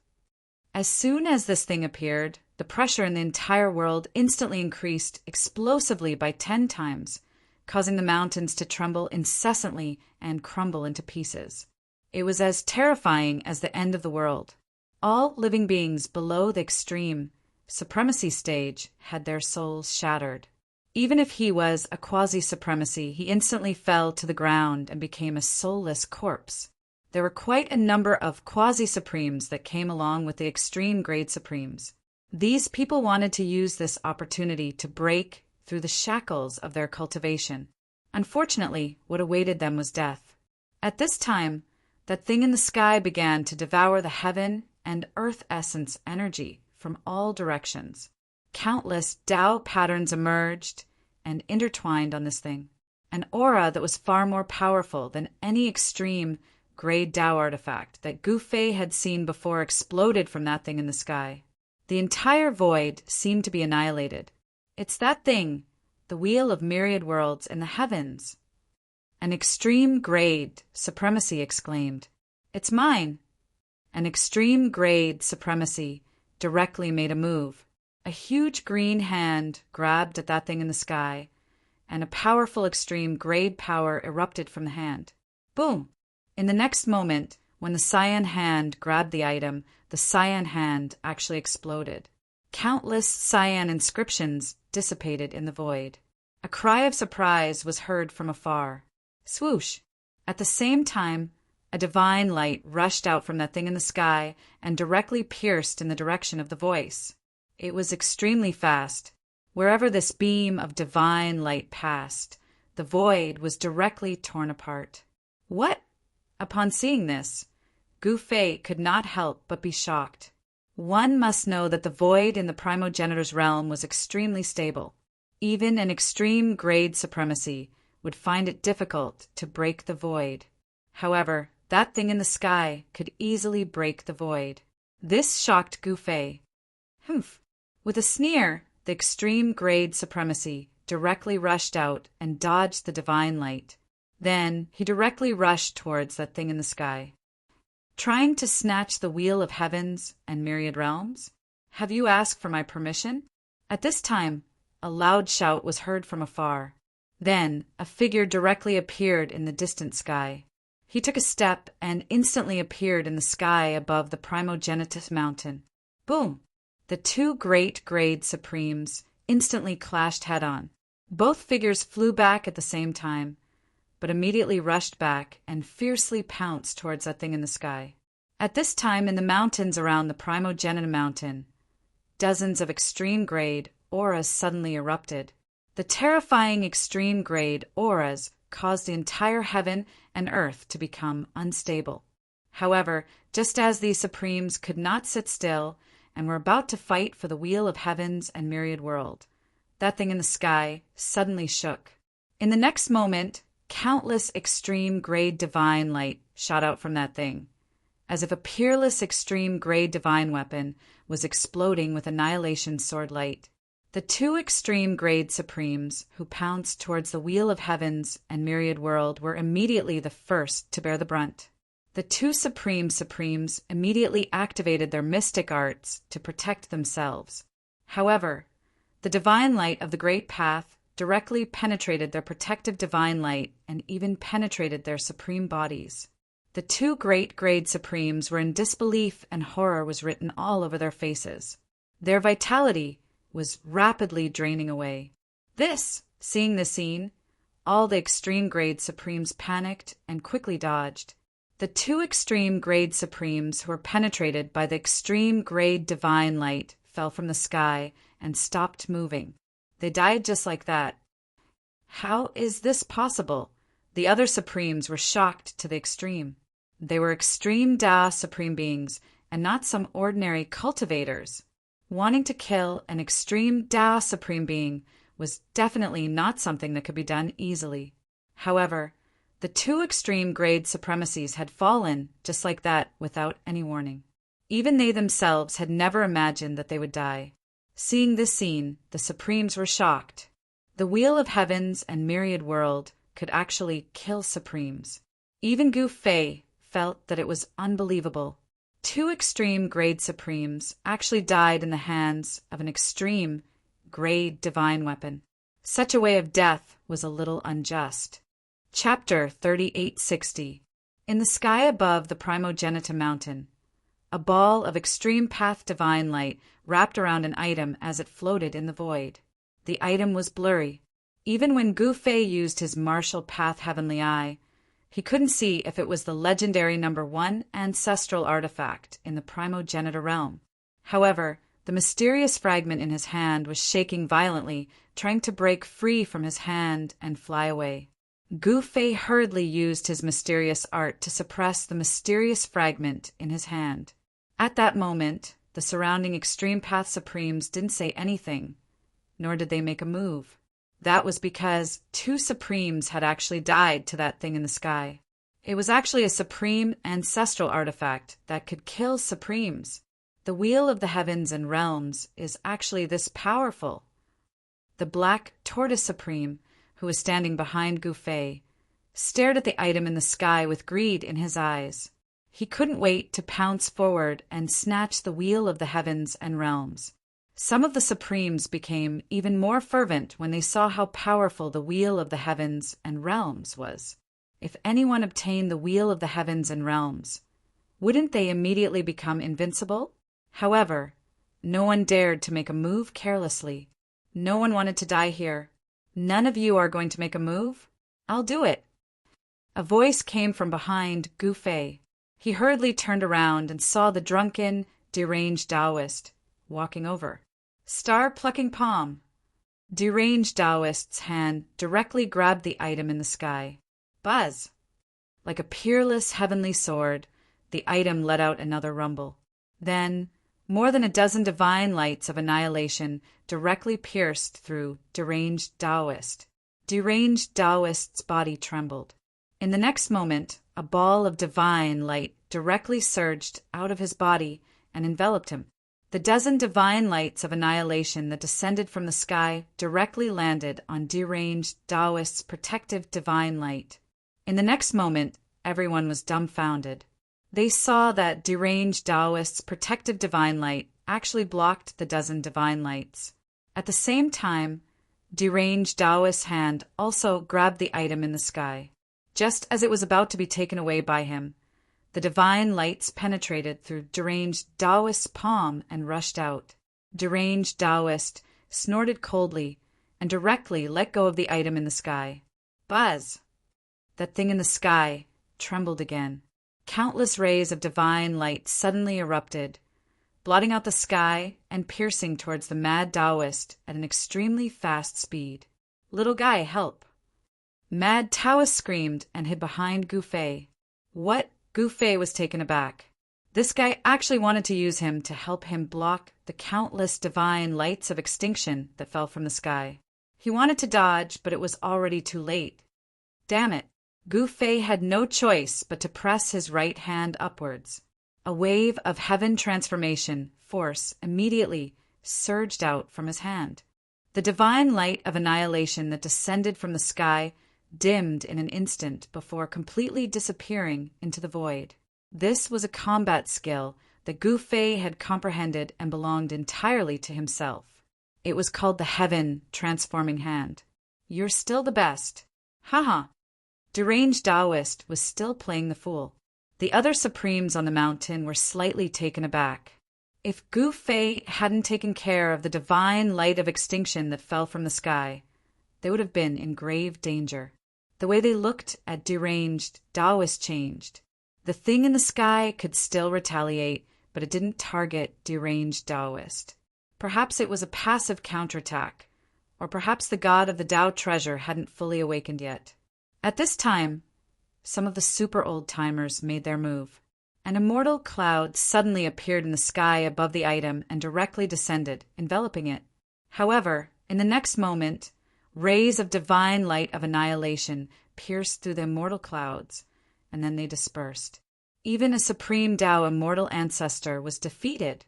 As soon as this thing appeared, the pressure in the entire world instantly increased explosively by 10 times, causing the mountains to tremble incessantly and crumble into pieces. It was as terrifying as the end of the world. All living beings below the extreme supremacy stage had their souls shattered. Even if he was a quasi-supremacy, he instantly fell to the ground and became a soulless corpse. There were quite a number of quasi-supremes that came along with the extreme grade supremes. These people wanted to use this opportunity to break through the shackles of their cultivation. Unfortunately, what awaited them was death. At this time, that thing in the sky began to devour the heaven and earth essence energy from all directions. Countless Tao patterns emerged and intertwined on this thing. An aura that was far more powerful than any extreme grade Tao artifact that Gu Fei had seen before exploded from that thing in the sky. The entire void seemed to be annihilated. It's that thing, the Wheel of Myriad Worlds in the heavens. An extreme grade supremacy exclaimed, "It's mine!" An extreme grade supremacy directly made a move. A huge green hand grabbed at that thing in the sky, and a powerful extreme grade power erupted from the hand. Boom! In the next moment, when the cyan hand grabbed the item, the cyan hand actually exploded. Countless cyan inscriptions dissipated in the void. A cry of surprise was heard from afar. Swoosh! At the same time, a divine light rushed out from that thing in the sky and directly pierced in the direction of the voice. It was extremely fast. Wherever this beam of divine light passed, the void was directly torn apart. What? Upon seeing this, Gu Fei could not help but be shocked. One must know that the void in the Primogenitor's realm was extremely stable. Even an extreme grade supremacy would find it difficult to break the void. However, that thing in the sky could easily break the void. This shocked Gu Fei. Humph! With a sneer, the extreme grade supremacy directly rushed out and dodged the divine light. Then he directly rushed towards that thing in the sky. Trying to snatch the Wheel of Heavens and Myriad Realms? Have you asked for my permission? At this time, a loud shout was heard from afar. Then a figure directly appeared in the distant sky. He took a step and instantly appeared in the sky above the Primogenitor Mountain. Boom! The two great grade supremes instantly clashed head-on. Both figures flew back at the same time, but immediately rushed back and fiercely pounced towards that thing in the sky. At this time, in the mountains around the Primogenitor Mountain, dozens of extreme grade auras suddenly erupted. The terrifying extreme grade auras caused the entire heaven and earth to become unstable. However, just as these supremes could not sit still and were about to fight for the Wheel of Heavens and Myriad World, that thing in the sky suddenly shook. In the next moment, Countless extreme-grade divine light shot out from that thing, as if a peerless extreme-grade divine weapon was exploding with annihilation sword light. The two extreme-grade supremes who pounced towards the Wheel of Heavens and Myriad World were immediately the first to bear the brunt. The two supremes immediately activated their mystic arts to protect themselves. However, the divine light of the Great Path directly penetrated their protective divine light and even penetrated their supreme bodies. The two great grade supremes were in disbelief, and horror was written all over their faces. Their vitality was rapidly draining away. Seeing the scene, all the extreme grade supremes panicked and quickly dodged. The two extreme grade supremes who were penetrated by the extreme grade divine light fell from the sky and stopped moving. They died just like that. How is this possible? The other supremes were shocked to the extreme. They were extreme Da supreme beings and not some ordinary cultivators. Wanting to kill an extreme Da supreme being was definitely not something that could be done easily. However, the two extreme grade supremacies had fallen just like that without any warning. Even they themselves had never imagined that they would die. Seeing this scene, the supremes were shocked. The Wheel of Heavens and Myriad World could actually kill supremes. Even Gu Fei felt that it was unbelievable. Two extreme grade supremes actually died in the hands of an extreme grade divine weapon. Such a way of death was a little unjust. Chapter 3860. In the sky above the Primogenitum Mountain, a ball of extreme path divine light wrapped around an item as it floated in the void. The item was blurry. Even when Gu Fei used his martial path heavenly eye, he couldn't see if it was the legendary number 1 ancestral artifact in the primogenitor realm. However, the mysterious fragment in his hand was shaking violently, trying to break free from his hand and fly away. Gu Fei hurriedly used his mysterious art to suppress the mysterious fragment in his hand. At that moment, the surrounding Extreme Path Supremes didn't say anything, nor did they make a move. That was because two Supremes had actually died to that thing in the sky. It was actually a Supreme ancestral artifact that could kill Supremes. The Wheel of the Heavens and Realms is actually this powerful. The Black Tortoise Supreme, who was standing behind Gu Fei, stared at the item in the sky with greed in his eyes. He couldn't wait to pounce forward and snatch the Wheel of the Heavens and Realms. Some of the Supremes became even more fervent when they saw how powerful the Wheel of the Heavens and Realms was. If anyone obtained the Wheel of the Heavens and Realms, wouldn't they immediately become invincible? However, no one dared to make a move carelessly. No one wanted to die here. None of you are going to make a move? I'll do it. A voice came from behind Gu Fei. He hurriedly turned around and saw the drunken, deranged Taoist walking over. Star-plucking palm. Deranged Taoist's hand directly grabbed the item in the sky. Buzz! Like a peerless heavenly sword, the item let out another rumble. Then, more than a dozen divine lights of annihilation directly pierced through deranged Taoist. Deranged Taoist's body trembled. In the next moment, a ball of divine light directly surged out of his body and enveloped him. The dozen divine lights of annihilation that descended from the sky directly landed on deranged Taoist's protective divine light. In the next moment, everyone was dumbfounded. They saw that deranged Taoist's protective divine light actually blocked the dozen divine lights. At the same time, deranged Taoist's hand also grabbed the item in the sky. Just as it was about to be taken away by him, the divine lights penetrated through deranged Taoist's palm and rushed out. Deranged Taoist snorted coldly and directly let go of the item in the sky. Buzz! That thing in the sky trembled again. Countless rays of divine light suddenly erupted, blotting out the sky and piercing towards the mad Taoist at an extremely fast speed. Little guy, help! Mad Taoist screamed and hid behind Gu Fei. What? Gu Fei was taken aback. This guy actually wanted to use him to help him block the countless divine lights of extinction that fell from the sky. He wanted to dodge, but it was already too late. Damn it! Gu Fei had no choice but to press his right hand upwards. A wave of heaven transformation force immediately surged out from his hand. The divine light of annihilation that descended from the sky dimmed in an instant before completely disappearing into the void. This was a combat skill that Gu Fei had comprehended and belonged entirely to himself. It was called the Heaven Transforming Hand. You're still the best. Haha. Deranged Taoist was still playing the fool. The other Supremes on the mountain were slightly taken aback. If Gu Fei hadn't taken care of the divine light of extinction that fell from the sky, they would have been in grave danger. The way they looked at deranged Taoist changed. The thing in the sky could still retaliate, but it didn't target deranged Taoist. Perhaps it was a passive counterattack, or perhaps the god of the Tao treasure hadn't fully awakened yet. At this time, some of the super old-timers made their move. An immortal cloud suddenly appeared in the sky above the item and directly descended, enveloping it. However, in the next moment, rays of divine light of annihilation pierced through the immortal clouds, and then they dispersed. Even a supreme Tao immortal ancestor was defeated.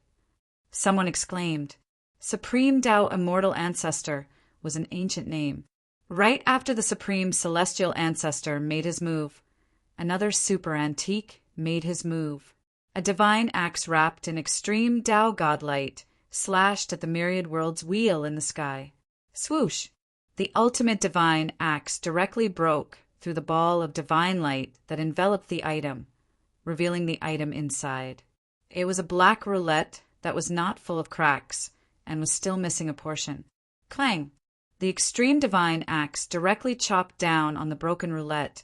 Someone exclaimed. Supreme Tao immortal ancestor was an ancient name. Right after the supreme celestial ancestor made his move, another super antique made his move. A divine axe wrapped in extreme Tao godlight slashed at the myriad worlds wheel in the sky. Swoosh! The ultimate divine axe directly broke through the ball of divine light that enveloped the item, revealing the item inside. It was a black roulette that was not full of cracks and was still missing a portion. Clang! The extreme divine axe directly chopped down on the broken roulette,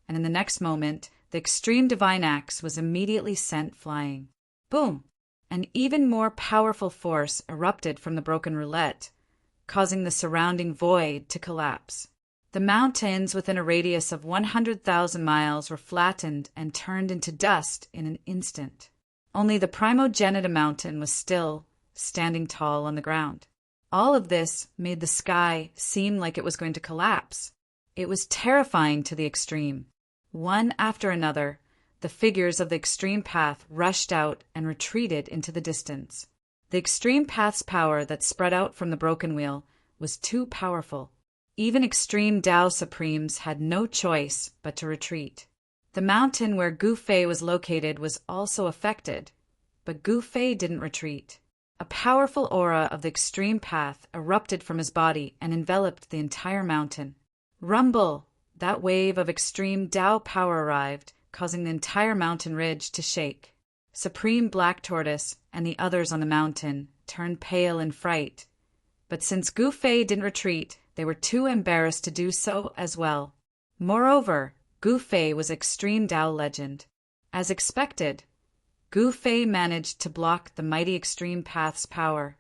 and in the next moment, the extreme divine axe was immediately sent flying. Boom! An even more powerful force erupted from the broken roulette, causing the surrounding void to collapse. The mountains within a radius of 100,000 miles were flattened and turned into dust in an instant. Only the Primogenita mountain was still standing tall on the ground. All of this made the sky seem like it was going to collapse. It was terrifying to the extreme. One after another, the figures of the extreme path rushed out and retreated into the distance. The extreme path's power that spread out from the broken wheel was too powerful. Even extreme Tao Supremes had no choice but to retreat. The mountain where Gu Fei was located was also affected, but Gu Fei didn't retreat. A powerful aura of the extreme path erupted from his body and enveloped the entire mountain. Rumble! That wave of extreme Tao power arrived, causing the entire mountain ridge to shake. Supreme Black Tortoise and the others on the mountain turned pale in fright. But since Gu Fei didn't retreat, they were too embarrassed to do so as well. Moreover, Gu Fei was extreme Tao legend. As expected, Gu Fei managed to block the mighty extreme path's power.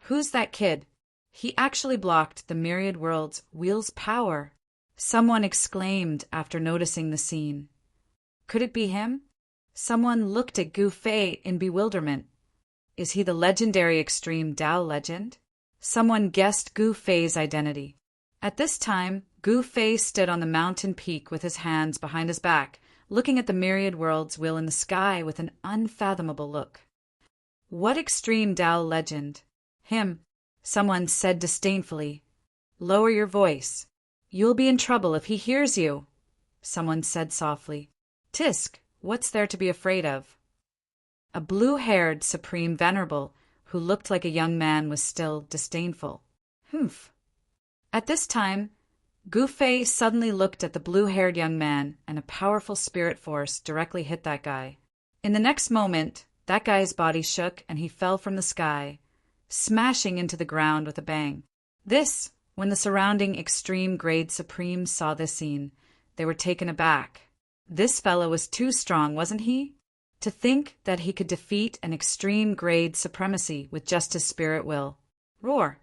Who's that kid? He actually blocked the myriad world's wheel's power. Someone exclaimed after noticing the scene. Could it be him? Someone looked at Gu Fei in bewilderment. Is he the legendary extreme Tao legend? Someone guessed Gu Fei's identity. At this time, Gu Fei stood on the mountain peak with his hands behind his back, looking at the myriad worlds wheel in the sky with an unfathomable look. What extreme Tao legend? Him, someone said disdainfully. Lower your voice. You'll be in trouble if he hears you, someone said softly. Tisk, what's there to be afraid of? A blue-haired Supreme Venerable, who looked like a young man, was still disdainful. Humph. At this time, Gu Fei suddenly looked at the blue-haired young man, and a powerful spirit force directly hit that guy. In the next moment, that guy's body shook and he fell from the sky, smashing into the ground with a bang. When the surrounding extreme grade Supremes saw this scene, they were taken aback. This fellow was too strong, wasn't he? To think that he could defeat an extreme grade supremacy with just his spirit will. Roar!